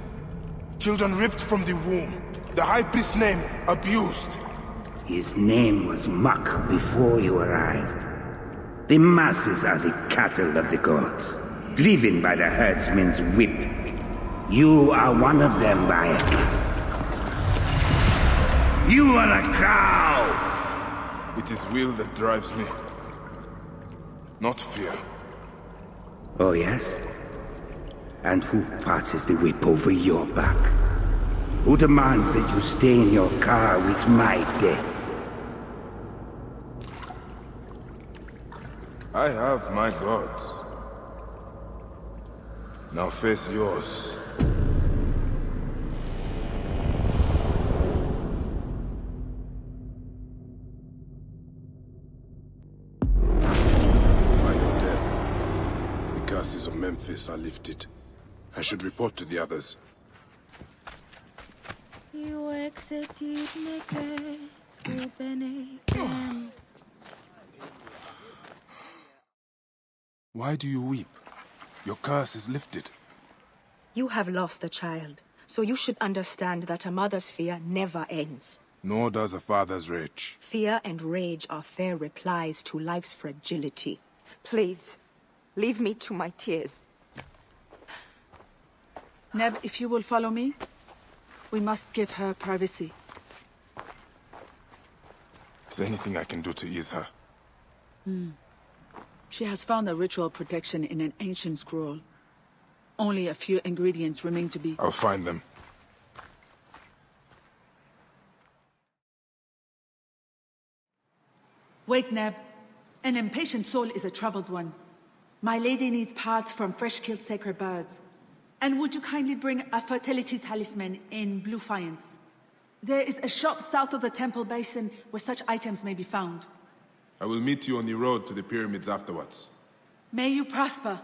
Children ripped from the womb. The high priest's name abused. His name was Muck before you arrived. The masses are the cattle of the gods, driven by the herdsman's whip. You are one of them, Bayek. You are a cow! It is will that drives me, not fear. Oh, yes? And who passes the whip over your back? Who demands that you stay in your car with my death? I have my gods. Now face yours. By your death, the curses of Memphis are lifted. I should report to the others. Why do you weep? Your curse is lifted. You have lost a child, so you should understand that a mother's fear never ends. Nor does a father's rage. Fear and rage are fair replies to life's fragility. Please, leave me to my tears. Neb, if you will follow me, we must give her privacy. Is there anything I can do to ease her? She has found a ritual protection in an ancient scroll. Only a few ingredients remain to be... I'll find them. Wait, Neb. An impatient soul is a troubled one. My lady needs parts from fresh-killed sacred birds. And would you kindly bring a fertility talisman in blue faience? There is a shop south of the temple basin where such items may be found. I will meet you on the road to the pyramids afterwards. May you prosper.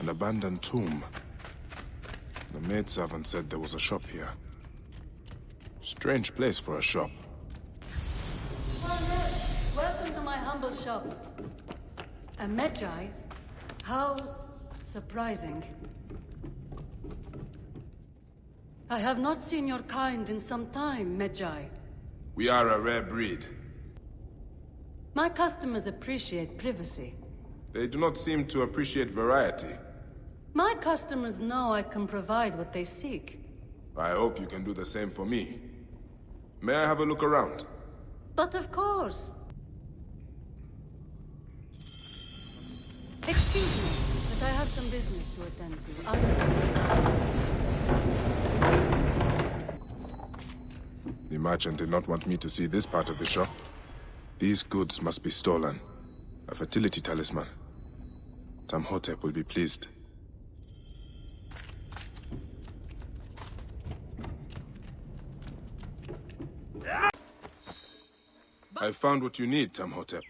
An abandoned tomb. The maidservant said there was a shop here. Strange place for a shop. Welcome to my humble shop. A Medjay? How surprising. I have not seen your kind in some time, Medjay. We are a rare breed. My customers appreciate privacy. They do not seem to appreciate variety. My customers know I can provide what they seek. I hope you can do the same for me. May I have a look around? But of course. Excuse me, but I have some business to attend to. The merchant did not want me to see this part of the shop. These goods must be stolen. A fertility talisman. Tamhotep will be pleased. I found what you need, Tamhotep.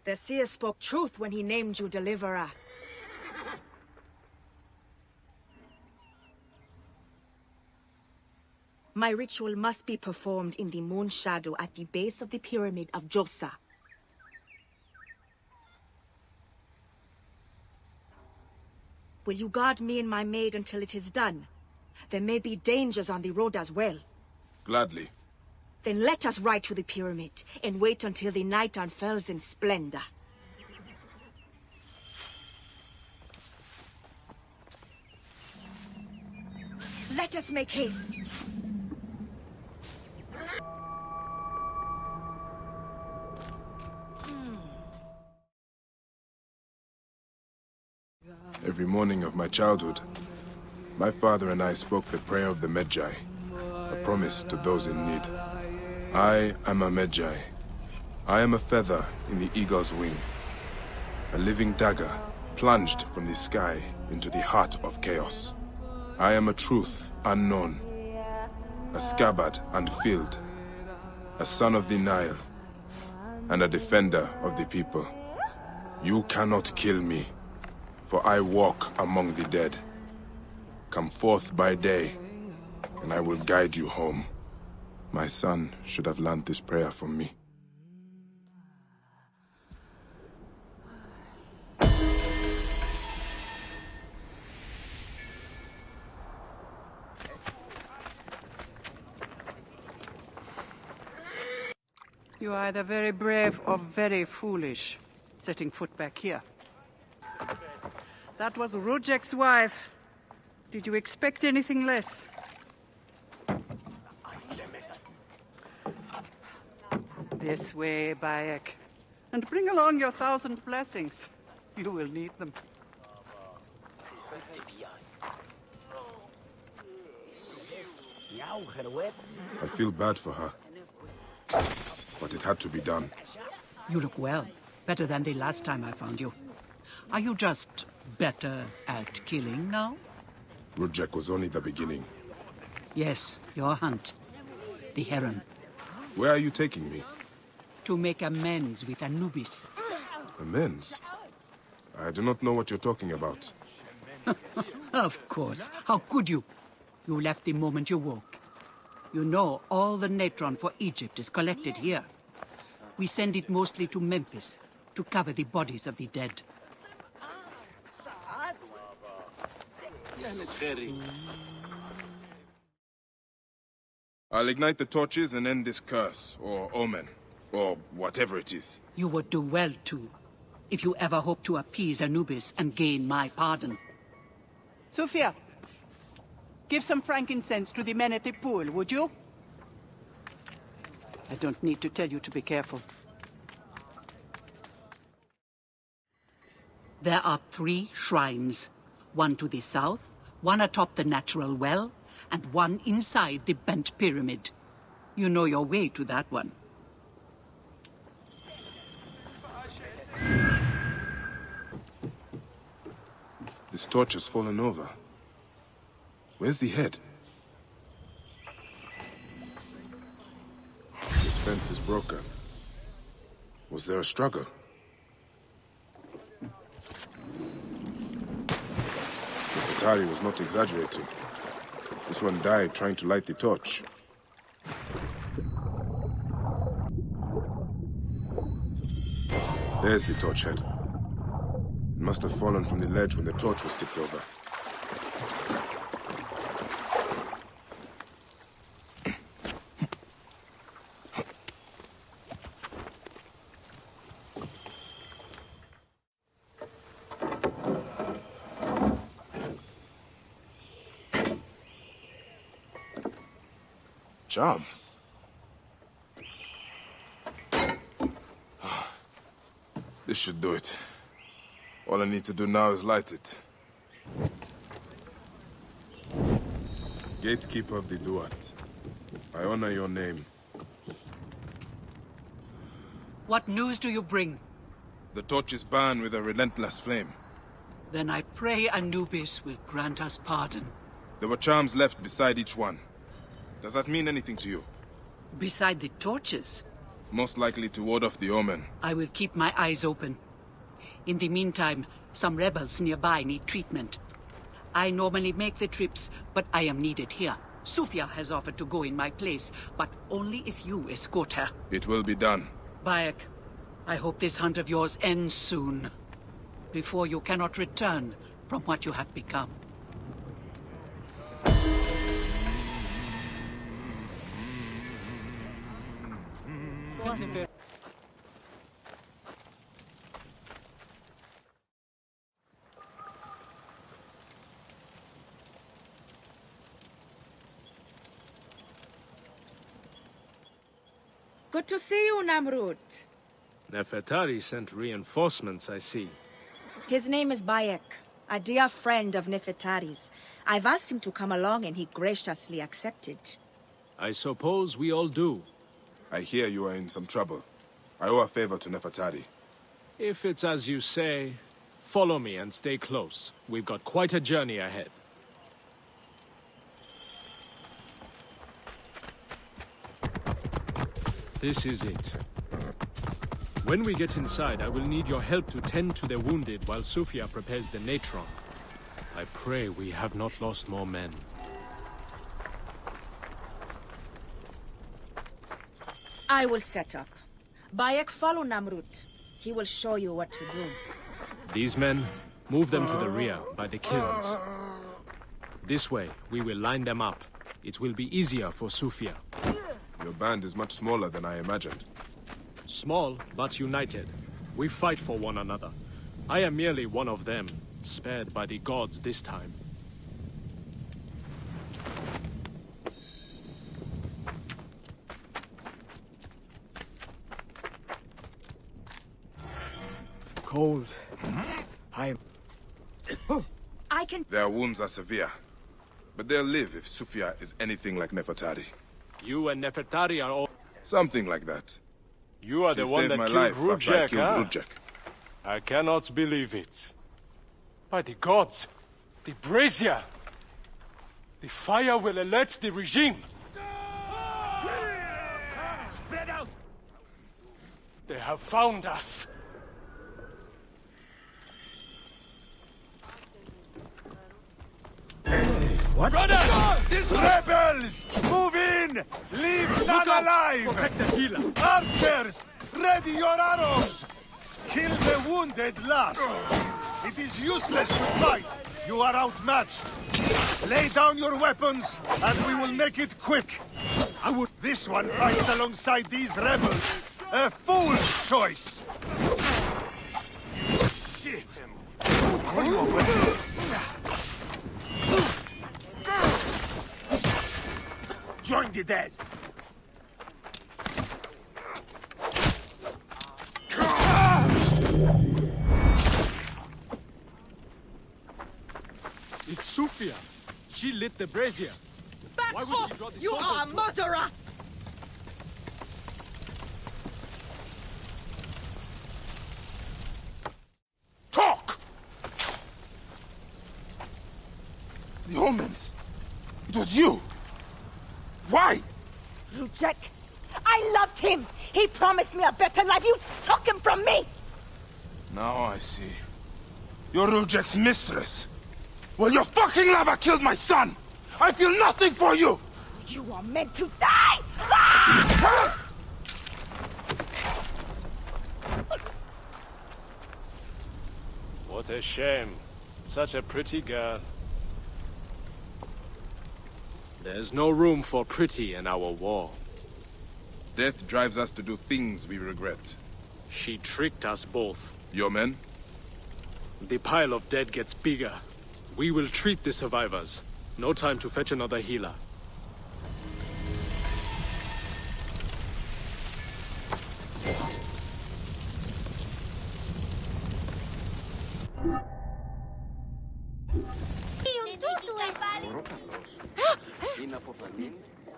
The seer spoke truth when he named you Deliverer. My ritual must be performed in the moon shadow at the base of the pyramid of Djoser. Will you guard me and my maid until it is done? There may be dangers on the road as well. Gladly. Then let us ride to the pyramid and wait until the night unfurls in splendor. Let us make haste. Every morning of my childhood, my father and I spoke the prayer of the Medjay, a promise to those in need. I am a Medjay. I am a feather in the eagle's wing, a living dagger plunged from the sky into the heart of chaos. I am a truth unknown, a scabbard unfilled, a son of the Nile, and a defender of the people. You cannot kill me, for I walk among the dead. Come forth by day, and I will guide you home. My son should have learned this prayer from me. You are either very brave or very foolish, setting foot back here. That was Rujek's wife. Did you expect anything less? This way, Bayek. And bring along your 1,000 blessings. You will need them. I feel bad for her, but it had to be done. You look well. Better than the last time I found you. Are you just better at killing now? Rujek was only the beginning. Yes, your hunt. The heron. Where are you taking me? To make amends with Anubis. Amends? I do not know what you're talking about. Of course. How could you? You left the moment you woke. You know all the natron for Egypt is collected here. We send it mostly to Memphis to cover the bodies of the dead. I'll ignite the torches and end this curse, or omen, or whatever it is. You would do well to, if you ever hope to appease Anubis and gain my pardon. Sophia, give some frankincense to the men at the pool, would you? I don't need to tell you to be careful. There are 3 shrines. One to the south, one atop the natural well, and one inside the bent pyramid. You know your way to that one. This torch has fallen over. Where's the head? This fence is broken. Was there a struggle? Atari was not exaggerating. This one died trying to light the torch. There's the torch head. It must have fallen from the ledge when the torch was tipped over. Charms. This should do it. All I need to do now is light it. Gatekeeper of the Duat, I honor your name. What news do you bring? The torch is burned with a relentless flame. Then I pray Anubis will grant us pardon. There were charms left beside each one. Does that mean anything to you? Beside the torches? Most likely to ward off the omen. I will keep my eyes open. In the meantime, some rebels nearby need treatment. I normally make the trips, but I am needed here. Sufia has offered to go in my place, but only if you escort her. It will be done. Bayek, I hope this hunt of yours ends soon. Before you cannot return from what you have become. Good to see you, Namrud. Nefertari sent reinforcements, I see. His name is Bayek, a dear friend of Nefertari's. I've asked him to come along and he graciously accepted. I suppose we all do. I hear you are in some trouble. I owe a favor to Nefertari. If it's as you say, follow me and stay close. We've got quite a journey ahead. This is it. When we get inside, I will need your help to tend to the wounded while Sufia prepares the natron. I pray we have not lost more men. I will set up. Bayek, follow Namrud. He will show you what to do. These men, move them to the rear, by the kilns. This way, we will line them up. It will be easier for Sufia. Your band is much smaller than I imagined. Small, but united. We fight for one another. I am merely one of them, spared by the gods this time. Cold. I can... Their wounds are severe, but they'll live if Sufia is anything like Nefertari. You and Nefertari are all... Something like that. You are She the one saved that my killed life after I Rujek, killed huh? Rujek. I cannot believe it. By the gods, the brazier! The fire will alert the regime! Spread out! They have found us! What? Brothers! These rebels! Move in! Leave none alive! Protect the healer! Archers! Ready your arrows! Kill the wounded last! It is useless to fight! You are outmatched! Lay down your weapons, and we will make it quick! This one fights alongside these rebels! A fool's choice! Shit! Join the dead! It's Sufia! She lit the brazier! Back Why would off! you draw the You soldiers are a to- murderer! Talk! The omens. It was you. Why? Rujek, I loved him! He promised me a better life! You took him from me! Now I see. You're Rujek's mistress. Well, your fucking lava killed my son! I feel nothing for you! You are meant to die! Ah! What a shame. Such a pretty girl. There's no room for pretty in our war. Death drives us to do things we regret. She tricked us both. Your men? The pile of dead gets bigger. We will treat the survivors. No time to fetch another healer.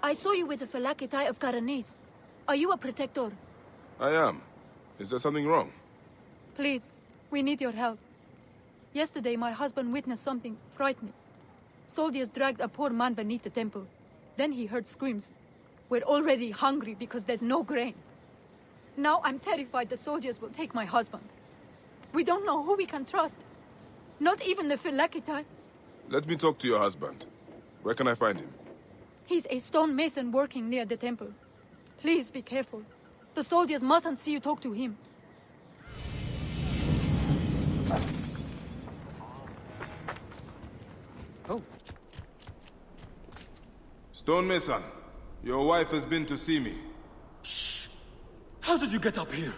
I saw you with the Phylakitai of Karanis. Are you a protector? I am. Is there something wrong? Please, we need your help. Yesterday, my husband witnessed something frightening. Soldiers dragged a poor man beneath the temple. Then he heard screams. We're already hungry because there's no grain. Now I'm terrified the soldiers will take my husband. We don't know who we can trust. Not even the Phylakitae. Let me talk to your husband. Where can I find him? He's a stonemason working near the temple. Please be careful. The soldiers mustn't see you talk to him. Oh. Stonemason, your wife has been to see me. Shh! How did you get up here?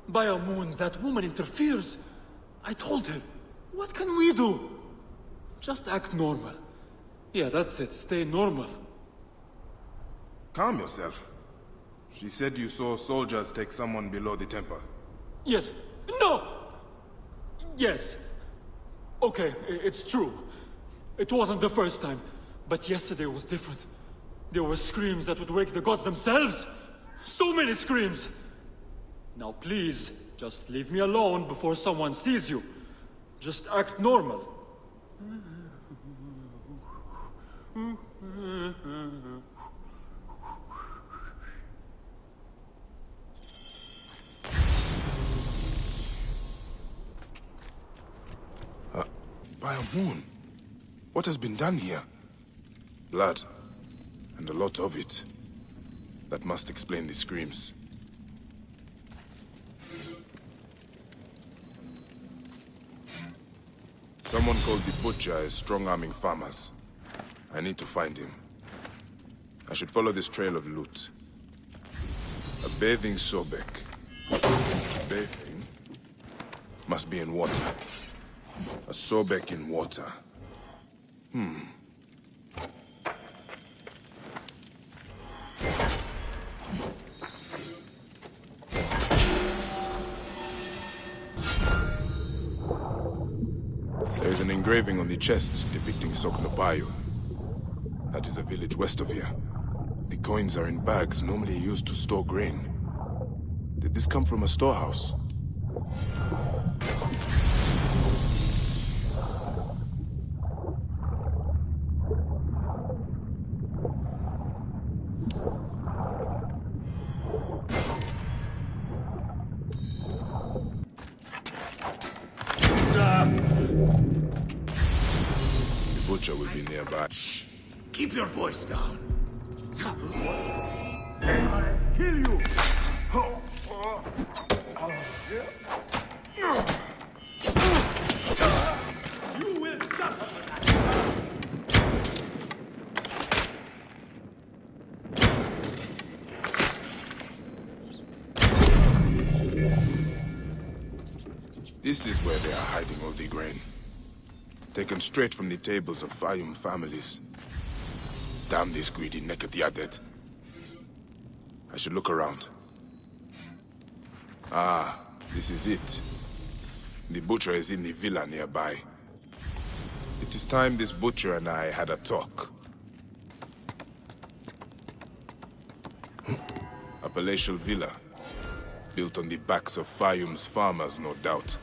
By a moon, that woman interferes. I told her. What can we do? Just act normal. Yeah, that's it. Stay normal. Calm yourself. She said you saw soldiers take someone below the temple. Yes. No! Yes. Okay, it's true. It wasn't the first time. But yesterday was different. There were screams that would wake the gods themselves. So many screams. Now please, just leave me alone before someone sees you. Just act normal. By a moon? What has been done here? Blood. And a lot of it. That must explain the screams. Someone called the Butcher is strong-arming farmers. I need to find him. I should follow this trail of loot. A bathing Sobek. Bathing? Must be in water. A Sobek in water. There is an engraving on the chest depicting Soknopayu. That is a village west of here. The coins are in bags normally used to store grain. Did this come from a storehouse? The butcher will be nearby. Shh. Keep your voice down. Kill you! You will suffer! This is where they are hiding all the grain. Taken straight from the tables of Fayum families. Damn this greedy Nekatiadet. I should look around. Ah, this is it. The butcher is in the villa nearby. It is time this butcher and I had a talk. A palatial villa. Built on the backs of Fayum's farmers, no doubt.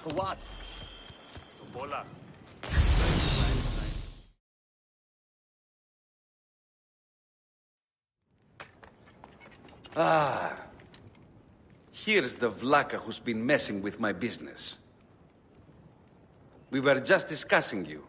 What? Bola. Ah. Here's the Vlaka who's been messing with my business. We were just discussing you.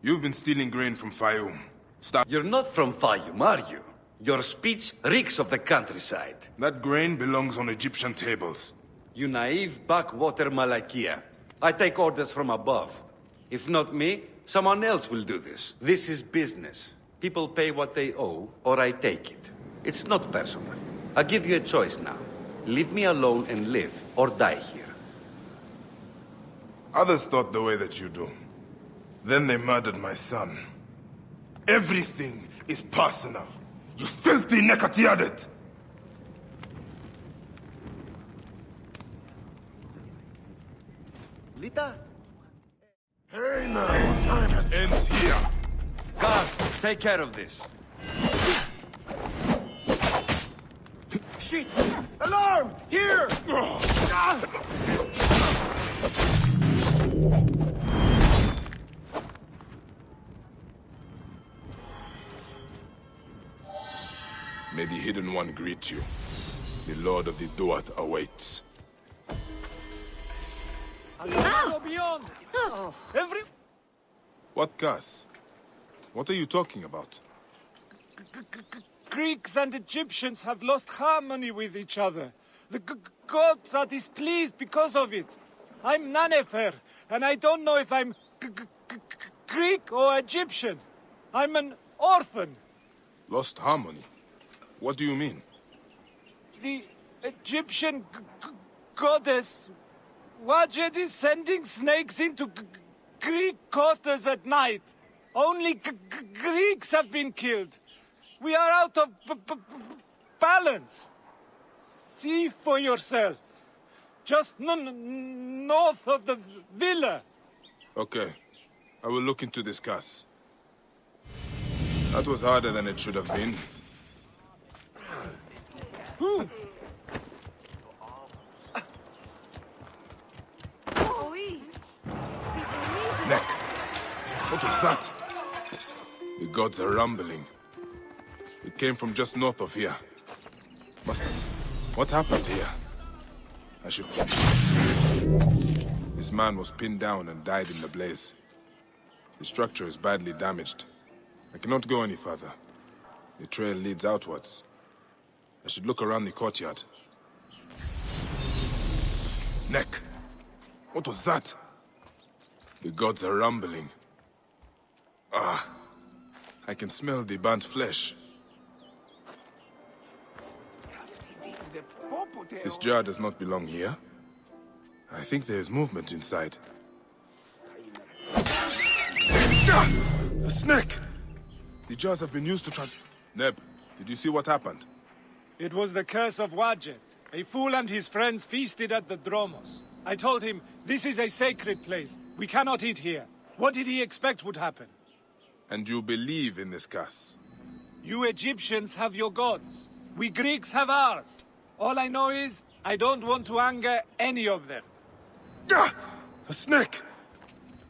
You've been stealing grain from Fayum. Stop. You're not from Fayum, are you? Your speech reeks of the countryside. That grain belongs on Egyptian tables. You naive backwater Malakia. I take orders from above. If not me, someone else will do this. This is business. People pay what they owe, or I take it. It's not personal. I give you a choice now. Leave me alone and live, or die here. Others thought the way that you do. Then they murdered my son. Everything is personal. You filthy Nekatiadet! Lita? Hey now, time ends here. Guards, take care of this. Shit! Alarm! Here! May the Hidden One greet you. The Lord of the Duat awaits. Go beyond! Every... What, Gus? What are you talking about? Greeks and Egyptians have lost harmony with each other. The gods are displeased because of it. I'm Nanefer, and I don't know if I'm Greek or Egyptian. I'm an orphan. Lost harmony? What do you mean? The Egyptian goddess Wadjet is sending snakes into Greek quarters at night. Only Greeks have been killed. We are out of balance. See for yourself. Just north of the villa. Okay. I will look into this, Gus. That was harder than it should have been. Neck. What was that? The gods are rumbling. It came from just north of here. What happened here? I should... This man was pinned down and died in the blaze. The structure is badly damaged. I cannot go any further. The trail leads outwards. I should look around the courtyard. Neck! What was that? The gods are rumbling. Ah! I can smell the burnt flesh. This jar does not belong here. I think there is movement inside. A snake! The jars have been used to Neb, did you see what happened? It was the curse of Wadjet. A fool and his friends feasted at the Dromos. I told him, this is a sacred place. We cannot eat here. What did he expect would happen? And you believe in this curse? You Egyptians have your gods. We Greeks have ours. All I know is, I don't want to anger any of them. A snake!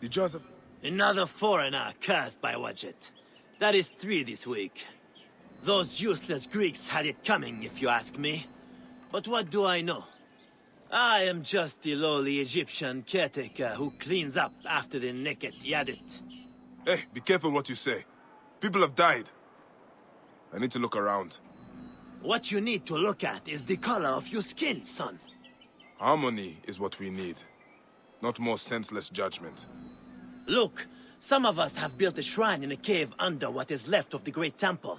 The jars of... Another foreigner cursed by Wadjet. That is 3 this week. Those useless Greeks had it coming, if you ask me. But what do I know? I am just the lowly Egyptian caretaker who cleans up after the naked Yadit. Hey, be careful what you say. People have died. I need to look around. What you need to look at is the color of your skin, son. Harmony is what we need. Not more senseless judgment. Look, some of us have built a shrine in a cave under what is left of the Great Temple.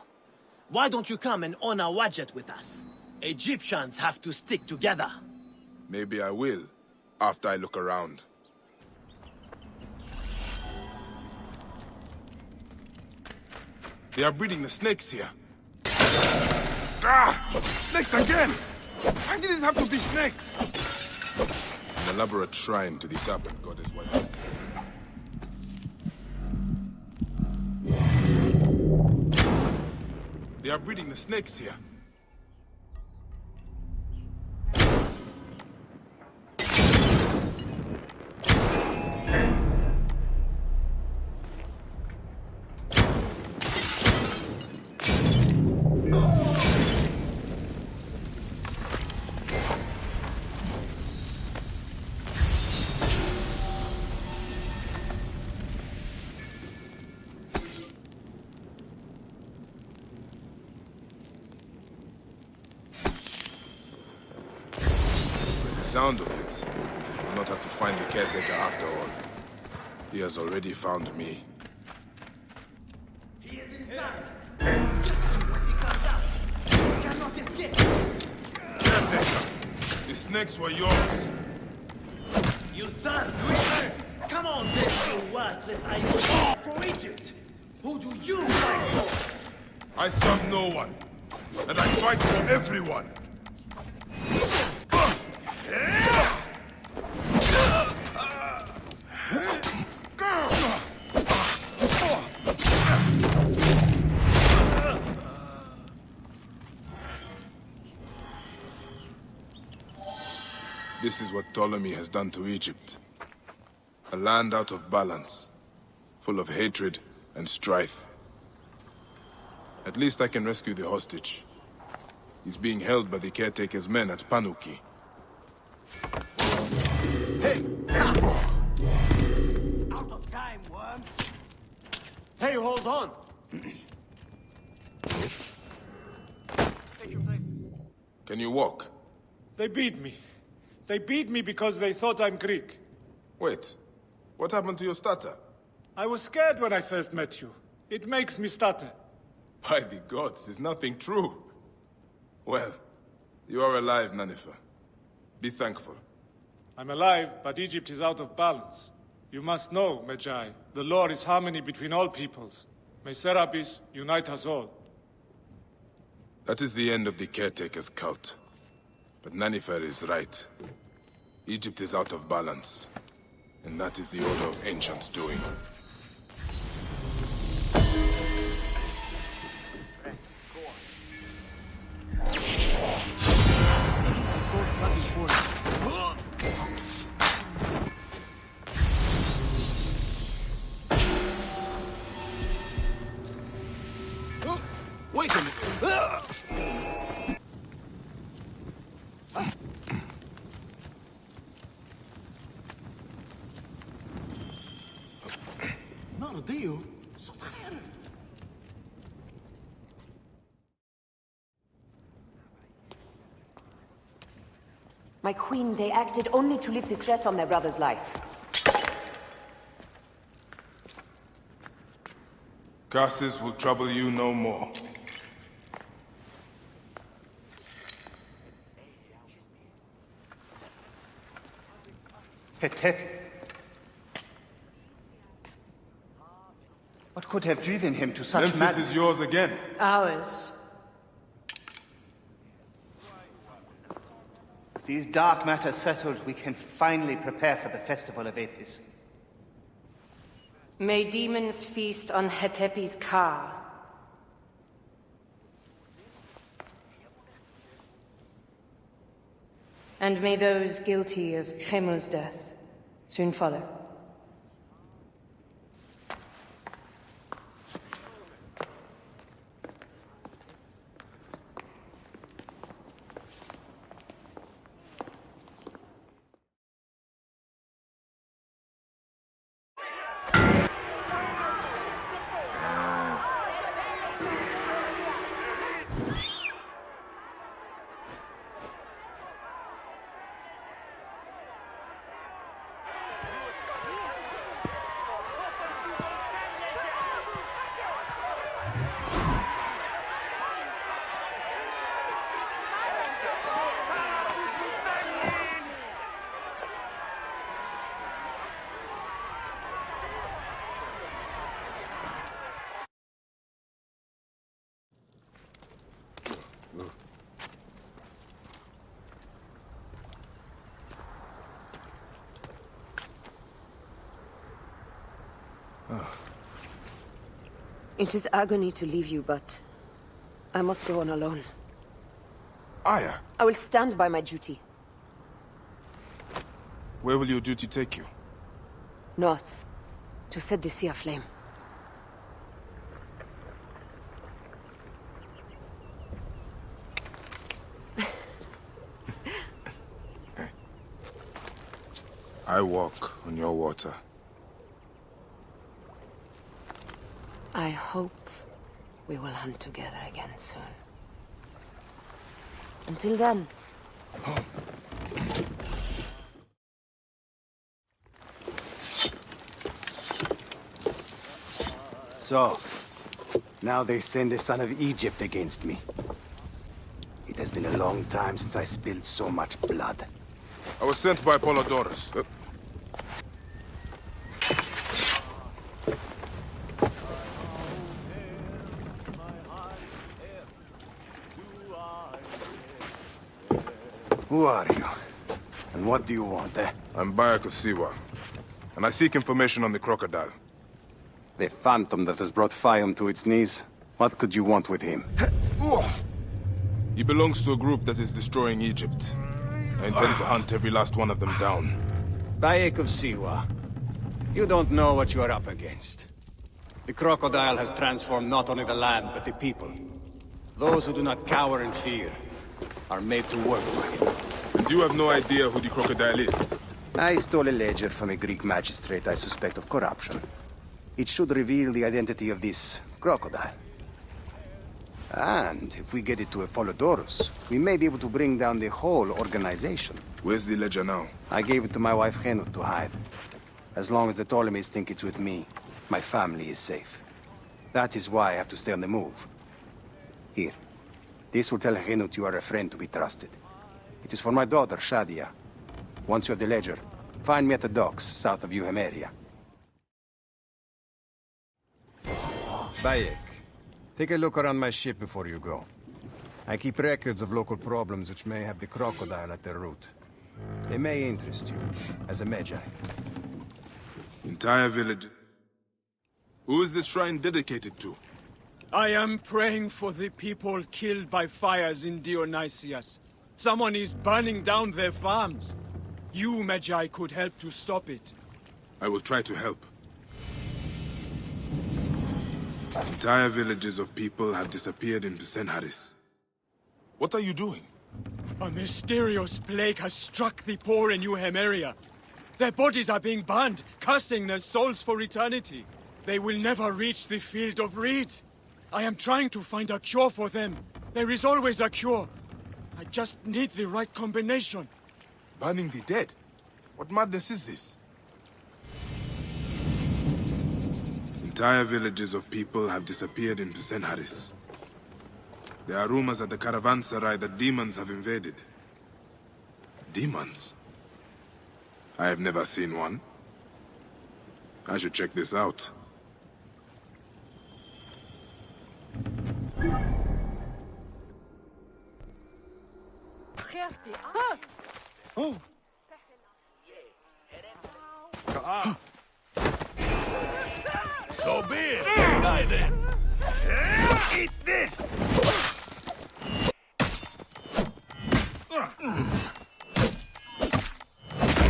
Why don't you come and honor Wadjet with us? Egyptians have to stick together. Maybe I will, after I look around. They are breeding the snakes here. Ah! Snakes again! Why did it have to be snakes? An elaborate shrine to the serpent goddess. They are breeding the snakes here. Sound of it. I will not have to find the caretaker after all. He has already found me. He is inside. When he comes out, he cannot escape. Caretaker, the snakes were yours. You son! Come on then, you worthless idol! For Egypt! Who do you fight for? I serve no one. And I fight for everyone. This is what Ptolemy has done to Egypt. A land out of balance, full of hatred and strife. At least I can rescue the hostage. He's being held by the caretaker's men at Panuki. Hey! Out of time, worm! Hey, hold on! Can you walk? They beat me. They beat me because they thought I'm Greek. Wait, what happened to your stutter? I was scared when I first met you. It makes me stutter. By the gods, is nothing true. Well, you are alive, Nanifer. Be thankful. I'm alive, but Egypt is out of balance. You must know, Magi, the law is harmony between all peoples. May Serapis unite us all. That is the end of the caretaker's cult. But Nanifer is right. Egypt is out of balance. And that is the order of ancients doing. Wait a minute! نرضيه صوت خير. My queen, they acted only to lift the threat on their brother's life. Curses will trouble you no more. Hetepi. What could have driven him to such Memphis madness? is yours again. Ours. These dark matters settled, we can finally prepare for the festival of Apis. May demons feast on Hetepi's car. And may those guilty of Chemu's death soon follow. It is agony to leave you, but I must go on alone. Aya, I will stand by my duty. where will your duty take you? North, to set the sea aflame. I walk on your water. I hope we will hunt together again soon. Until then. So, now they send the son of Egypt against me. It has been a long time since I spilled so much blood. I was sent by Apollodorus. Who are you? And what do you want, eh? I'm Bayek of Siwa, and I seek information on the crocodile. The phantom that has brought Fium to its knees? What could you want with him? He belongs to a group that is destroying Egypt. I intend to hunt every last one of them down. Bayek of Siwa, you don't know what you are up against. The crocodile has transformed not only the land, but the people. Those who do not cower in fear are made to work for him. And you have no idea who the crocodile is? I stole a ledger from a Greek magistrate I suspect of corruption. It should reveal the identity of this crocodile. And if we get it to Apollodorus, we may be able to bring down the whole organization. Where's the ledger now? I gave it to my wife Henut to hide. As long as the Ptolemies think it's with me, my family is safe. That is why I have to stay on the move. Here. This will tell Henut you are a friend to be trusted. It is for my daughter, Shadia. Once you have the ledger, find me at the docks south of Euhemeria. Bayek, take a look around my ship before you go. I keep records of local problems which may have the crocodile at their root. They may interest you, as a Magi. Entire village. Who is this shrine dedicated to? I am praying for the people killed by fires in Dionysius. Someone is burning down their farms. You, Magi, could help to stop it. I will try to help. Entire villages of people have disappeared in Senharis. What are you doing? A mysterious plague has struck the poor in Euhemeria. Their bodies are being burned, cursing their souls for eternity. They will never reach the field of reeds. I am trying to find a cure for them. There is always a cure. I just need the right combination. Burning the dead? What madness is this? Entire villages of people have disappeared in Senharis. There are rumors at the caravanserai that demons have invaded. Demons? I have never seen one. I should check this out. Oh. So be it. Die then. Eat this.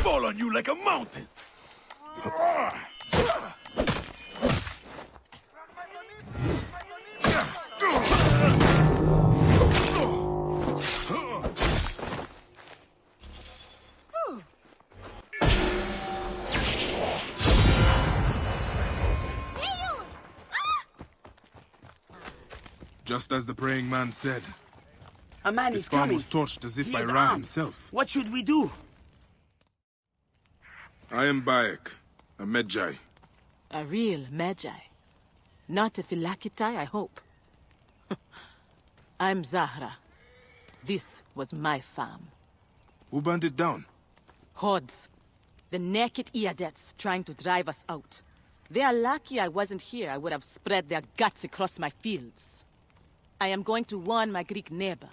Fall on you like a mountain. Just as the praying man said. A man This is farm coming. was torched as if He by is Ra armed. himself. What should we do? I am Bayek, a Magi. A real Magi. Not a Philakitae, I hope. I'm Zahra. This was my farm. Who burned it down? Hordes. The naked Iadets trying to drive us out. They are lucky I wasn't here. I would have spread their guts across my fields. I am going to warn my Greek neighbor.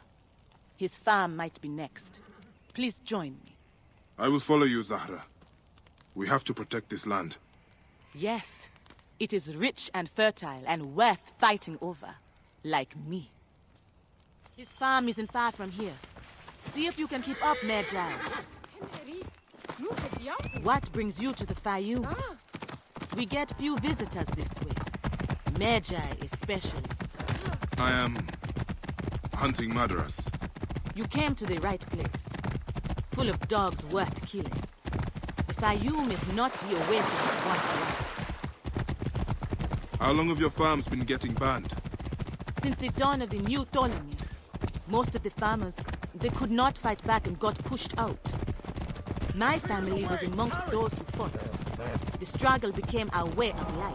His farm might be next. Please join me. I will follow you, Zahra. We have to protect this land. Yes. It is rich and fertile and worth fighting over. Like me. His farm isn't far from here. See if you can keep up, Magi. What brings you to the Fayoum? We get few visitors this way. Magi especially. I am hunting murderers. You came to the right place. Full of dogs worth killing. The Fayoum is not the oasis it once was. How long have your farms been getting burned? Since the dawn of the new Ptolemy, most of the farmers, they could not fight back and got pushed out. My family was amongst those who fought. The struggle became our way of life.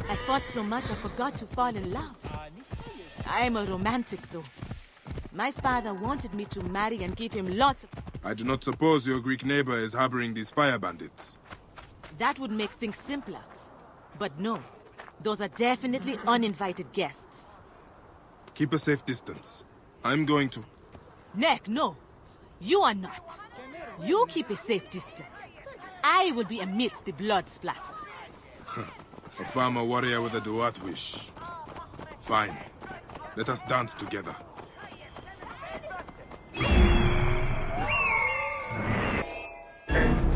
I fought so much I forgot to fall in love. I am a romantic, though. My father wanted me to marry and give him lots of... I do not suppose your Greek neighbor is harboring these fire bandits. That would make things simpler. But no, those are definitely uninvited guests. Keep a safe distance. I'm going to... Neck, no. You are not. You keep a safe distance. I will be amidst the blood splatter. A farmer warrior with a Duat wish. Fine. Let us dance together.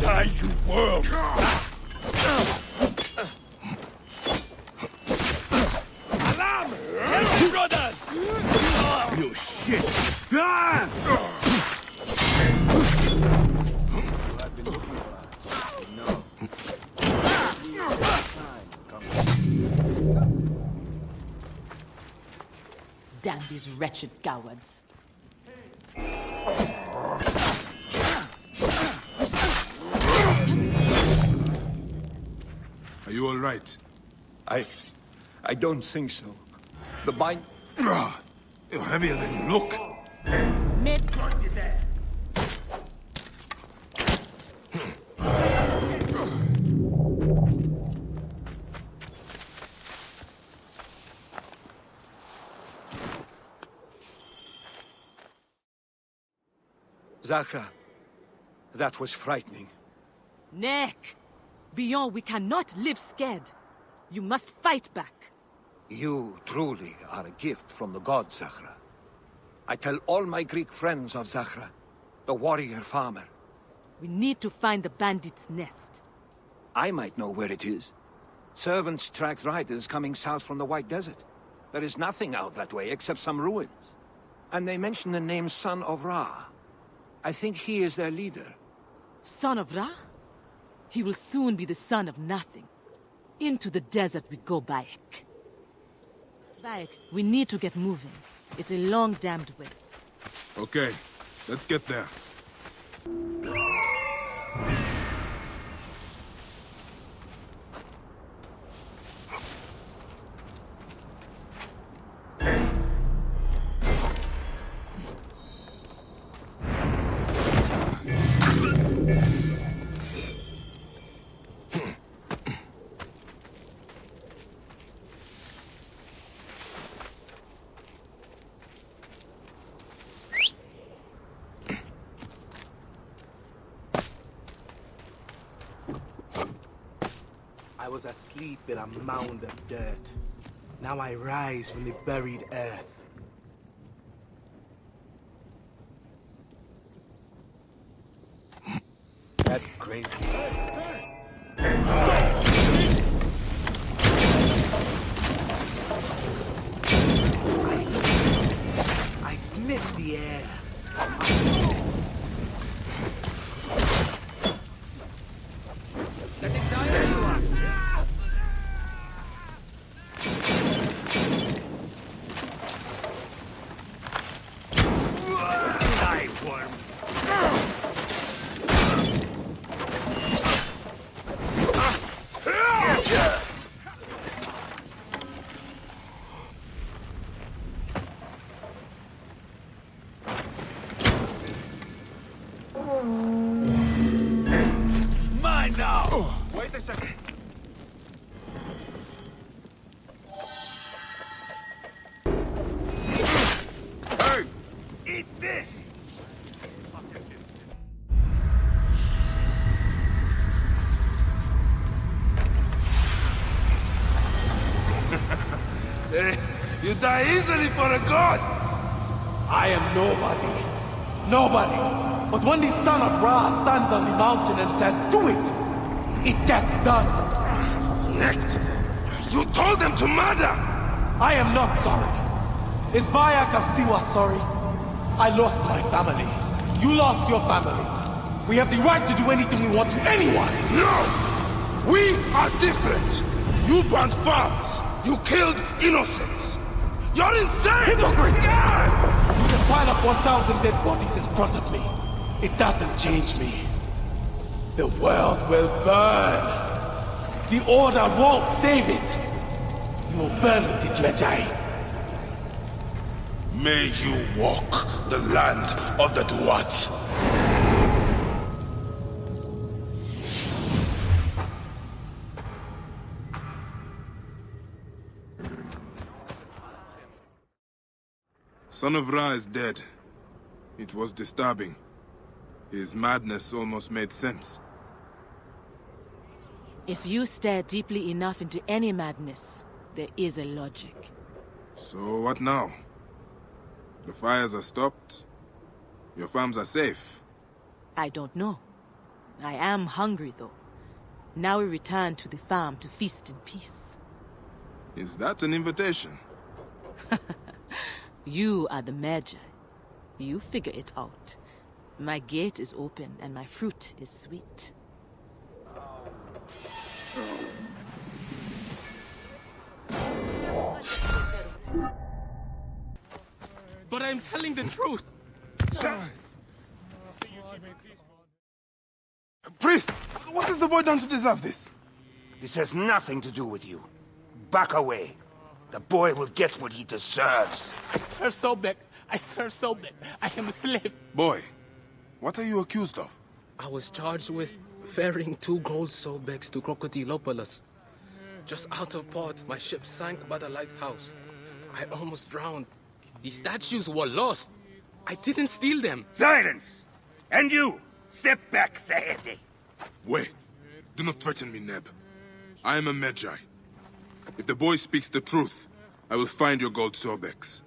Die, you worm! Alarm! Help me, brothers! You shit! Ah! Damn these wretched cowards. Are you all right? I don't think so. The bind... You're heavier than you look. Zahra, that was frightening. Nick! Beyond, we cannot live scared. You must fight back. You truly are a gift from the gods, Zahra. I tell all my Greek friends of Zahra, the warrior farmer. We need to find the bandit's nest. I might know where it is. Servants tracked riders coming south from the White Desert. There is nothing out that way except some ruins. And they mention the name Son of Ra. I think he is their leader. Son of Ra? He will soon be the son of nothing. Into the desert we go, Bayek. Bayek, we need to get moving. It's a long damned way. Okay, let's get there. I was asleep in a mound of dirt. Now I rise from the buried earth. That great... I sniff the air. Let it die, everyone! Die, worm! Mine now! Wait a second. Hey! Eat this! You die easily for a god! I am nobody. Nobody. But when the son of Ra stands on the mountain and says, do it, it gets done. Next, you told them to murder! I am not sorry. Is Bayek Astiwa sorry? I lost my family. You lost your family. We have the right to do anything we want to anyone. No! We are different. You burnt farms. You killed innocents. You're insane! Hypocrite! You can pile up 1,000 dead bodies in front of me. It doesn't change me. The world will burn. The Order won't save it. You will burn with it, Medjay. May you walk the land of the Duat. Son of Ra is dead. It was disturbing. His madness almost made sense. If you stare deeply enough into any madness, there is a logic. So what now? The fires are stopped. Your farms are safe. I don't know. I am hungry, though. Now we return to the farm to feast in peace. Is that an invitation? You are the Magi. You figure it out. My gate is open and my fruit is sweet. But I'm telling the truth. Priest, what has the boy done to deserve this? This has nothing to do with you. Back away. The boy will get what he deserves. I serve Sobek. I serve Sobek. I am a slave. Boy, what are you accused of? I was charged with ferrying 2 gold Sobeks to Crocodilopolis. Just out of port, my ship sank by the lighthouse. I almost drowned. The statues were lost. I didn't steal them. Silence! And you! Step back, Sahete! Wait. Do not threaten me, Neb. I am a Magi. If the boy speaks the truth, I will find your gold Sobeks.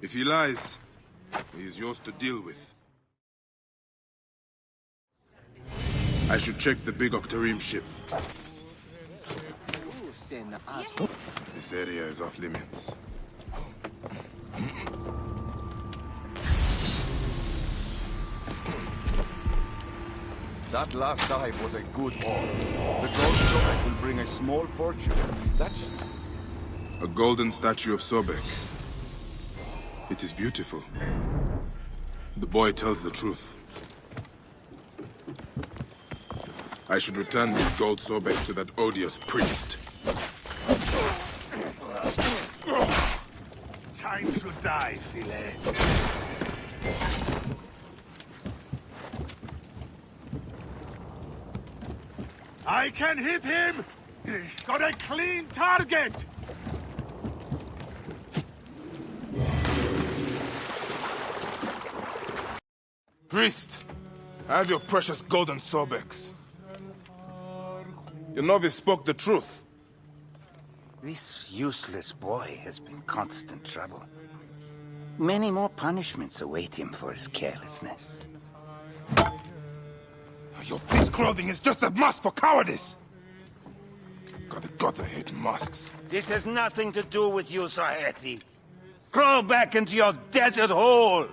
If he lies, he is yours to deal with. I should check the big Octarim ship. This area is off limits. That last dive was a good haul. The gold Sobek will bring a small fortune. That's... A golden statue of Sobek. It is beautiful. The boy tells the truth. I should return these gold Sobek to that odious priest. Time to die, Filet. I can hit him! Got a clean target! Priest, I have your precious golden Sobeks. Your novice spoke the truth. This useless boy has been constant trouble. Many more punishments await him for his carelessness. Your priest clothing is just a mask for cowardice! God, the gods, I hate masks. This has nothing to do with you, Sahete. Crawl back into your desert hole!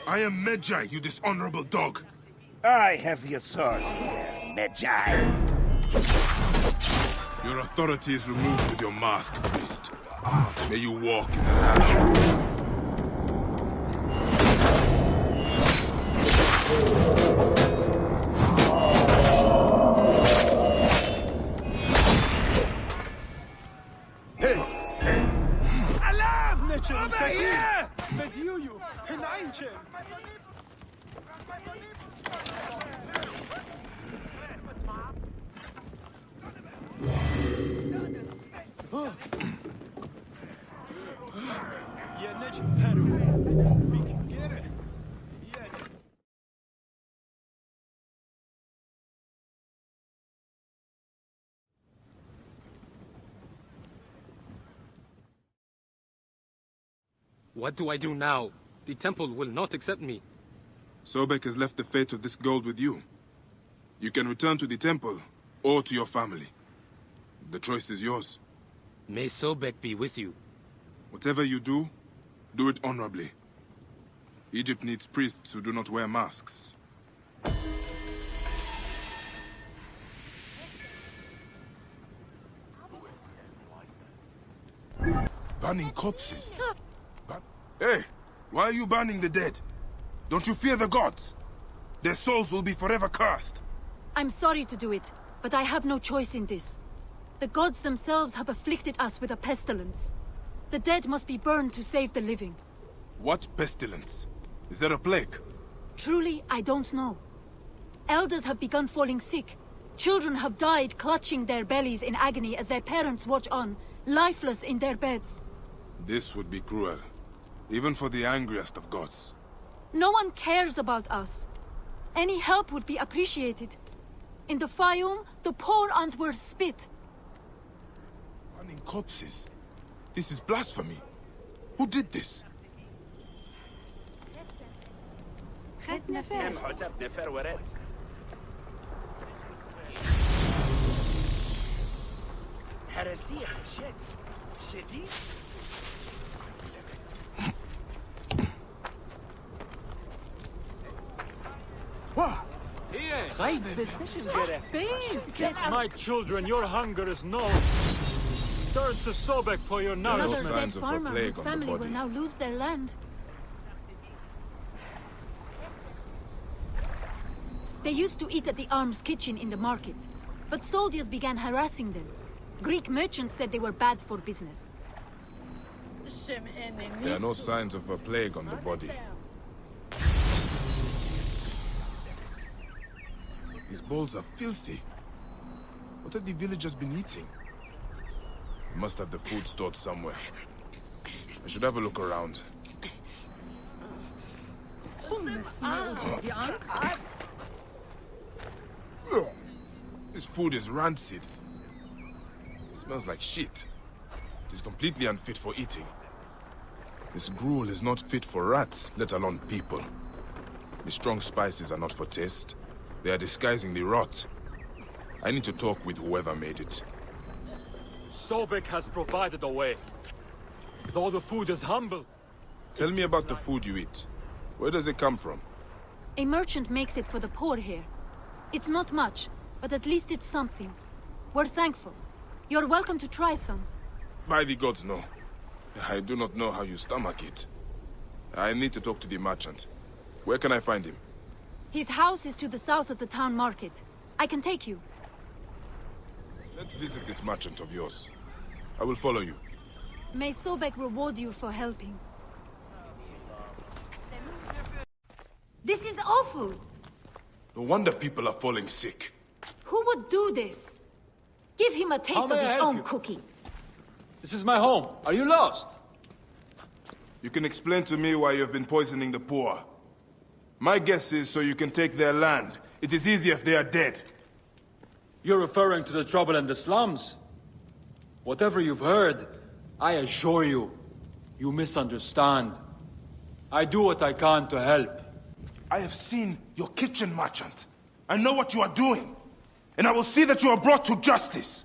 I am Magi, you dishonorable dog. I have the authority here, Magi. Your authority is removed with your mask, priest. May you walk in the ladder. Alarm! Over here! What do I do now? The temple will not accept me. Sobek has left the fate of this gold with you. You can return to the temple, or to your family. The choice is yours. May Sobek be with you. Whatever you do, do it honorably. Egypt needs priests who do not wear masks. Burning corpses? Hey, why are you burning the dead? Don't you fear the gods? Their souls will be forever cursed. I'm sorry to do it, but I have no choice in this. The gods themselves have afflicted us with a pestilence. The dead must be burned to save the living. What pestilence? Is there a plague? Truly, I don't know. Elders have begun falling sick. Children have died clutching their bellies in agony as their parents watch on, lifeless in their beds. This would be cruel, even for the angriest of gods. No one cares about us. Any help would be appreciated. In the Fayum, the poor aren't worth spit. Burning corpses? This is blasphemy. Who did this? My children, your hunger is known. Turn to Sobek for your Another nourishment. dead farmer whose family will now lose their land. They used to eat at the arms kitchen in the market, but soldiers began harassing them. Greek merchants said they were bad for business. There are no signs of a plague on the body. These bowls are filthy. What have the villagers been eating? We must have the food stored somewhere. I should have a look around. This food is rancid. It smells like shit. It is completely unfit for eating. This gruel is not fit for rats, let alone people. The strong spices are not for taste. They are disguising the rot. I need to talk with whoever made it. Sobek has provided a way. Though the food is humble. Tell me about the food you eat. Where does it come from? A merchant makes it for the poor here. It's not much, but at least it's something. We're thankful. You're welcome to try some. By the gods, no. I do not know how you stomach it. I need to talk to the merchant. Where can I find him? His house is to the south of the town market. I can take you. Let's visit this merchant of yours. I will follow you. May Sobek reward you for helping. This is awful! No wonder people are falling sick. Who would do this? Give him a taste of his own cooking. This is my home. Are you lost? You can explain to me why you have been poisoning the poor. My guess is so you can take their land. It is easier if they are dead. You're referring to the trouble in the slums? Whatever you've heard, I assure you, you misunderstand. I do what I can to help. I have seen your kitchen, merchant. I know what you are doing. And I will see that you are brought to justice.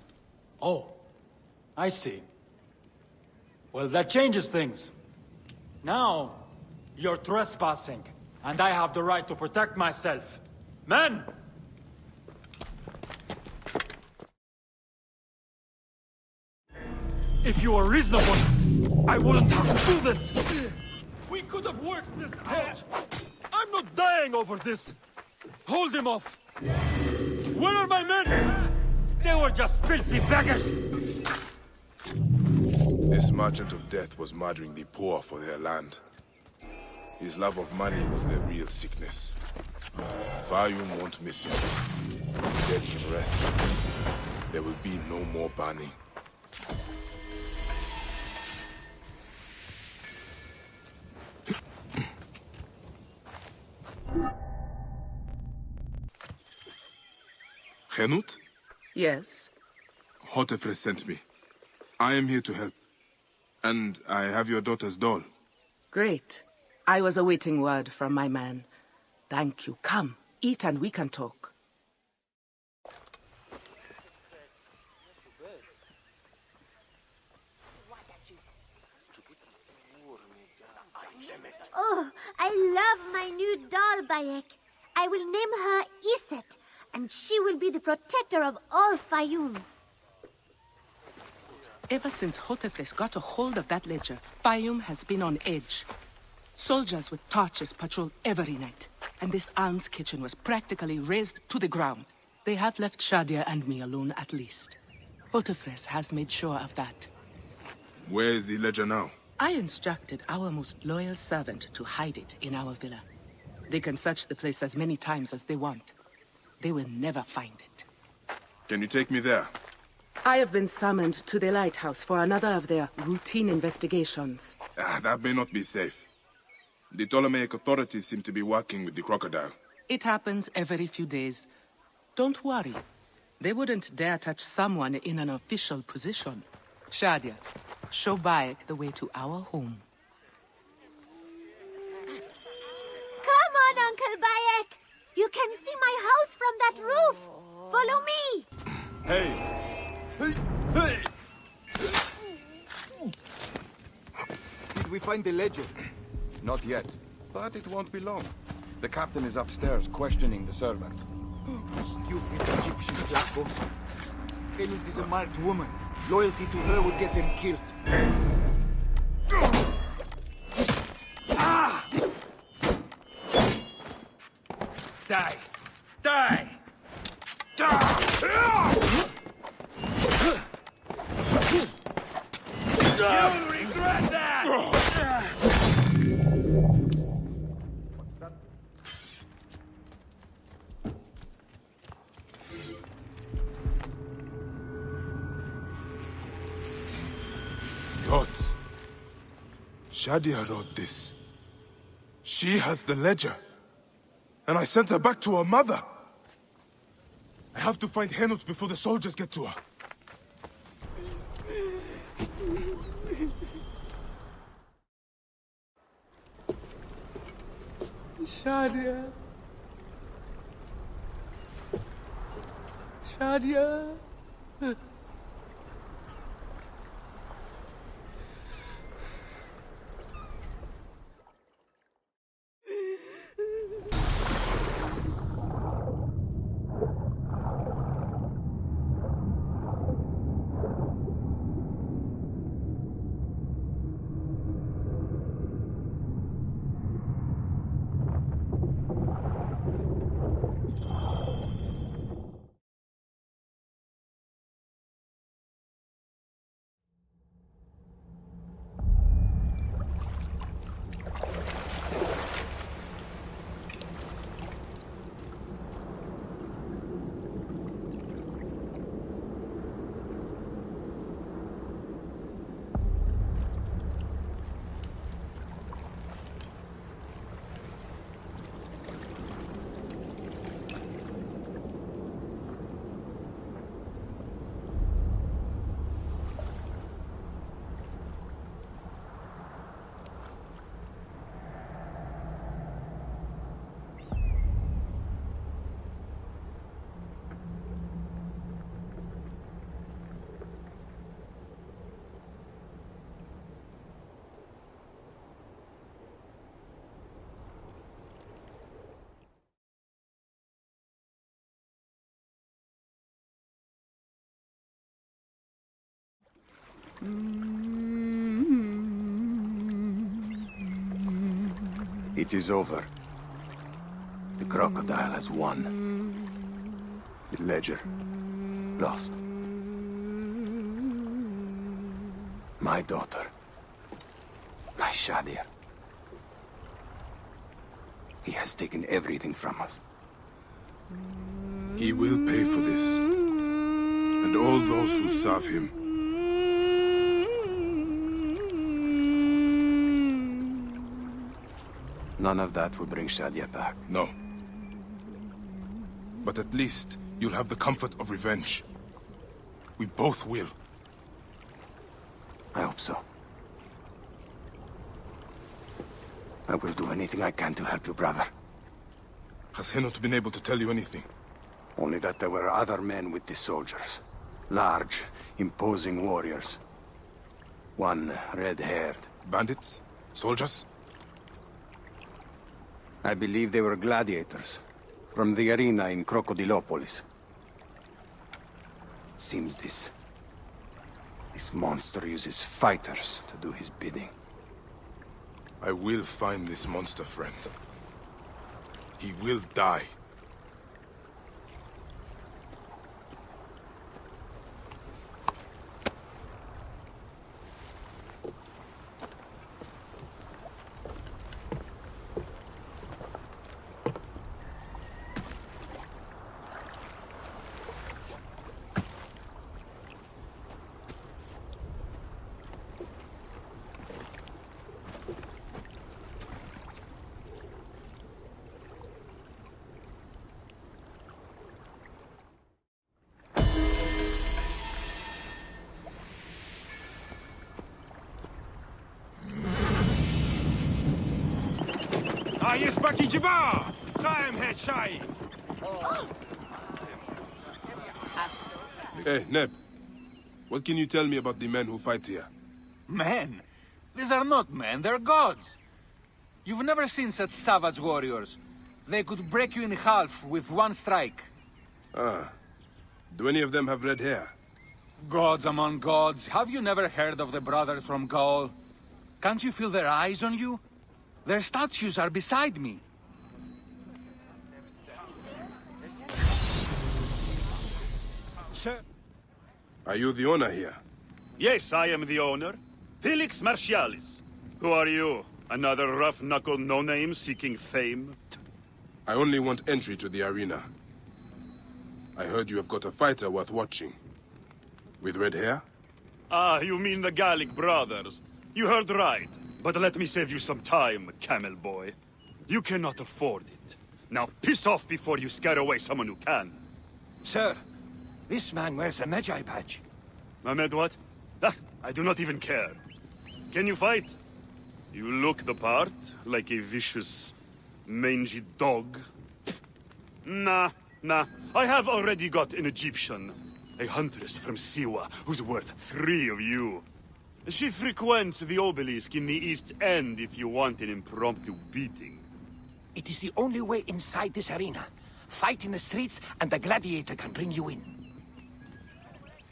Oh, I see. Well, that changes things. Now, you're trespassing, and I have the right to protect myself. Men! If you were reasonable, I wouldn't have to do this! We could have worked this out! I'm not dying over this! Hold him off! Where are my men? They were just filthy beggars! This merchant of death was murdering the poor for their land. His love of money was their real sickness. Fayum won't miss him. The dead can rest. There will be no more burning. Henut? Yes? Hotefres sent me. I am here to help. And I have your daughter's doll. Great. I was awaiting word from my man. Thank you. Come, eat and we can talk. Oh, I love my new doll, Bayek. I will name her Iset, and she will be the protector of all Fayum. Ever since Hotefres got a hold of that ledger, Fayum has been on edge. Soldiers with torches patrol every night, and this alms kitchen was practically razed to the ground. They have left Shadia and me alone at least. Hotefres has made sure of that. Where is the ledger now? I instructed our most loyal servant to hide it in our villa. They can search the place as many times as they want. They will never find it. Can you take me there? I have been summoned to the lighthouse for another of their routine investigations. That may not be safe. The Ptolemaic authorities seem to be working with the crocodile. It happens every few days. Don't worry. They wouldn't dare touch someone in an official position. Shadia, show Bayek the way to our home. Come on, Uncle house from that roof! Follow me! Hey! Did we find the ledger? Not yet, but it won't be long. The captain is upstairs questioning the servant. Stupid Egyptian blackbox. Henut is a marked woman. Loyalty to her would get them killed. Ah! Die! Die! You'll regret that! Gods. Shadia wrote this. She has the ledger. And I sent her back to her mother. I have to find Henut before the soldiers get to her. Shadia. Shadia. It is over. The crocodile has won. The ledger lost. My daughter. My Shadia. He has taken everything from us. He will pay for this. And all those who serve him. None of that will bring Shadia back. No. But at least you'll have the comfort of revenge. We both will. I hope so. I will do anything I can to help you, brother. Has Henut been able to tell you anything? Only that there were other men with the soldiers. Large, imposing warriors. One red-haired. Bandits? Soldiers? I believe they were gladiators. From the arena in Crocodilopolis. It seems this monster uses fighters to do his bidding. I will find this monster, friend. He will die. Hey, Neb. What can you tell me about the men who fight here? Men? These are not men, they're gods. You've never seen such savage warriors. They could break you in half with one strike. Ah. Do any of them have red hair? Gods among gods. Have you never heard of the brothers from Gaul? Can't you feel their eyes on you? Their statues are beside me. Sir? Are you the owner here? Yes, I am the owner. Felix Martialis. Who are you? Another rough-knuckle no-name seeking fame? I only want entry to the arena. I heard you have got a fighter worth watching. With red hair? Ah, you mean the Gallic brothers. You heard right. But let me save you some time, Camel boy. You cannot afford it. Now piss off before you scare away someone who can. Sir, this man wears a Magi badge. Ahmed what? Ah, I do not even care. Can you fight? You look the part, like a vicious, mangy dog. Nah. I have already got an Egyptian. A huntress from Siwa, who's worth 3 of you. She frequents the obelisk in the East End if you want an impromptu beating. It is the only way inside this arena. Fight in the streets, and the gladiator can bring you in.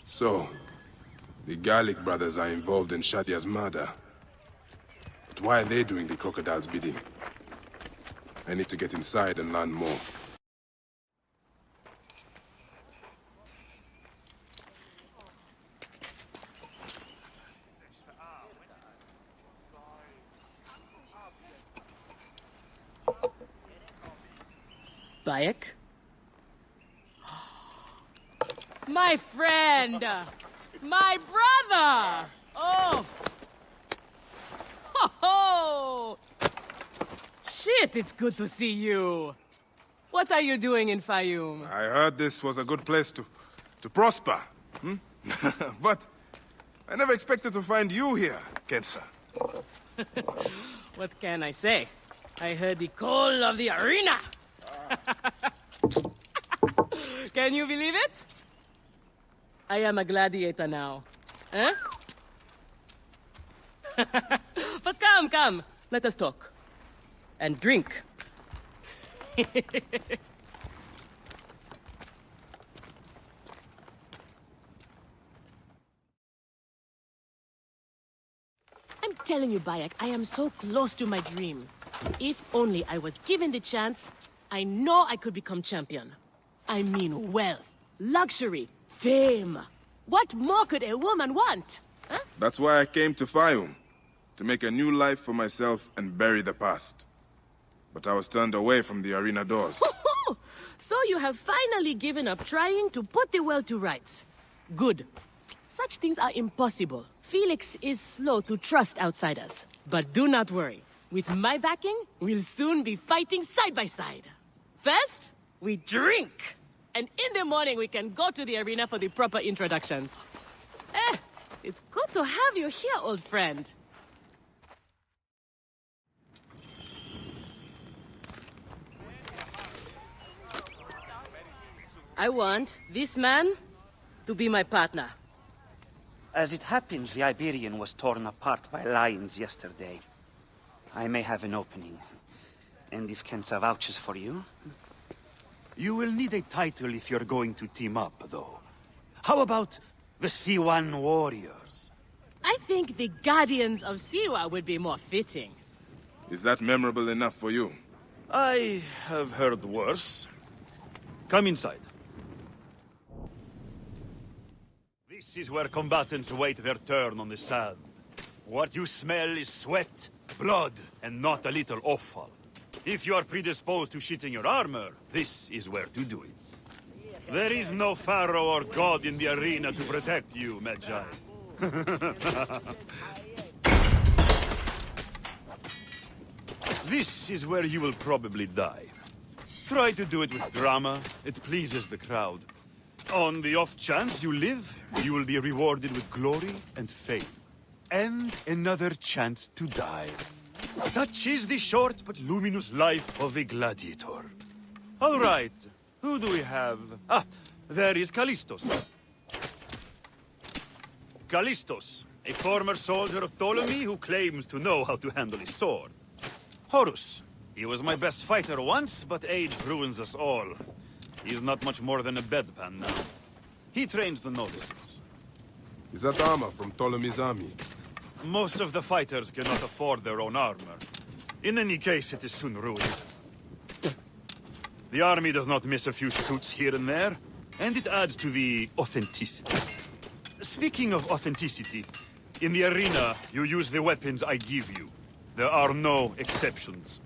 So, the Gallic brothers are involved in Shadia's murder. But why are they doing the crocodile's bidding? I need to get inside and learn more. Bayek? My friend! My brother! Oh! Ho-ho! Shit, it's good to see you. What are you doing in Fayum? I heard this was a good place to prosper. But I never expected to find you here, Kensa. What can I say? I heard the call of the arena! Can you believe it? I am a gladiator now. Huh? But come. Let us talk. And drink. I'm telling you, Bayek, I am so close to my dream. If only I was given the chance, I know I could become champion. I mean wealth, luxury, fame. What more could a woman want? Huh? That's why I came to Fayum. To make a new life for myself and bury the past. But I was turned away from the arena doors. So you have finally given up trying to put the world to rights. Good. Such things are impossible. Felix is slow to trust outsiders. But do not worry. With my backing, we'll soon be fighting side by side. First, we drink. And in the morning, we can go to the arena for the proper introductions. It's good to have you here, old friend. I want this man to be my partner. As it happens, the Iberian was torn apart by lions yesterday. I may have an opening. And if Kensa vouches for you... You will need a title if you're going to team up, though. How about the C1 Warriors? I think the Guardians of Siwa would be more fitting. Is that memorable enough for you? I have heard worse. Come inside. This is where combatants wait their turn on the sand. What you smell is sweat, blood, and not a little offal. If you are predisposed to shitting your armor, this is where to do it. There is no pharaoh or god in the arena to protect you, Magi. This is where you will probably die. Try to do it with drama. It pleases the crowd. On the off chance you live, you will be rewarded with glory and fame. And another chance to die. Such is the short but luminous life of a gladiator. All right. Who do we have? Ah, there is Callistos. Callistos, a former soldier of Ptolemy who claims to know how to handle his sword. Horus, he was my best fighter once, but age ruins us all. He's not much more than a bedpan now. He trains the novices. Is that armor from Ptolemy's army? Most of the fighters cannot afford their own armor. In any case, it is soon ruined. The army does not miss a few suits here and there, and it adds to the authenticity. Speaking of authenticity, in the arena, you use the weapons I give you. There are no exceptions.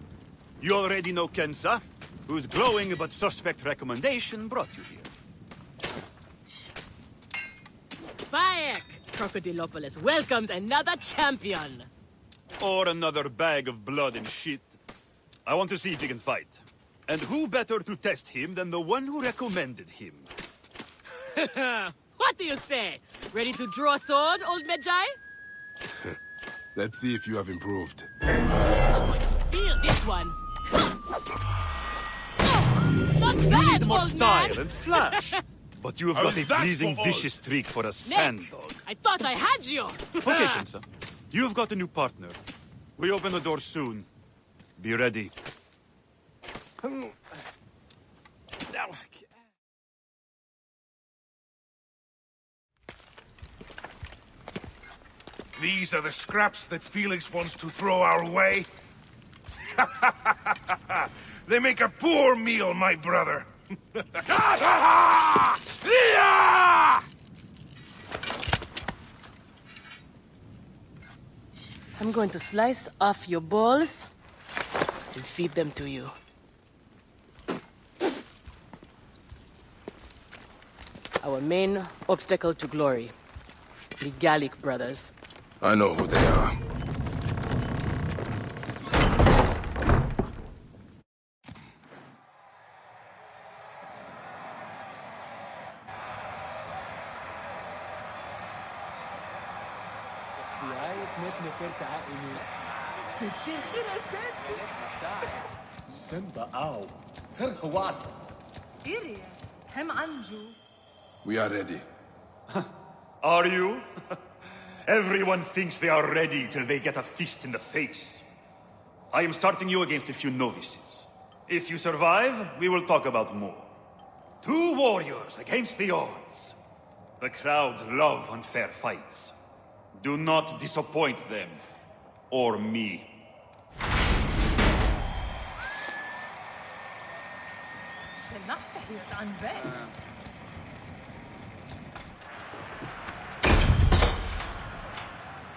You already know Kensa, whose glowing but suspect recommendation brought you here. Bayek! Crocodilopolis welcomes another champion! Or another bag of blood and shit. I want to see if he can fight. And who better to test him than the one who recommended him? What do you say? Ready to draw a sword, old Medjay? Let's see if you have improved. Feel this one. Not You bad, need more old style man. and flash. But you have got a pleasing vicious streak for a sand dog. I thought I had you. Okay, Kensa. You have got a new partner. We open the door soon. Be ready. These are the scraps that Felix wants to throw our way? They make a poor meal, my brother. I'm going to slice off your balls and feed them to you. Our main obstacle to glory. The Gallic brothers. I know who they are. We are ready. Are you? Everyone thinks they are ready till they get a fist in the face. I am starting you against a few novices. If you survive, we will talk about more. 2 warriors against the odds. The crowd love unfair fights. Do not disappoint them. Or me.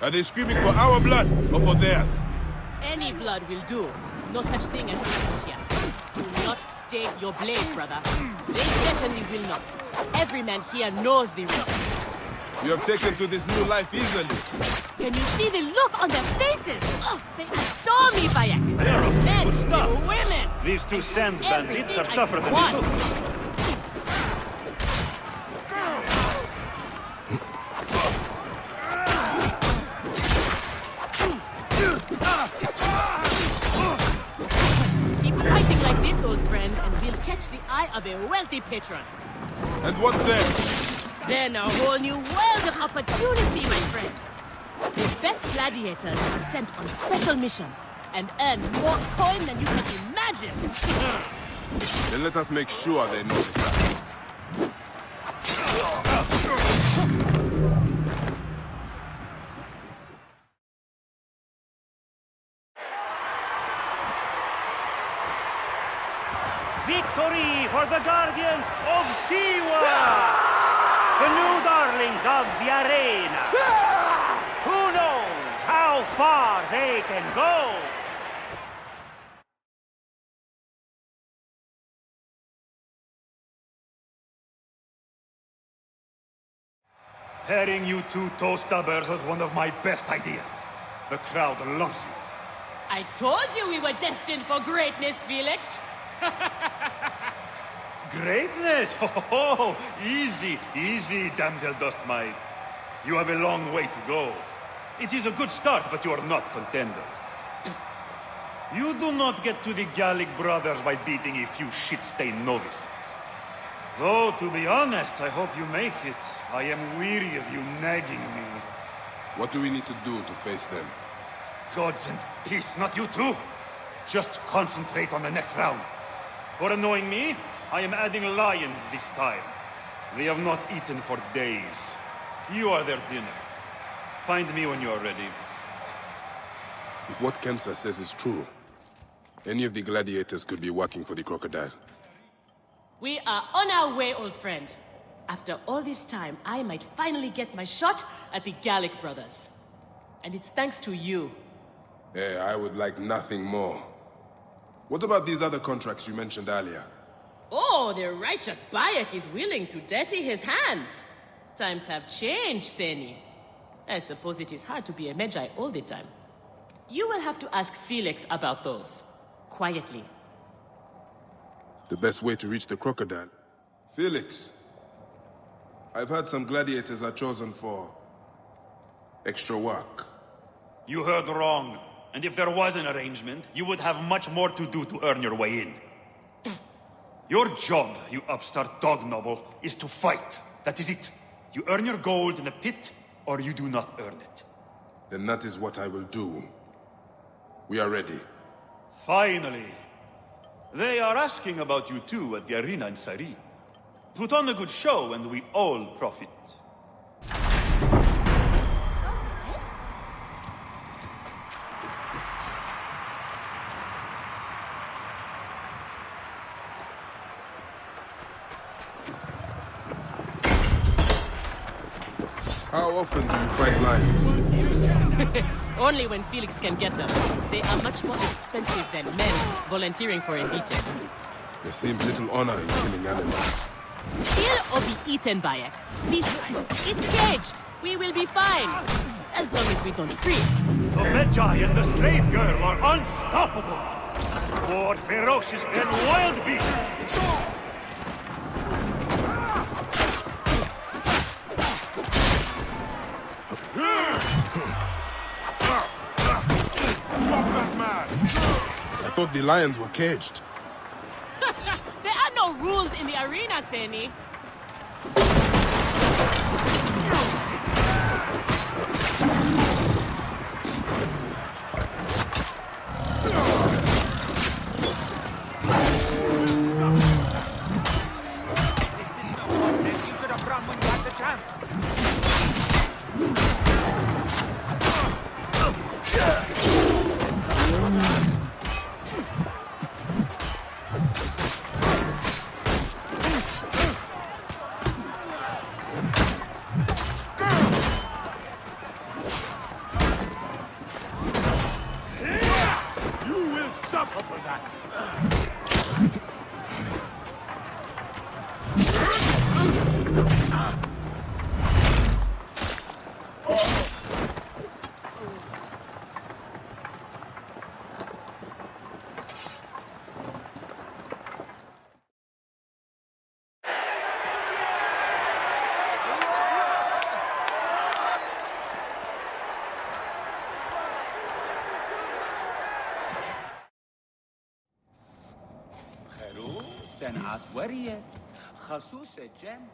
Are they screaming for our blood or for theirs? Any blood will do. No such thing as innocent here. Do not stay your blade, brother. They certainly will not. Every man here knows the risks. You have taken to this new life easily. Can you see the look on their faces? Oh, they adore me, Bayek. They are of Men, good stuff. women. These 2 sand bandits are Everything tougher I than want. they look. Keep fighting like this, old friend, and we'll catch the eye of a wealthy patron. And what then? Then a whole new world of opportunity, my friend. The best gladiators are sent on special missions and earn more coin than you can imagine. Then let us make sure they notice us. Victory for the Guardians of Siwa! The new darlings of the arena! Who knows how far they can go? Pairing you 2 toe-stubbers was one of my best ideas. The crowd loves you. I told you we were destined for greatness, Felix. Greatness? Oh, easy, easy, damsel dust mite. You have a long way to go. It is a good start, but you are not contenders. You do not get to the Gallic brothers by beating a few shit-stained novices. Though, to be honest, I hope you make it. I am weary of you nagging me. What do we need to do to face them? Gods and peace, not you too. Just concentrate on the next round. For annoying me, I am adding lions this time. They have not eaten for days. You are their dinner. Find me when you are ready. If what Kensa says is true, any of the gladiators could be working for the crocodile. We are on our way, old friend. After all this time, I might finally get my shot at the Gallic brothers. And it's thanks to you. Yeah, I would like nothing more. What about these other contracts you mentioned earlier? Oh, the righteous Bayek is willing to dirty his hands. Times have changed, Seni. I suppose it is hard to be a Magi all the time. You will have to ask Felix about those. Quietly. The best way to reach the crocodile? Felix, I've heard some gladiators are chosen for extra work. You heard wrong. And if there was an arrangement, you would have much more to do to earn your way in. Your job, you upstart dog noble, is to fight. That is it. You earn your gold in the pit, or you do not earn it. Then that is what I will do. We are ready. Finally. They are asking about you too at the arena in Sari. Put on a good show and we all profit. How often do you fight lions? Only when Felix can get them. They are much more expensive than men volunteering for a beating. There seems little honor in killing animals. Kill or be eaten by it. Besides, it's caged. We will be fine. As long as we don't free it. The Magi and the slave girl are unstoppable. More ferocious than wild beasts. I thought the lions were caged. There are no rules in the arena, Seni.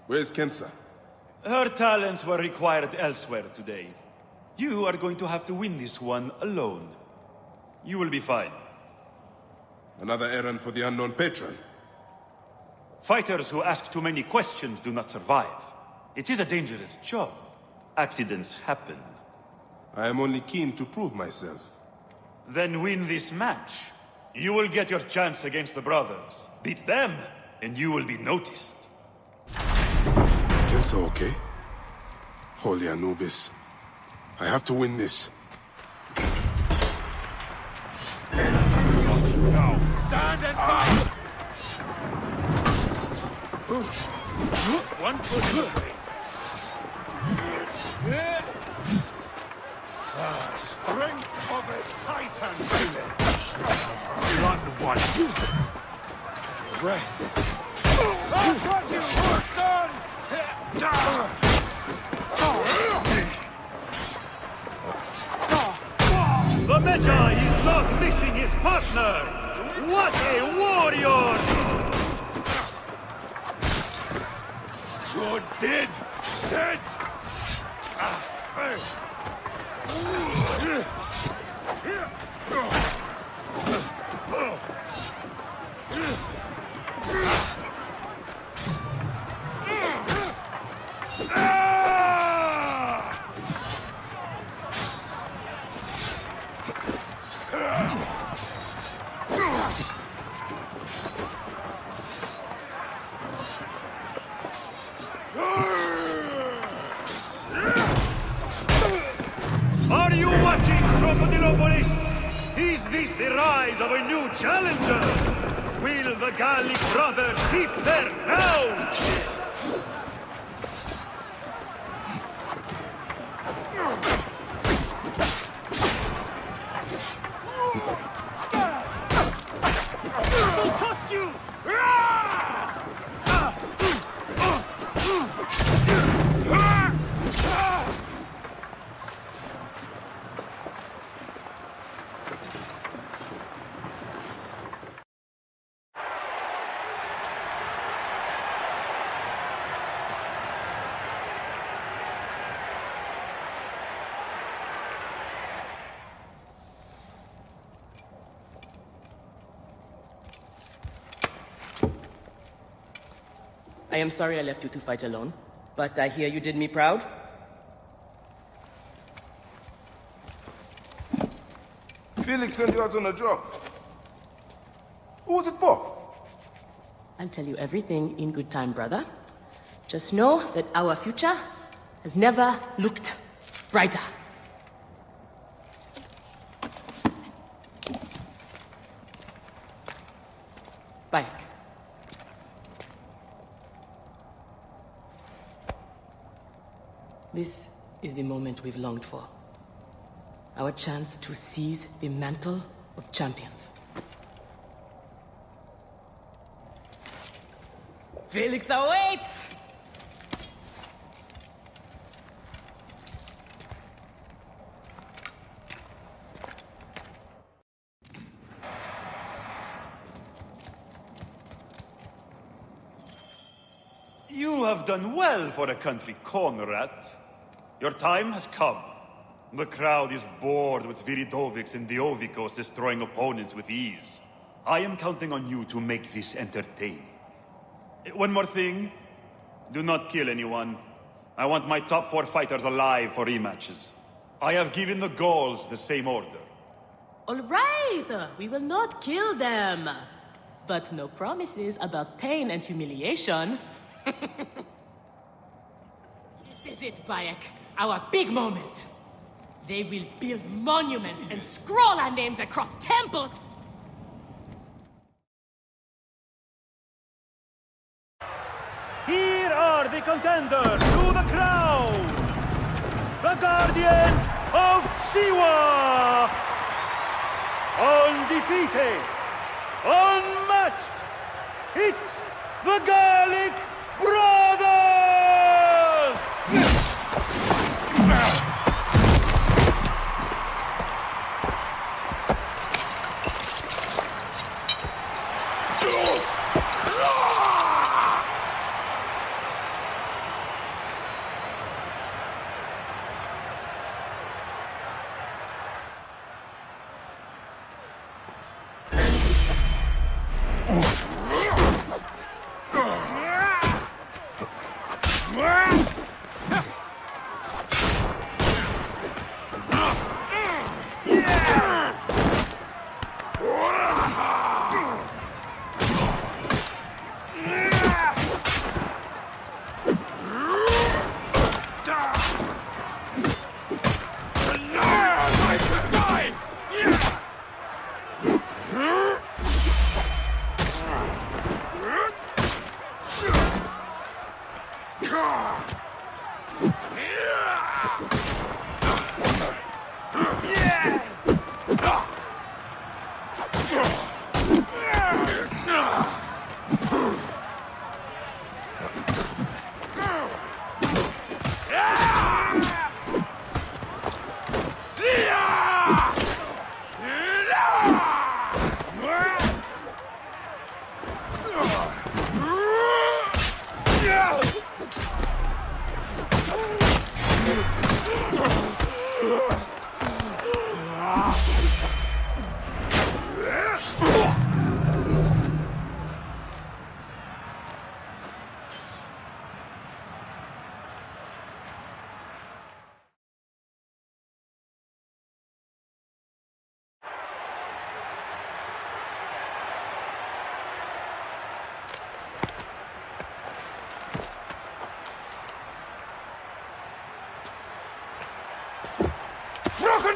Where's Kensa? Her talents were required elsewhere today. You are going to have to win this one alone. You will be fine. Another errand for the unknown patron. Fighters who ask too many questions do not survive. It is a dangerous job. Accidents happen. I am only keen to prove myself. Then win this match. You will get your chance against the brothers. Beat them, and you will be noticed. Is Kensa okay? Holy Anubis. I have to win this. Stand and fight! One foot away. Strength of a titan village. Run one. Breath. That's what you want, son! The Magi is not missing his partner! What a warrior! Dead! Dead! Are you watching, Crocodilopolis? Is this the rise of a new challenger? Will the Gallic brothers keep their ground? He touched you! I am sorry I left you to fight alone, but I hear you did me proud. Felix sent you out on a job. Who was it for? I'll tell you everything in good time, brother. Just know that our future has never looked brighter. Bye. This is the moment we've longed for. Our chance to seize the mantle of champions. Felix awaits! You have done well for a country corner rat. Your time has come. The crowd is bored with Viridovics and Diovikos destroying opponents with ease. I am counting on you to make this entertaining. One more thing. Do not kill anyone. I want my top 4 fighters alive for rematches. I have given the Gauls the same order. All right, we will not kill them. But no promises about pain and humiliation. This is it, Bayek. Our big moment. They will build monuments and scroll our names across temples. Here are the contenders to the crown. The Guardians of Siwa. Undefeated. Unmatched. It's the Gallic Brothers!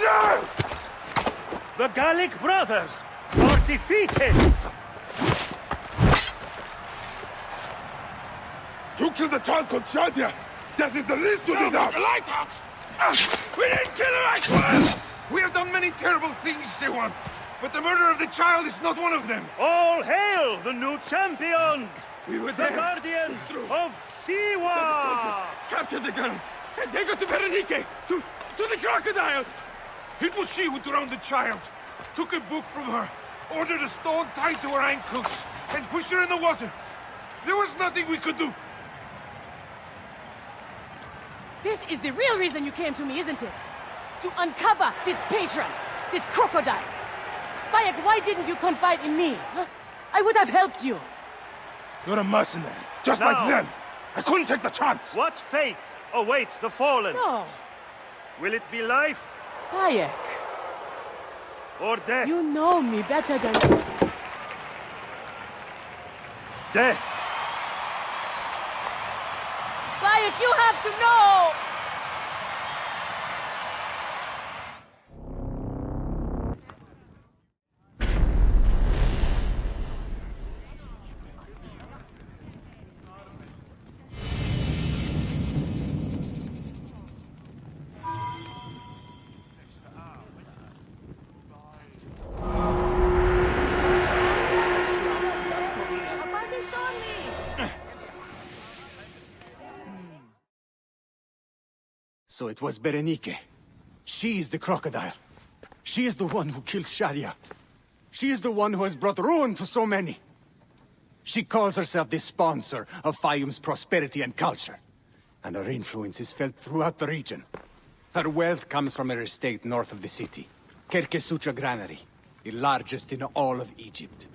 Order! The Gallic brothers are defeated! You killed the child called Shadia! That is the least you deserve! The lighthouse! We didn't kill her, I swear! We have done many terrible things, Sewon, but the murder of the child is not one of them! All hail the new champions! We were the there. guardians of Siwa! Capture the girl and take her to Berenice, to the crocodile! It was she who drowned the child, took a book from her, ordered a stone tied to her ankles, and pushed her in the water. There was nothing we could do. This is the real reason you came to me, isn't it? To uncover this patron, this crocodile. Bayek, why didn't you confide in me? Huh? I would have helped you. You're a mercenary, just Now, like them. I couldn't take the chance. What fate awaits the fallen? No. Will it be life Bayek, or death? you know me better than... Death! Bayek, you have to know! So it was Berenice. She is the crocodile. She is the one who killed Shadia. She is the one who has brought ruin to so many. She calls herself the sponsor of Fayum's prosperity and culture. And her influence is felt throughout the region. Her wealth comes from her estate north of the city. Kerkesucha Granary, the largest in all of Egypt.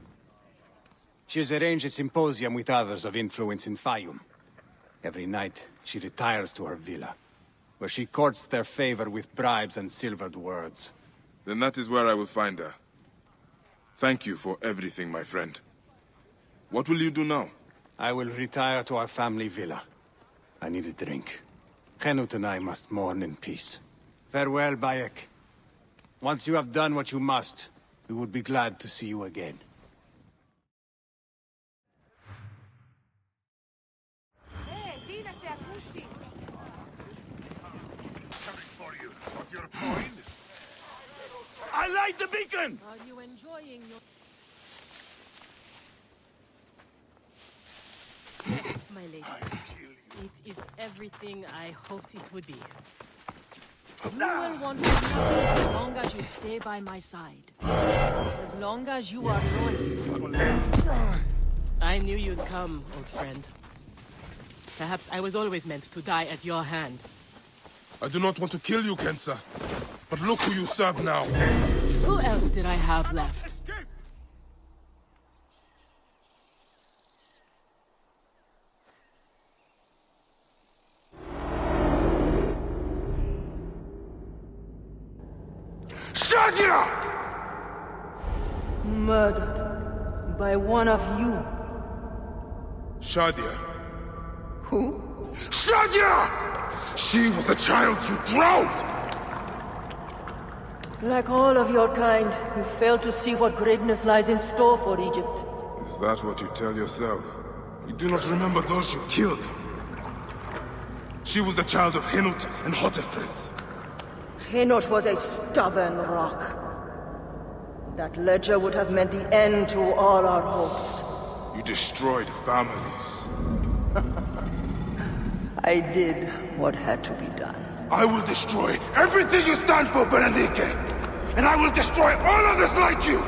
She has arranged a symposium with others of influence in Fayum. Every night, she retires to her villa, where she courts their favor with bribes and silvered words. Then that is where I will find her. Thank you for everything, my friend. What will you do now? I will retire to our family villa. I need a drink. Henut and I must mourn in peace. Farewell, Bayek. Once you have done what you must, we would be glad to see you again. I light the beacon! Are you enjoying your... My lady, it is everything I hoped it would be. You will want to know as long as you stay by my side. As long as you are loyal. I knew you'd come, old friend. Perhaps I was always meant to die at your hand. I do not want to kill you, Kensa. But look who you serve now. Who else did I have left? Shadia! Murdered by one of you. Shadia. Who? Shadia! She was the child you drowned! Like all of your kind, you fail to see what greatness lies in store for Egypt. Is that what you tell yourself? You do not remember those you killed. She was the child of Henut and Hotefres. Henot was a stubborn rock. That ledger would have meant the end to all our hopes. You destroyed families. I did what had to be done. I will destroy everything you stand for, Berenice! And I will destroy all others like you!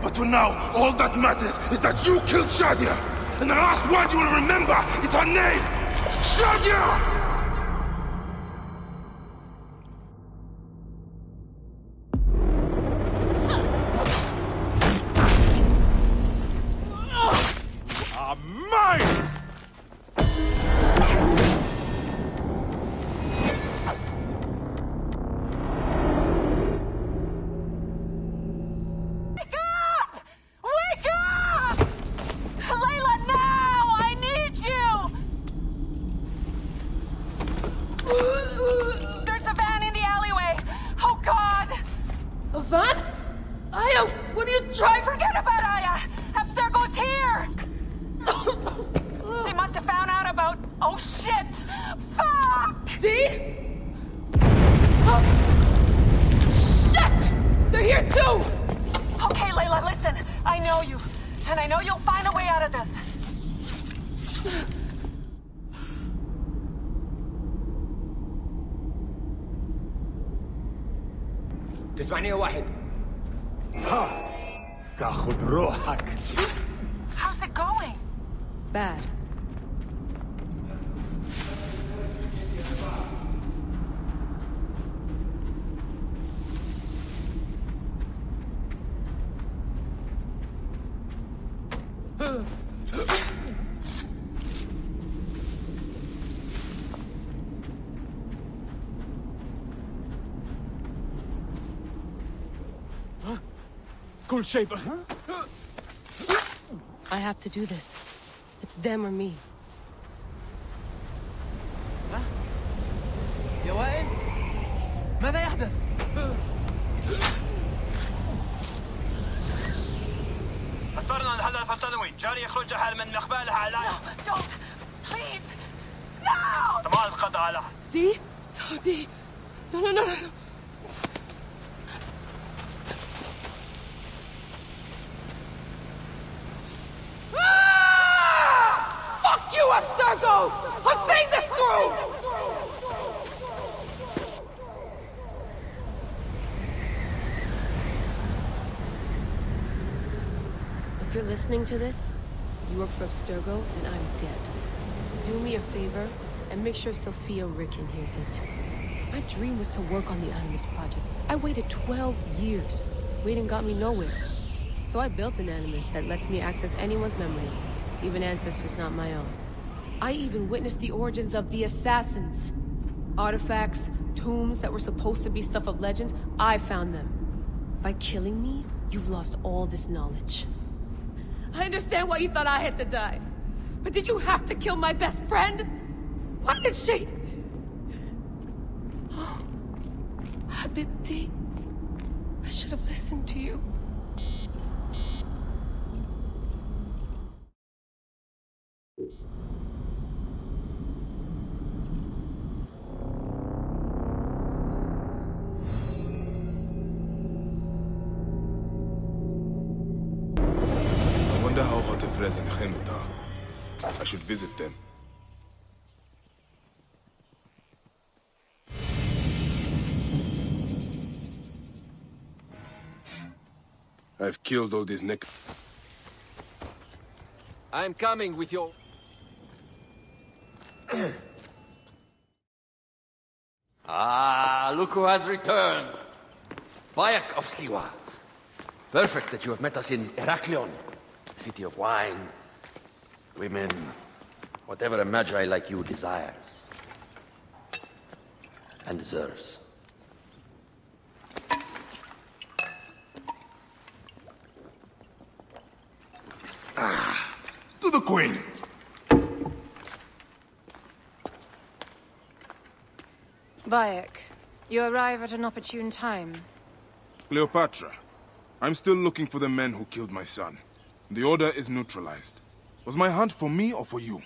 But for now, all that matters is that you killed Shadia! And the last word you will remember is her name! Shadia! Mine! fun? Aya, what are you trying? Forget about Aya! Abstergo's here! They must have found out about... Oh, shit! Fuck! Dee? Oh. Shit! They're here too! Okay, Layla, listen. I know you. And I know you'll find a way out of this. تسمعني يا واحد؟ ها تاخذ روحك. How's it going? Bad. كل شيء I have to do this. It's them or me. يا وائل ماذا يحدث؟ أثرنا الهدف الثانوي جاري يخرج حال من مقبالها على No, don't! Please! No! تمام القضاء على Dee? Oh, Dee. No. Fuck you, Abstergo! I'm seeing this through! If you're listening to this, you work for Abstergo and I'm dead. Do me a favor and make sure Sophia Ricken hears it. My dream was to work on the Animus project. I waited 12 years. Waiting got me nowhere. So I built an Animus that lets me access anyone's memories, even ancestors not my own. I even witnessed the origins of the Assassins. Artifacts, tombs that were supposed to be stuff of legends, I found them. By killing me, you've lost all this knowledge. I understand why you thought I had to die. But did you have to kill my best friend? Why did she? Oh, Habibti. I should have listened to you. I wonder how hot Efres and Khemut are. I should visit them. I've killed all these neck. I'm coming with your... look who has returned. Bayek of Siwa. Perfect that you have met us in Heraklion, the city of wine, women, whatever a magi like you desires and deserves. To the Queen! Bayek, you arrive at an opportune time. Cleopatra, I'm still looking for the men who killed my son. The order is neutralized. Was my hunt for me or for you?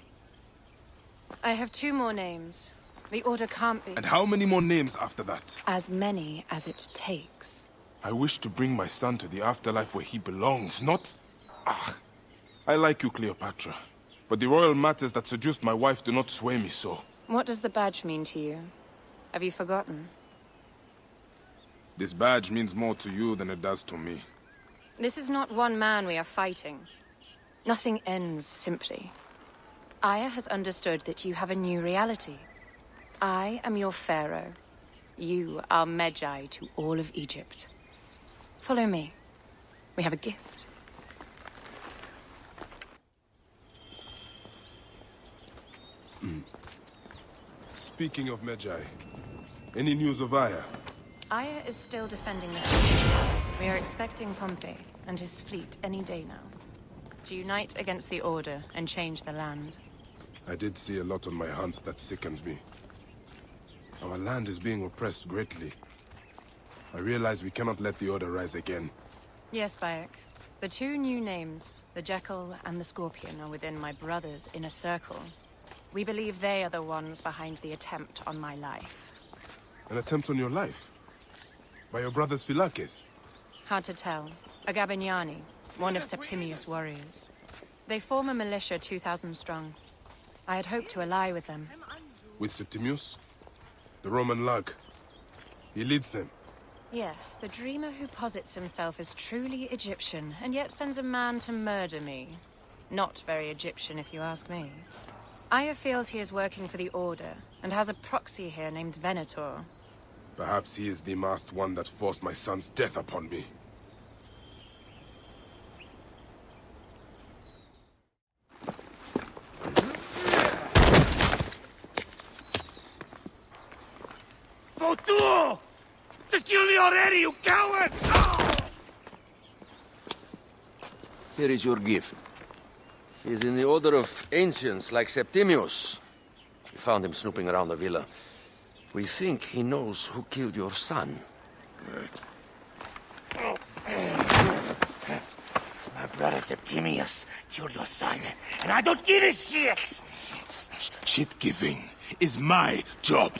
I have 2 more names. The order can't be... And how many more names after that? As many as it takes. I wish to bring my son to the afterlife where he belongs, not... I like you, Cleopatra. But the royal matters that seduced my wife do not sway me so. What does the badge mean to you? Have you forgotten? This badge means more to you than it does to me. This is not one man we are fighting. Nothing ends simply. Aya has understood that you have a new reality. I am your pharaoh. You are Magi to all of Egypt. Follow me. We have a gift. Speaking of Magi, any news of Aya? Aya is still defending the city. We are expecting Pompey and his fleet any day now. To unite against the Order and change the land. I did see a lot on my hunts that sickened me. Our land is being oppressed greatly. I realize we cannot let the Order rise again. Yes, Bayek. The two new names, the Jekyll and the Scorpion, are within my brother's inner circle. We believe they are the ones behind the attempt on my life. An attempt on your life? By your brother's Philakes? Hard to tell. A Gabignani, one of Septimius' warriors. They form a militia 2,000 strong. I had hoped to ally with them. With Septimius? The Roman lug. He leads them. Yes, the dreamer who posits himself as truly Egyptian, and yet sends a man to murder me. Not very Egyptian, if you ask me. Aya feels he is working for the Order, and has a proxy here named Venator. Perhaps he is the masked one that forced my son's death upon me. Mفتوح! Just kill me already, you coward! Here is your gift. He is in the order of ancients like Septimius. We found him snooping around the villa. We think he knows who killed your son. My brother Septimius killed your son, and I don't give a shit! Shit-giving is my job.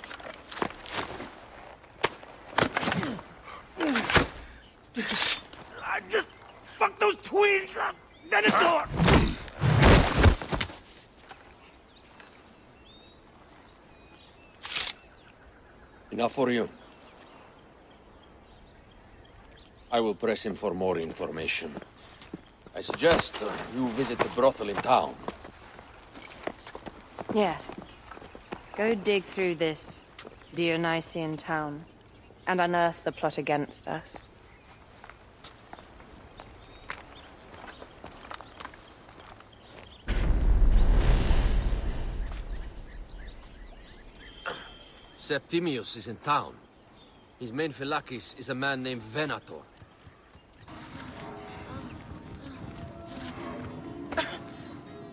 I just fucked those twins up! Then it's door! Enough for you. I will press him for more information. I suggest you visit the brothel in town. Yes. Go dig through this Dionysian town and unearth the plot against us. Septimius is in town. His main Philakes is a man named Venator.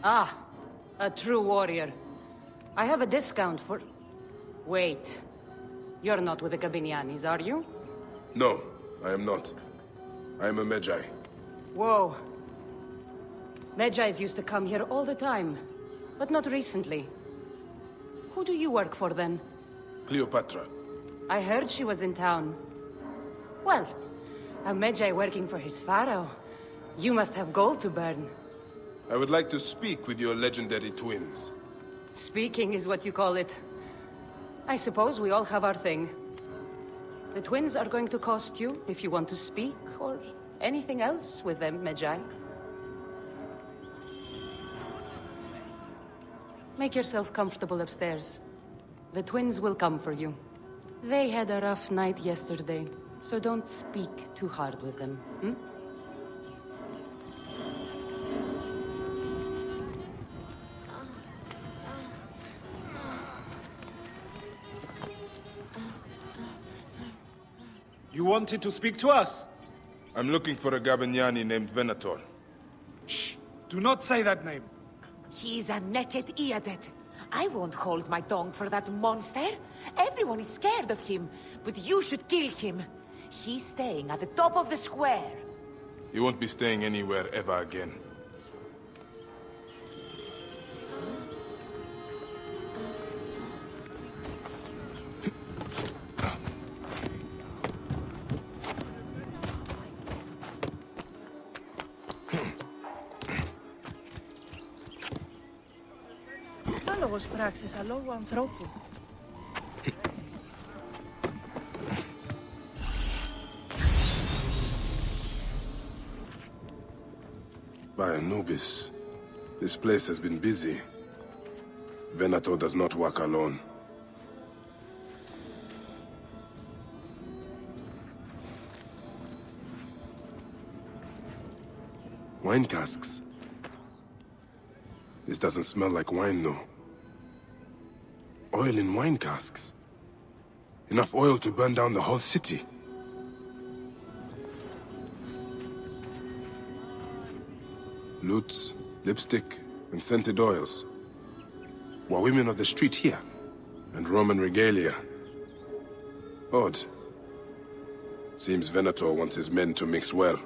Ah, a true warrior. I have a discount for... Wait. You're not with the Gabignani's, are you? No, I am not. I am a Magi. Whoa. Magi's used to come here all the time, but not recently. Who do you work for, then? Cleopatra. I heard she was in town. Well, a Magi working for his pharaoh. You must have gold to burn. I would like to speak with your legendary twins. Speaking is what you call it. I suppose we all have our thing. The twins are going to cost you if you want to speak, or anything else with them, Magi. Make yourself comfortable upstairs. The twins will come for you. They had a rough night yesterday, so don't speak too hard with them, hmm? You wanted to speak to us? I'm looking for a Gabignani named Venator. Shh! Do not say that name. He's a naked idiot. I won't hold my tongue for that monster. Everyone is scared of him, but you should kill him. He's staying at the top of the square. He won't be staying anywhere ever again. Los praxis a low anthropo. By Anubis, this place has been busy. Venator does not work alone. Wine casks. This doesn't smell like wine, though. Oil in wine casks. Enough oil to burn down the whole city. Lutes, lipstick, and scented oils. Were women of the street here? And Roman regalia. Odd. Seems Venator wants his men to mix well.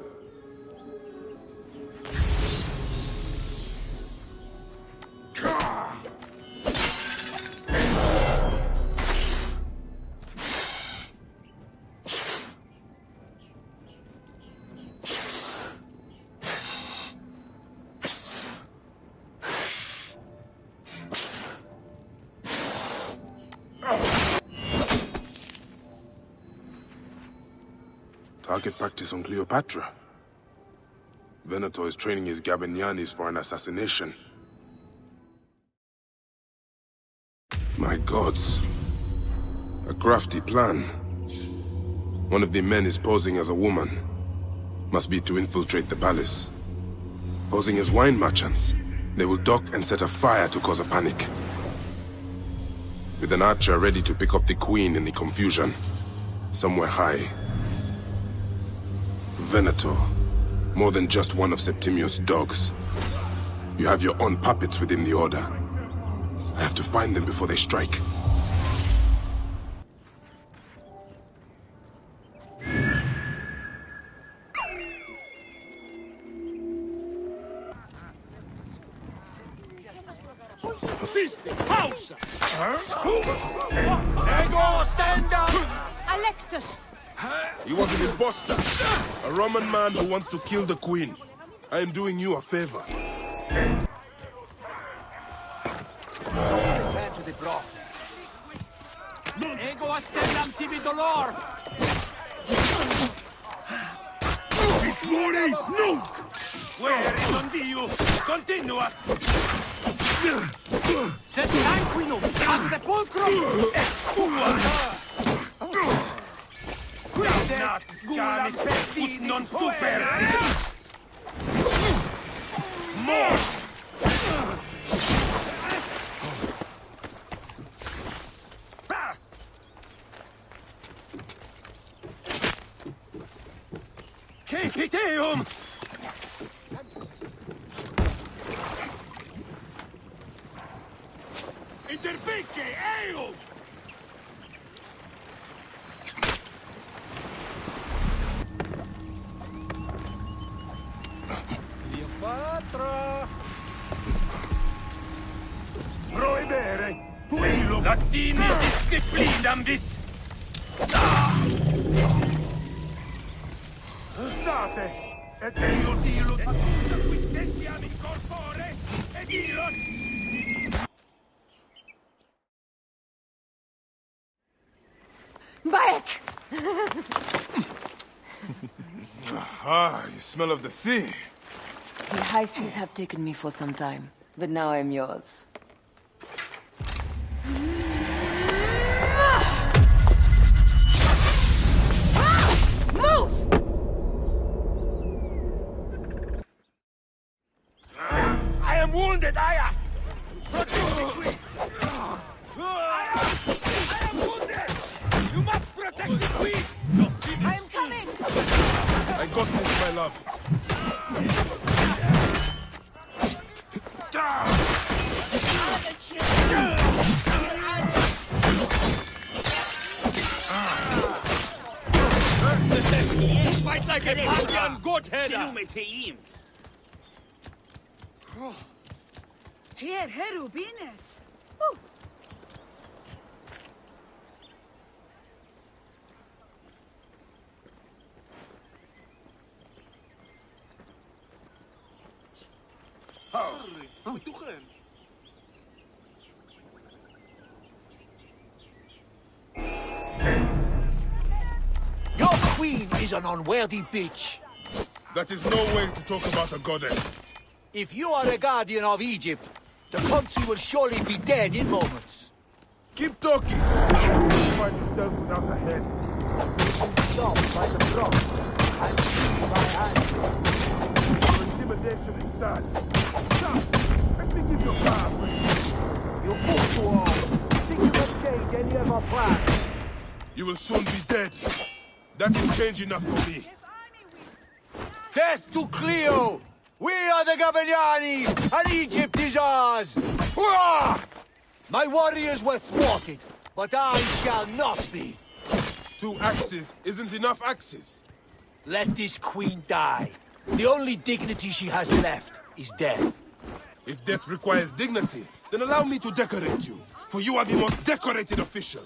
Target practice on Cleopatra. Venator is training his Gabinianis for an assassination. My gods. A crafty plan. One of the men is posing as a woman. Must be to infiltrate the palace. Posing as wine merchants, they will dock and set a fire to cause a panic. With an archer ready to pick off the queen in the confusion. Somewhere high. Venator. More than just one of Septimius' dogs. You have your own puppets within the Order. I have to find them before they strike. Ego, stand up! Alexis! He was an imposter. A Roman man who wants to kill the queen. I am doing you a favor. Return to the broth. Ego astendam tibi dolor! Vittori, no! Where is on Dio? Continuas! Sed sanguinum a sepulcrum Nat scanis ut non supersi! More! Capiteum! Intervinque eum! Cleopatra! Proibere! Tuilo! Latini disciplinam vis! State! Et eius ilus ad quintentiam in corpore! Ed ilus! Back! Ah, you smell of the sea. The high seas have taken me for some time, but now I'm yours. Move! I am wounded, Aya! I am wounded! You must protect the queen! I am coming! I got this, my love. Fight like a Parthian goat-header! Here, Rubinet. Your queen is an unworthy bitch. That is no way to talk about a goddess. If you are a guardian of Egypt, the country will surely be dead in moments. Keep talking. Find yourself without a head. Stop by the front and see my hand. Your intimidation is done. Stop! Let me give you a pass. You fool to all. Think you can change any of our plans? You will soon be dead. That is change enough for me. Death to Cleo! We are the Gabiniani, and Egypt is ours! Hurrah! My warriors were thwarted, but I shall not be. To 2 axes isn't enough axes. Let this queen die. The only dignity she has left is death. If death requires dignity, then allow me to decorate you, for you are the most decorated official.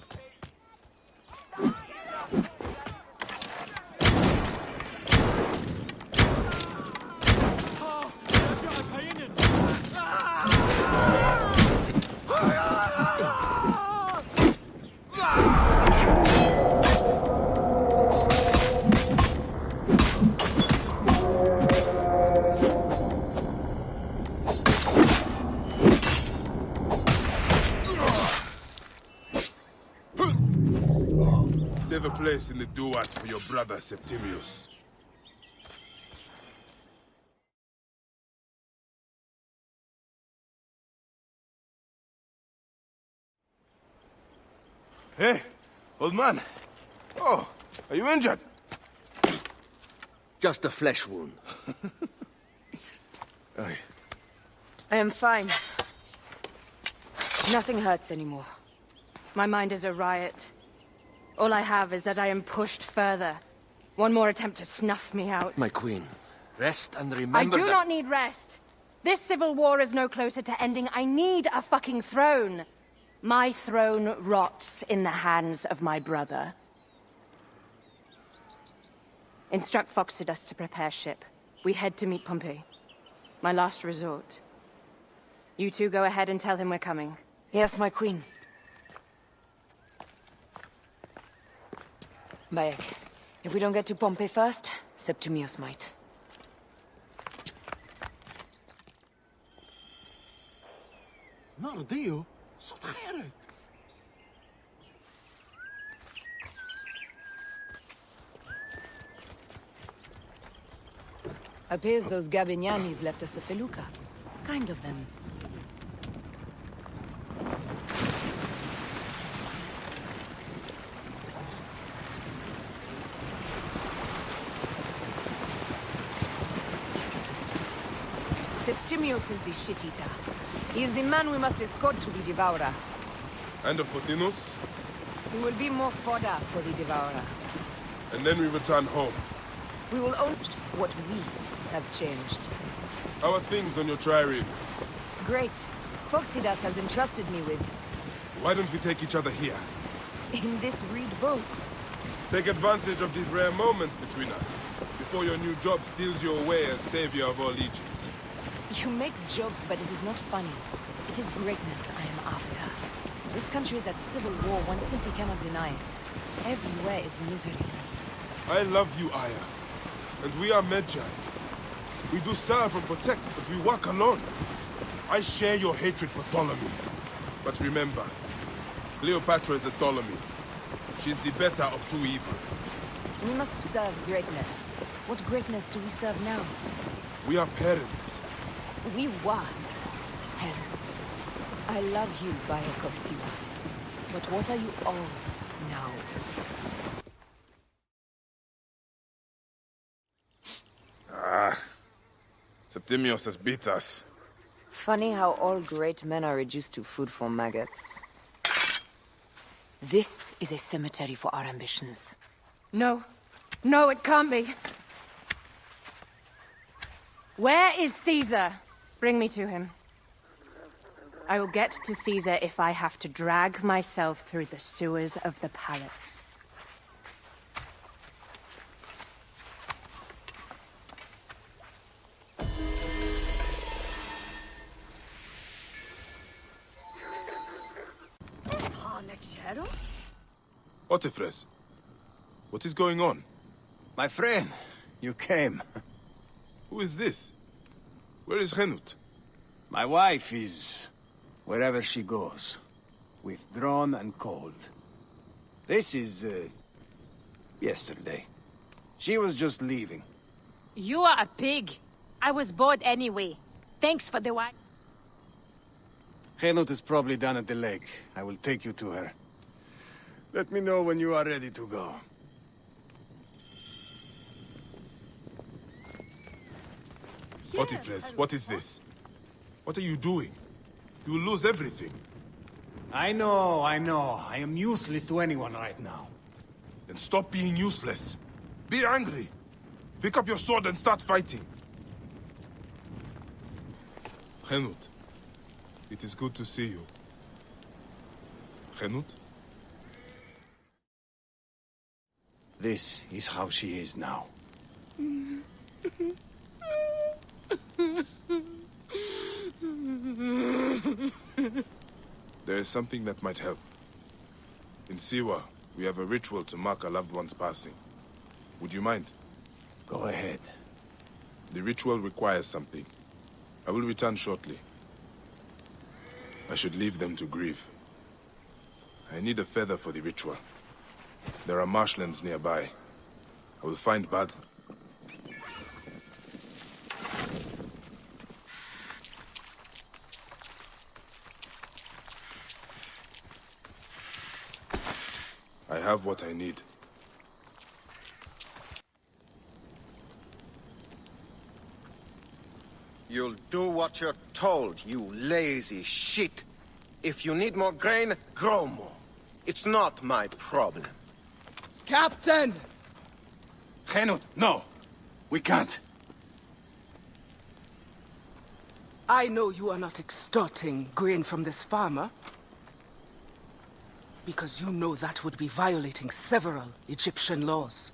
Save a place in the duat for your brother Septimius. Hey, old man. Oh, are you injured? Just a flesh wound. I am fine. Nothing hurts anymore. My mind is a riot. All I have is that I am pushed further. One more attempt to snuff me out. My queen, rest and remember I do not need rest. This civil war is no closer to ending. I need a fucking throne. My throne rots in the hands of my brother. Instruct Foxidas to prepare ship. We head to meet Pompey. My last resort. You two go ahead and tell him we're coming. Yes, my queen. Bayek, if we don't get to Pompey first, Septimius might. نرضيه صوت خيرت. Appears those Gabinianis left us a felucca. Kind of them. Septimius is the shit-eater. He is the man we must escort to the Devourer. And of Pothinus? He will be more fodder for the Devourer. And then we return home. We will own what we have changed. How are things on your trireme? Great. Foxidas has entrusted me with... Why don't we take each other here? in this reed boat. Take advantage of these rare moments between us, before your new job steals you away as savior of all Egypt. You make jokes, but it is not funny. It is greatness I am after. This country is at civil war, one simply cannot deny it. Everywhere is misery. I love you, Aya. And we are Medjay. We do serve and protect, but we work alone. I share your hatred for Ptolemy. But remember, Cleopatra is a Ptolemy. She's the better of two evils. We must serve greatness. What greatness do we serve now? We are parents. We were parents. I love you, Bayek of Siwa. But what are you of now? Septimius has beat us. Funny how all great men are reduced to food for maggots. This is a cemetery for our ambitions. No. No, it can't be. Where is Caesar? Bring me to him. I will get to Caesar if I have to drag myself through the sewers of the palace. Otifres, what is going on? My friend, you came. Who is this? Where is Henut? My wife is wherever she goes, withdrawn and cold. This is, yesterday. She was just leaving. You are a pig. I was bored anyway. Thanks for the wine. Henut is probably down at the lake. I will take you to her. Let me know when you are ready to go. Otifres, what is this? What are you doing? You will lose everything. I know. I am useless to anyone right now. Then stop being useless. Be angry. Pick up your sword and start fighting. Henut, it is good to see you. Henut? This is how she is now. There is something that might help. In Siwa, we have a ritual to mark a loved one's passing. Would you mind? Go ahead. The ritual requires something. I will return shortly. I should leave them to grieve. I need a feather for the ritual. There are marshlands nearby. I will find birds. I have what I need. You'll do what you're told, you lazy shit. If you need more grain, grow more. It's not my problem. Captain! Henut, no. We can't. I know you are not extorting grain from this farmer, because you know that would be violating several Egyptian laws.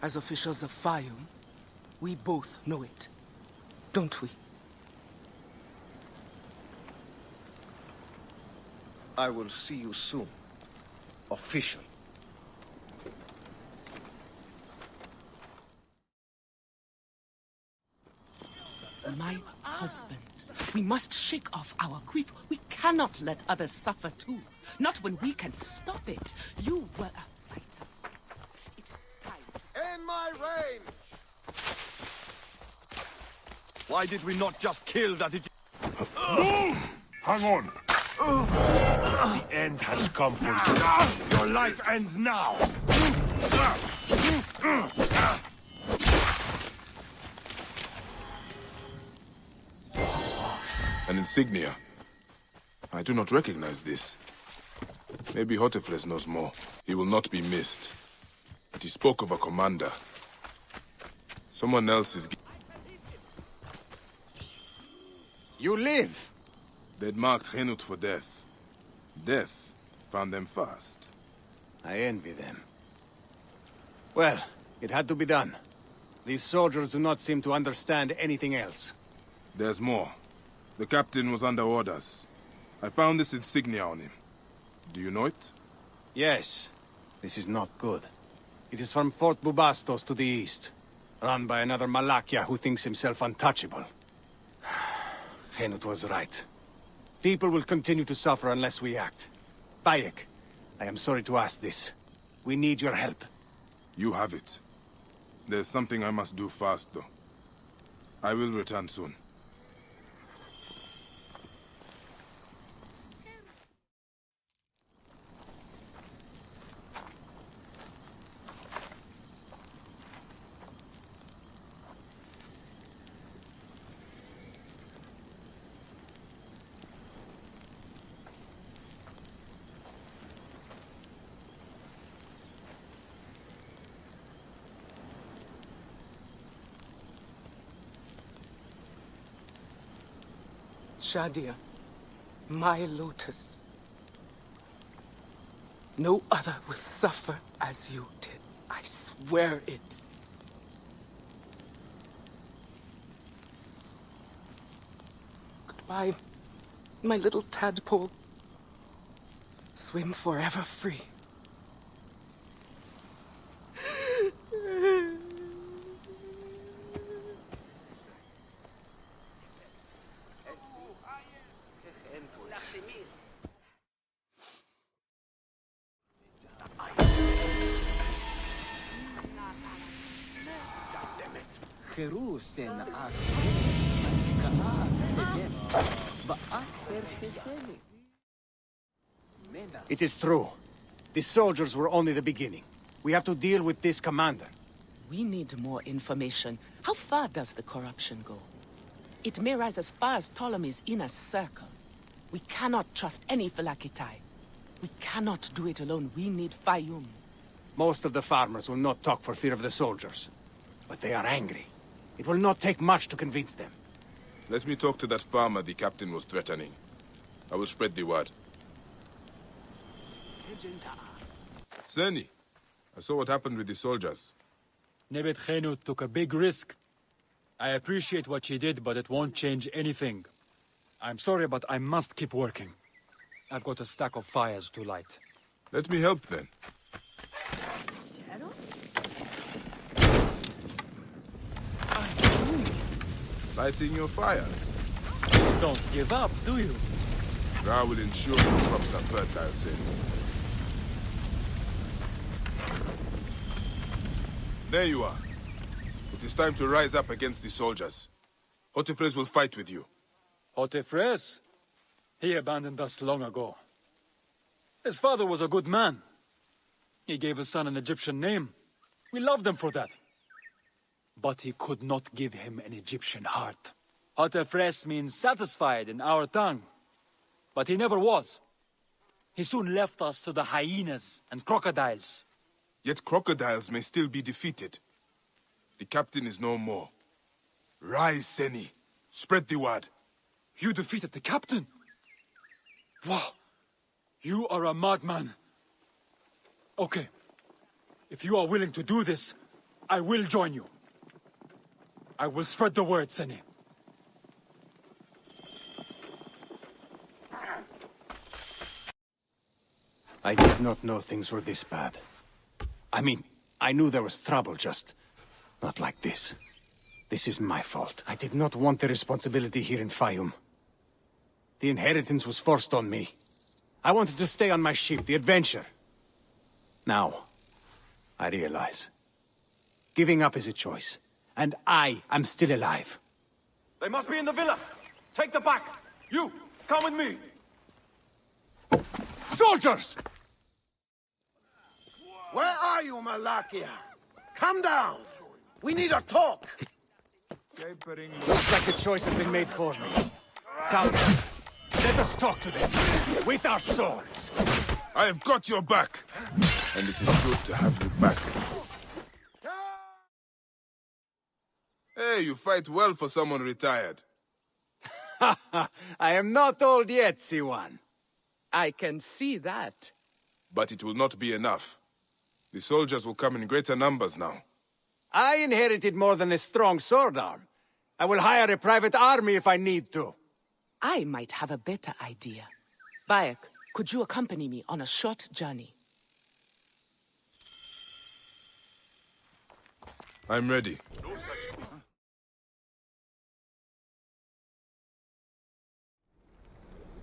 As officials of Fayum, we both know it, don't we? I will see you soon. Official. My husband, we must shake off our grief. We cannot let others suffer too. Not when we can stop it. You were a fighter. In my range! Why did we not just kill that Hang on. The end has come for you. Your life ends now. An insignia. I do not recognize this. Maybe Hotefles knows more. He will not be missed. But he spoke of a commander. Someone else is... You live! They'd marked Henut for death. Death found them fast. I envy them. Well, it had to be done. These soldiers do not seem to understand anything else. There's more. The captain was under orders. I found this insignia on him. Do you know it? Yes. This is not good. It is from Fort Bubastos to the east, run by another Malakia who thinks himself untouchable. Henut was right. People will continue to suffer unless we act. Bayek, I am sorry to ask this. We need your help. You have it. There's something I must do fast, though. I will return soon. Shadia, my lotus. No other will suffer as you did. I swear it. Goodbye, my little tadpole. Swim forever free. It is true. The soldiers were only the beginning. We have to deal with this commander. We need more information. How far does the corruption go? It may rise as far as Ptolemy's inner circle. We cannot trust any Phylakitai. We cannot do it alone. We need Fayum. Most of the farmers will not talk for fear of the soldiers. But they are angry. It will not take much to convince them. Let me talk to that farmer the captain was threatening. I will spread the word. Seni, I saw what happened with the soldiers. Nebet Khenu took a big risk. I appreciate what she did, but it won't change anything. I'm sorry, but I must keep working. I've got a stack of fires to light. Let me help then. Lighting your fires. Don't give up, do you? Ra will ensure the crops are fertile, Seni. There you are. It is time to rise up against the soldiers. Hotefres will fight with you. Hotefres? He abandoned us long ago. His father was a good man. He gave his son an Egyptian name. We loved him for that. But he could not give him an Egyptian heart. Hotefres means satisfied in our tongue. But he never was. He soon left us to the hyenas and crocodiles. Yet crocodiles may still be defeated. The captain is no more. Rise, Seni. Spread the word. You defeated the captain? Wow. You are a madman. Okay. If you are willing to do this, I will join you. I will spread the word, Seni. I did not know things were this bad. I mean, I knew there was trouble, just not like this. This is my fault. I did not want the responsibility here in Fayum. The inheritance was forced on me. I wanted to stay on my ship, the adventure. Now, I realize. Giving up is a choice. And I am still alive. They must be in the villa. Take the back. You, come with me. Soldiers! Where are you, Malakia? Come down. We need a talk. Looks like the choice has been made for me. Come, let us talk to them. With our swords. I have got your back. And it is good to have you back. Hey, you fight well for someone retired. I am not old yet, Siwan. I can see that. But it will not be enough. The soldiers will come in greater numbers now. I inherited more than a strong sword arm. I will hire a private army if I need to. I might have a better idea. Bayek, could you accompany me on a short journey? I'm ready.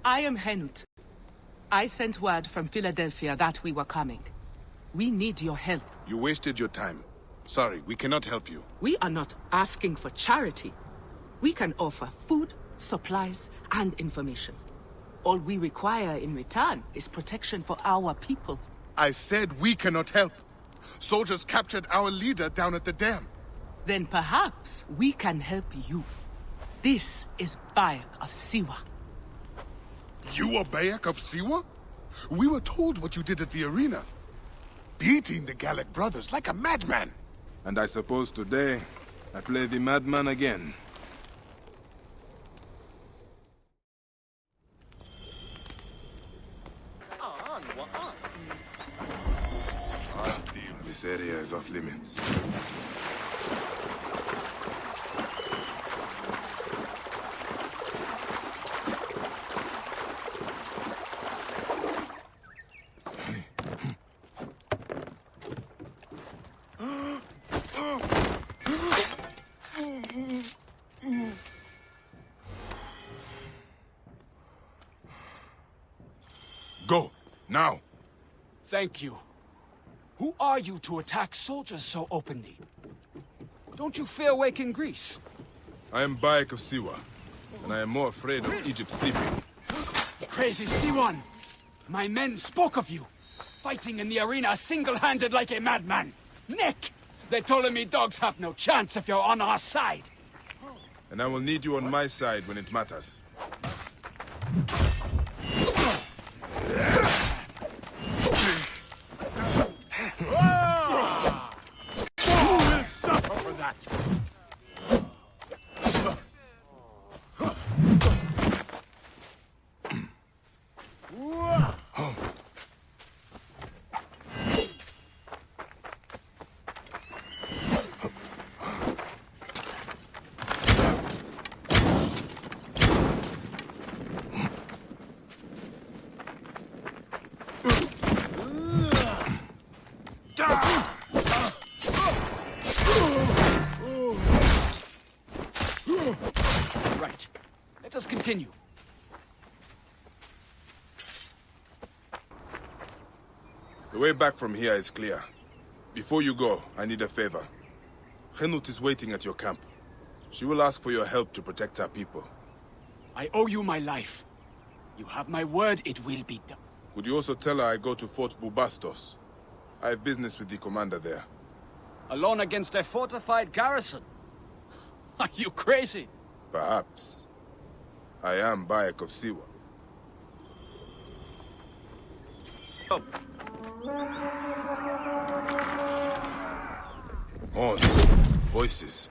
I am Henut. I sent word from Philadelphia that we were coming. We need your help. You wasted your time. Sorry, we cannot help you. We are not asking for charity. We can offer food, supplies, and information. All we require in return is protection for our people. I said we cannot help. Soldiers captured our leader down at the dam. Then perhaps we can help you. This is Bayek of Siwa. You are Bayek of Siwa? We were told what you did at the arena. Beating the Gallic brothers like a madman. And I suppose today, I play the madman again. This area is off limits. Go, now. Thank you. Who are you to attack soldiers so openly? Don't you fear waking Greece? I am Bayek of Siwa, and I am more afraid of Egypt sleeping. Crazy Siwan! My men spoke of you, fighting in the arena single-handed like a madman. Nick! The Ptolemy dogs have no chance if you're on our side. And I will need you on my side when it matters. Whoa! that. Right. Let us continue. The way back from here is clear. Before you go, I need a favor. Henut is waiting at your camp. She will ask for your help to protect her people. I owe you my life. You have my word, it will be done. Would you also tell her I go to Fort Bubastos? I have business with the commander there. Alone against a fortified garrison? Are you crazy? Perhaps. I am Bayek of Siwa. Horns. Voices.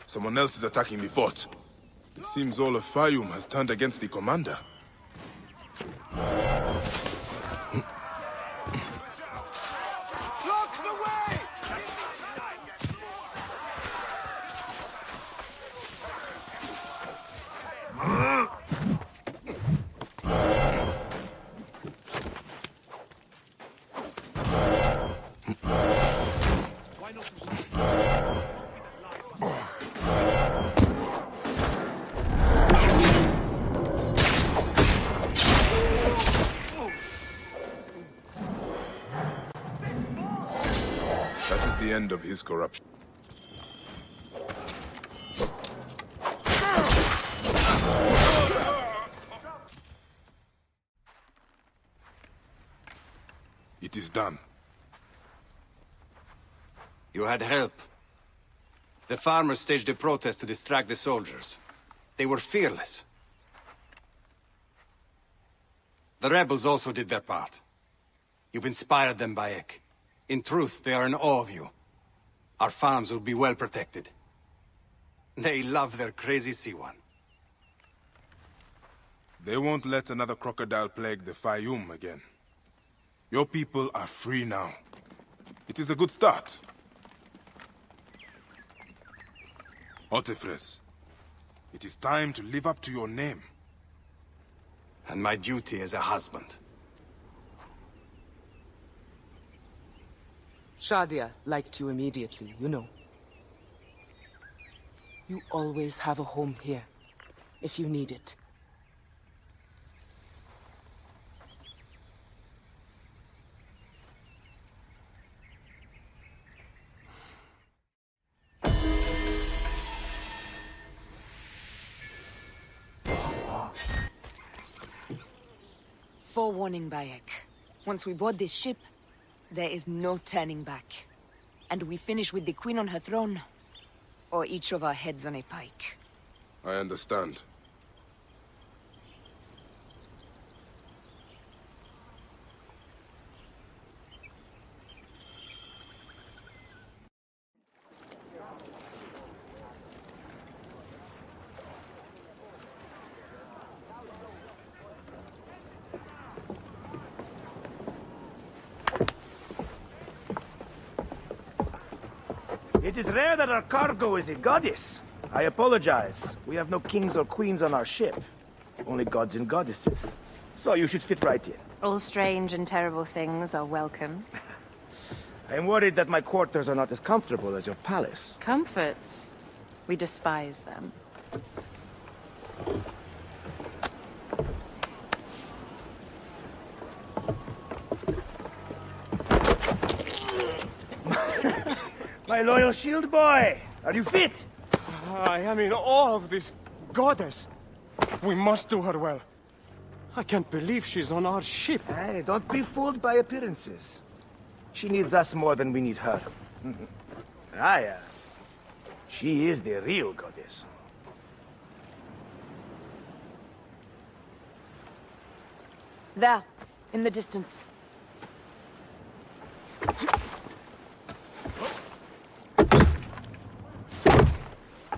Someone else is attacking the fort. It seems all of Fayum has turned against the commander. Block the way! That is the end of his corruption. It is done. You had help. The farmers staged a protest to distract the soldiers. They were fearless. The rebels also did their part. You've inspired them, Bayek. In truth, they are in awe of you. Our farms will be well protected. They love their crazy Siwan. They won't let another crocodile plague the Fayum again. Your people are free now. It is a good start. Otefres, it is time to live up to your name. And my duty as a husband. Shadia liked you immediately, you know. You always have a home here, if you need it. Forewarning, Bayek. Once we board this ship, there is no turning back. And we finish with the Queen on her throne, or each of our heads on a pike. I understand. It is rare that our cargo is a goddess. I apologize. We have no kings or queens on our ship. Only gods and goddesses. So you should fit right in. All strange and terrible things are welcome. I am worried that my quarters are not as comfortable as your palace. Comforts? We despise them. My loyal shield boy! Are you fit? I am in awe of this goddess. We must do her well. I can't believe she's on our ship. Hey, don't be fooled by appearances. She needs us more than we need her. She is the real goddess. There, in the distance.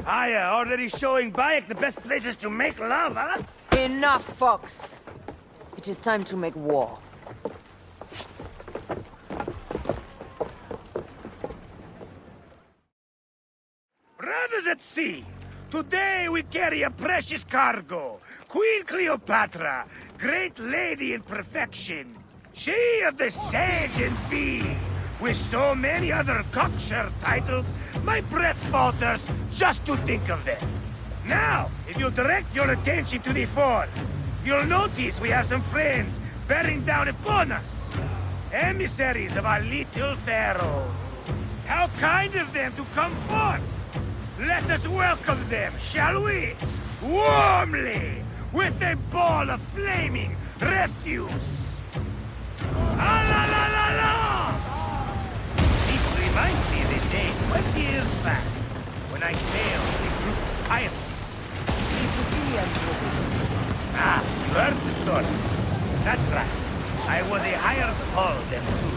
Aya, already showing Bayek the best places to make love, huh? Enough, Fox. It is time to make war. Brothers at sea, today we carry a precious cargo. Queen Cleopatra, great lady in perfection. She of the Sage and Bee. With so many other cocksure titles, my breath falters just to think of them. Now, if you direct your attention to the fore, you'll notice we have some friends bearing down upon us. Emissaries of our little pharaoh. How kind of them to come forth. Let us welcome them, shall we? Warmly, with a ball of flaming refuse. Ah la la la la! This reminds me of a day 20 years back, when I sailed with a group of pirates. The Sicilians, was it? Ah, you heard the stories. That's right. I was a hired hull then too.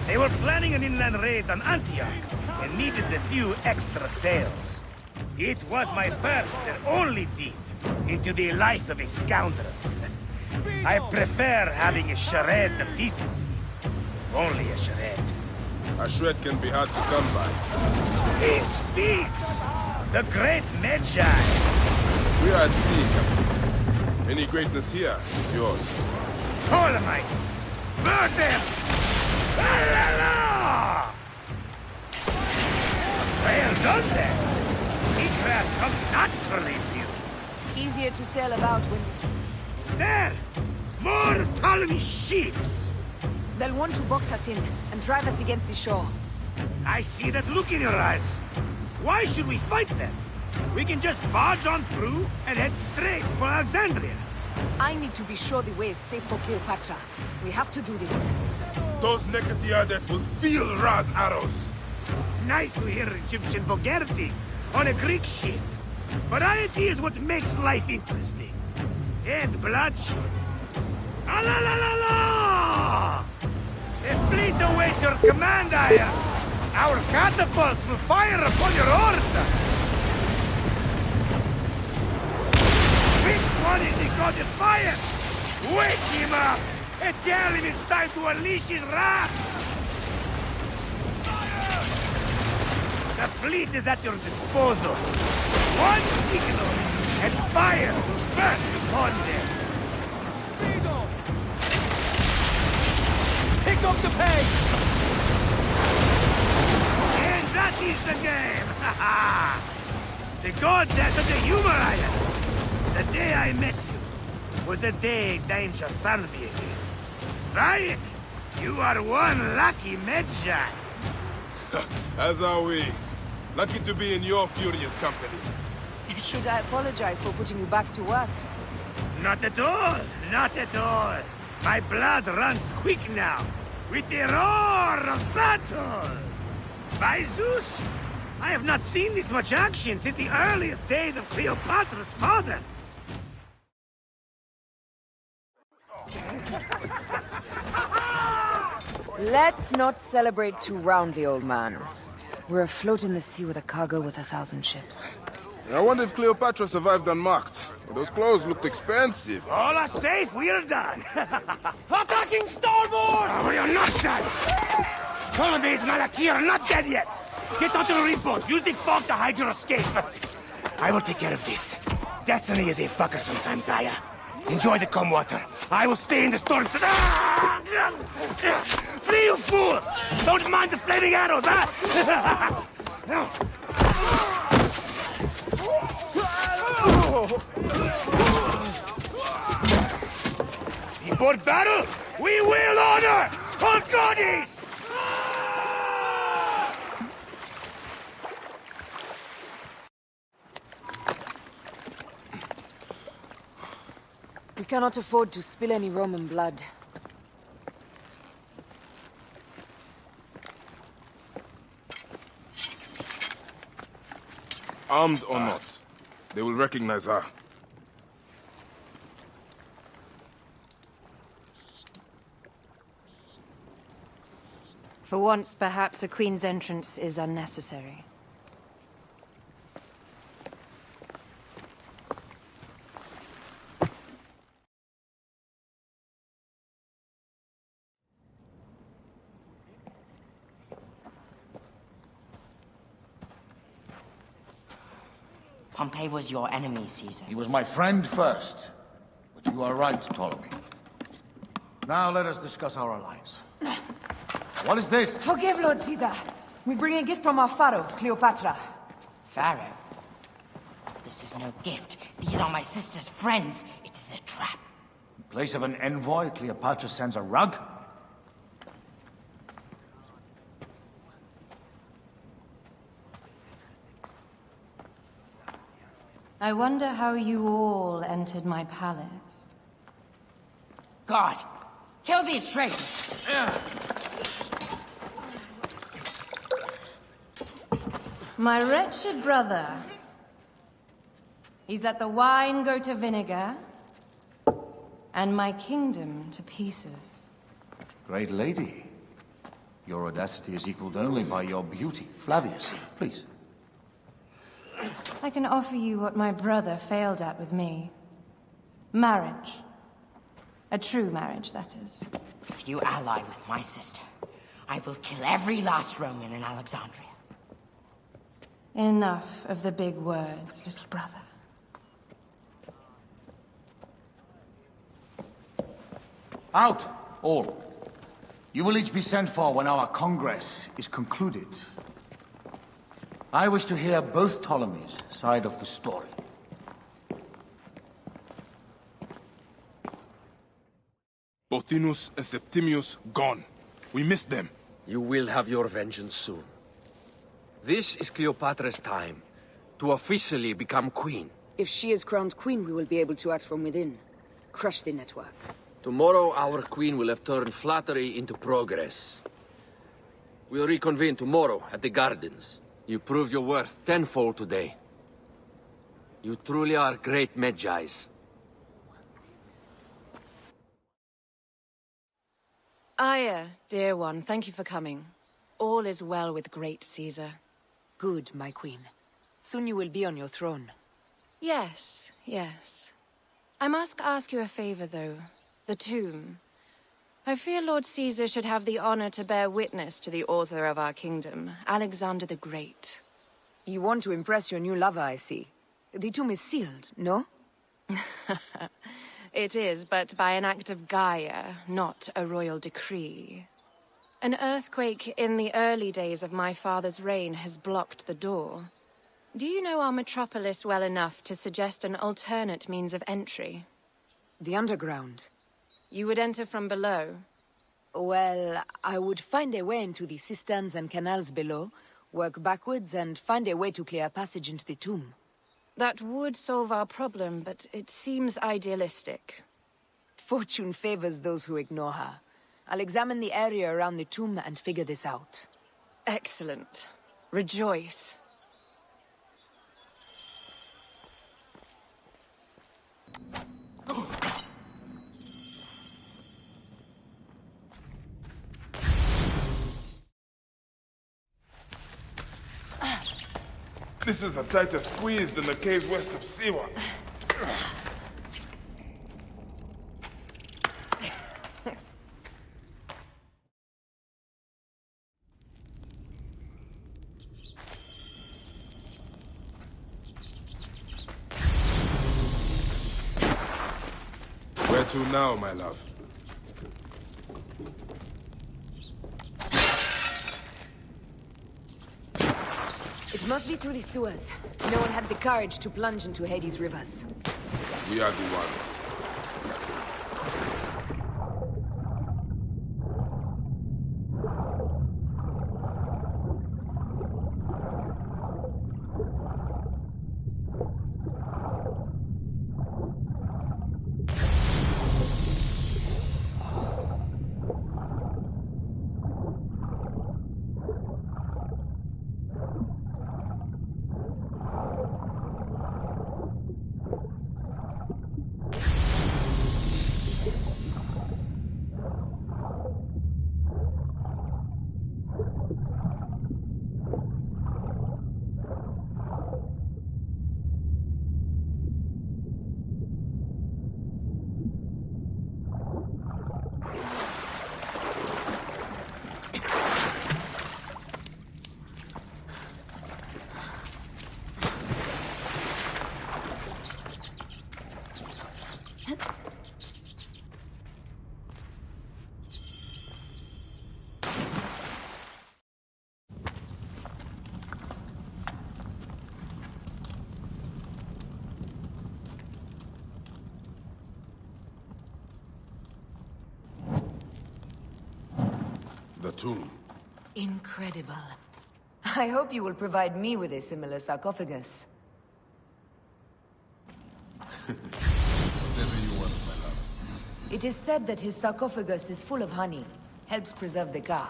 They were planning an inland raid on Antioch and needed a few extra sails. It was my first and only deed into the life of a scoundrel. I prefer having a charade of decency. Only a charade. A shred can be hard to come by. He speaks! The great Magi! We are at sea, Captain. Any greatness here is yours. Ptolemites! Burn them! La la la! Well done then! Seacraft comes naturally to you. Easier to sail about when... There! More Ptolemy ships! They'll want to box us in and drive us against the shore. I see that look in your eyes. Why should we fight them? We can just barge on through and head straight for Alexandria. I need to be sure the way is safe for Cleopatra. We have to do this. Those Necatiades will feel Ra's arrows. Nice to hear Egyptian vulgarity on a Greek ship. Variety is what makes life interesting. And bloodshed. Ah la la la la! A fleet awaits your command, Aya. Our catapults will fire upon your order. Which one is the god of fire? Wake him up and tell him it's time to unleash his wrath. The fleet is at your disposal. One signal and fire will burst upon them. Pick up the pace! And that is the game! The gods have such a humor, Aya. The day I met you was the day danger found me again. Right? You are one lucky Magi. As are we. Lucky to be in your furious company. Should I apologize for putting you back to work? Not at all. Not at all. My blood runs quick now, with the roar of battle! By Zeus, I have not seen this much action since the earliest days of Cleopatra's father. Let's not celebrate too roundly, old man. We're afloat in the sea with a cargo with 1,000 ships. I wonder if Cleopatra survived unmarked. Those clothes looked expensive. All are safe, we're done. Attacking starboard! Oh, we are not done! Ptolemy's Malaki are not dead yet! Get onto the reef boats, use the fog to hide your escape. I will take care of this. Destiny is a fucker sometimes, Aya. Enjoy the calm water. I will stay in the storm. Flee, you fools! Don't mind the flaming arrows, huh? Before battle, we will honor our goddess! We cannot afford to spill any Roman blood. Armed or not, they will recognize her. For once, perhaps a queen's entrance is unnecessary. Pompey was your enemy, Caesar. He was my friend first. But you are right, Ptolemy. Now let us discuss our alliance. What is this? Forgive, Lord Caesar. We bring a gift from our pharaoh, Cleopatra. Pharaoh? This is no gift. These are my sister's friends. It is a trap. In place of an envoy, Cleopatra sends a rug? I wonder how you all entered my palace. God! Kill these traitors! My wretched brother. He's let the wine go to vinegar, and my kingdom to pieces. Great lady. Your audacity is equaled only by your beauty. Flavius, please. I can offer you what my brother failed at with me. Marriage. A true marriage, that is. If you ally with my sister, I will kill every last Roman in Alexandria. Enough of the big words, little brother. Out, all. You will each be sent for when our congress is concluded. I wish to hear both Ptolemies' side of the story. Pothinus and Septimius gone. We missed them. You will have your vengeance soon. This is Cleopatra's time to officially become queen. If she is crowned queen, we will be able to act from within. Crush the network. Tomorrow, our queen will have turned flattery into progress. We'll reconvene tomorrow at the gardens. You proved your worth tenfold today. You truly are great Magi's. Aya, dear one, thank you for coming. All is well with great Caesar. Good, my queen. Soon you will be on your throne. Yes, yes. I must ask you a favor, though. The tomb. I fear Lord Caesar should have the honor to bear witness to the author of our kingdom, Alexander the Great. You want to impress your new lover, I see. The tomb is sealed, no? It is, but by an act of Gaia, not a royal decree. An earthquake in the early days of my father's reign has blocked the door. Do you know our metropolis well enough to suggest an alternate means of entry? The underground. You would enter from below? Well, I would find a way into the cisterns and canals below, work backwards, and find a way to clear a passage into the tomb. That would solve our problem, but it seems idealistic. Fortune favors those who ignore her. I'll examine the area around the tomb and figure this out. Excellent. Rejoice. This is a tighter squeeze than the caves west of Siwa. Where to now, my love? It must be through the sewers. No one had the courage to plunge into Hades' rivers. We are the ones. tomb. Incredible. I hope you will provide me with a similar sarcophagus. Whatever you want, my love. It is said that his sarcophagus is full of honey. Helps preserve the car.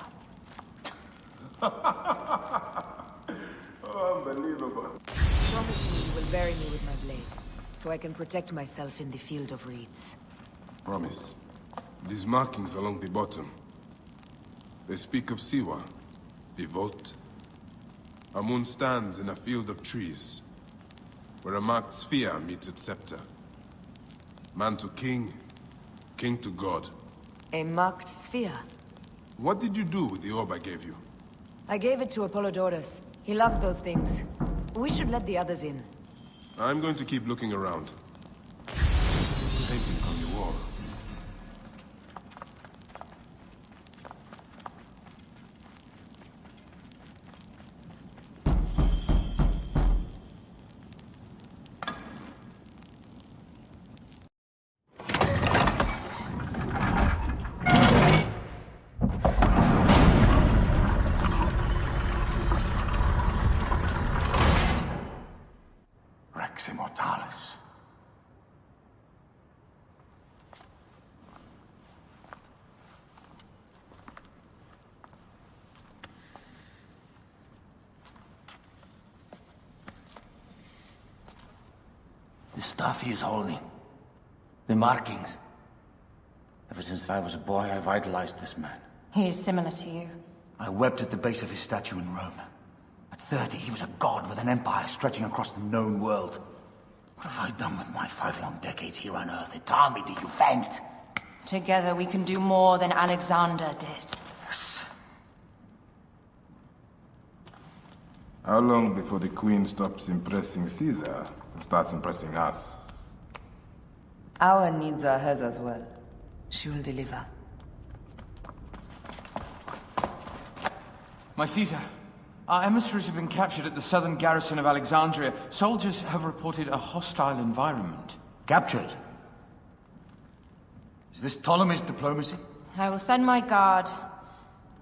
Oh, unbelievable. Promise me you will bury me with my blade, so I can protect myself in the field of reeds. Promise. These markings along the bottom, they speak of Siwa, the vault. A moon stands in a field of trees, where a marked sphere meets its scepter. Man to king, king to god. A marked sphere? What did you do with the orb I gave you? I gave it to Apollodorus. He loves those things. We should let the others in. I'm going to keep looking around. These paintings on the wall. Immortalis. The stuff he is holding. The markings. Ever since I was a boy, I've idolized this man. He is similar to you. I wept at the base of his statue in Rome. At 30, he was a god with an empire stretching across the known world. What have I done with my 5 long decades here on Earth? It army do you vent? Together we can do more than Alexander did. Yes. How long before the Queen stops impressing Caesar and starts impressing us? Our needs are hers as well. She will deliver. My Caesar, our emissaries have been captured at the southern garrison of Alexandria. Soldiers have reported a hostile environment. Captured? Is this Ptolemy's diplomacy? I will send my guard.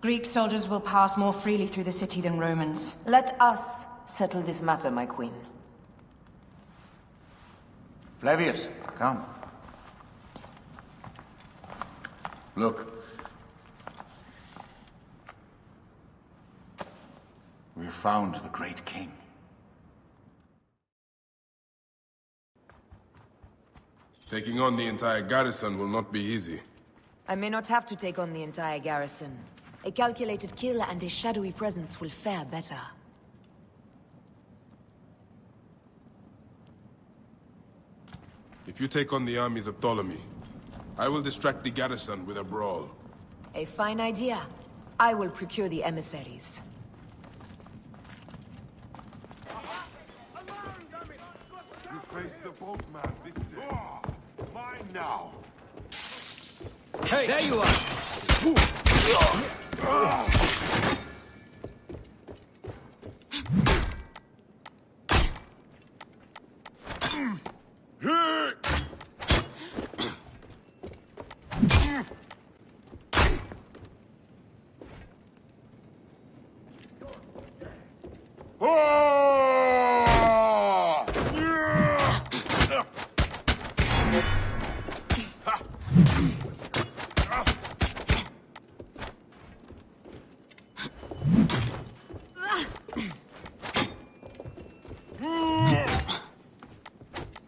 Greek soldiers will pass more freely through the city than Romans. Let us settle this matter, my queen. Flavius, come. Look. We have found the great king. Taking on the entire garrison will not be easy. I may not have to take on the entire garrison. A calculated kill and a shadowy presence will fare better. If you take on the armies of Ptolemy, I will distract the garrison with a brawl. A fine idea. I will procure the emissaries. You face the boatman this day. Mine now. Hey, there you are.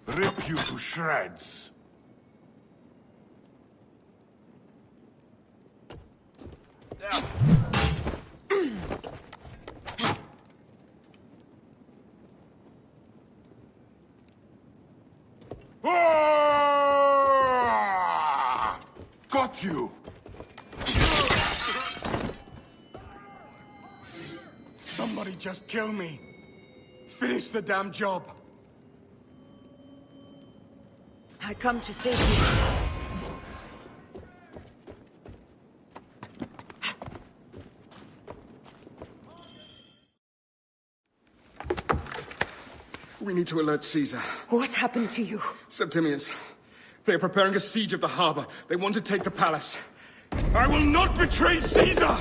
Rip you to shreds. Got you! Somebody just kill me. Finish the damn job. I come to save you. We need to alert Caesar. What happened to you? Septimius. They are preparing a siege of the harbor. They want to take the palace. I will not betray Caesar!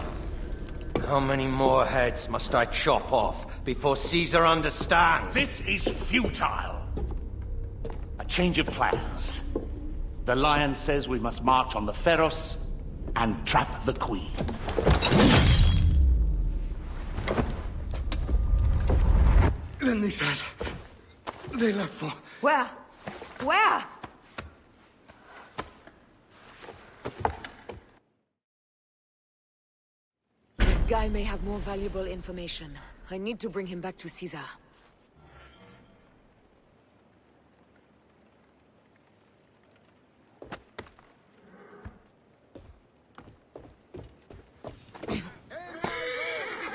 How many more heads must I chop off before Caesar understands? This is futile. A change of plans. The Lion says we must march on the Pharos and trap the Queen. Then they said they left for... Where? Where? This guy may have more valuable information. I need to bring him back to Caesar.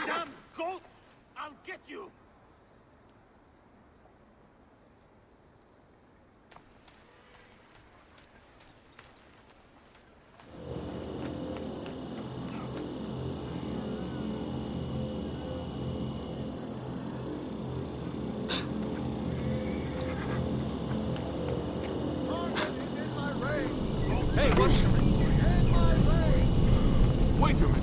Damn goat! I'll get you! Hey, what? Wait a minute.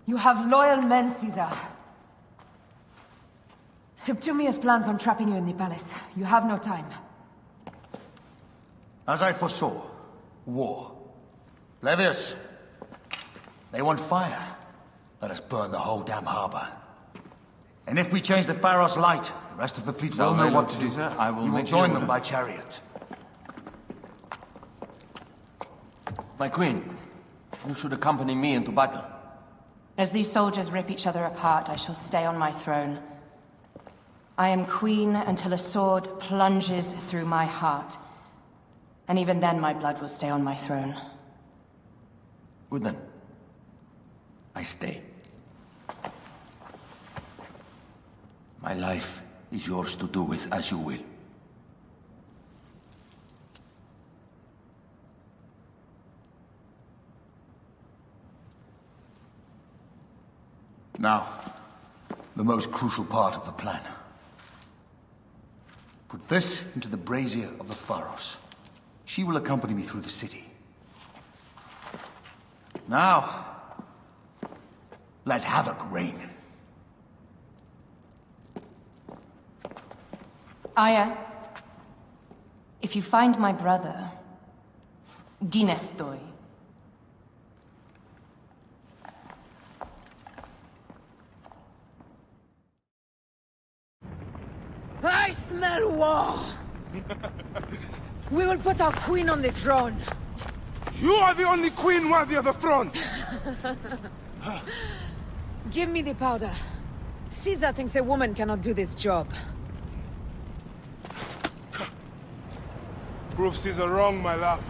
You have loyal men, Caesar. Septimius plans on trapping you in the palace. You have no time. As I foresaw, war. Levius, they want fire. Let us burn the whole damn harbor. And if we change the Pharos light, the rest of the fleets will know what to do. I will You will make join the them order. by chariot. My queen, you should accompany me into battle. As these soldiers rip each other apart, I shall stay on my throne. I am queen until a sword plunges through my heart. And even then my blood will stay on my throne. Good then. I stay. My life is yours to do with as you will. Now, the most crucial part of the plan. Put this into the brazier of the Pharos. She will accompany me through the city. Now, let havoc reign. Aya, if you find my brother, Ginestoy. I smell war! We will put our queen on the throne. You are the only queen worthy of the throne! Give me the powder. Caesar thinks a woman cannot do this job. Prove Caesar wrong, my love.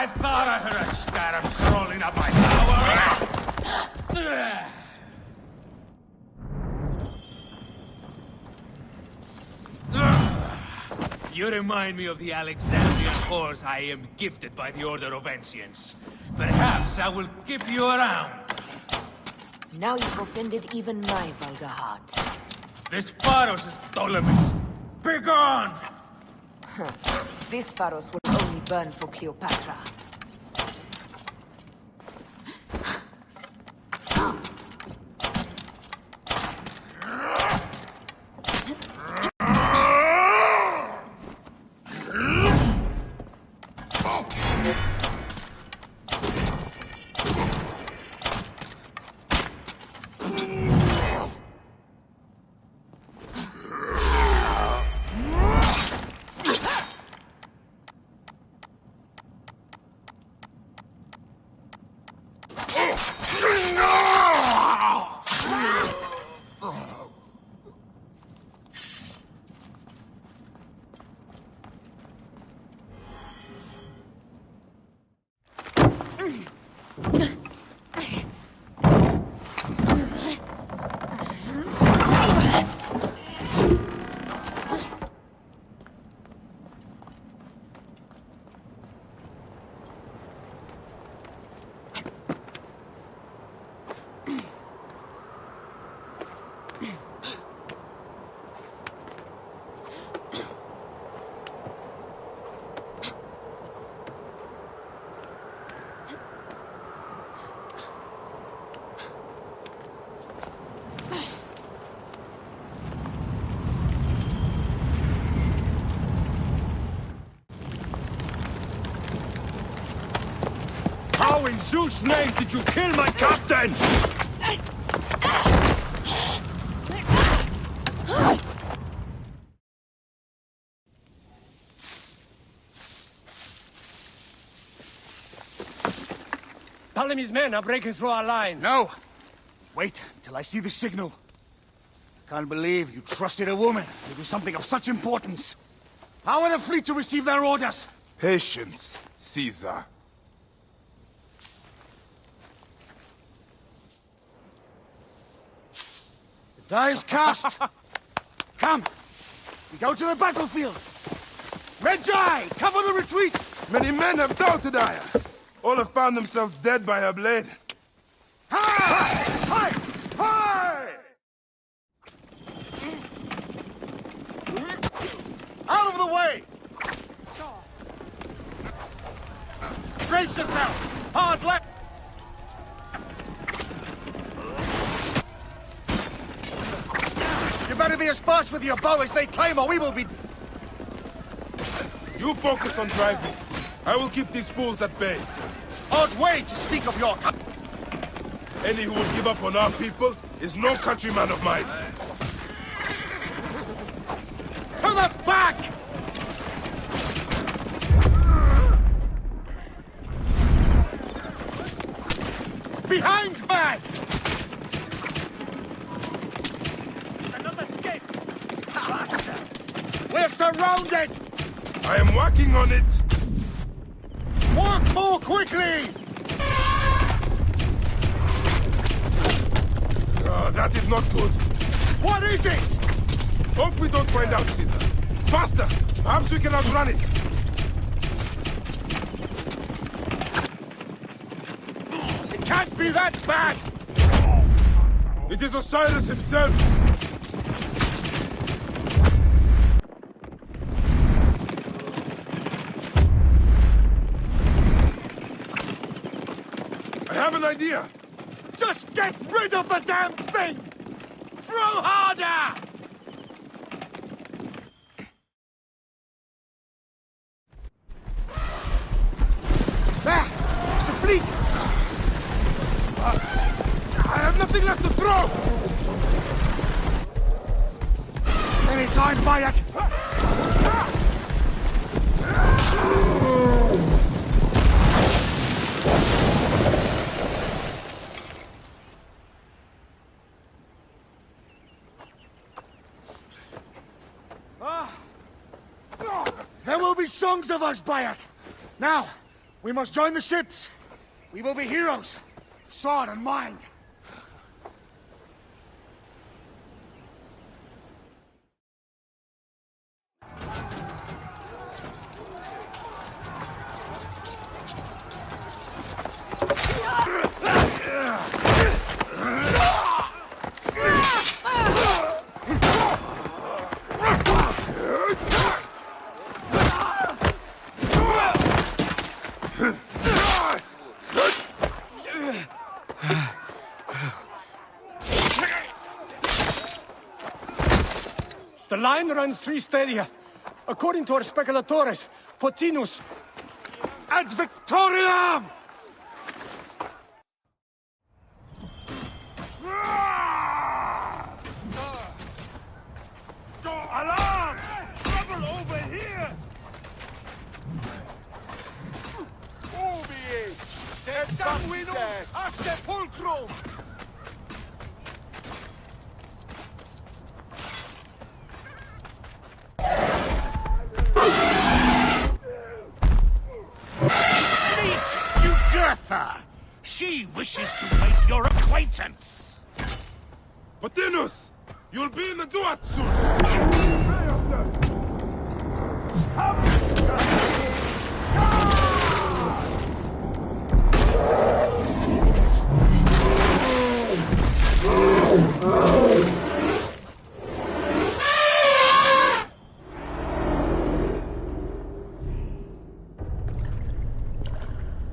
I thought I heard a scarab crawling up my tower. You remind me of the Alexandrian whores I am gifted by the Order of Ancients. Perhaps I will keep you around. Now you've offended even my vulgar heart. This Pharos is Ptolemy's. Begone! This Pharos will only burn for Cleopatra. Zeus' name did you kill my captain? Ptolemy's men are breaking through our line. No! Wait until I see the signal. I can't believe you trusted a woman to do something of such importance. How are the fleet to receive their orders? Patience, Caesar. The die is cast. Come, we go to the battlefield. Magi, cover the retreat! Many men have doubted Aya. All have found themselves dead by her blade. Hi! Hi! Hi! Out of the way! Brace yourself! Hard left! You better be as fast with your bow as they claim, or we will be... You focus on driving. I will keep these fools at bay. Odd way to speak of your... Any who will give up on our people is no countryman of mine. To the back! Behind back! Another escape! We're surrounded! I am working on it! Walk more quickly! That is not good. What is it? Hope we don't find out, Caesar. Faster! Perhaps we can outrun it. It can't be that bad! It is Osiris himself! I have an idea! Just get rid of the damn thing! Throw harder! There! The fleet! I have nothing left to throw! Any time, Bayek! There will be songs of us, Bayek! Now, we must join the ships. We will be heroes. Sword and mind. The line runs 3 stadia. According to our speculatores, Potinus... Ad Victoriam! Alarm! Trouble over here! Ubi sanguinum a sepulcrum! Meet Jugurtha! She wishes to make your acquaintance! Potinus! You'll be in the Duat soon!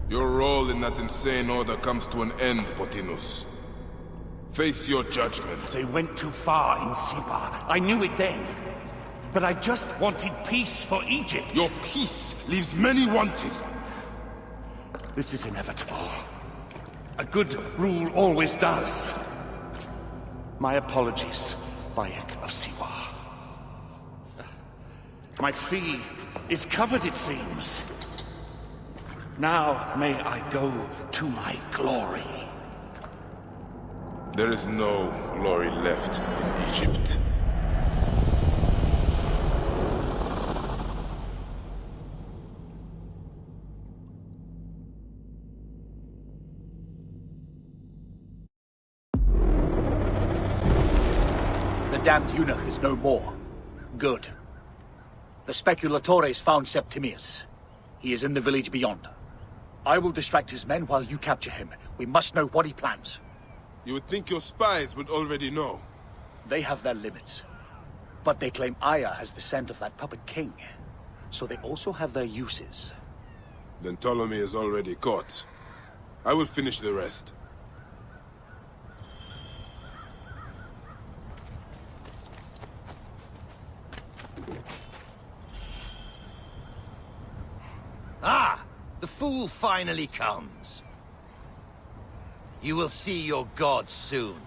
Your role in that insane order comes to an end, Potinus. Face your judgment. They went too far in Siwa. I knew it then. But I just wanted peace for Egypt. Your peace leaves many wanting. This is inevitable. A good rule always does. My apologies, Bayek of Siwa. My fee is covered, it seems. Now may I go to my glory. There is no glory left in Egypt. The damned eunuch is no more. Good. The speculatores found Septimius. He is in the village beyond. I will distract his men while you capture him. We must know what he plans. You would think your spies would already know. They have their limits. But they claim Aya has the scent of that puppet king. So they also have their uses. Then Ptolemy is already caught. I will finish the rest. Ah! The fool finally comes. You will see your gods soon.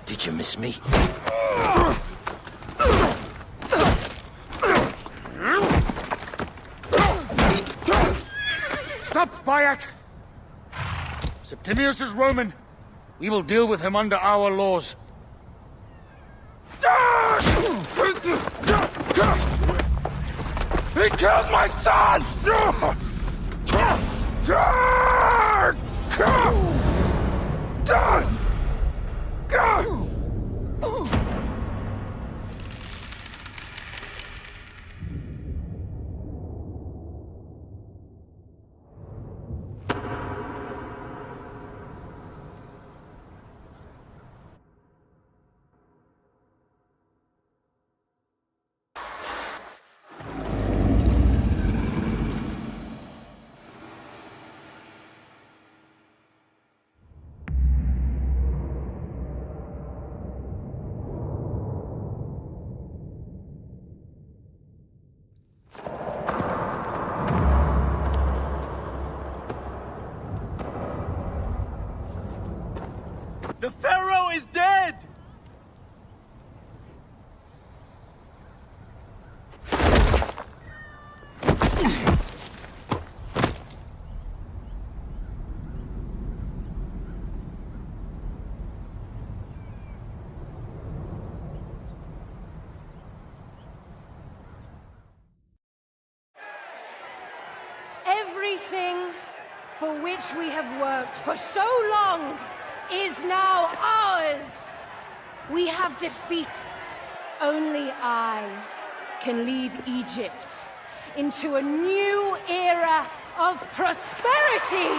Did you miss me? Stop, Bayek! Septimius is Roman. We will deal with him under our laws. He killed my son! The Pharaoh is dead! Everything for which we have worked for so long is now ours. We have defeated. Only I can lead Egypt into a new era of prosperity.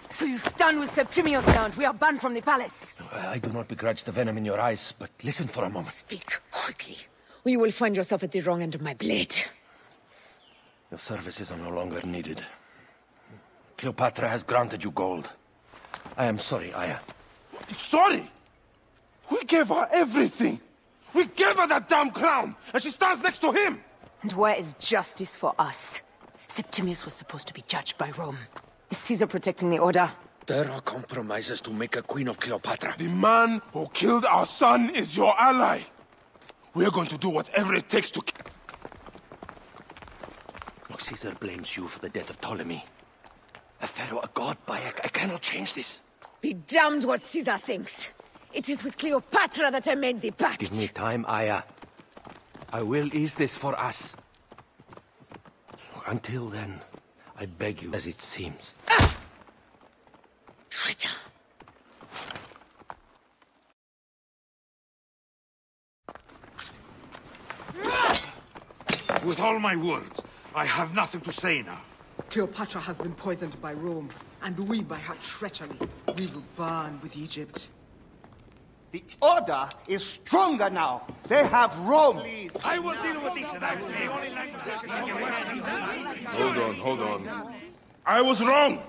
So you stand with Septimius now, and we are banned from the palace. I do not begrudge the venom in your eyes, but listen for a moment. Speak quickly, or you will find yourself at the wrong end of my blade. Your services are no longer needed. Cleopatra has granted you gold. I am sorry, Aya. Sorry? We gave her everything. We gave her that damn crown, and she stands next to him. And where is justice for us? Septimius was supposed to be judged by Rome. Is Caesar protecting the order? There are compromises to make a queen of Cleopatra. The man who killed our son is your ally. We're going to do whatever it takes to... Look, Caesar blames you for the death of Ptolemy. A pharaoh, a god, Bayek. I cannot change this. Be damned what Caesar thinks. It is with Cleopatra that I made the pact. Give me time, Aya. I will ease this for us. Until then, I beg you, as it seems. Traitor. With all my words, I have nothing to say now. Cleopatra has been poisoned by Rome, and we by her treachery. We will burn with Egypt. The Order is stronger now. They have Rome. I will deal with this. Hold on. I was wrong.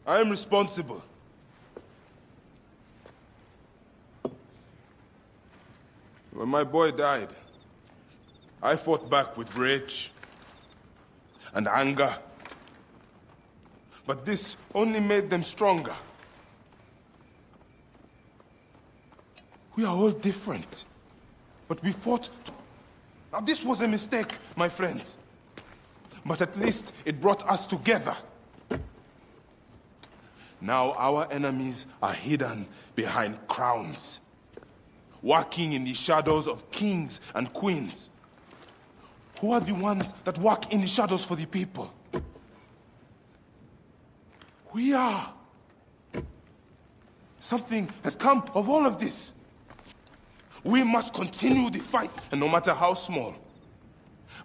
I am responsible. When my boy died, I fought back with rage and anger. But this only made them stronger. We are all different, but we fought. Now this was a mistake, my friends. But at least it brought us together. Now our enemies are hidden behind crowns, walking in the shadows of kings and queens. Who are the ones that walk in the shadows for the people? We are. Something has come of all of this. We must continue the fight, and no matter how small,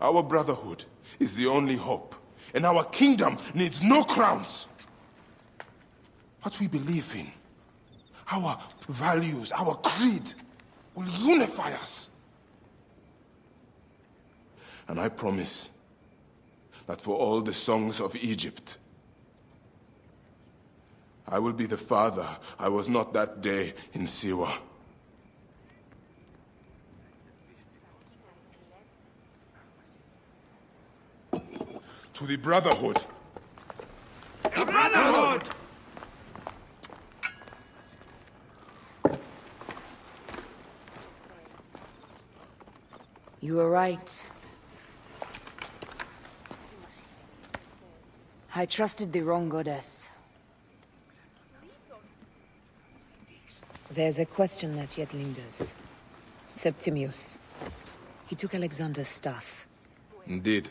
our brotherhood is the only hope, and our kingdom needs no crowns. What we believe in, our values, our creed, will unify us. And I promise that for all the songs of Egypt, I will be the father I was not that day in Siwa. To the Brotherhood. The Brotherhood! You were right. I trusted the wrong goddess. There's a question that yet lingers. Septimius. He took Alexander's staff. Indeed.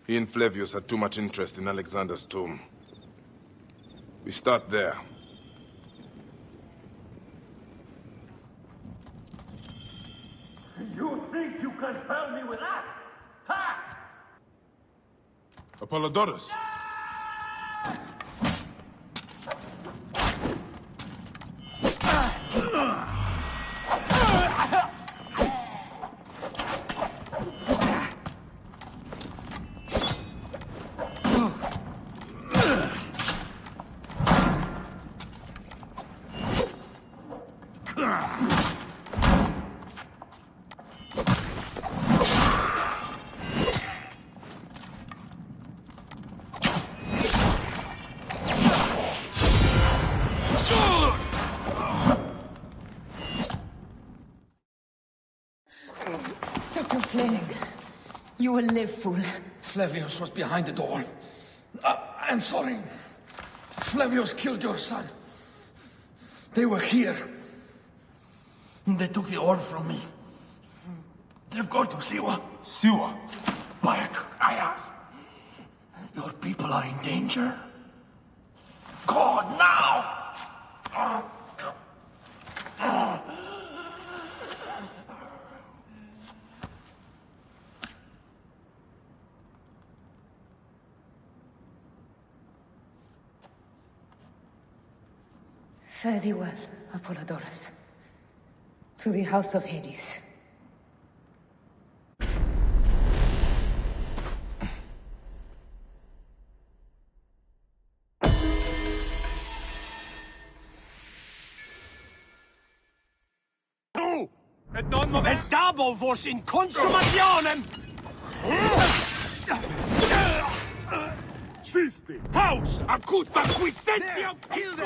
He and Flavius had too much interest in Alexander's tomb. We start there. You think you can fool me with that? Ha! Apollodorus! Stop your flailing. You will live, fool. Flavius was behind the door. I'm sorry. Flavius killed your son. They were here. They took the orb from me. They've gone to Siwa. Siwa? Back, Aya. Your people are in danger. Go now! Fare thee well, Apollodorus. To the House of Hades. Et non momentabo vos in consumationem! Cisti! House acuta quisentiam pilde!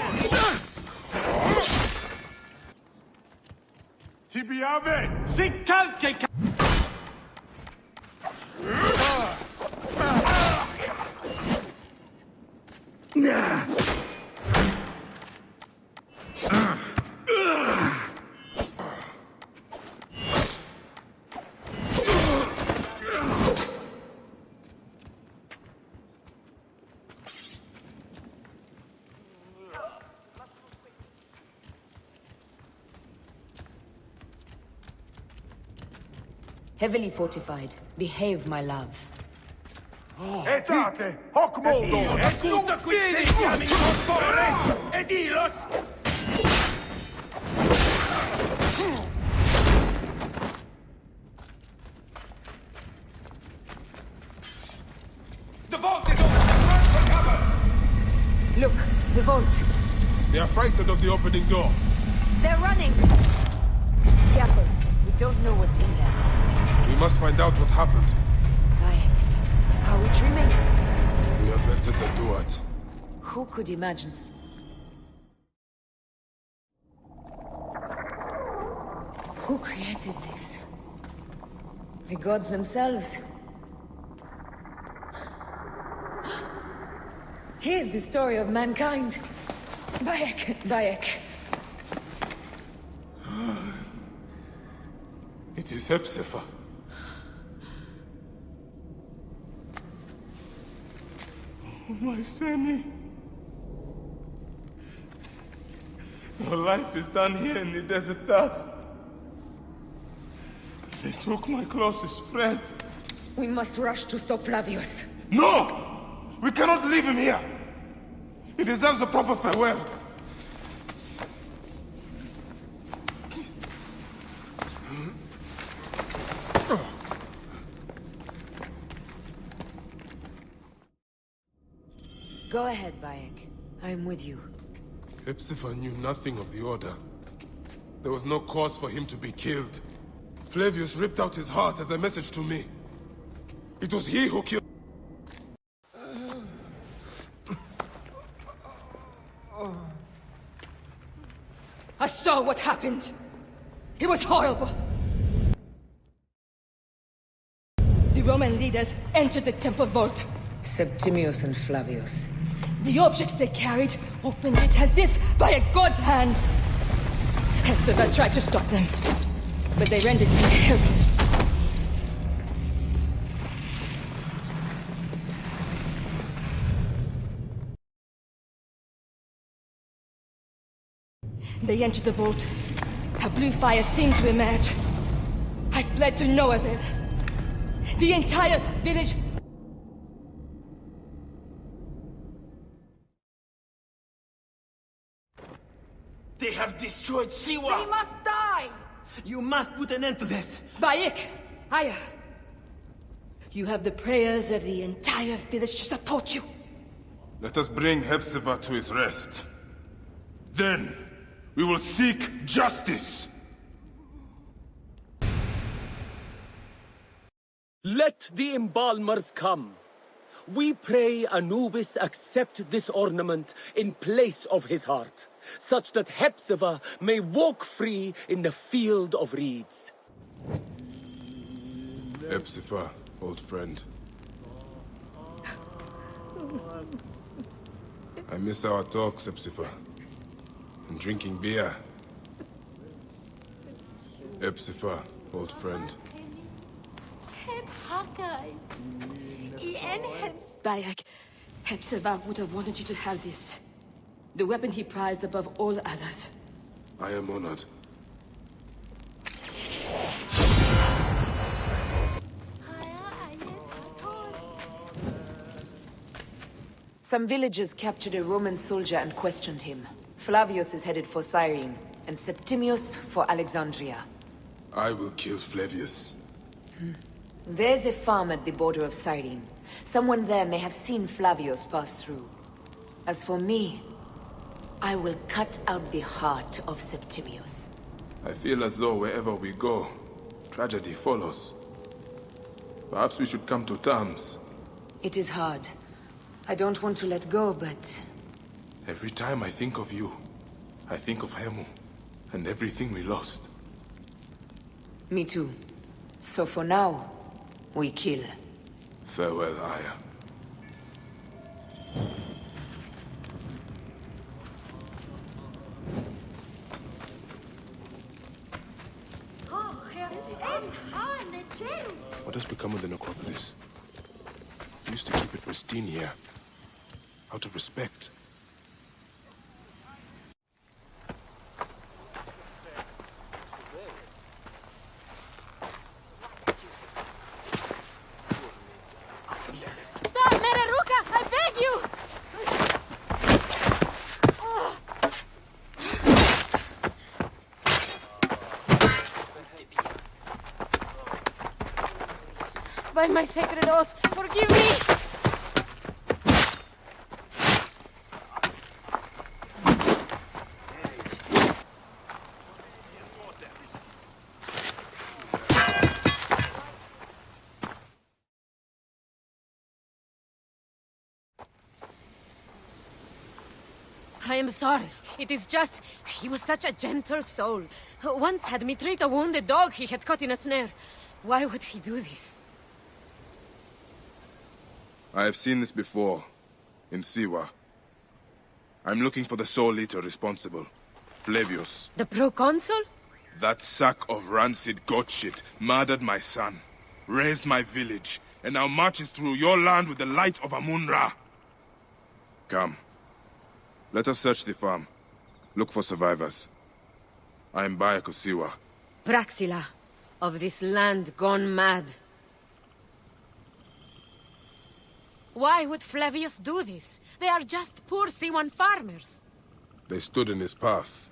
Tibiave! Sic calce Heavily fortified. Behave, my love. Etate, hoc modo! E tutto qui sentiamo in concorre! E dilos! The vault is open! Run for cover! Look, the vault. They are frightened of the opening door. They're running! Careful. We don't know what's in there. We must find out what happened. Are we dreaming? We have entered the duat. Who could imagine? Who created this? The gods themselves. Here's the story of mankind. Bayek. It is Hepzibah. My Sammy. Your life is done here in the desert dust. They took my closest friend. We must rush to stop Flavius. No! We cannot leave him here! He deserves a proper farewell. Go ahead, Bayek. I am with you. Hepzibah knew nothing of the order. There was no cause for him to be killed. Flavius ripped out his heart as a message to me. It was he who killed... I saw what happened. It was horrible. The Roman leaders entered the temple vault. Septimius and Flavius. The objects they carried opened it as if by a god's hand. Hepzibah tried to stop them, but they rendered him helpless. They entered the vault. A blue fire seemed to emerge. I fled to no avail. The entire village... They have destroyed Siwa! They must die! You must put an end to this! Bayek! Aya! You have the prayers of the entire village to support you. Let us bring Hepzibah to his rest. Then, we will seek justice! Let the embalmers come. We pray Anubis accept this ornament in place of his heart, such that Hepzibah may walk free in the field of reeds. Hepzibah, old friend. I miss our talks, Hepzibah. And drinking beer. Hepzibah, old friend. Bayek, Hepzibah would have wanted you to have this. The weapon he prized above all others. I am honored. Some villagers captured a Roman soldier and questioned him. Flavius is headed for Cyrene, and Septimius for Alexandria. I will kill Flavius. There's a farm at the border of Cyrene. Someone there may have seen Flavius pass through. As for me, I will cut out the heart of Septimius. I feel as though wherever we go, tragedy follows. Perhaps we should come to terms. It is hard. I don't want to let go, but... Every time I think of you, I think of Hemu, and everything we lost. Me too. So for now, we kill. Farewell, Aya. What has become of the necropolis? We used to keep it pristine here. Out of respect. By my sacred oath, forgive me! I am sorry. It is just... he was such a gentle soul. Once had me treat a wounded dog he had caught in a snare. Why would he do this? I have seen this before, in Siwa. I'm looking for the sole eater responsible, Flavius. The proconsul? That sack of rancid goat shit murdered my son, raised my village, and now marches through your land with the light of Amun-Ra. Come. Let us search the farm. Look for survivors. I am Bayek of Siwa. Praxila, of this land gone mad. Why would Flavius do this? They are just poor Siwan farmers. They stood in his path.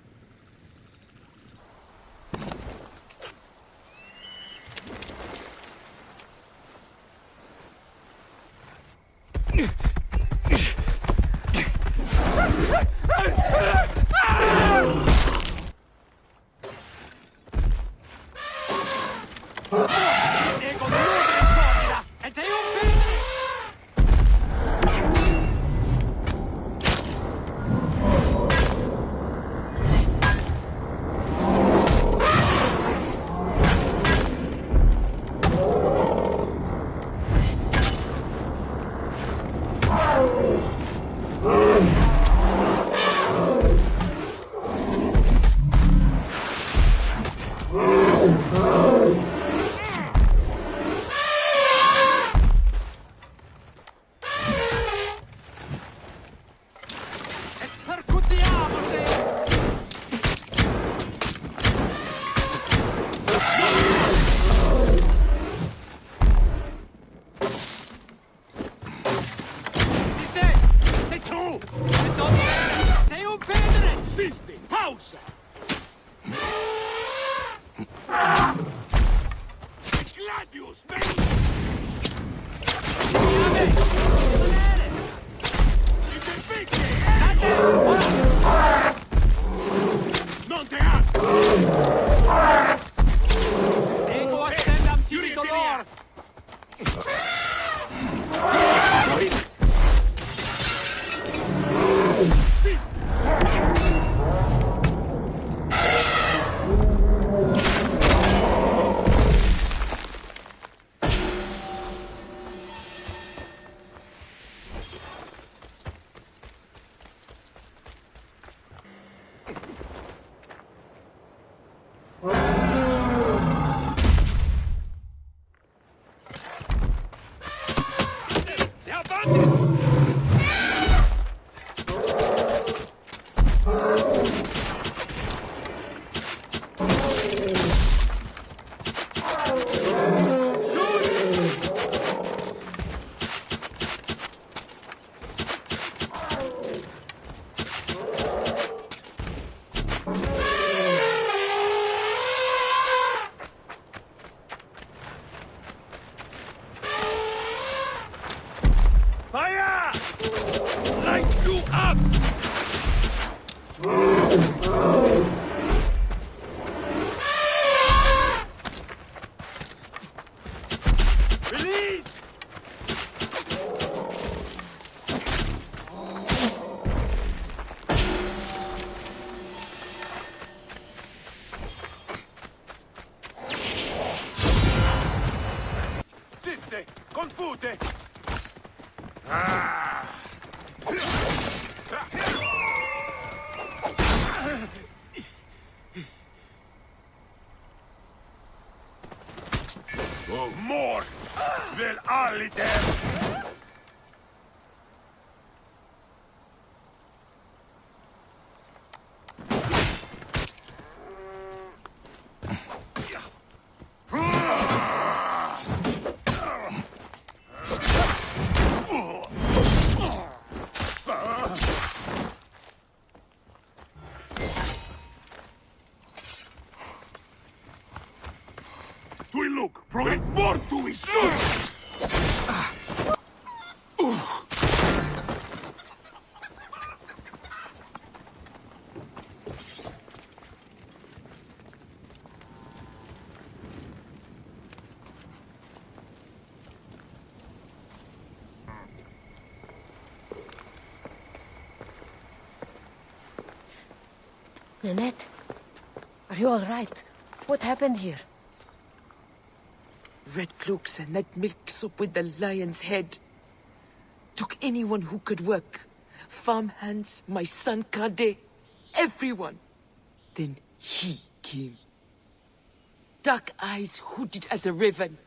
Look, proiect mortuis! Nanette, are you all right? What happened here? Red cloaks and that milk soup with the lion's head. Took anyone who could work. Farmhands, my son Kade, everyone. Then he came. Dark eyes hooded as a raven.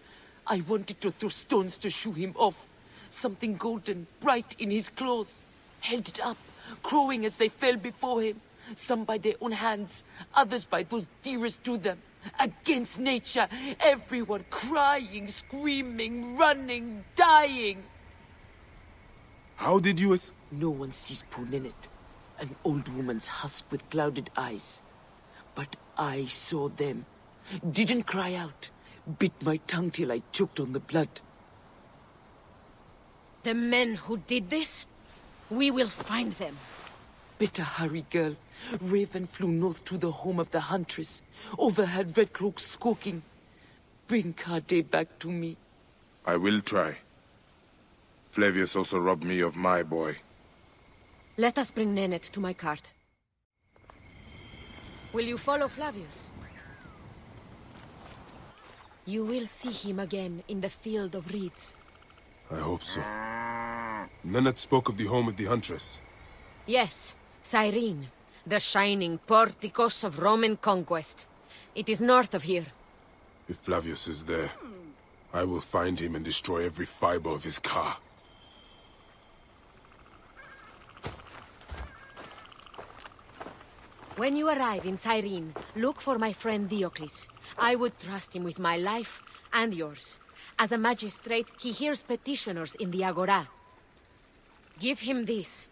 I wanted to throw stones to shoo him off. Something golden, bright in his claws. Held it up, crowing as they fell before him. Some by their own hands, others by those dearest to them. Against nature, everyone crying, screaming, running, dying. How did you No one sees poor Ninette, an old woman's husk with clouded eyes. But I saw them. Didn't cry out. Bit my tongue till I choked on the blood. The men who did this? We will find them. Better hurry, girl. Raven flew north to the home of the huntress. Overheard Red Cloak squawking. Bring Kade back to me. I will try. Flavius also robbed me of my boy. Let us bring Nanette to my cart. Will you follow Flavius? You will see him again in the field of reeds. I hope so. Nanette spoke of the home of the huntress. Yes, Cyrene, the shining porticos of Roman conquest. It is north of here. If Flavius is there, I will find him and destroy every fiber of his car. When you arrive in Cyrene, look for my friend Diocles. I would trust him with my life and yours. As a magistrate, he hears petitioners in the Agora. Give him this.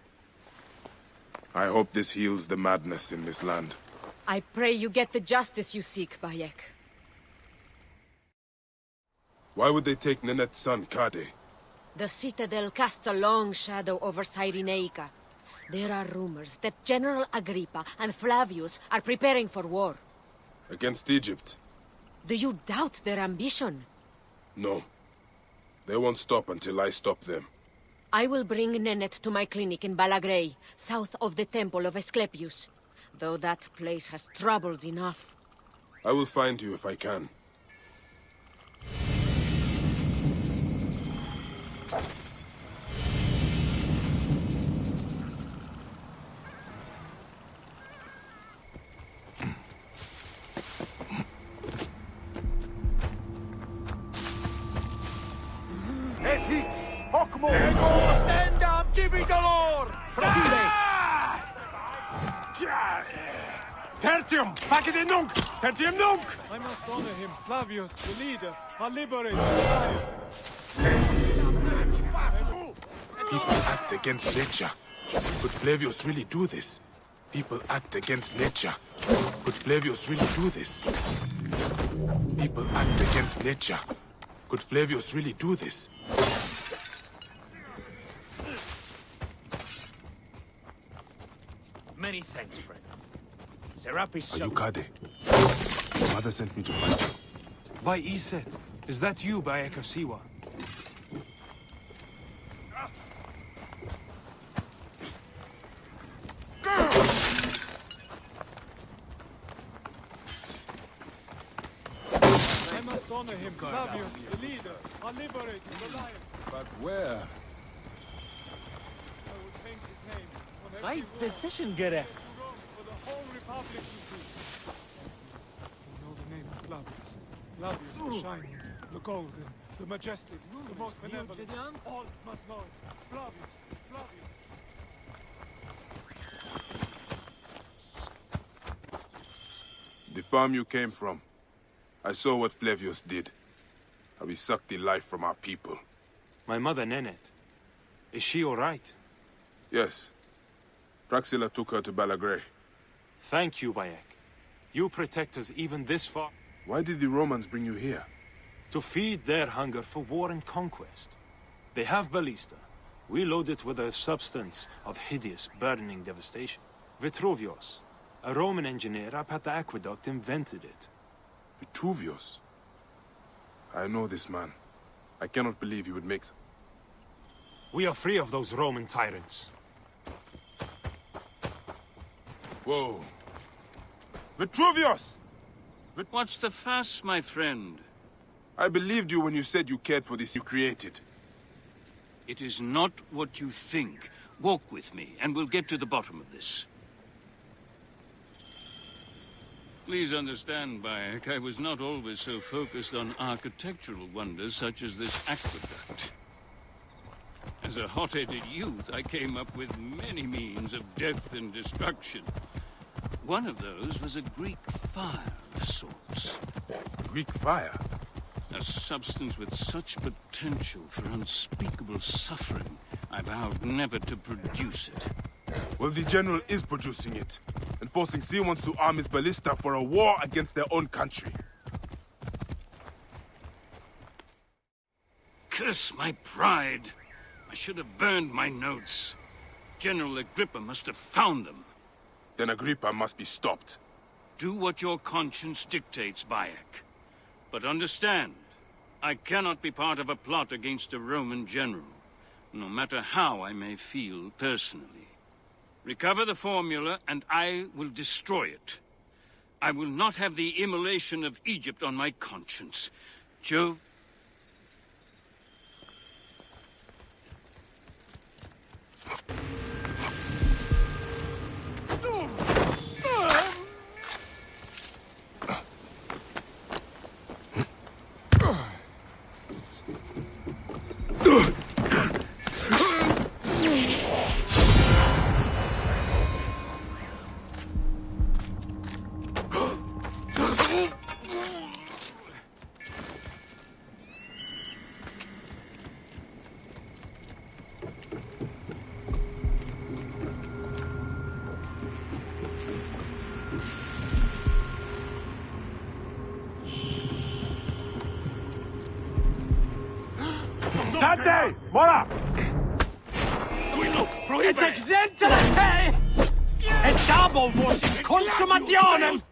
I hope this heals the madness in this land. I pray you get the justice you seek, Bayek. Why would they take Nanette's son, Kade? The Citadel casts a long shadow over Cyrenaica. There are rumors that General Agrippa and Flavius are preparing for war. Against Egypt? Do you doubt their ambition? No. They won't stop until I stop them. I will bring Nanette to my clinic in Balagrey, south of the Temple of Asclepius. Though that place has troubles enough. I will find you if I can. Stand up, Jimmy Dolor! Tertium! Packet nunc! Tertium nunc! I must honor him, Flavius, the leader. I'll liberate the People act against nature. Could Flavius really do this? People act against nature. Could Flavius really do this? People act against nature. Could Flavius really do this? Many thanks, friend. Serapis. Are you Kade? Your mother sent me to find you. By Iset, is that you, Bayek of Siwa? I must honor him, Flavius, the leader. I'll liberate the lion. But where? I will paint his name on Right every decision, Gere. for the whole Republic to see. You know the name of Flavius. Flavius the shining, the golden, the majestic, the most benevolent. All must know. Flavius, Flavius. The farm you came from. I saw what Flavius did. How he sucked the life from our people. My mother, Nanette. Is she all right? Yes. Praxilla took her to Balagrey. Thank you, Bayek. You protect us even this far. Why did the Romans bring you here? To feed their hunger for war and conquest. They have ballista. We load it with a substance of hideous, burning devastation. Vitruvius, a Roman engineer up at the aqueduct, invented it. Vitruvius? I know this man. I cannot believe he would make... We are free of those Roman tyrants. Whoa. Vitruvius! What's the fuss, my friend? I believed you when you said you cared for this you created. It is not what you think. Walk with me, and we'll get to the bottom of this. Please understand, Bayek, I was not always so focused on architectural wonders such as this aqueduct. As a hot-headed youth, I came up with many means of death and destruction. One of those was a Greek fire of sorts. Greek fire? A substance with such potential for unspeakable suffering, I vowed never to produce it. Well, the General is producing it, and forcing Siwans to arm his ballista for a war against their own country. Curse my pride! I should have burned my notes. General Agrippa must have found them. Then Agrippa must be stopped. Do what your conscience dictates, Bayek. But understand, I cannot be part of a plot against a Roman general, no matter how I may feel personally. Recover the formula, and I will destroy it. I will not have the immolation of Egypt on my conscience. Jove... Dante! Mora! Ett exempel a te! E double voce consumazione!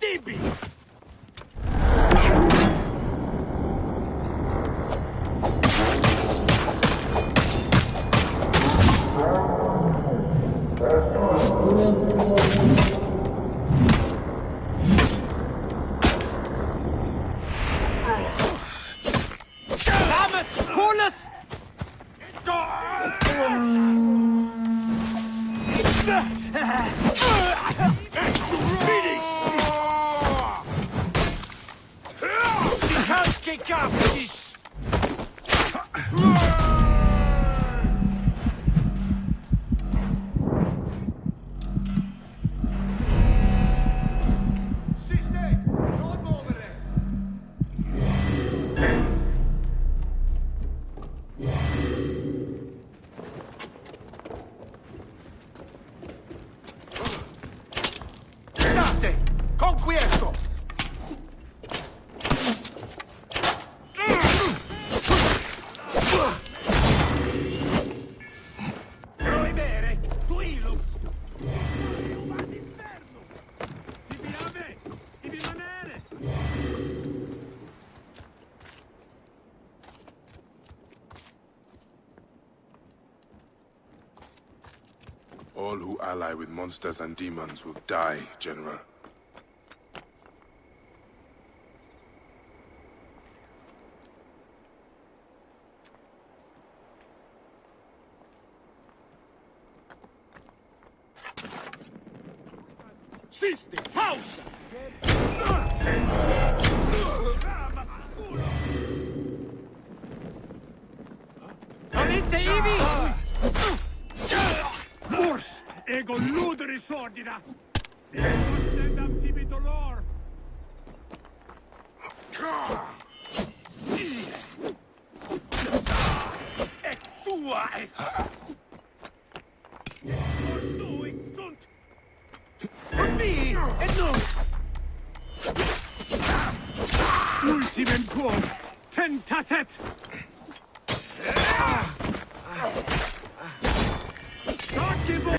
Conquiesto! Proibere, tu ilu! All who ally with monsters and demons will die, General. Siste, pausa! Valente ivi! Murs, ego ludere sordida! Ego sendam tibi dolor! E tua est! Fortui sunt! Me and no. Ultimem quo. Tentatet! Startivo!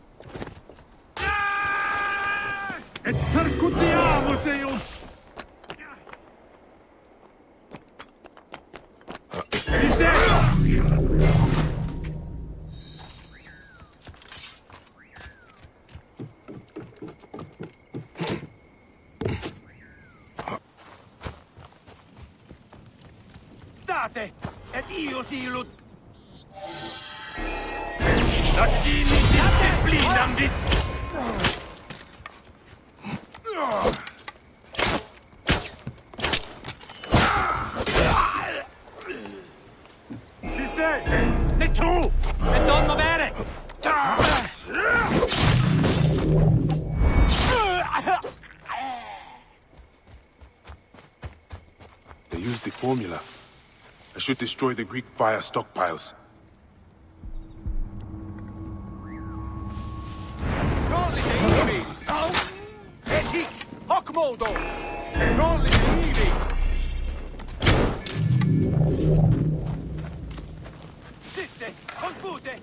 Et percutiamo, Seus! State! Et io silut! Latini disciplinam vis! Si sei! E tu! E donno bene! They used the formula. I should destroy the Greek fire stockpiles. Etik! Hoc modo! Non li vivi! Siste! Confute!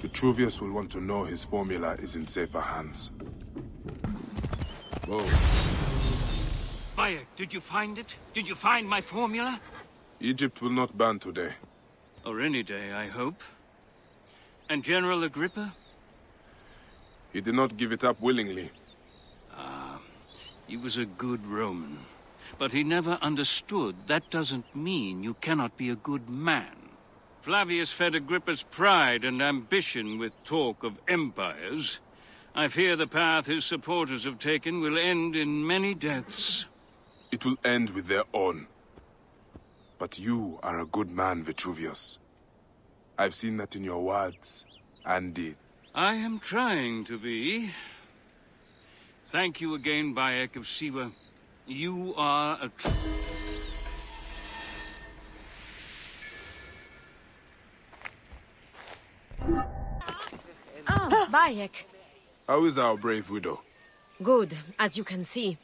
Vitruvius will want to know his formula is in safer hands. Whoa. Bayek, did you find it? Did you find my formula? Egypt will not ban today. Or any day, I hope. And General Agrippa? He did not give it up willingly. He was a good Roman. But he never understood that doesn't mean you cannot be a good man. Flavius fed Agrippa's pride and ambition with talk of empires. I fear the path his supporters have taken will end in many deaths. It will end with their own. But you are a good man, Vitruvius. I've seen that in your words and deed. I am trying to be. Thank you again, Bayek of Siwa. You are a Bayek. How is our brave widow? Good, as you can see.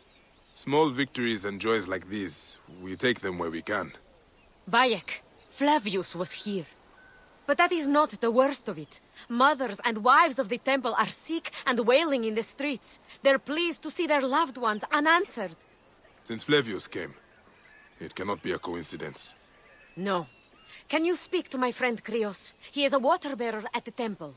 Small victories and joys like these, we take them where we can. Bayek, Flavius was here. But that is not the worst of it. Mothers and wives of the temple are sick and wailing in the streets. They're pleased to see their loved ones unanswered. Since Flavius came, it cannot be a coincidence. No. Can you speak to my friend Krios? He is a water-bearer at the temple.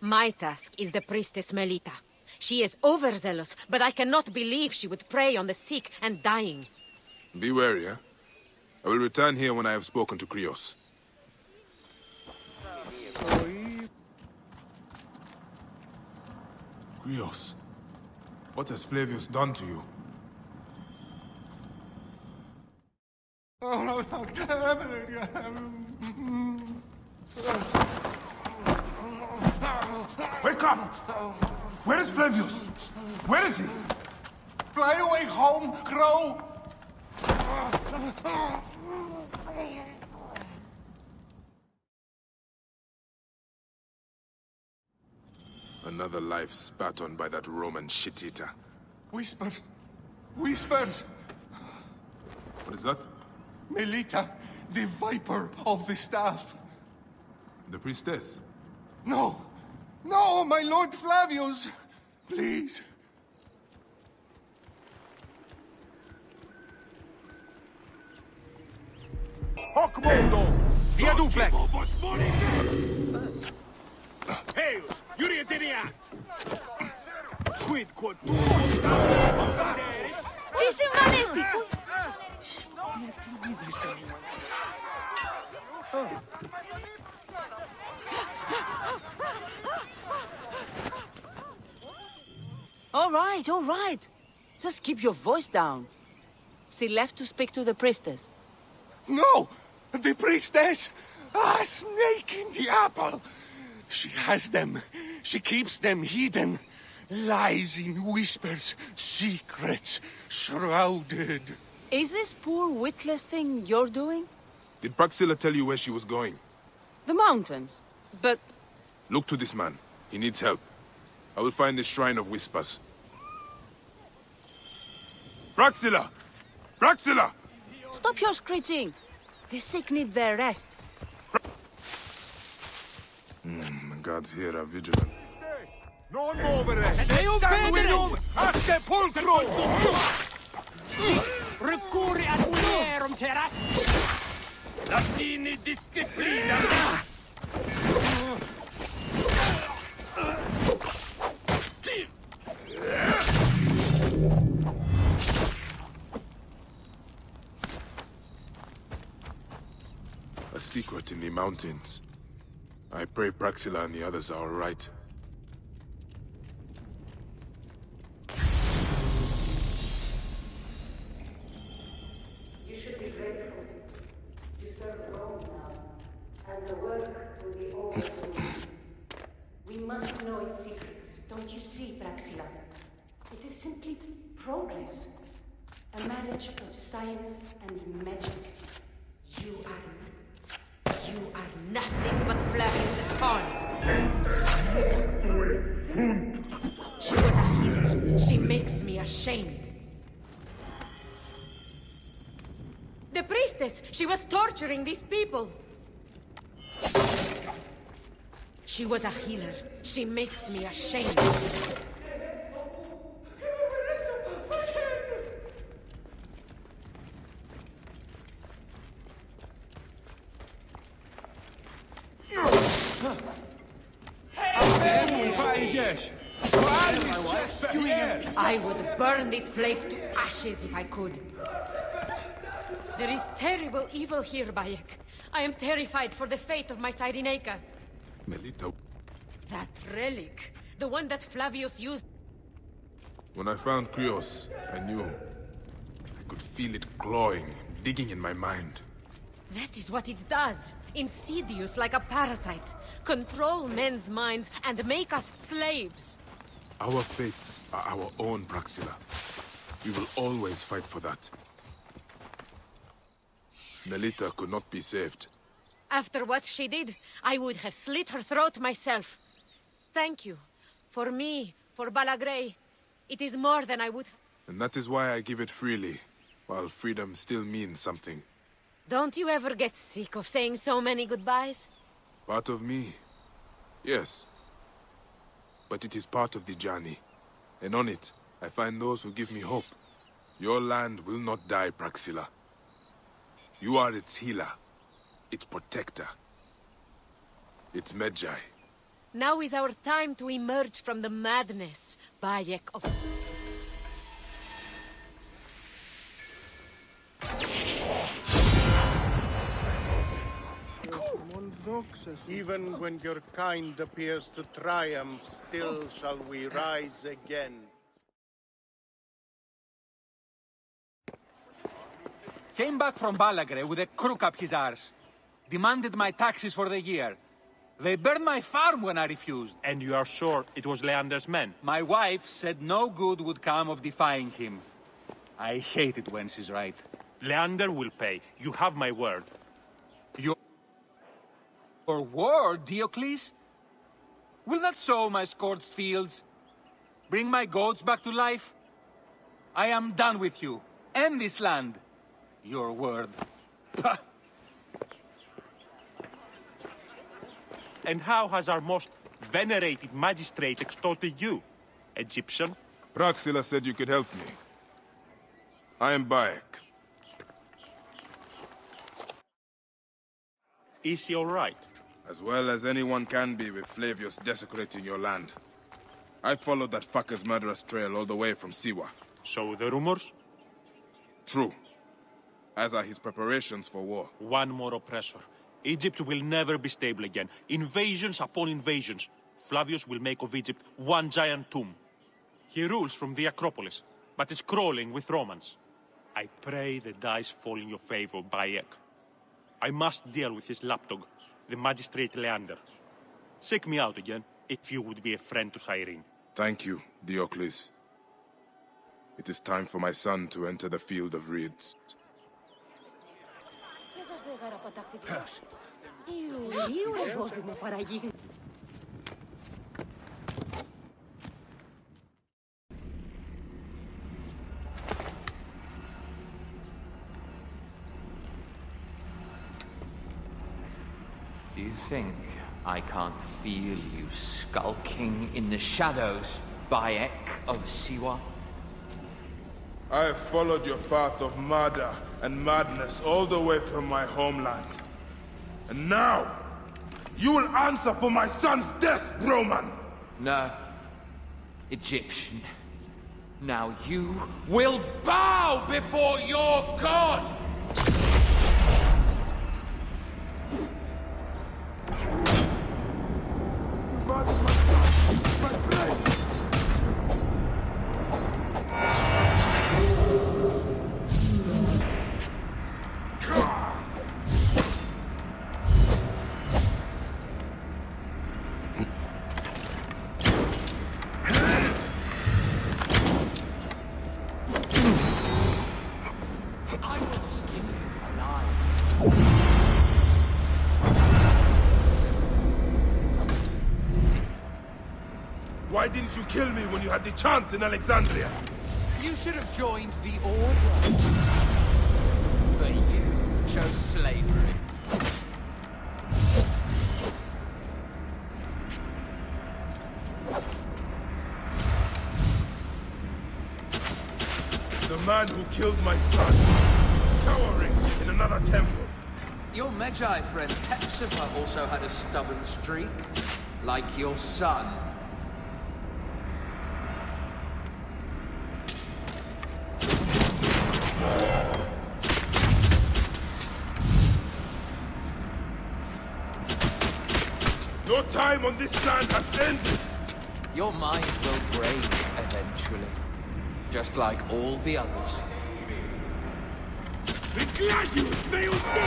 My task is the priestess Melita. She is overzealous, but I cannot believe she would prey on the sick and dying. Be wary, eh? I will return here when I have spoken to Krios. Krios, what has Flavius done to you? Wake up! Where is Flavius? Where is he? Fly away home, Crow! Another life spat on by that Roman shit-eater. Whispers! Whispers! What is that? Melita, the Viper of the Staff. The priestess? No! No, my Lord Flavius! Please. Hoc modo! Via duplex! Heus, Iurieteniat! Quid quod tuus This is Manesty! All right. Just keep your voice down. She left to speak to the priestess. No! The priestess! A snake in the apple! She has them. She keeps them hidden. Lies in whispers, secrets, shrouded. Is this poor witless thing you're doing? Did Praxilla tell you where she was going? The mountains. But... Look to this man. He needs help. I will find the Shrine of Whispers. Praxilla! Praxilla! Stop your screeching. The sick need their rest. The gods here are vigilant. Non muovere! Sanguinum a sepolcro! Recurri ad mulerum terras! Latini disciplina! A secret in the mountains. I pray Praxilla and the others are all right. You should be grateful. You serve Rome now, and the work will be over soon. We must know its secrets. Don't you see, Praxilla? It is simply progress. A marriage of science and magic. You are nothing but Flavius' pawn. She was a healer. She makes me ashamed. The priestess! She was torturing these people! She was a healer. She makes me ashamed. I would burn this place to ashes if I could. There is terrible evil here, Bayek. I am terrified for the fate of my Cyrenaica. Melita. That relic, the one that Flavius used. When I found Krios, I knew. I could feel it clawing, digging in my mind. That is what it does. Insidious like a parasite. Control men's minds and make us slaves. Our fates are our own, Praxilla. We will always fight for that. Nelita could not be saved. After what she did, I would have slit her throat myself. Thank you. For me, for Balagrey. It is more than I would... And that is why I give it freely, while freedom still means something. Don't you ever get sick of saying so many goodbyes? Part of me, yes. But it is part of the journey. And on it, I find those who give me hope. Your land will not die, Praxilla. You are its healer, its protector, its Medjay. Now is our time to emerge from the madness, Bayek of... Even when your kind appears to triumph, still shall we rise again. Came back from Balagre with a crook up his arse. Demanded my taxes for the year. They burned my farm when I refused. And you are sure it was Leander's men? My wife said no good would come of defying him. I hate it when she's right. Leander will pay. You have my word. Your word, Diocles? Will that sow my scorched fields? Bring my goats back to life? I am done with you, and this land. Your word. And how has our most venerated magistrate extorted you, Egyptian? Praxilla said you could help me. I am Bayek. Is he all right? As well as anyone can be with Flavius desecrating your land. I followed that fucker's murderous trail all the way from Siwa. So the rumors? True. as are his preparations for war. One more oppressor. Egypt will never be stable again. Invasions upon invasions. Flavius will make of Egypt one giant tomb. He rules from the Acropolis, but is crawling with Romans. I pray the dice fall in your favor, Bayek. I must deal with his lapdog, the magistrate Leander. Seek me out again, if you would be a friend to Cyrene. Thank you, Diocles. It is time for my son to enter the field of reeds. Do you think I can't feel you skulking in the shadows, Bayek of Siwa? I have followed your path of murder and madness all the way from my homeland. And now, you will answer for my son's death, Roman! No. Egyptian. Now you will bow before your god! Why didn't you kill me when you had the chance in Alexandria? You should have joined the Order. But you chose slavery. The man who killed my son, cowering in another temple. Your Magi friend Hepzibah also had a stubborn streak, like your son. Your time on this land has ended! Your mind will break eventually, just like all the others. The gladius fails me!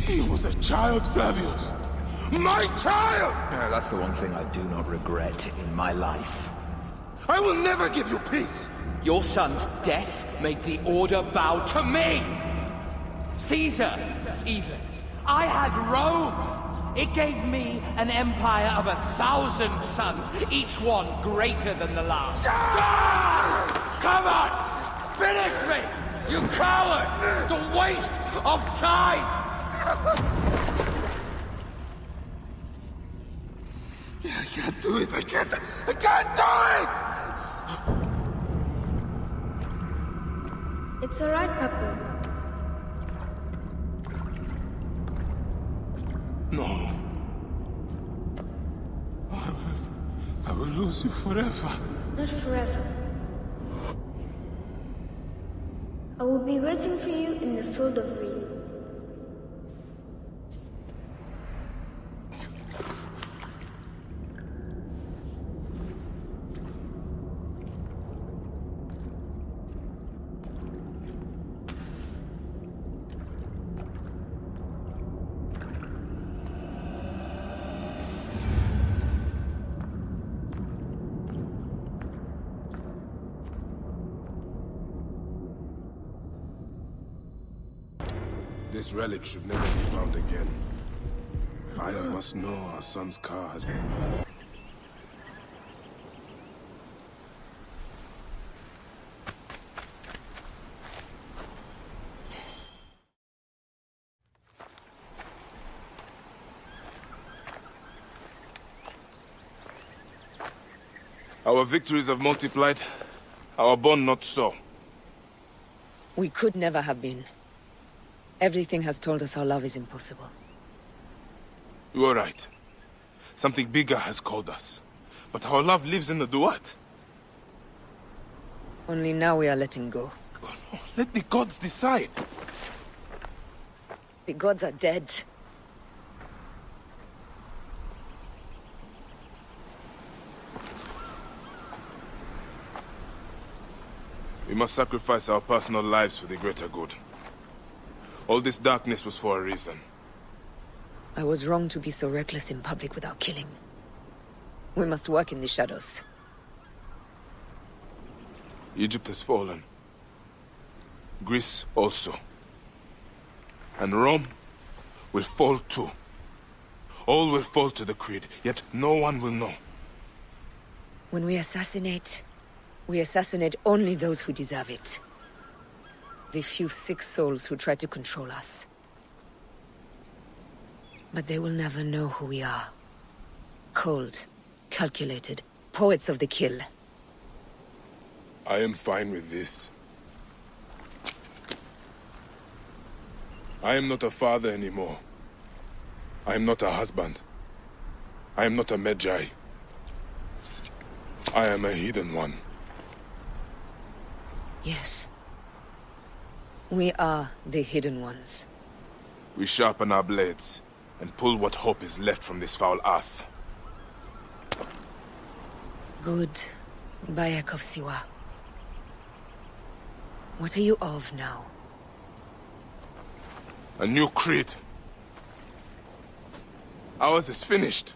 He was a child, Flavius! My child! That's the one thing I do not regret in my life. I will never give you peace! Your son's death made the Order bow to me! Caesar, even. I had Rome! It gave me an empire of 1,000 sons, each one greater than the last. Come on! Finish me! You coward! The waste of time! I can't do it! I can't do it! It's alright, Papa. No. I will lose you forever. Not forever. I will be waiting for you in the field of reeds. This relic should never be found again. I must know our son's car has been... Our victories have multiplied, our bond not so. We could never have been. Everything has told us our love is impossible. You are right. Something bigger has called us. But our love lives in the duat. Only now we are letting go. Let the gods decide. The gods are dead. We must sacrifice our personal lives for the greater good. All this darkness was for a reason. I was wrong to be so reckless in public without killing. We must work in the shadows. Egypt has fallen. Greece also. And Rome will fall too. All will fall to the creed, yet no one will know. When we assassinate only those who deserve it. The few sick souls who try to control us. But they will never know who we are. Cold, calculated, poets of the kill. I am fine with this. I am not a father anymore. I am not a husband. I am not a Magi. I am a hidden one. Yes. We are the hidden ones. We sharpen our blades and pull what hope is left from this foul earth. Good, Bayek of Siwa. What are you of now? A new creed. Ours is finished.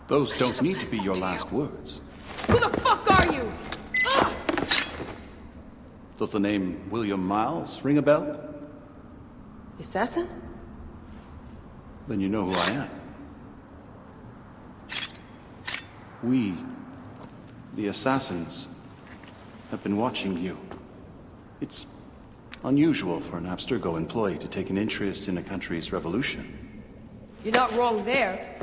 Those don't need to be your last words. Who the fuck are you? Does the name William Miles ring a bell? Assassin? Then you know who I am. We, the assassins, have been watching you. It's unusual for an Abstergo employee to take an interest in a country's revolution. You're not wrong there.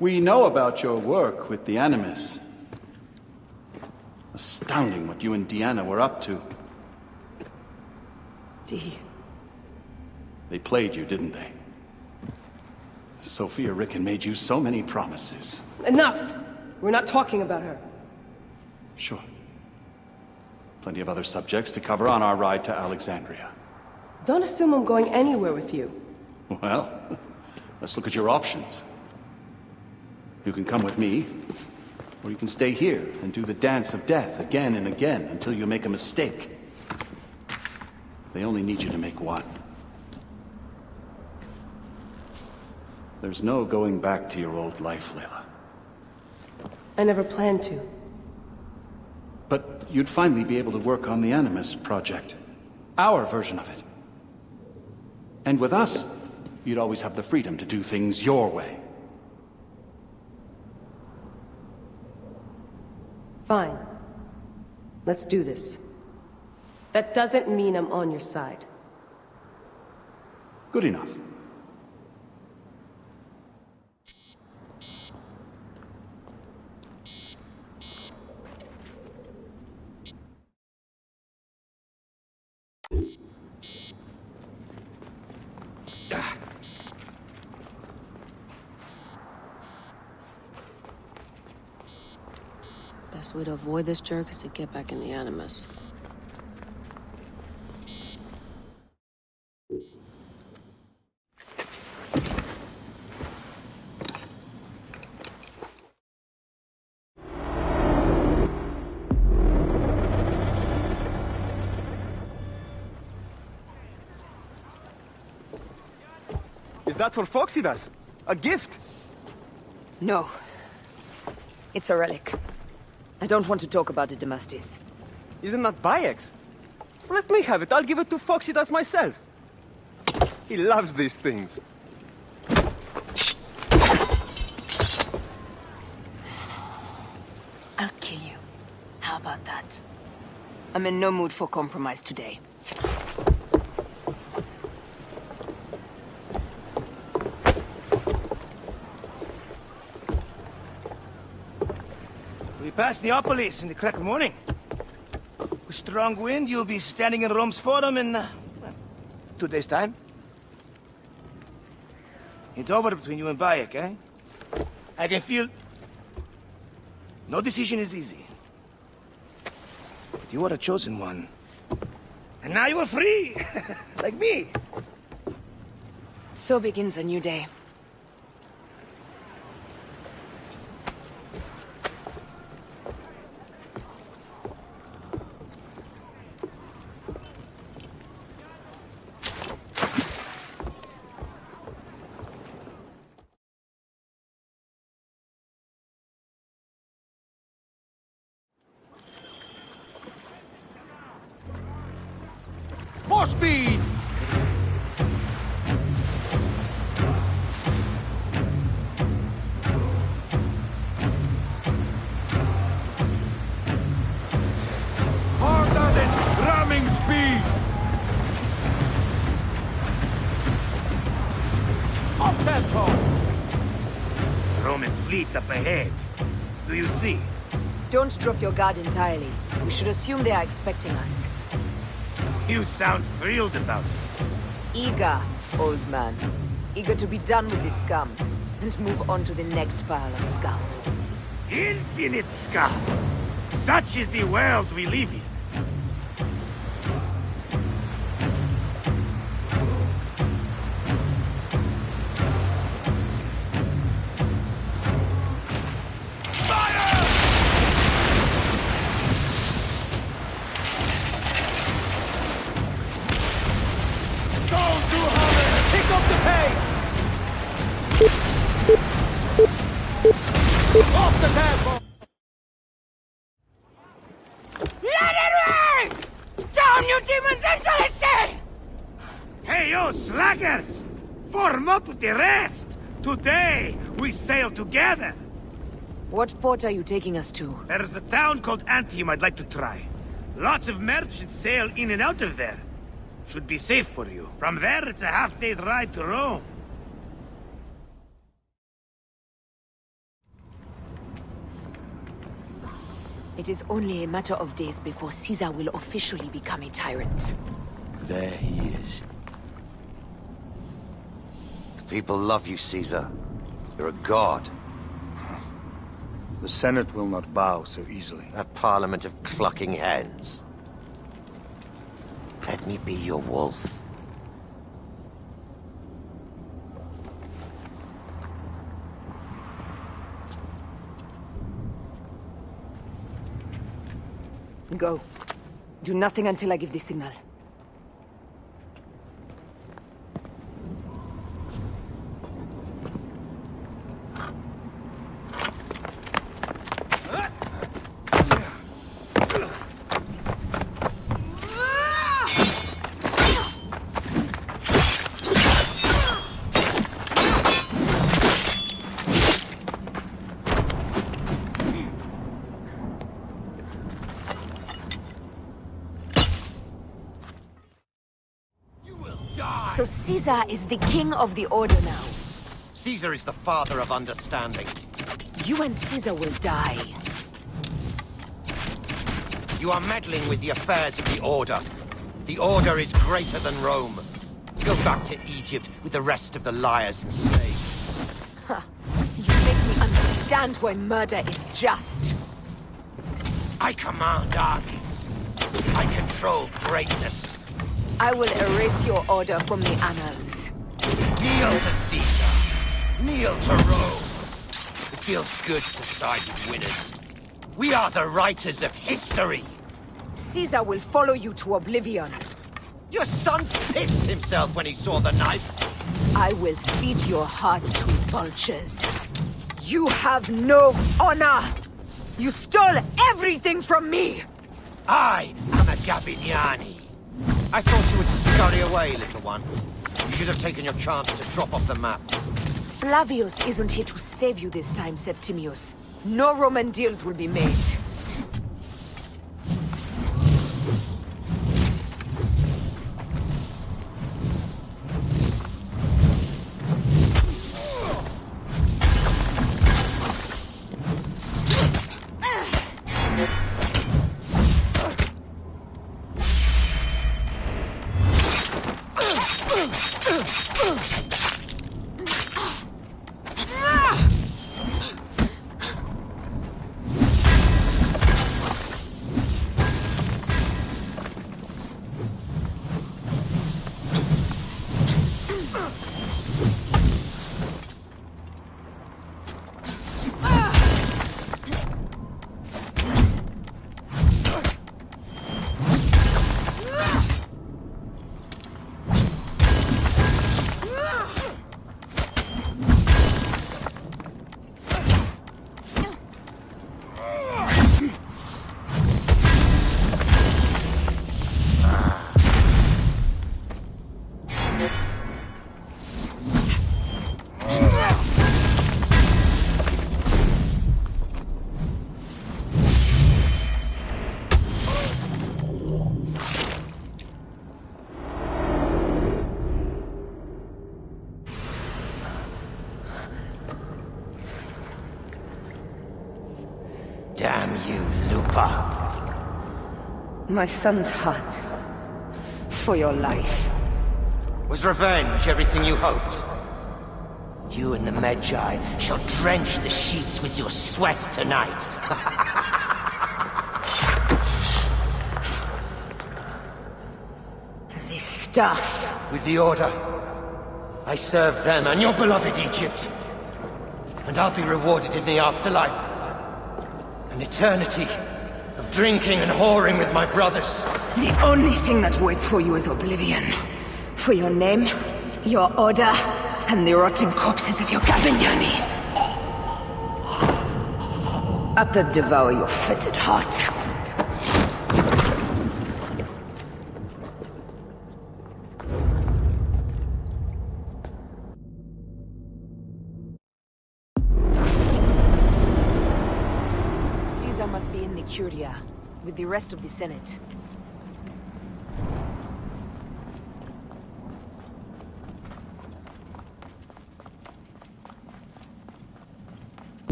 We know about your work with the Animus. Astounding what you and Deanna were up to. D. They played you, didn't they? Sophia Ricken made you so many promises. Enough! We're not talking about her. Sure. Plenty of other subjects to cover on our ride to Alexandria. Don't assume I'm going anywhere with you. Well, let's look at your options. You can come with me, or you can stay here and do the dance of death again and again until you make a mistake. They only need you to make one. There's no going back to your old life, Layla. I never planned to. But you'd finally be able to work on the Animus project. Our version of it. And with us, you'd always have the freedom to do things your way. Fine. Let's do this. That doesn't mean I'm on your side. Good enough. Best way to avoid this jerk is to get back in the Animus. Is that for Foxidas? A gift? No. It's a relic. I don't want to talk about it, Damastis. Isn't that Bayek's? Let me have it. I'll give it to Foxidas myself. He loves these things. I'll kill you. How about that? I'm in no mood for compromise today. We passed Neapolis in the crack of morning. With strong wind, you'll be standing in Rome's Forum in, 2 days' time. It's over between you and Bayek, eh? I can feel... No decision is easy. You are a chosen one. And now you are free! Like me! So begins a new day. More speed! Harder than ramming speed! Up tempo! Roman fleet up ahead. Do you see? Don't drop your guard entirely. We should assume they are expecting us. You sound thrilled about it. Eager, old man. Eager to be done with this scum and move on to the next pile of scum. Infinite scum! Such is the world we live in. Hey, you slackers! Form up with the rest! Today, we sail together! What port are you taking us to? There's a town called Antium I'd like to try. Lots of merchants sail in and out of there. Should be safe for you. From there, it's a half-day's ride to Rome. It is only a matter of days before Caesar will officially become a tyrant. There he is. The people love you, Caesar. You're a god. The Senate will not bow so easily. That parliament of clucking hens. Let me be your wolf. Go. Do nothing until I give the signal. So Caesar is the king of the Order now. Caesar is the father of understanding. You and Caesar will die. You are meddling with the affairs of the Order. The Order is greater than Rome. Go back to Egypt with the rest of the liars and slaves. Huh. You make me understand why murder is just. I command armies. I control greatness. I will erase your order from the annals. Kneel to Caesar. Kneel to Rome. It feels good to side with winners. We are the writers of history. Caesar will follow you to oblivion. Your son pissed himself when he saw the knife. I will feed your heart to vultures. You have no honor! You stole everything from me! I am a Gavignani. I thought you would scurry away, little one. You should have taken your chance to drop off the map. Flavius isn't here to save you this time, Septimius. No Roman deals will be made. Damn you, Lupa. My son's heart. For your life. Was revenge everything you hoped? You and the Magi shall drench the sheets with your sweat tonight. This stuff. With the Order, I served them and your beloved Egypt. And I'll be rewarded in the afterlife. An eternity of drinking and whoring with my brothers. The only thing that waits for you is oblivion. For your name, your order, and the rotting corpses of your Gavignani. Up and devour your fetid heart. Caesar must be in the Curia, with the rest of the Senate.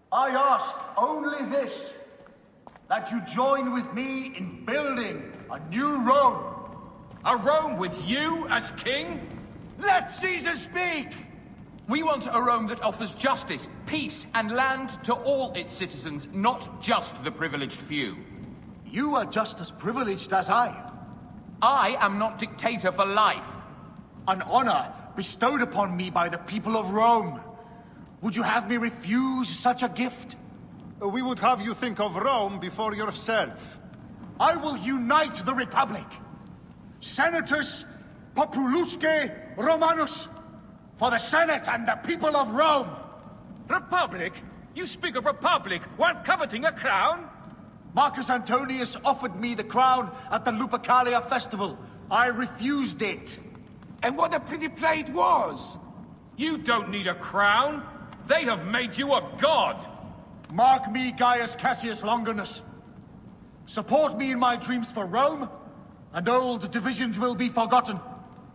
I ask only this, that you join with me in building a new Rome. A Rome with you as king? Let Caesar speak! We want a Rome that offers justice, peace, and land to all its citizens, not just the privileged few. You are just as privileged as I. I am not dictator for life. An honor bestowed upon me by the people of Rome. Would you have me refuse such a gift? We would have you think of Rome before yourself. I will unite the Republic. Senatus Populusque Romanus. For the Senate and the people of Rome. Republic? You speak of republic while coveting a crown? Marcus Antonius offered me the crown at the Lupercalia festival. I refused it. And what a pretty play it was! You don't need a crown. They have made you a god! Mark me, Gaius Cassius Longinus. Support me in my dreams for Rome, and old divisions will be forgotten.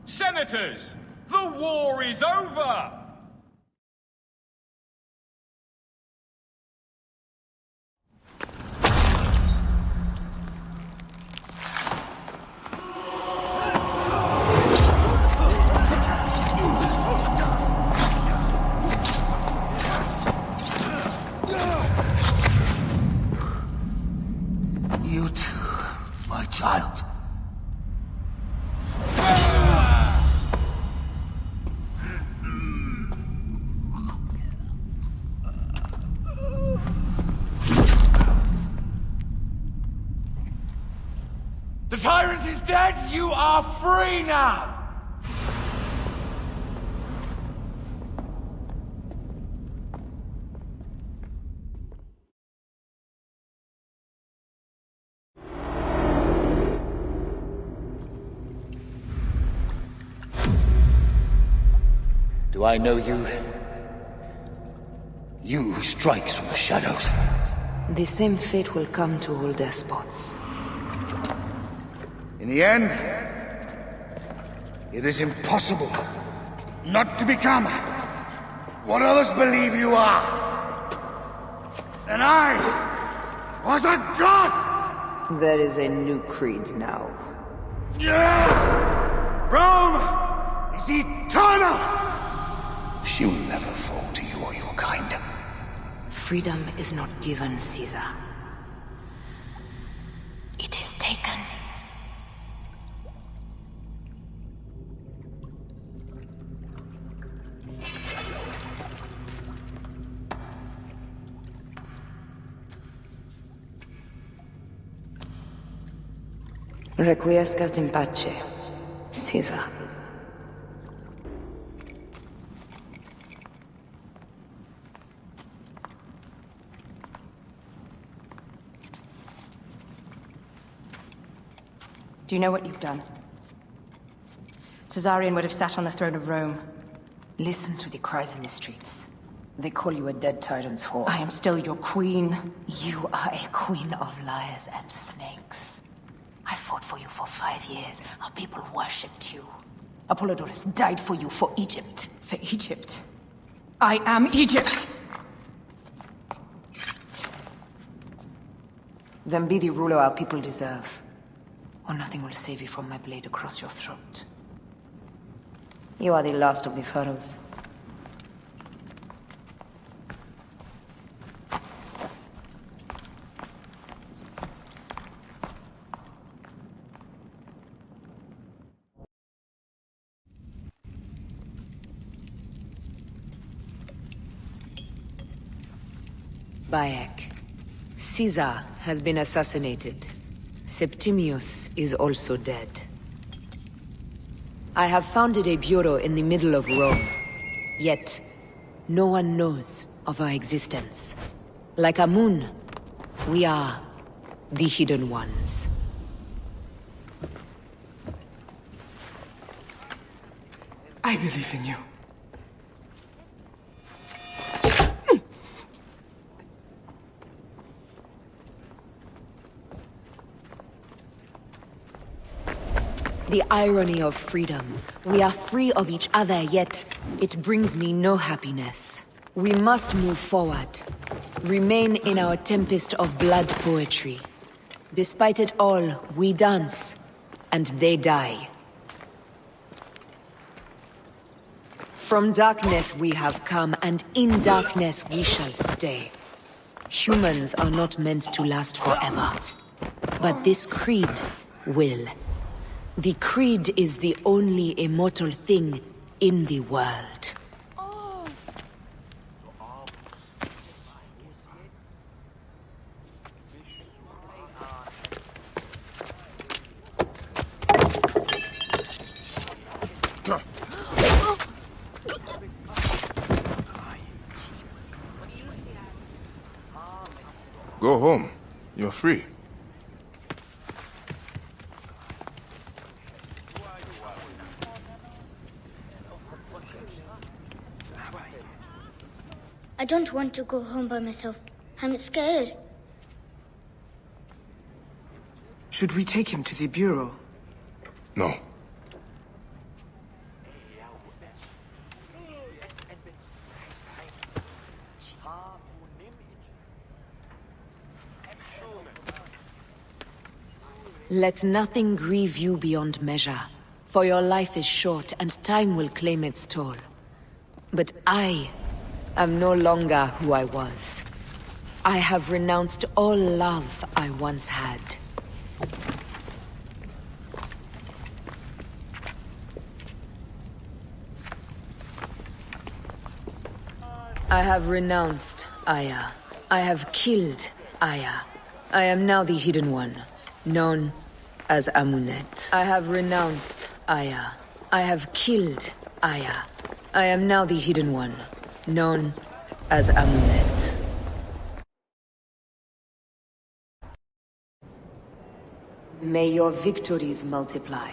Senators, the war is over! tyrant is dead, you are free now! Do I know you? You who strikes from the shadows. The same fate will come to all despots. In the end, it is impossible not to become what others believe you are. And I was a god! There is a new creed now. Yeah! Rome is eternal! She will never fall to you or your kind. Freedom is not given, Caesar. It is taken. Requiescat in pace, Caesar. Do you know what you've done? Caesarion would have sat on the throne of Rome. Listen to the cries in the streets. They call you a dead tyrant's whore. I am still your queen. You are a queen of liars and snakes. I fought for you for 5 years. Our people worshipped you. Apollodorus died for you, for Egypt. For Egypt? I am Egypt! Then be the ruler our people deserve. Or nothing will save you from my blade across your throat. You are the last of the pharaohs. Bayek. Caesar has been assassinated. Septimius is also dead. I have founded a bureau in the middle of Rome. Yet, no one knows of our existence. Like Amun, we are the Hidden Ones. I believe in you. The irony of freedom. We are free of each other, yet it brings me no happiness. We must move forward. Remain in our tempest of blood poetry. Despite it all, we dance, and they die. From darkness we have come, and in darkness we shall stay. Humans are not meant to last forever. But this creed will. The creed is the only immortal thing in the world. Go home. You're free. I don't want to go home by myself. I'm scared. Should we take him to the bureau? No. Let nothing grieve you beyond measure, for your life is short and time will claim its toll. But I am no longer who I was. I have renounced all love I once had. I have renounced Aya. I have killed Aya. I am now the Hidden One, known as Amunet. I have renounced Aya. I have killed Aya. I am now the Hidden One, known as Amunet. May your victories multiply.